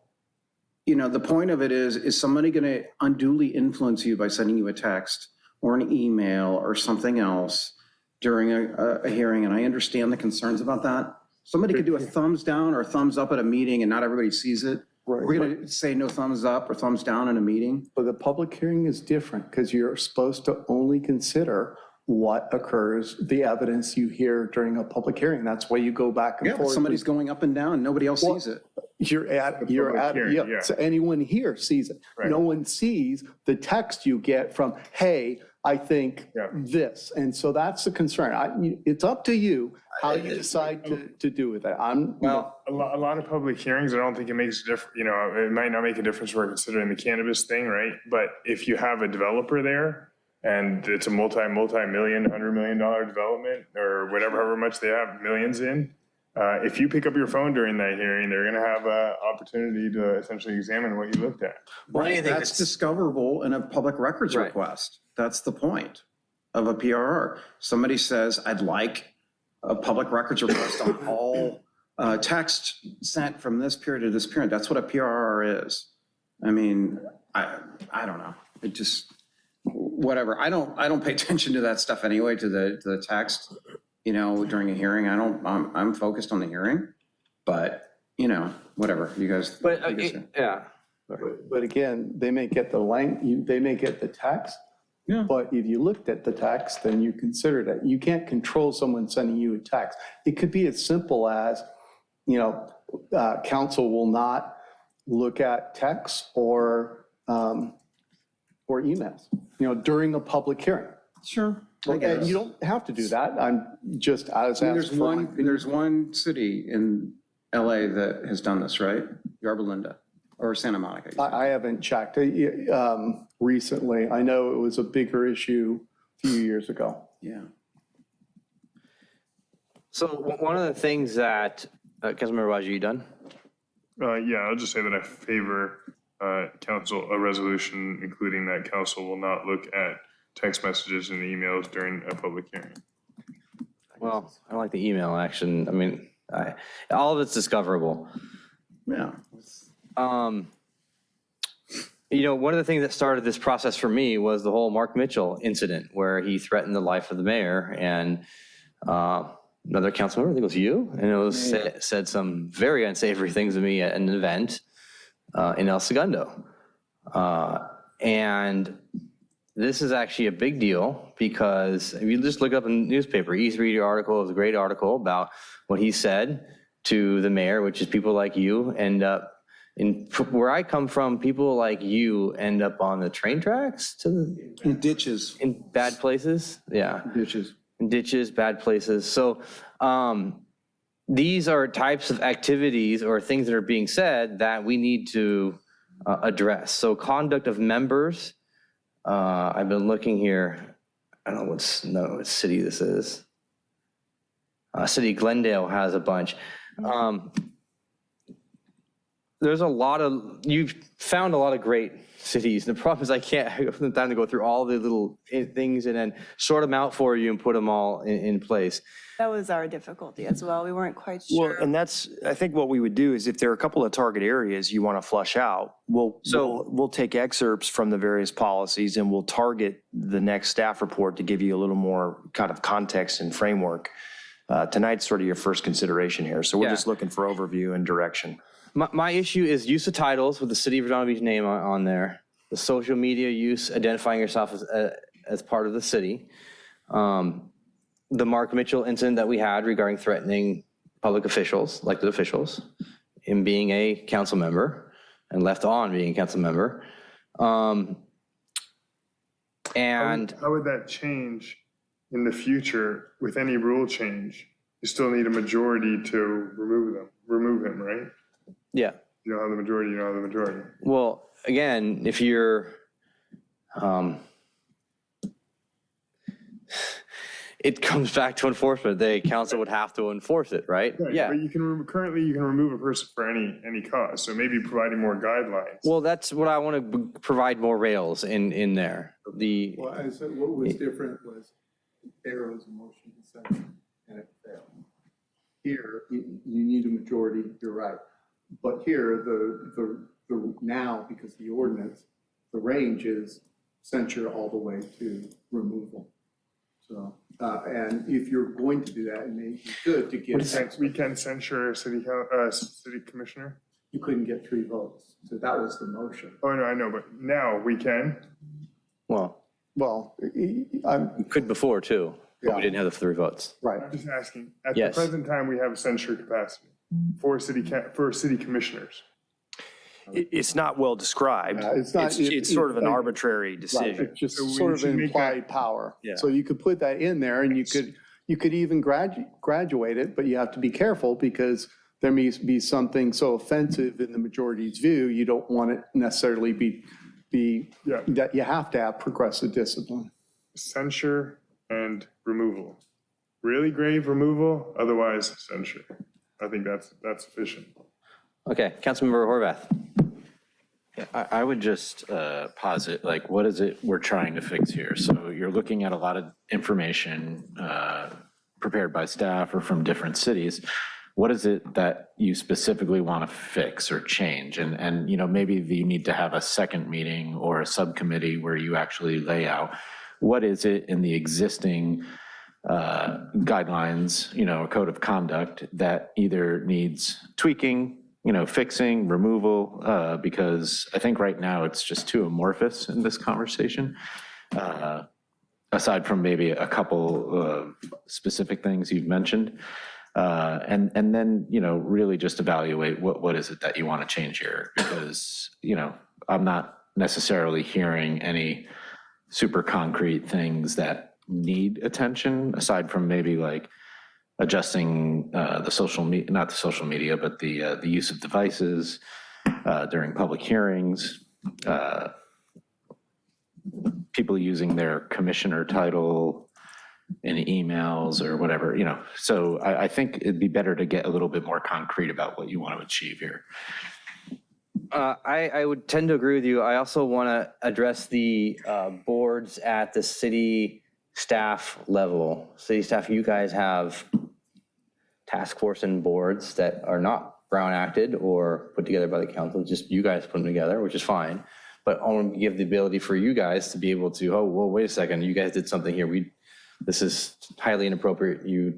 the point of it is somebody going to unduly influence you by sending you a text or an email or something else during a hearing, and I understand the concerns about that. Somebody could do a thumbs down or a thumbs up at a meeting and not everybody sees it. Right. We're going to say no thumbs up or thumbs down in a meeting. But the public hearing is different because you're supposed to only consider what occurs, the evidence you hear during a public hearing. That's why you go back and forth. Somebody's going up and down, nobody else sees it. So anyone here sees it. Right. No one sees the text you get from, hey, I think this. And so that's the concern. It's up to you how you decide to do with it. Well, a lot of public hearings, I don't think it makes a difference. It might not make a difference for considering the cannabis thing, right? But if you have a developer there and it's a multi-million, $100 million development or whatever, however much they have millions in, if you pick up your phone during that hearing, they're going to have an opportunity to essentially examine what you looked at. Right, that's discoverable in a public records request. That's the point of a PRR. Somebody says, I'd like a public records request on all text sent from this period to this period. That's what a PRR is. I mean, I don't know. It just, whatever. I don't pay attention to that stuff anyway, to the text. during a hearing. I'm focused on the hearing, but, whatever, you guys. Yeah. But again, they may get they may get the text. Yeah. But if you looked at the text, then you consider that you can't control someone sending you a text. It could be as simple as, council will not look at texts or emails, during a public hearing. Sure. And you don't have to do that. I'm just, I was There's asking for my opinion. there's one city in LA that has done this, right? Yorba Linda or Santa Monica. I haven't checked recently. I know it was a bigger issue a few years ago. Yeah. So one of the things that, Councilmember Raji, you done? Yeah, I'll just say that I favor council, a resolution including that council will not look at text messages and emails during a public hearing. Well, I don't like the email action. I mean, all of it's discoverable. Yeah. One of the things that started this process for me was the whole Mark Mitchell incident where he threatened the life of the mayor and another council member, I think it was you, and it was said some very unsavory things to me at an event in El Segundo. And this is actually a big deal because if you just look up in the newspaper, East Reader article is a great article about what he said to the mayor, which is people like you end up where I come from, people like you end up on the train tracks In ditches. in bad places. Yeah. Ditches. In ditches, bad places. So these are types of activities or things that are being said that we need to address. So conduct of members, I've been looking here. I don't know what city this is. City of Glendale has a bunch. There's you've found a lot of great cities. The problem is I can't have the time to go through all the little things and then sort them out for you and put them all in place. That was our difficulty as well. We weren't quite sure. Well, and I think what we would do is if there are a couple of target areas you want to flush out, we'll take excerpts from the various policies and we'll target the next staff report to give you a little more kind of context and framework. Tonight's sort of your first consideration here. So we're just looking for overview and direction. My issue is use of titles with the city of Redondo Beach name on there. The social media use, identifying yourself as part of the city. The Mark Mitchell incident that we had regarding threatening public officials, elected officials, him being a council member and left on being a council member. And how would that change in the future with any rule change? You still need a majority to remove him, right? Yeah. You don't have the majority, you don't have the majority. Well, again, if you're, it comes back to enforcement. The council would have to enforce it, right? Yeah. But currently you can remove a person for any cause. So maybe providing more guidelines. Well, that's what I want to provide more rails in there. Well, I said what was different was there was a motion to send and it failed. Here, you need a majority, you're right. But here, the now, because the ordinance, the range is censure all the way to removal. So, and if you're going to do that, it may be good to give. We can censure a city commissioner? You couldn't get 3 votes, so that was the motion. Oh, no, I know, but now we can. Well, you could before too, but we didn't have the 3 votes. Right. I'm just asking, at the present time, we have a censure capacity for city commissioners. It's not well described. It's sort of an arbitrary decision. Right, it's just sort of an implied power. Yeah. So you could put that in there and you could even graduate it, but you have to be careful because there may be something so offensive in the majority's view, you don't want it necessarily be that you have to have progressive discipline. Censure and removal. Really grave removal, otherwise censure. I think that's sufficient. Okay, Councilmember Horvath. I would just posit, what is it we're trying to fix here? So you're looking at a lot of information prepared by staff or from different cities. What is it that you specifically want to fix or change? And maybe you need to have a second meeting or a subcommittee where you actually lay out what is it in the existing guidelines, a code of conduct that either needs tweaking, fixing, removal, because I think right now it's just too amorphous in this conversation. Aside from maybe a couple specific things you've mentioned. And then, really just evaluate what is it that you want to change here? Because, I'm not necessarily hearing any super concrete things that need attention, aside from maybe like adjusting the social media, not the social media, but the use of devices during public hearings, people using their commissioner title in emails or whatever, So I think it'd be better to get a little bit more concrete about what you want to achieve here. I would tend to agree with you. I also want to address the boards at the city staff level. City staff, you guys have task force and boards that are not Brown acted or put together by the council, just you guys put them together, which is fine. But I want to give the ability for you guys to be able to, oh, well, wait a second, you guys did something here. This is highly inappropriate. You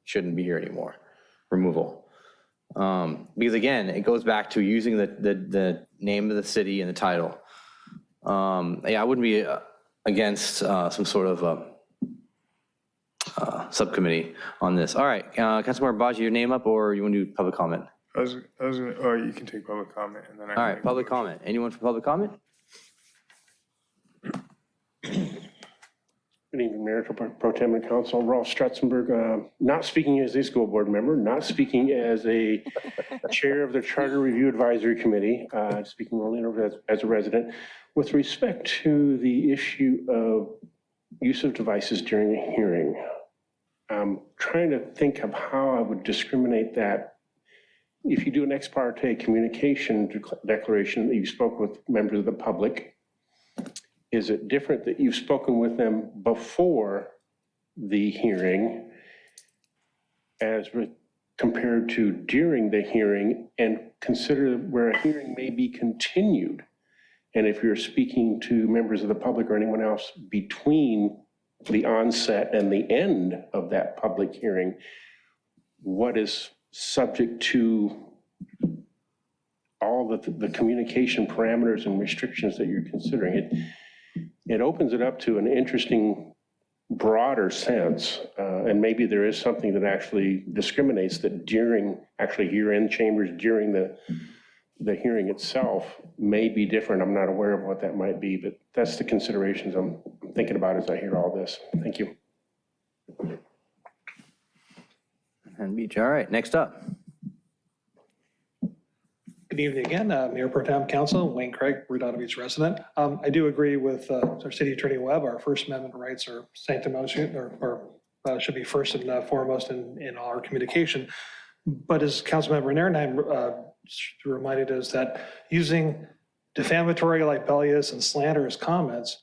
shouldn't be here anymore. Removal. Because again, it goes back to using the name of the city and the title. I wouldn't be against some sort of subcommittee on this. All right, Councilmember Baji, your name up, or you want to do public comment? I was gonna, oh, you can take public comment and then I can. All right, public comment. Anyone for public comment? Good evening, Mayor Pro Tem and Council. Rolf Stratzenberg, not speaking as a school board member, not speaking as a chair of the Charter Review Advisory Committee, speaking only as a resident. With respect to the issue of use of devices during a hearing, I'm trying to think of how I would discriminate that. If you do an ex parte communication declaration that you spoke with members of the public, is it different that you've spoken with them before the hearing as compared to during the hearing, and consider where a hearing may be continued? And if you're speaking to members of the public or anyone else between the onset and the end of that public hearing, what is subject to all the communication parameters and restrictions that you're considering? It opens it up to an interesting, broader sense, and maybe there is something that actually discriminates that actually here in chambers during the hearing itself may be different. I'm not aware of what that might be, but that's the considerations I'm thinking about as I hear all this. Thank you. And Beach. All right, next up. Good evening again, Mayor Pro Tem Council, Wayne Craig, Redondo Beach resident. I do agree with our City Attorney Webb. Our First Amendment rights are sanctimonious, or should be first and foremost in our communication. But as Councilmember Nierenheim reminded us, that using defamatory, libelous, and slanderous comments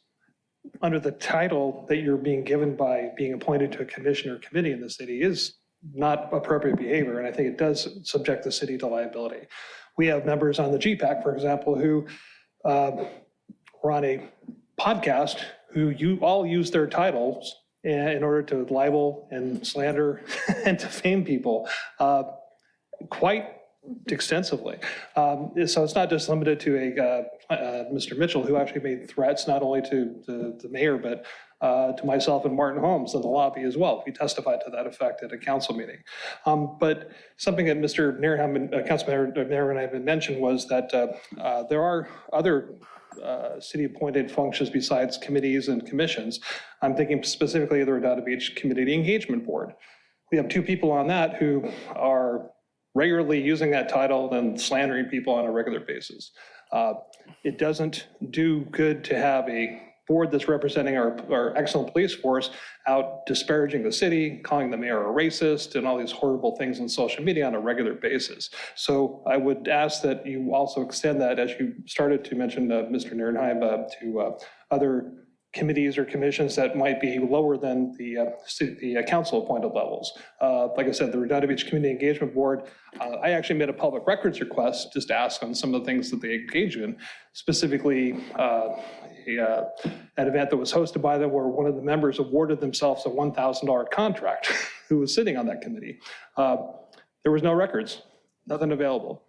under the title that you're being given by being appointed to a commission or committee in the city is not appropriate behavior, and I think it does subject the city to liability. We have members on the GPAC, for example, who were on a podcast who all use their titles in order to libel and slander and defame people quite extensively. So it's not just limited to Mr. Mitchell, who actually made threats not only to the mayor, but to myself and Martin Holmes in the lobby as well. We testified to that effect at a council meeting. But something that Mr. Nierenheim, Councilmember Nierenheim mentioned was that there are other city-appointed functions besides committees and commissions. I'm thinking specifically of the Redondo Beach Community Engagement Board. We have 2 people on that who are regularly using that title and slandering people on a regular basis. It doesn't do good to have a board that's representing our excellent police force out disparaging the city, calling the mayor a racist, and all these horrible things on social media on a regular basis. So I would ask that you also extend that, as you started to mention, Mr. Nierenheim, to other committees or commissions that might be lower than the council appointed levels. Like I said, the Redondo Beach Community Engagement Board, I actually made a public records request just to ask on some of the things that they engage in, specifically an event that was hosted by them where one of the members awarded themselves a $1,000 contract who was sitting on that committee. There was no records, nothing available.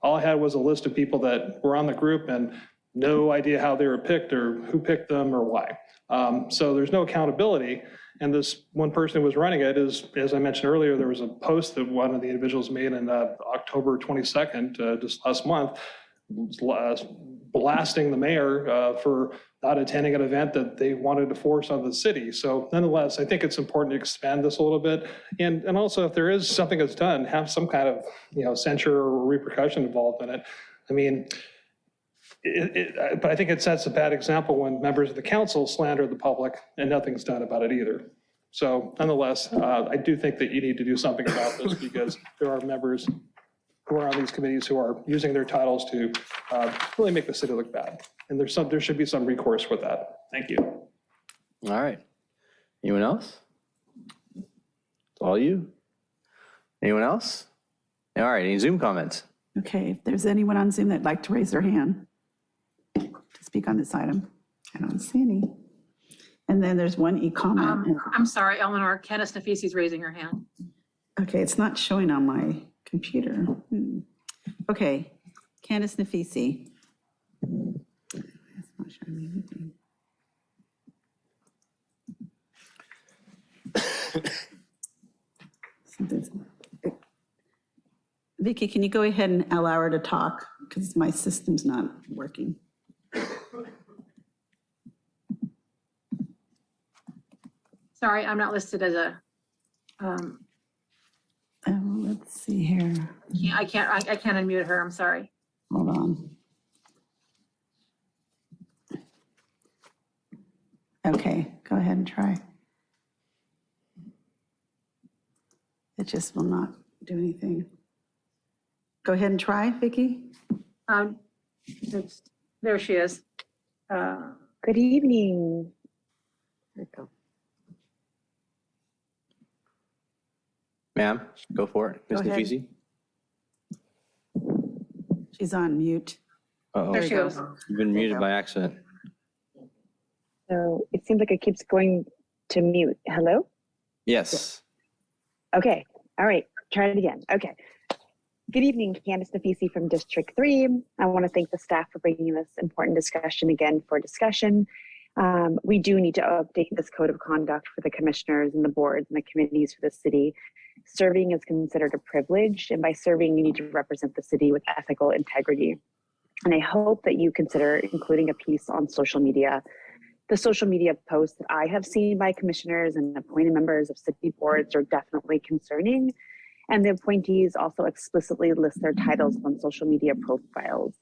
All I had was a list of people that were on the group and no idea how they were picked or who picked them or why. So there's no accountability. And this one person who was running it is, as I mentioned earlier, there was a post that one of the individuals made on October 22nd, just last month, blasting the mayor for not attending an event that they wanted to force on the city. So nonetheless, I think it's important to expand this a little bit. And also, if there is something that's done, have some kind of censure or repercussion involved in it. I mean, but I think it sets a bad example when members of the council slander the public and nothing's done about it either. So nonetheless, I do think that you need to do something about this because there are members who are on these committees who are using their titles to really make the city look bad. And there should be some recourse with that. Thank you. All right. Anyone else? All you? Anyone else? All right, any Zoom comments? Okay, if there's anyone on Zoom that'd like to raise their hand to speak on this item, I don't see any. And then there's one e-comment. I'm sorry, Eleanor, Candace Nafisi's raising her hand. Okay, it's not showing on my computer. Okay, Candace Nafisi. It's not showing me anything. Vicky, can you go ahead and allow her to talk? Because my system's not working. Sorry, I'm not listed as a, let's see here. I can't unmute her, I'm sorry. Hold on. Okay, go ahead and try. It just will not do anything. Go ahead and try, Vicky. There she is. Good evening. There we go. Ma'am, go for it. Ms. Go ahead. Nafisi? She's on mute. Uh-oh. There she goes. You've been There you muted go. by accident. So it seems like it keeps going to mute. Hello? Yes. Okay. All right. Try it again. Okay. Good evening, Candace Nafisi from District 3. I want to thank the staff for bringing this important discussion again for discussion. We do need to update this code of conduct for the commissioners and the boards and the committees for the city. Serving is considered a privilege, and by serving, you need to represent the city with ethical integrity. And I hope that you consider including a piece on social media. The social media posts that I have seen by commissioners and appointed members of city boards are definitely concerning. And the appointees also explicitly list their titles on social media profiles.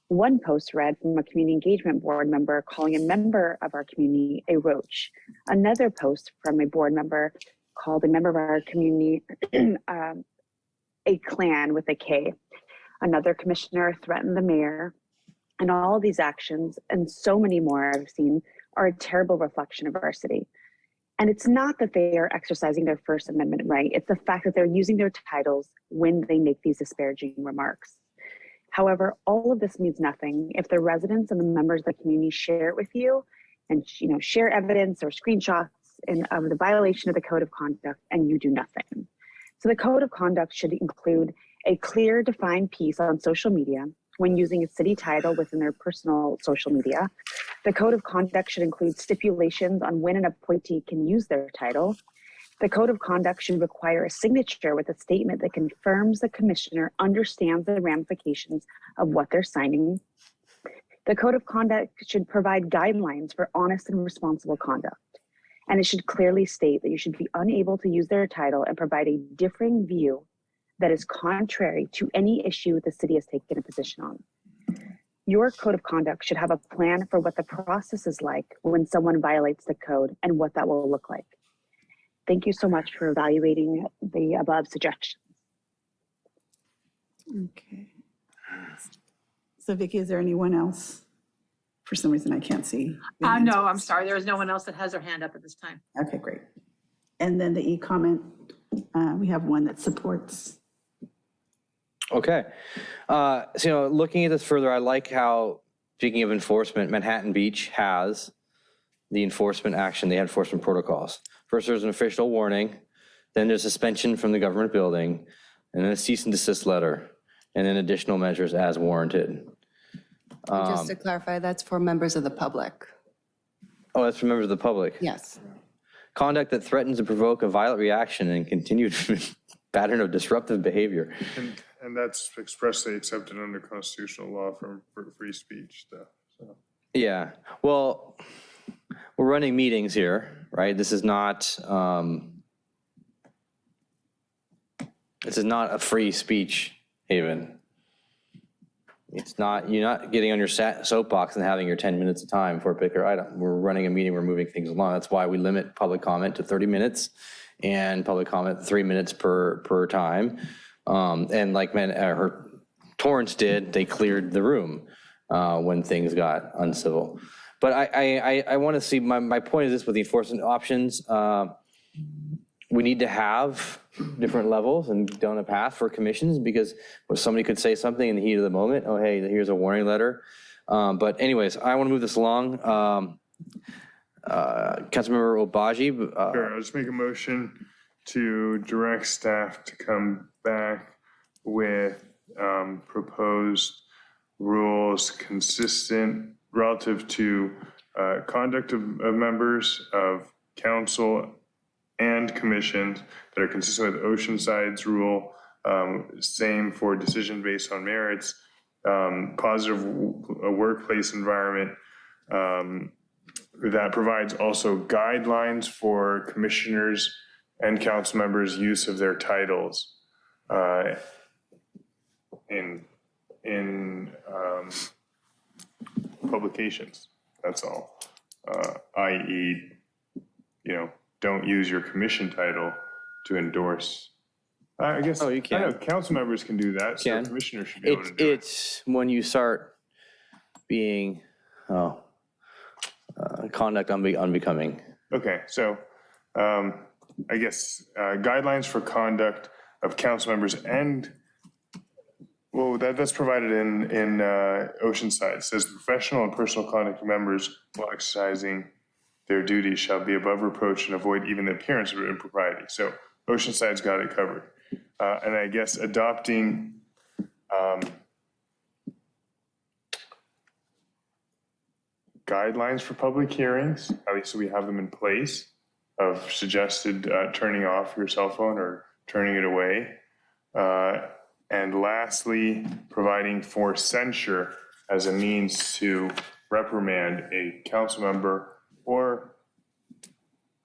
One post read from a community engagement board member calling a member of our community a roach. Another post from a board member called a member of our community a clan with a K. Another commissioner threatened the mayor. And all of these actions and so many more I've seen are a terrible reflection of our city. And it's not that they are exercising their First Amendment right. It's the fact that they're using their titles when they make these disparaging remarks. However, all of this means nothing if the residents and the members of the community share it with you and share evidence or screenshots of the violation of the code of conduct and you do nothing. So the code of conduct should include a clear, defined piece on social media when using a city title within their personal social media. The code of conduct should include stipulations on when an appointee can use their title. The code of conduct should require a signature with a statement that confirms the commissioner understands the ramifications of what they're signing. The code of conduct should provide guidelines for honest and responsible conduct. And it should clearly state that you should be unable to use their title and provide a differing view that is contrary to any issue the city has taken a position on. Your code of conduct should have a plan for what the process is like when someone violates the code and what that will look like. Thank you so much for evaluating the above suggestions. Okay. So Vicky, is there anyone else For some reason, I can't see. No, I'm sorry. There is no one else that has their hand up at this time. Okay, great. And then the e-comment, we have one that supports. Okay. So, looking at this further, I like how, speaking of enforcement, Manhattan Beach has the enforcement action, the enforcement protocols. First, there's an official warning, then there's suspension from the government building, and then a cease and desist letter, and then additional measures as warranted. Just to clarify, that's for members of the public. Oh, that's for members of the public. Yes. Conduct that threatens to provoke a violent reaction and continued pattern of disruptive behavior. And that's expressly accepted under constitutional law for free speech stuff. So. Yeah, well, we're running meetings here, right? This is not a free speech haven. It's not, you're not getting on your soapbox and having your 10 minutes of time for a particular item. We're running a meeting, we're moving things along. That's why we limit public comment to 30 minutes and public comment 3 minutes per time. And like Torrance did, they cleared the room when things got uncivil. But I want to see, my point is this with the enforcement options, we need to have different levels and down a path for commissions, because somebody could say something in the heat of the moment, oh, hey, here's a warning letter. But anyways, I want to move this along. Councilmember Obaji. Sure, I'll just make a motion to direct staff to come back with proposed rules consistent relative to conduct of members of council and commissions that are consistent with Oceanside's rule, same for decision based on merits, positive workplace environment that provides also guidelines for commissioners and council members' use of their titles in publications. That's all. I.e., don't use your commission title to endorse. I guess. Oh, you can. I know council members can do that. So commissioners should be able to do it. It's when you start being conduct unbecoming. Okay, so I guess guidelines for conduct of council members and, well, that's provided in Oceanside. It says the professional and personal conduct of members while exercising their duties shall be above reproach and avoid even the appearance of impropriety. So Oceanside's got it covered. And I guess adopting guidelines for public hearings, at least so we have them in place, of suggested turning off your cell phone or turning it away. And lastly, providing for censure as a means to reprimand a council member or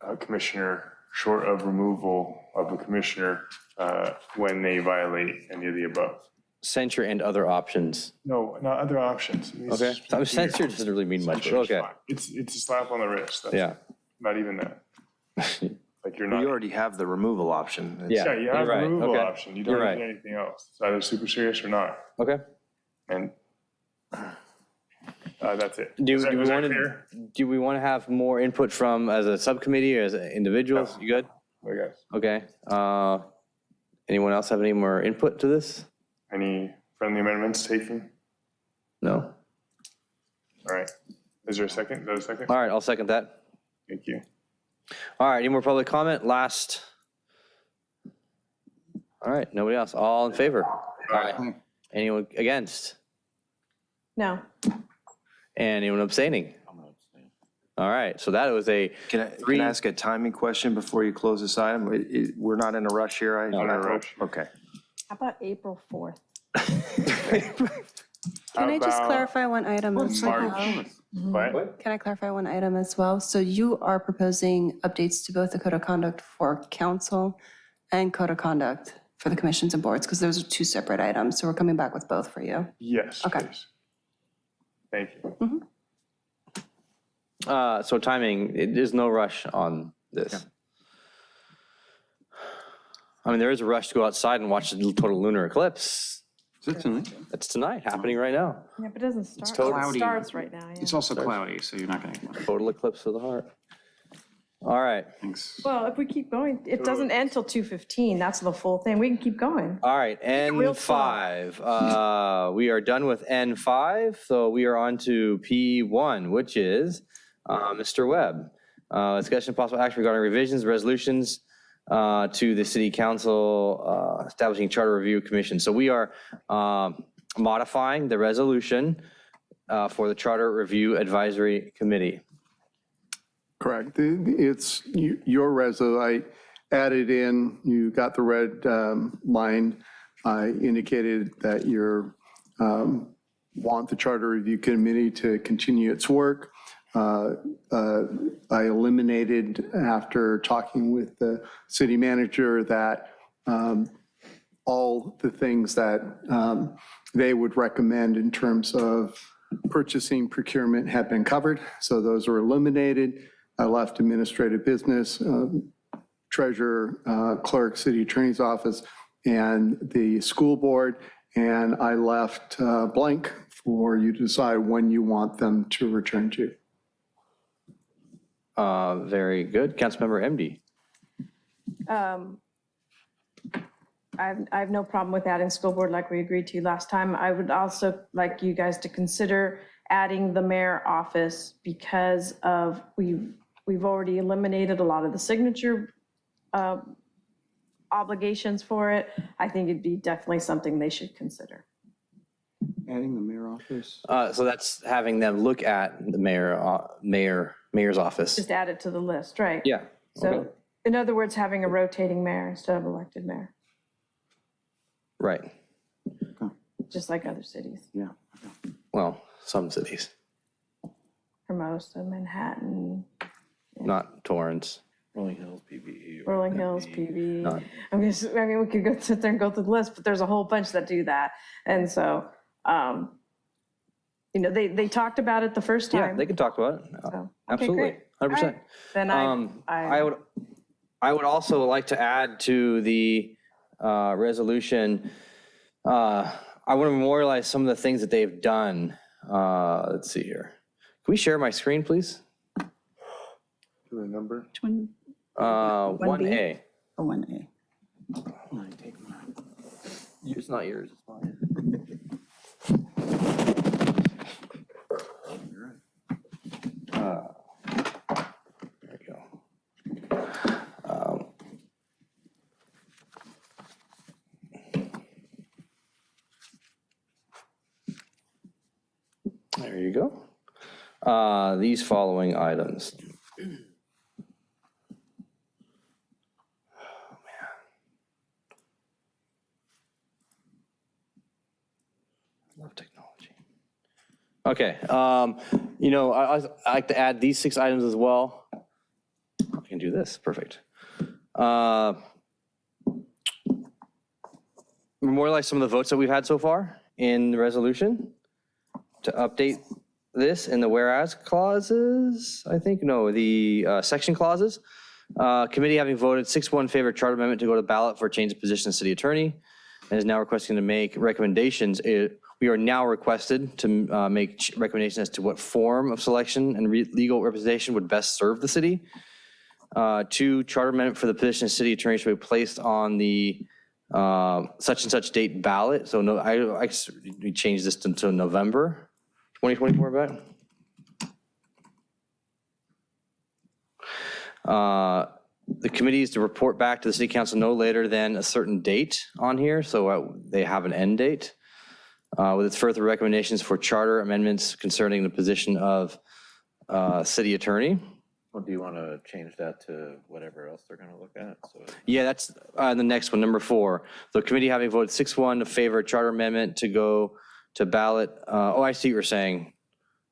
a commissioner short of removal of a commissioner when they violate any of the above. Censure and other options. No, not other options. Okay, censure doesn't really mean much, but okay. It's a slap on the wrist. That's Yeah. Not even that. Like you're not. You already have the removal option. Yeah, you have the right. removal Okay. option. You don't You're have right. anything else. It's either super serious or not. Okay. And that's it. Do Was that we want to have more input from as a subcommittee or as individuals? You good? I guess. Okay. Anyone else have any more input to this? Any friendly amendments taken? No. All right. Is there a second? Is that a second? All right, I'll second that. Thank you. All right, any more public comment? Last. All right, nobody else. All in favor? Aye. Anyone against? No. Anyone abstaining? All right, so that was a Can I ask a timing question before you close this item? We're not in a rush here, right? Not in a rush. Okay. How about April 4th? Can I just clarify one item as well? March. What? Can I clarify one item as well? So you are proposing updates to both the code of conduct for council and code of conduct for the commissions and boards, because those are two separate items. So we're coming back with both for you. Yes, Okay. please. Thank you. So timing, there's no rush on this. I mean, there is a rush to go outside and watch the total lunar eclipse Is it tonight? It's tonight, happening right now. Yeah, but it doesn't start. total- It Cloudy. starts right now, yeah. It's also cloudy, so you're not going to. Total eclipse of the heart. All right. Thanks. Well, if we keep going, it doesn't end till 2:15. That's the full thing. We can keep going. All right, Real N5. We are done with N5, so we are on to P1, which is Mr. Webb. Discussion of possible action regarding revisions, resolutions to the city council establishing charter review commission. So we are modifying the resolution for the charter review advisory committee. Correct. It's your resolution. I added in, you got the red line. I indicated that you want the Charter Review Committee to continue its work. I eliminated, after talking with the city manager, that all the things that they would recommend in terms of purchasing, procurement have been covered. So those are eliminated. I left administrative business, treasurer, clerk, city attorney's office, and the school board. And I left blank for you to decide when you want them to return to. Very good. Councilmember MD. I have no problem with that in school board like we agreed to last time. I would also like you guys to consider adding the mayor office because of we've already eliminated a lot of the signature obligations for it. I think it'd be definitely something they should consider. Adding the mayor office. So that's having them look at the mayor's office. Just add it to the list, right? Yeah. So okay. in other words, having a rotating mayor instead of elected mayor, Right. just like other cities. Yeah. Well, some cities, For most of Manhattan, not Torrance. Rolling Hills, PBE. Rolling Hills, PV. Not- I mean, we could go sit there and go through the list, but there's a whole bunch that do that. And so, they talked about it the first time. Yeah, they can talk about it. So, okay, Absolutely, great. 100%. All right. Then I would also like to add to the resolution, I want to memorialize some of the things that they've done. Let's see here. Can we share my screen, please? The number? Which one? 1A. Oh, 1A. It's not yours, it's mine. There you go. There you go. These following items. Love technology. Okay, I like to add these 6 items as well. I can do this, perfect. Memorialize some of the votes that we've had so far in the resolution to update this in the whereas clauses, I think, no, the section clauses. Committee having voted 6-1 in favor of charter amendment to go to ballot for a change of position of city attorney and is now requesting to make recommendations. We are now requested to make recommendations as to what form of selection and legal representation would best serve the city. 2, charter amendment for the position of city attorney should be placed on the such and such date ballot. So no, we changed this to November 2024 ballot. The committee is to report back to the city council no later than a certain date on here, so they have an end date. With its further recommendations for charter amendments concerning the position of city attorney. Well, do you want to change that to whatever else they're going to look at? So Yeah, that's the next one, number 4. The committee having voted 6-1 to favor charter amendment to go to ballot. I see what you're saying.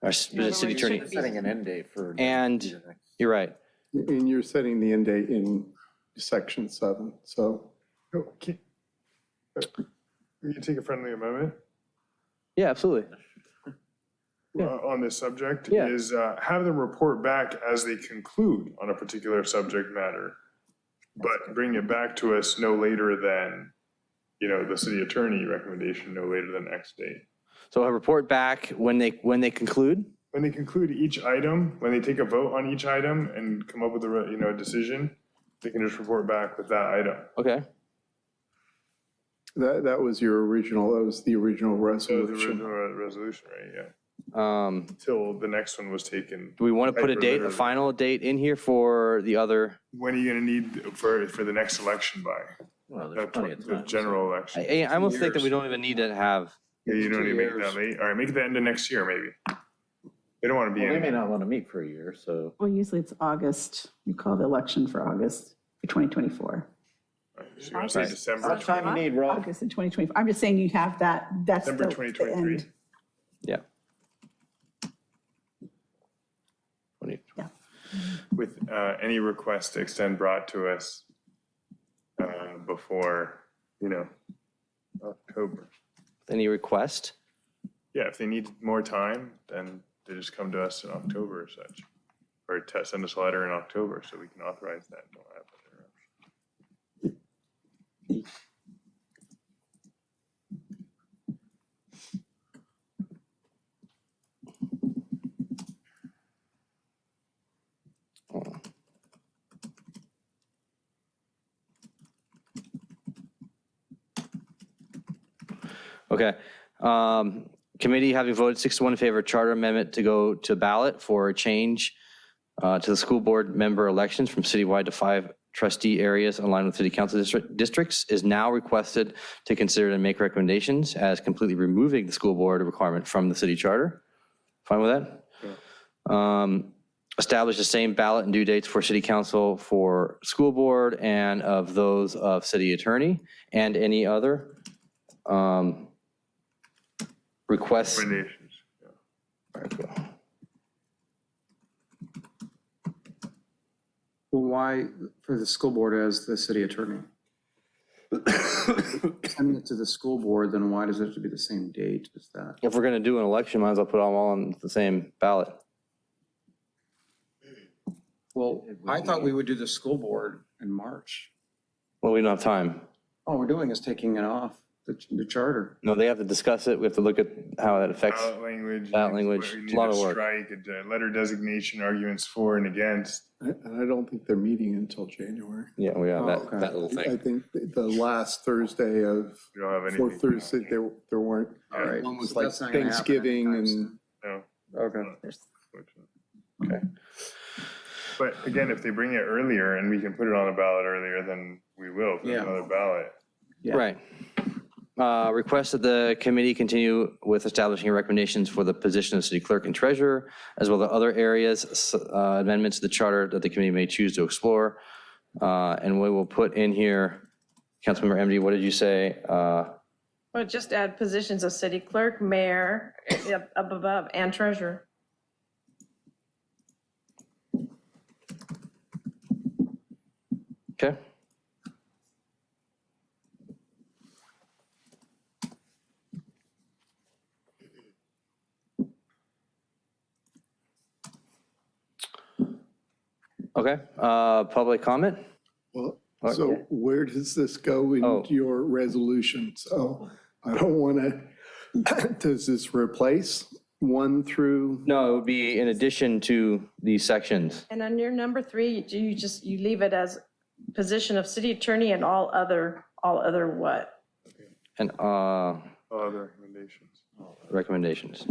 Our city attorney. setting an end date for. And you're right. And you're setting the end date in section 7, so. Can you take a friendly amendment? Yeah, absolutely. On this subject Yeah. is have them report back as they conclude on a particular subject matter, but bring it back to us no later than the city attorney recommendation no later than X date. So a report back when they conclude? When they conclude each item, when they take a vote on each item and come up with a decision, they can just report back with that item. Okay. That was the original resolution. The original resolution, right, yeah. Until the next one was taken. Do we want to put a final date in here for the other? When are you gonna need for the next election by? Well, there's plenty of The time. general election. I almost think that we don't even need to have. Yeah, you don't need to make it that late. All right, make it the end of next year, maybe. They don't want to be Well, they may in. not want to meet for a year, so. Well, usually it's August. You call the election for August 2024. So you want to say December? How much time you need, Rob? August in 2024. I'm just saying you have that, that's the December 2023. end. Yeah. Yeah. With any request to extend brought to us before, October. Any request? Yeah, if they need more time, then they just come to us in October or such. Or send us a letter in October so we can authorize that. Don't have that interruption. Okay. Committee having voted 6-1 in favor of charter amendment to go to ballot for a change to the school board member elections from citywide to 5 trustee areas aligned with city council districts is now requested to consider and make recommendations as completely removing the school board requirement from the city charter. Fine with that? Yeah. Establish the same ballot and due dates for city council, for school board, and of those of city attorney, and any other requests. Recommendations. Well, why for the school board as the city attorney? Sending it to the school board, then why does it have to be the same date as that? If we're gonna do an election, might as well put them all on the same ballot. Well, I thought we would do the school board in March. Well, we don't have time. All we're doing is taking it off the charter. No, they have to discuss it. We have to look at how that affects. Ballot language. Ballot language. we It's need a lot of work. Strike, a letter designation, arguments for and against. And I don't think they're meeting until January. Yeah, we have that, okay. that little I thing. think the last Thursday of, We don't have anything. fourth Thursday, there weren't. All right. One was So like that's not gonna happen Thanksgiving anytime and. soon. No. Okay. Okay. But again, if they bring it earlier and we can put it on a ballot earlier, then we will put Yeah. another ballot. Yeah. Right. Request that the committee continue with establishing recommendations for the position of city clerk and treasurer, as well as other areas, amendments to the charter that the committee may choose to explore. And we will put in here, Councilmember MD, what did you say? Well, just add positions of city clerk, mayor, up above, and treasurer. Okay. Okay, public comment? Well, Okay. so where does this go Oh. in your resolution? So I don't want to, does this replace 1 through? No, it would be in addition to these sections. And on your number 3, you leave it as position of city attorney and all other what? And All other recommendations. recommendations.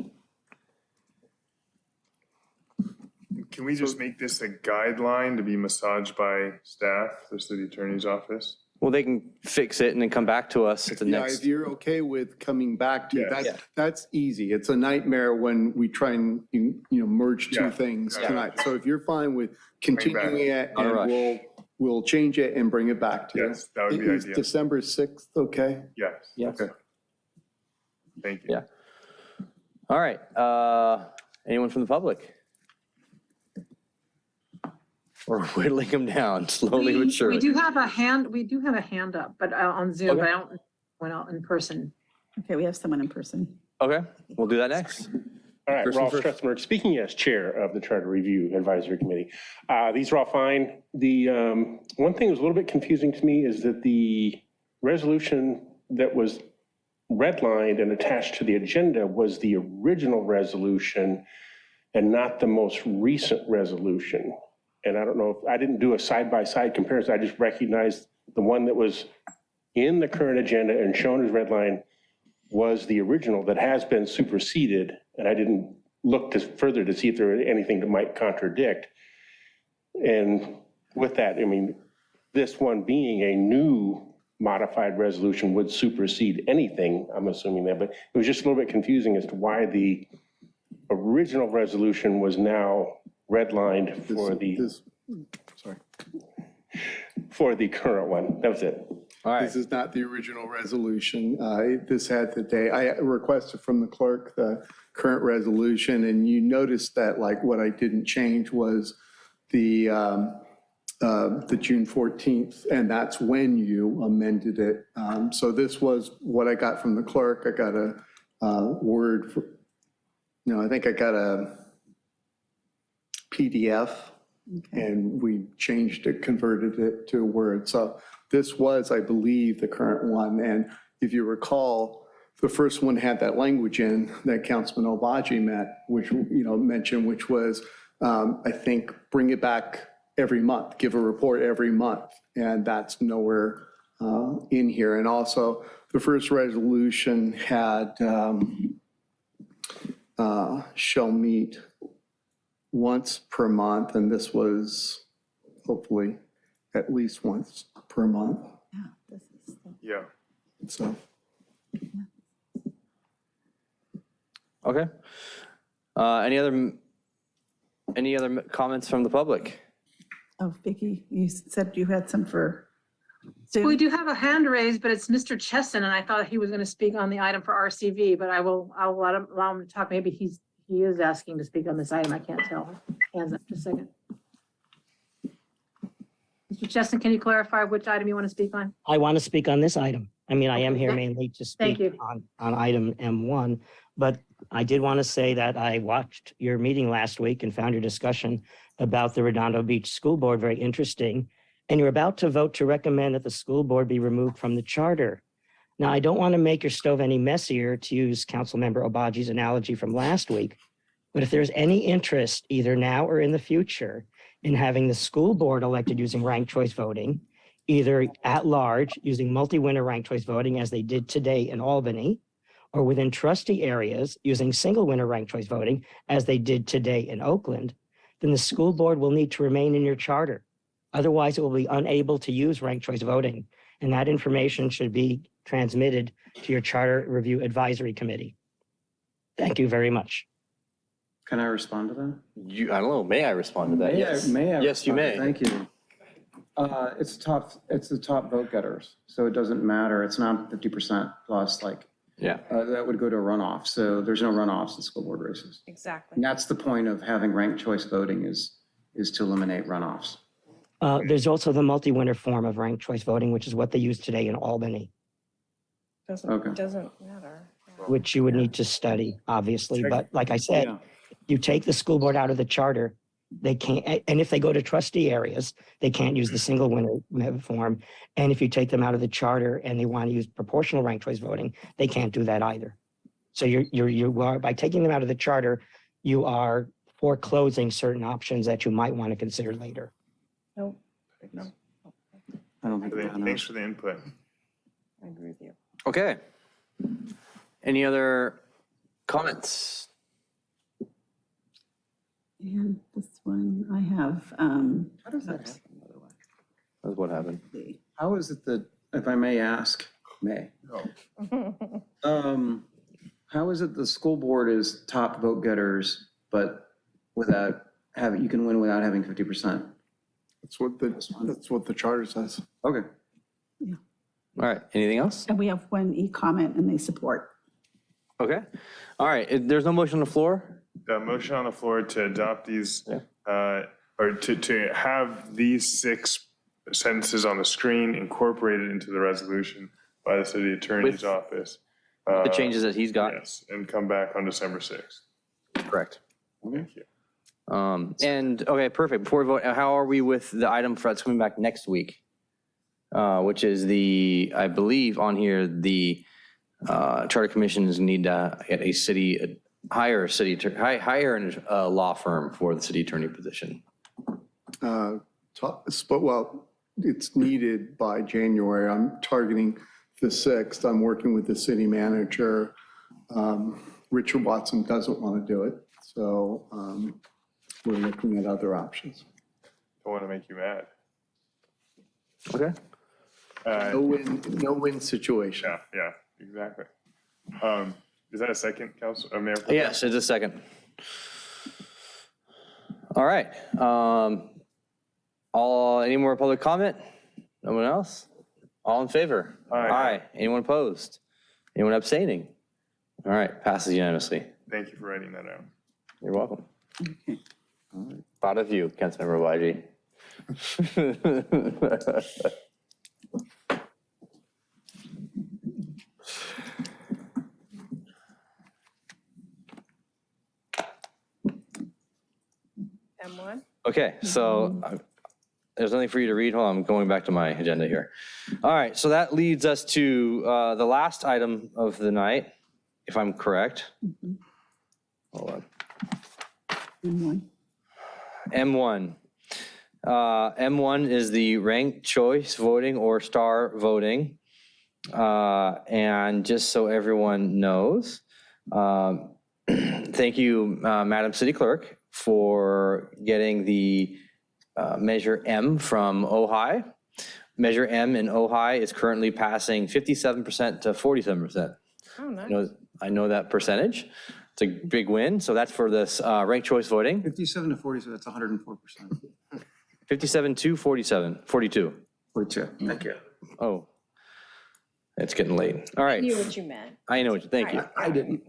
Can we just make this a guideline to be massaged by staff, the city attorney's office? Well, they can fix it and then come back to us at the Yeah, next. if you're okay with coming back to, Yes. that's easy. It's a nightmare when we try and, merge two Yeah. things Yeah. tonight. So if you're fine with continuing it, Not a rush. and we'll change it and bring it back to you. Yes, that would be Is ideal. December 6th, okay? Yes. Yes. Okay. Thank you. Yeah. All right, anyone from the public? We're whittling them down slowly but surely. We do have a hand up, but on Zoom, Okay. but I don't went out in person. Okay, we have someone in person. Okay, we'll do that next. All right, Person Rolf first. Stretzberg, speaking as chair of the Charter Review Advisory Committee. These are all fine. The one thing that was a little bit confusing to me is that the resolution that was redlined and attached to the agenda was the original resolution and not the most recent resolution. And I don't know if, I didn't do a side-by-side comparison. I just recognized the one that was in the current agenda and shown as redline was the original that has been superseded. And I didn't look further to see if there were anything that might contradict. And with that, I mean, this one being a new modified resolution would supersede anything, I'm assuming that, but it was just a little bit confusing as to why the original resolution was now redlined for the current one. That was it. All right. This is not the original resolution. This had today, I requested from the clerk the current resolution, and you noticed that like what I didn't change was the June 14th, and that's when you amended it. So this was what I got from the clerk. I got a Word, I think I got a PDF, and we changed it, converted it to Word. So this was, I believe, the current one. And if you recall, the first one had that language in that Councilman Obagi mentioned, which was, I think, bring it back every month, give a report every month. And that's nowhere in here. And also, the first resolution had shall meet once per month, and this was hopefully at least once per month. Yeah. So. Okay. Any other comments from the public? Oh, Vicki, you said you had some for Zoom. We do have a hand raised, but it's Mr. Chesson, and I thought he was going to speak on the item for RCV, but I'll allow him to talk. Maybe he is asking to speak on this item. I can't tell. Hands up just a second. Mr. Chesson, can you clarify which item you want to speak on? I want to speak on this item. I mean, I am here mainly to Thank speak you. on item M1, but I did want to say that I watched your meeting last week and found your discussion about the Redondo Beach School Board very interesting. And you're about to vote to recommend that the school board be removed from the charter. Now, I don't want to make your stove any messier, to use Councilmember Obagi's analogy from last week, but if there's any interest, either now or in the future, in having the school board elected using ranked choice voting, either at large using multi-winner ranked choice voting as they did today in Albany, or within trustee areas using single winner ranked choice voting as they did today in Oakland, then the school board will need to remain in your charter. Otherwise, it will be unable to use ranked choice voting, and that information should be transmitted to your Charter Review Advisory Committee. Thank you very much. Can I respond to that? I don't know, may I respond to that? Yes. May I? Yes, you may. Thank you. It's the top vote getters, so it doesn't matter. It's not 50% plus, like, yeah, that would go to a runoff. So there's no runoffs in school board races. Exactly. And that's the point of having ranked choice voting is to eliminate runoffs. There's also the multi-winner form of ranked choice voting, which is what they use today in Albany, Doesn't matter. which you would need to study, obviously. But like I said, you take the school board out of the charter, they can't, and if they go to trustee areas, they can't use the single winner form. And if you take them out of the charter and they want to use proportional ranked choice voting, they can't do that either. So you are, by taking them out of the charter, you are foreclosing certain options that you might want to consider later. No. I don't think Thanks for the input. I agree with you. Okay. Any other comments? And this one I have. How does that happen, by the way? That's what happened. How is it that, if I may ask, how is it the school board is top vote getters, but without having, you can win without having 50%? That's what the charter says. Okay. Yeah. All right, anything else? And we have one e-comment and they support. Okay. All right, there's no motion on the floor? The motion on the floor to adopt these, or to have these 6 sentences on the screen incorporated into the resolution by the city attorney's office. The changes that he's got? Yes, and come back on December 6th. Correct. Thank you. And, okay, perfect. Before we vote, how are we with the item that's coming back next week? which is I believe on here, the charter commissions need to get hire a law firm for the city attorney position. Well, it's needed by January. I'm targeting the 6th. I'm working with the city manager. Richard Watson doesn't want to do it, so we're looking at other options. Don't want to make you mad. Okay. No win situation. Yeah, exactly. Is that a second, Council, Mayor? Yes, it's a second. All right. Any more public comment? No one else? All in favor? Aye. Anyone opposed? Anyone abstaining? All right, passes unanimously. Thank you for writing that out. You're welcome. Proud of you, Councilmember Wajid. M1? Okay, so there's nothing for you to read. Hold on, I'm going back to my agenda here. All right, so that leads us to the last item of the night, if I'm correct. Hold on. M1. M1 is the ranked choice voting or star voting. And just so everyone knows, thank you, Madam City Clerk, for getting the Measure M from Ojai. Measure M in Ojai is currently passing 57% to 47%. Oh, nice. I know that percentage. It's a big win. So that's for this ranked choice voting. 57 to 47, that's 104%. 57 to 47, 42. 42, thank you. Oh, it's getting late. All right. I knew what you meant. I know what you, thank you. I didn't.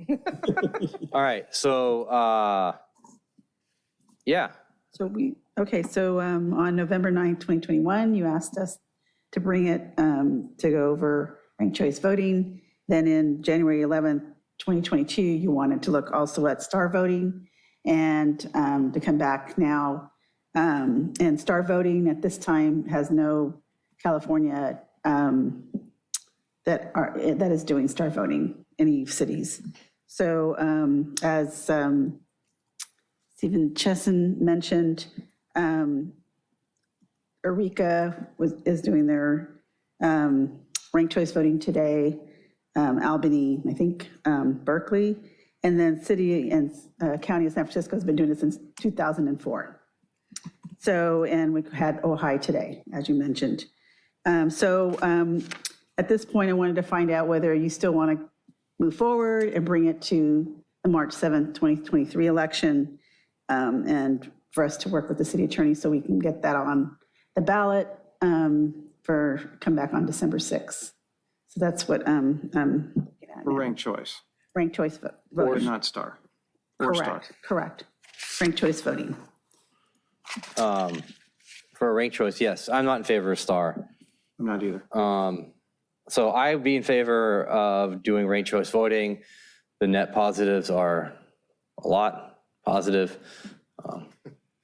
All right, so, yeah. So on November 9th, 2021, you asked us to bring it to go over ranked choice voting. Then in January 11th, 2022, you wanted to look also at star voting and to come back now. And star voting at this time has no California that is doing star voting, any cities. So as Stephen Chesson mentioned, Eureka is doing their ranked choice voting today. Albany, I think, Berkeley, and then city and county of San Francisco has been doing it since 2004. So, and we had Ojai today, as you mentioned. At this point, I wanted to find out whether you still want to move forward and bring it to the March 7th, 2023 election, and for us to work with the city attorney so we can get that on the ballot for come back on December 6th. So that's what I'm looking at For now. ranked choice, Ranked choice vote. or not star. Or star. Correct. Ranked choice voting. For a ranked choice, yes. I'm not in favor of star. I'm not either. So I'd be in favor of doing ranked choice voting. The net positives are a lot positive.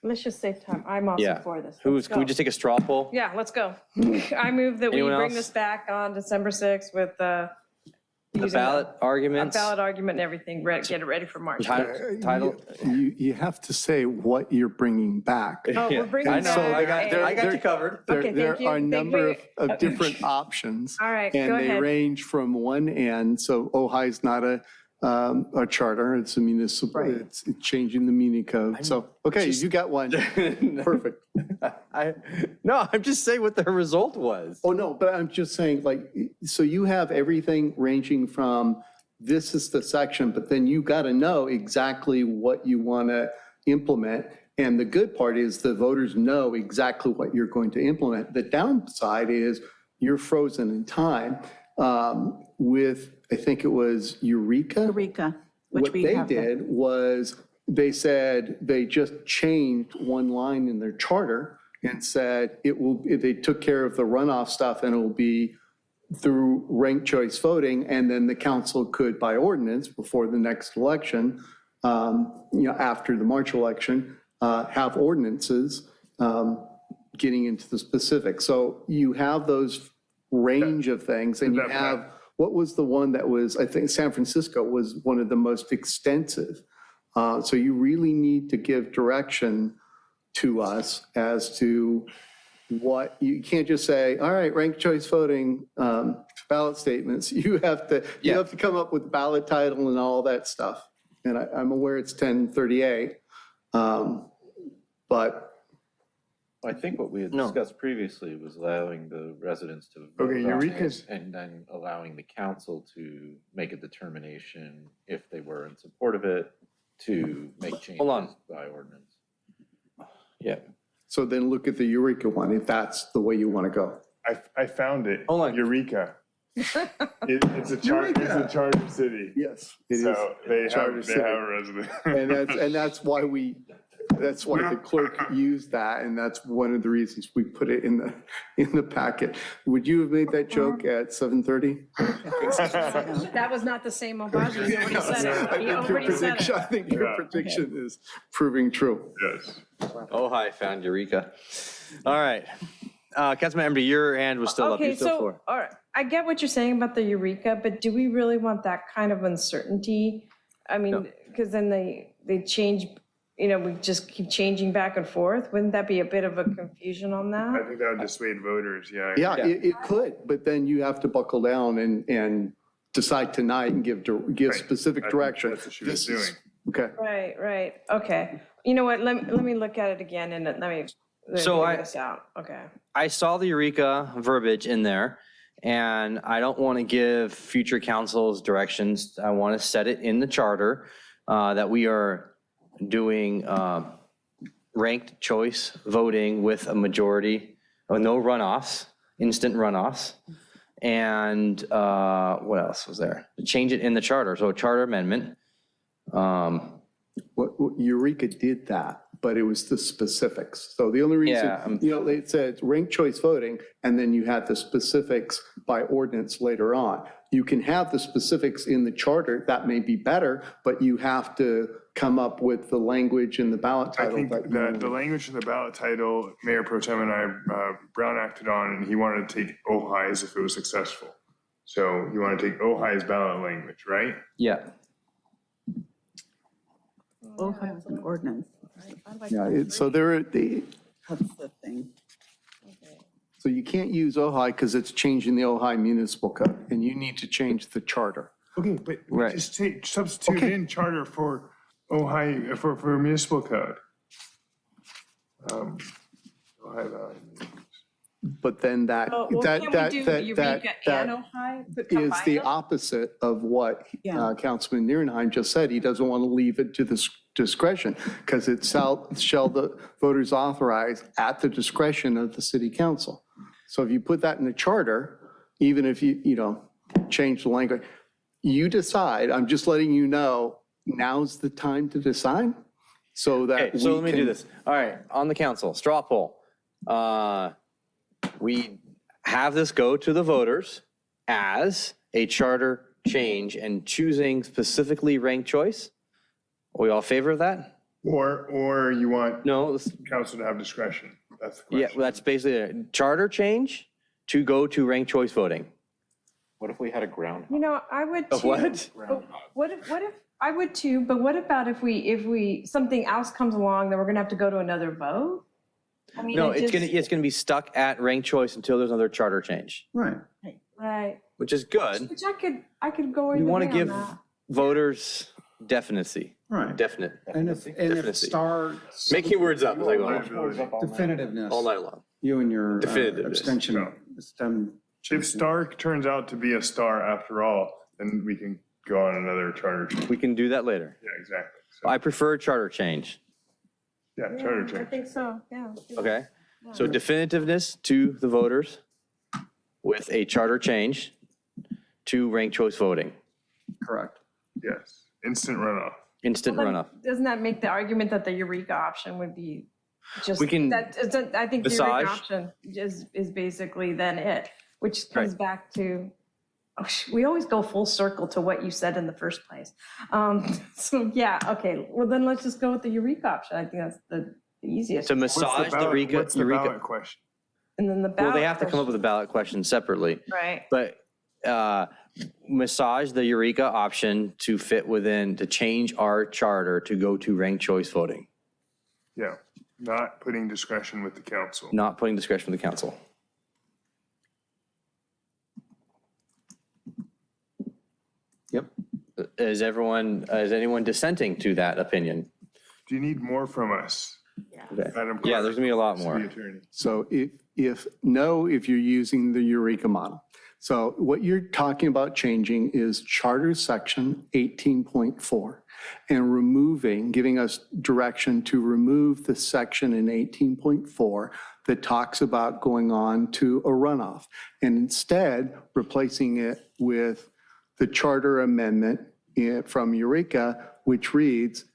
Let's just save time. I'm also Yeah. for this. Can Let's we go. just take a straw poll? Yeah, let's go. I move that we Anyone bring else? this back on December 6th with The using ballot a arguments? ballot argument and everything. Get it ready for March. Title? You have to say what you're bringing back. Oh, we're bringing I know, back. I got you covered. There Okay, there thank you. are a Thank number you. of different options. All right, go And they ahead. range from one end, so Ojai is not a charter, it's a municipal, Right. it's changing the muni code. So, okay, you got one. Perfect. No, I'm just saying what the result was. Oh, no, but I'm just saying, like, so you have everything ranging from, this is the section, but then you got to know exactly what you want to implement. And the good part is the voters know exactly what you're going to implement. The downside is you're frozen in time with, I think it was Eureka. Eureka, which What we they have. did was they said they just changed one line in their charter and said they took care of the runoff stuff and it will be through ranked choice voting, and then the council could, by ordinance, before the next election, after the March election, have ordinances getting into the specifics. So you have those range of things, and you have, what was the one that was, I think San Francisco was one of the most extensive. So you really need to give direction to us as to what, you can't just say, all right, ranked choice voting, ballot statements. You have to come up with ballot title and all that stuff. And I'm aware it's 1038, but. I think what we had discussed previously was allowing the residents to vote Okay, on Eureka's- it, and then allowing the council to make a determination if they were in support of it to make changes by ordinance. Yeah. So then look at the Eureka one, if that's the way you want to go. I found it. Hold on. Eureka. It's a charter city. Yes, it is. So they have Charter a city. resident. And that's why the clerk used that, and that's one of the reasons we put it in the packet. Would you have made that joke at 7:30? That was not the same Obaji. He already said it. He already said it. I think your prediction is proving true. Yes. Oh, hi, found Eureka. All right. Councilmember, your hand was still up. Okay, You're still so, for. all right, I get what you're saying about the Eureka, but do we really want that kind of uncertainty? I mean, because then they change, we just keep changing back and forth. Wouldn't that be a bit of a confusion on that? I think that would dissuade voters, yeah. Yeah, it could, but then you have to buckle down and decide tonight and give specific direction. That's what she was doing. Okay. Right, okay. You know what, let me look at it again and let me figure this out, okay. I saw the Eureka verbiage in there, and I don't want to give future councils directions. I want to set it in the charter that we are doing ranked choice voting with a majority, no runoffs, instant runoffs. And what else was there? Change it in the charter, so a charter amendment. Eureka did that, but it was the specifics. So the only reason, it said ranked choice voting, and then you had the specifics by ordinance later on. You can have the specifics in the charter, that may be better, but you have to come up with the language in the ballot I title. think the language in the ballot title, Mayor Pro Tem and I, Brown acted on, and he wanted to take Ojai's if it was successful. So you want to take Ojai's ballot language, right? Yeah. Ohio has an ordinance. Yeah, so That's the thing. So you can't use Ojai because it's changing the Ojai municipal code, and you need to change the charter. Okay, but just substitute in charter for Ojai, for municipal code. Ojai Valley. But then that Can't we do Eureka and Ojai? is Combine the them? opposite of what Councilman Nierenheim just said. He doesn't want to leave it to the discretion because it shall the voters authorize at the discretion of the city council. So if you put that in the charter, even if you change the language, you decide. I'm just letting you know, now's the time to decide so that Okay, so let me do this. All right, on the council, straw poll. We have this go to the voters as a charter change and choosing specifically ranked choice. Are we all favor of that? Or you want No, council to have discretion? That's the question. yeah, well, that's basically a charter change to go to ranked choice voting. What if we had a ground? I would Of too. what? But what if, I would too, but what about if we, something else comes along, then we're gonna have to go to another vote? I mean, No, it it's just- gonna be stuck at ranked choice until there's another charter change, Right. Right, which is good. which I could go We either want to way on give that. voters definicy. Right. Definite. And if Definitely. star. Making words up as I go on. Definitiveness. All night long. You and your Definitiveness. abstention. If star turns out to be a star after all, then we can go on another charter change. We can do that later. Yeah, exactly. I prefer charter change. Yeah, charter I change. think so, yeah. Okay, so definitiveness to the voters with a charter change to ranked choice voting. Correct. Yes, instant runoff. Instant Well, then runoff. Doesn't that make the argument that the Eureka option would be just? We can I think the Eureka massage. option is basically then it, which comes back to, we always go full circle to what you said in the first place. So yeah, okay, well then let's just go with the Eureka option. I think that's the the easiest. To massage the Eureka. What's the ballot question? And then the Well, ballot. they have to come up with a ballot question separately. Right. But massage the Eureka option to fit within, to change our charter to go to ranked choice voting, Yeah, not putting discretion with the council. not putting discretion with the council. Yep. Is anyone dissenting to that opinion? Do you need more from us? Okay. Madam Yeah, Clerk, there's gonna be a lot more. City Attorney. So if you're using the Eureka model. So what you're talking about changing is Charter Section 18.4 and giving us direction to remove the section in 18.4 that talks about going on to a runoff, and instead replacing it with the charter amendment from Eureka, which reads,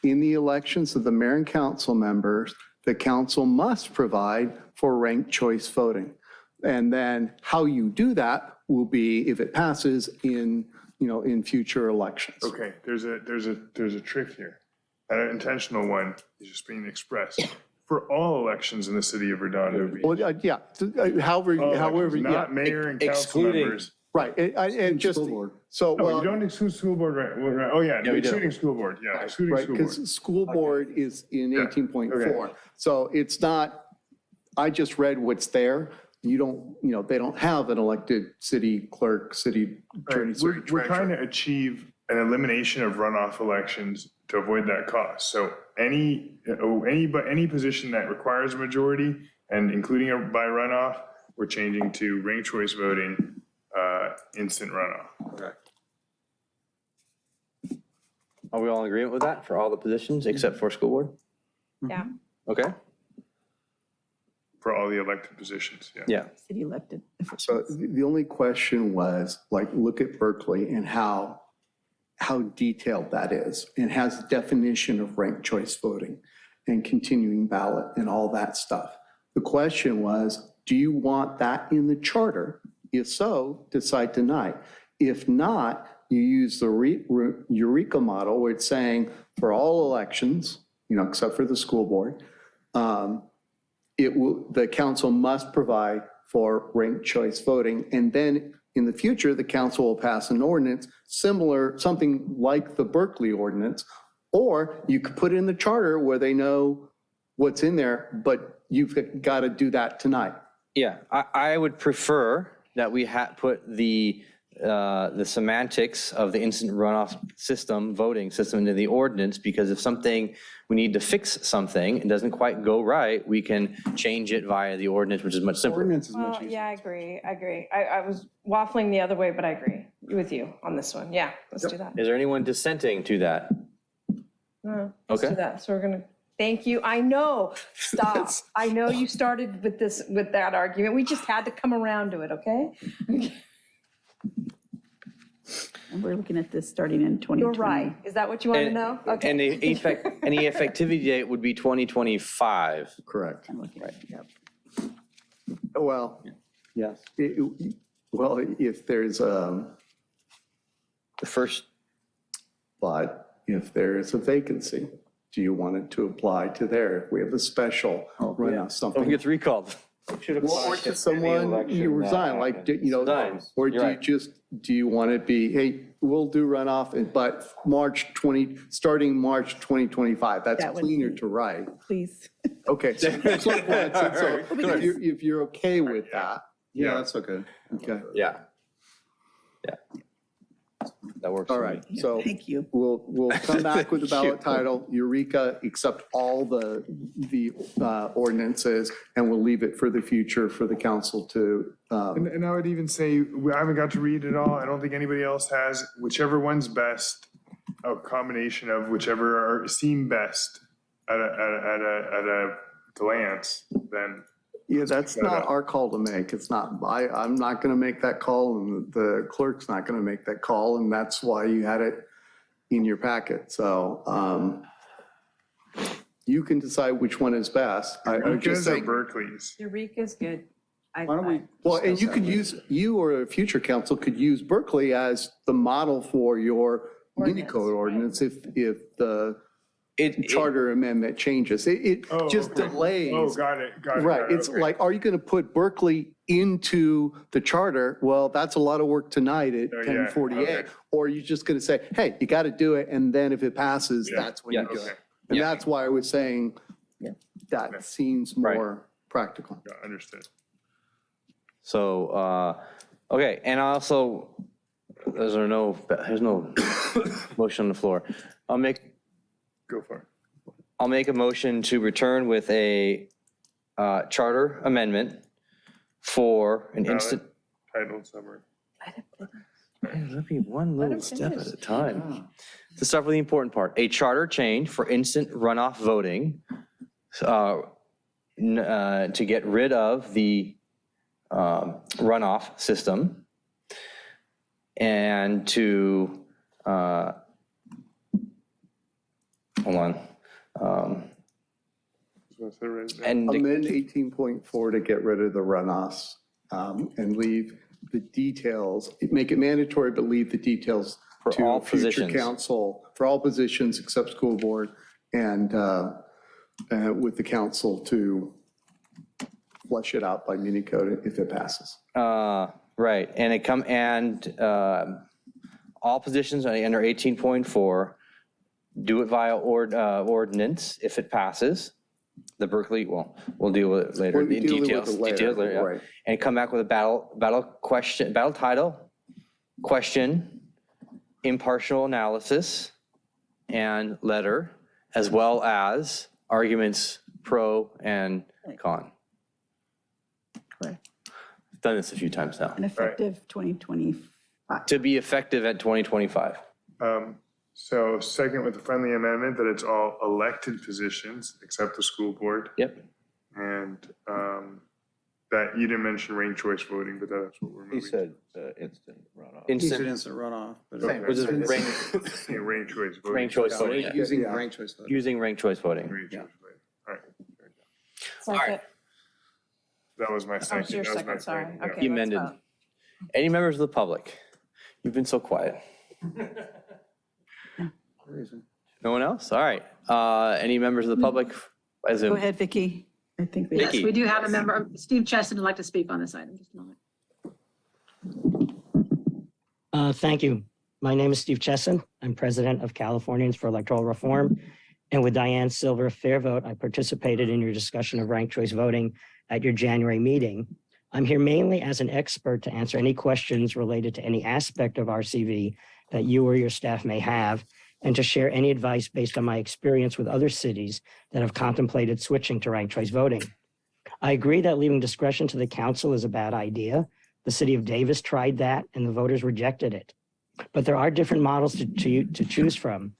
in the elections of the mayor and council members, the council must provide for ranked choice voting. And then how you do that will be, if it passes, in future elections. Okay, there's a trick here. An intentional one is just being expressed for all elections in the city of Redondo Beach. Well, yeah, however, yeah. Not mayor and council excluding- members. Right, and just, so, No, well. you don't exclude school board, right? Oh, yeah, we do. excluding school board, yeah, excluding Right, school board. because school board is in Yeah, 18.4. okay. So it's not, I just read what's there. You don't, they don't have an elected city clerk, city attorney, city We're trying treasurer. to achieve an elimination of runoff elections to avoid that cost. So any position that requires a majority and including by runoff, we're changing to ranked choice voting, instant runoff. Okay. Are we all in agreement with that for all the positions except for school board? Yeah. Okay, For all the elected positions, yeah. yeah. City elected. So the only question was, look at Berkeley and how detailed that is, and has a definition of ranked choice voting and continuing ballot and all that stuff. The question was, do you want that in the charter? If so, decide tonight. If not, you use the Eureka model where it's saying for all elections, except for the school board, the council must provide for ranked choice voting. And then in the future, the council will pass an ordinance similar, something like the Berkeley ordinance, or you could put it in the charter where they know what's in there, but you've got to do that tonight. Yeah, I would prefer that we put the semantics of the instant runoff system, voting system into the ordinance, because if we need to fix something, it doesn't quite go right, we can change it via the ordinance, which is much simpler. Ordinance is much Well, easier. yeah, I agree. I was waffling the other way, but I agree with you on this one. Yeah, let's do that. Is there anyone dissenting to that? No, let's do Okay. that. So we're gonna, thank you. I know, stop. I know you started with that argument. We just had to come around to it, okay? And we're looking at this starting in 2020. You're right. Is that what you want to know? Okay. And the any effectivity date would be 2025. Correct. I'm looking at, yep. Well, Yes. well, if there's The first, but if there is a vacancy, do you want it to apply to there? If we have a special run of if something. it gets recalled. Well, or to someone, you resign, Resigns. or do You're you right. do you want it to be, hey, we'll do runoff, but starting March 2025, that's That would cleaner be- to write. Please. Okay, so if you're okay with that. Yeah, that's okay. Okay, Yeah. Yeah. That works. all for right, me. so Thank you. we'll come back with the ballot title, Eureka, accept all the ordinances, and we'll leave it for the future for the council to, and I would even say, I haven't got to read it all. I don't think anybody else has. Whichever one's best, a combination of whichever seem best at a glance, then. yeah, that's not our call to make. It's not, I'm not going to make that call, and the clerk's not going to make that call, and that's why you had it in your packet. So you can decide which one is best. I would just Eureka's or say, Berkeley's? Eureka's good. why don't we? Well, and you could you or a future council could use Berkeley as the model for your Unicode ordinance if the charter amendment changes. It just delays. Oh, got it. Right, it's like, are you going to put Berkeley into the charter? Well, that's a lot of work tonight at 10:48. okay. Or are you just going to say, hey, you got to do it, and then if it passes, that's when you do it. And that's why I was saying that seems more practical. Yeah, understood. So, okay, and also, there's no motion on the floor. Go for it. I'll make a motion to return with a charter amendment for an instant. Title summary. Let me one little step at a time. To start with the important part, a charter change for instant runoff voting to get rid of the runoff system and to, hold on. And amend 18.4 to get rid of the runoffs and leave the details, make it mandatory, but leave the details to all future positions. council, for all positions except school board, and with the council to flush it out by muni code if it passes. Right, and all positions under 18.4, do it via ordinance if it passes. The Berkeley, well, we'll deal with it later. We'll The deal with details, it later, details later, yeah. right. And come back with a battle title, question, impartial analysis, and letter, as well as arguments pro and con. Correct. I've done this a few times now. And effective 2025. To be effective at 2025. So second with the friendly amendment that it's all elected positions except the school board. Yep. And that you didn't mention ranked choice voting, but that's what we're moving. He said instant runoff. Instant runoff. Okay. Which is Yeah, ranked choice voting. ranked choice voting. yeah. Using ranked choice voting. Using ranked choice voting. Ranked choice voting. All right. Second. That was my second. your That was my second, sorry. second, yeah. Okay. He let's amended. vote. Any members of the public? You've been so quiet. No one else? All right. Any members of the public? I Zoom. Go ahead, Vicky. I think we. Yes, Vicky. we do have a member, Steve Chesson would like to speak on this item, just a moment. Thank you. My name is Steve Chesson. I'm president of Californians for Electoral Reform. And with Diane Silver Fair Vote, I participated in your discussion of ranked choice voting at your January meeting. I'm here mainly as an expert to answer any questions related to any aspect of RCV that you or your staff may have, and to share any advice based on my experience with other cities that have contemplated switching to ranked choice voting. I agree that leaving discretion to the council is a bad idea. The city of Davis tried that and the voters rejected it. But there are different models to choose from.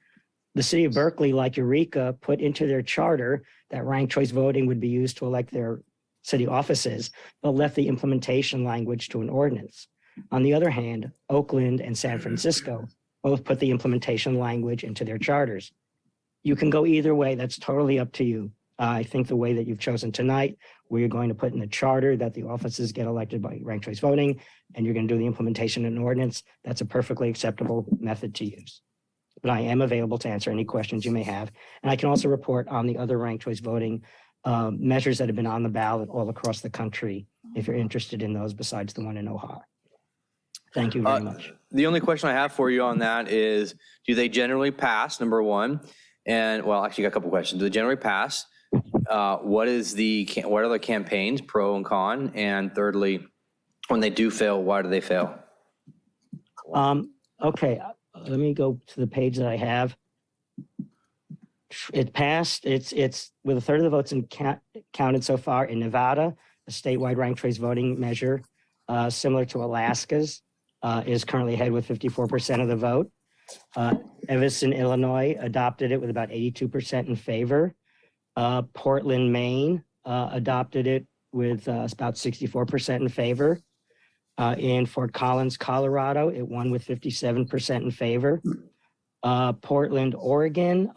The city of Berkeley, like Eureka, put into their charter that ranked choice voting would be used to elect their city offices, but left the implementation language to an ordinance. On the other hand, Oakland and San Francisco both put the implementation language into their charters. You can go either way. That's totally up to you. I think the way that you've chosen tonight, where you're going to put in the charter that the offices get elected by ranked choice voting, and you're going to do the implementation in an ordinance, that's a perfectly acceptable method to use. But I am available to answer any questions you may have. And I can also report on the other ranked choice voting measures that have been on the ballot all across the country, if you're interested in those besides the one in Ohio. Thank you very much. The only question I have for you on that is, do they generally pass, number one? And, well, actually, I got a couple questions. Do they generally pass? What are the campaigns, pro and con? And thirdly, when they do fail, why do they fail? Okay, let me go to the page that I have. It passed. It's with a third of the votes counted so far in Nevada, a statewide ranked choice voting measure similar to Alaska's is currently ahead with 54% of the vote. Evanston, Illinois adopted it with about 82% in favor. Portland, Maine adopted it with about 64% in favor. In Fort Collins, Colorado, it won with 57% in favor. Portland, Oregon,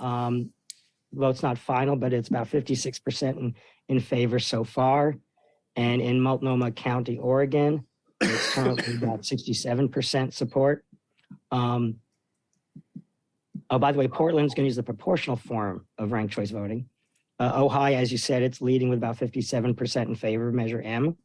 vote's not final, but it's about 56% in favor so far. And in Multnomah County, Oregon, it's currently about 67% support. Oh, by the way, Portland's going to use the proportional form of ranked choice voting. Ohio, as you said, it's leading with about 57% in favor of Measure M.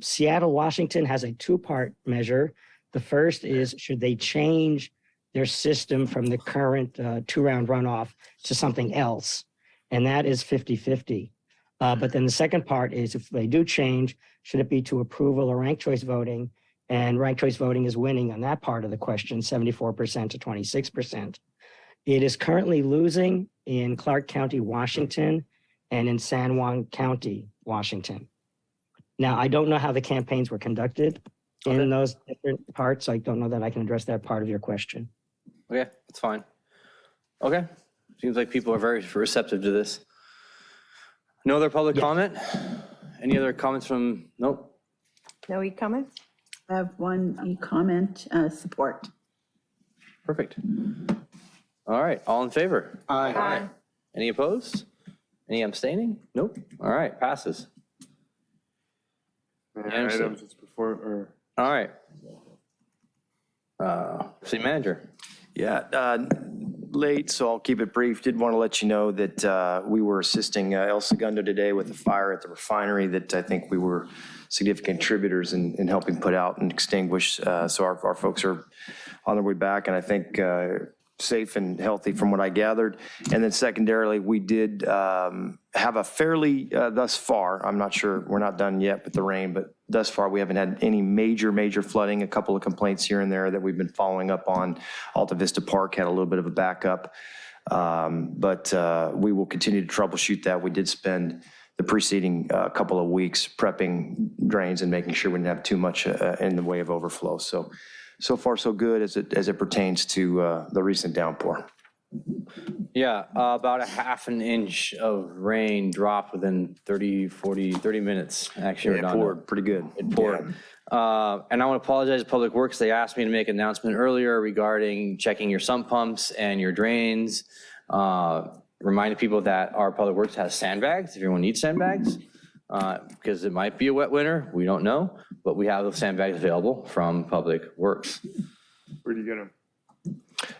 Seattle, Washington has a two-part measure. The first is, should they change their system from the current two-round runoff to something else? And that is 50-50. But then the second part is, if they do change, should it be to approval or ranked choice voting? And ranked choice voting is winning on that part of the question, 74% to 26%. It is currently losing in Clark County, Washington, and in San Juan County, Washington. Now, I don't know how the campaigns were conducted in those different parts. I don't know that I can address that part of your question. Okay, that's fine. Okay, seems like people are very receptive to this. No other public comment? Any other comments from, nope. No e-comments? I have one e-comment, support. Perfect. All right, all in favor? Aye. Any opposed? Any abstaining? Nope. All right, passes. Items it's before, or? All right. City manager. Yeah, late, so I'll keep it brief. Did want to let you know that we were assisting El Segundo today with a fire at the refinery that I think we were significant contributors in helping put out and extinguish. So our folks are on their way back, and I think safe and healthy from what I gathered. And then secondarily, we did have a fairly, thus far, I'm not sure, we're not done yet with the rain, but thus far we haven't had any major flooding. A couple of complaints here and there that we've been following up on. Alta Vista Park had a little bit of a backup, but we will continue to troubleshoot that. We did spend the preceding couple of weeks prepping drains and making sure we didn't have too much in the way of overflow. So far so good as it pertains to the recent downpour. Yeah, about a half an inch of rain dropped within 30 minutes, actually. Yeah, it poured pretty good. It poured. Yeah. And I want to apologize to Public Works. They asked me to make an announcement earlier regarding checking your sump pumps and your drains. Reminding people that our Public Works has sandbags, if everyone needs sandbags, because it might be a wet winter, we don't know, but we have those sandbags available from Public Works. Where do you get them?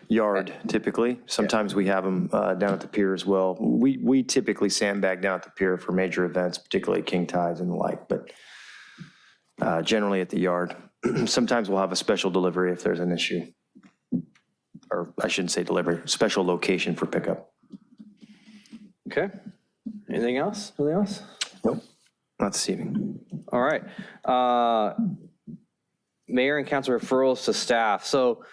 Yard, typically. Sometimes we have them down at the pier as well. We typically sandbag down at the pier for major events, particularly king tides and the like, but generally at the yard. Sometimes we'll have a special delivery if there's an issue. Or I shouldn't say delivery, special location for pickup. Okay. Anything else? Anything else? Nope, not this evening. All right. Mayor and council referrals to staff. So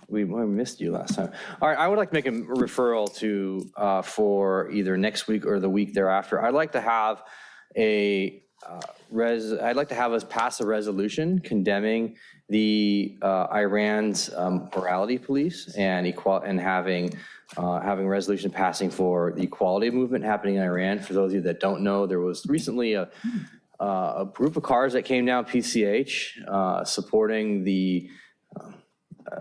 we missed you last time. All right, I would like to make a referral to, for either next week or the week thereafter. I'd like to have I'd like to have us pass a resolution condemning the Iran's morality police and having a resolution passing for the equality movement happening in Iran. For those of you that don't know, there was recently a group of cars that came down PCH supporting the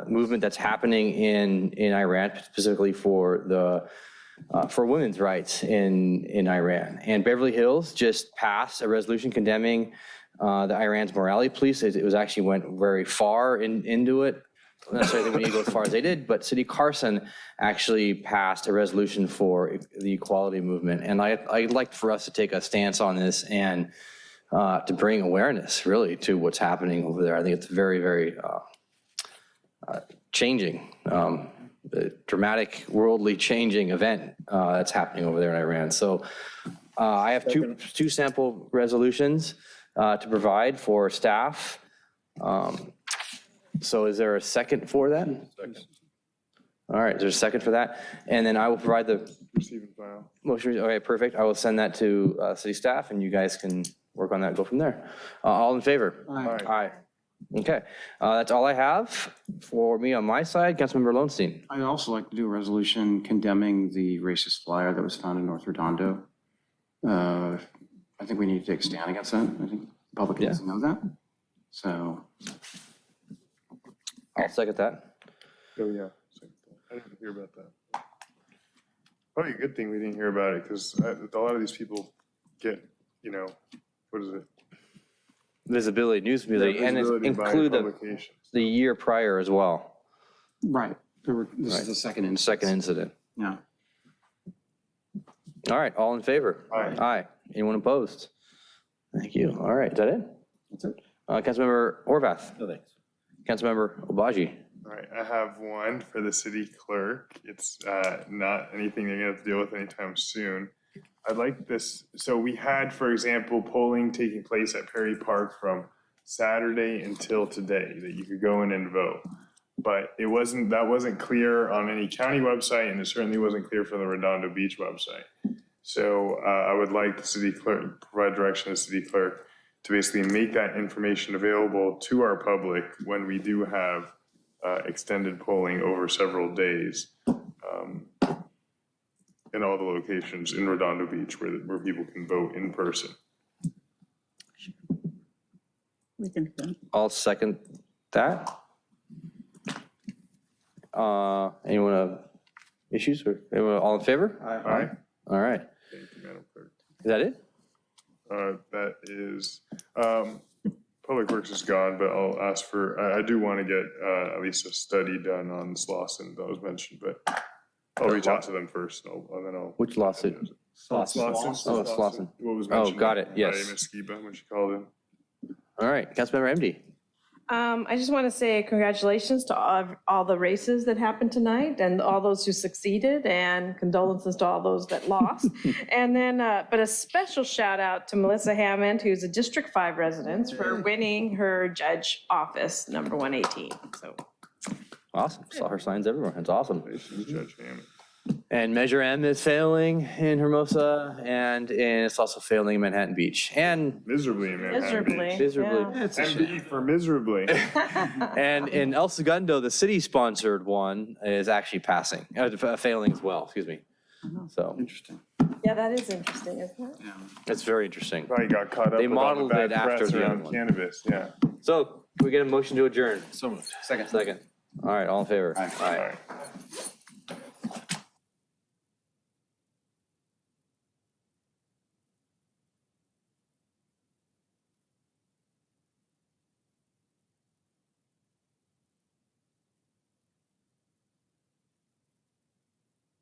movement that's happening in Iran, specifically for women's rights in Iran. And Beverly Hills just passed a resolution condemning the Iran's morality police. It was actually went very far into it. Not necessarily we need to go as far as they did, but City Carson actually passed a resolution for the equality movement. And I'd like for us to take a stance on this and to bring awareness really to what's happening over there. I think it's very changing, dramatic, worldly changing event that's happening over there in Iran. So I have two sample resolutions to provide for staff. So is there a second for that? Second. All right, there's a second for that. And then I will provide the Receive and file. motion. Okay, perfect. I will send that to city staff and you guys can work on that, go from there. All in favor? Aye. Aye. Okay, that's all I have for me on my side. Councilmember Lowenstein. I'd also like to do a resolution condemning the racist flyer that was found in North Redondo. I think we need to take a stand against that. I think the public needs to know that. So. I'll second that. Oh, yeah. I didn't hear about that. Probably a good thing we didn't hear about it because a lot of these people get, what is it? Visibility, news visibility, and visibility by include publications. the year prior as well. Right. This is the second instance. Second incident. Yeah. All right, all in favor? Aye. Anyone opposed? Thank you. All right, is that it? That's it. Councilmember Horvath. No, thanks. Councilmember Obaji. All right, I have one for the city clerk. It's not anything they're gonna have to deal with anytime soon. I'd like this, so we had, for example, polling taking place at Perry Park from Saturday until today, that you could go in and vote. But that wasn't clear on any county website, and it certainly wasn't clear for the Redondo Beach website. So I would like the city clerk, provide direction to the city clerk to basically make that information available to our public when we do have extended polling over several days in all the locations in Redondo Beach where people can vote in person. I'll second that. Anyone have issues or anyone all in favor? Aye. All right. Thank you, Madam Clerk. Is that it? That is, Public Works is gone, but I'll ask for, I do want to get at least a study done on this lawsuit that was mentioned, but I'll reach out to them first and then I'll. Which lawsuit? Slauson. Oh, Slauson. What was Oh, mentioned. got it, By yes. Ms. Skiba when she called in. All right, Councilmember MD. I just want to say congratulations to all the races that happened tonight and all those who succeeded, and condolences to all those that lost. And then, but a special shout out to Melissa Hammond, who's a District 5 resident, for winning her judge office, number 118. So Awesome. Saw her signs everywhere. That's awesome. Judge Hammond. And Measure M is failing in Hermosa, and it's also failing in Manhattan Beach. And miserably in Manhattan Beach. Miserably. Yeah. MB for miserably. And in El Segundo, the city-sponsored one is actually passing, failing as well, excuse me. So. Interesting. yeah, that is interesting, isn't it? It's very interesting. Probably got caught up They with all the modeled bad it after press the other around one. cannabis, yeah. So, can we get a motion to adjourn? So moved. Second. All right, all in favor? Aye.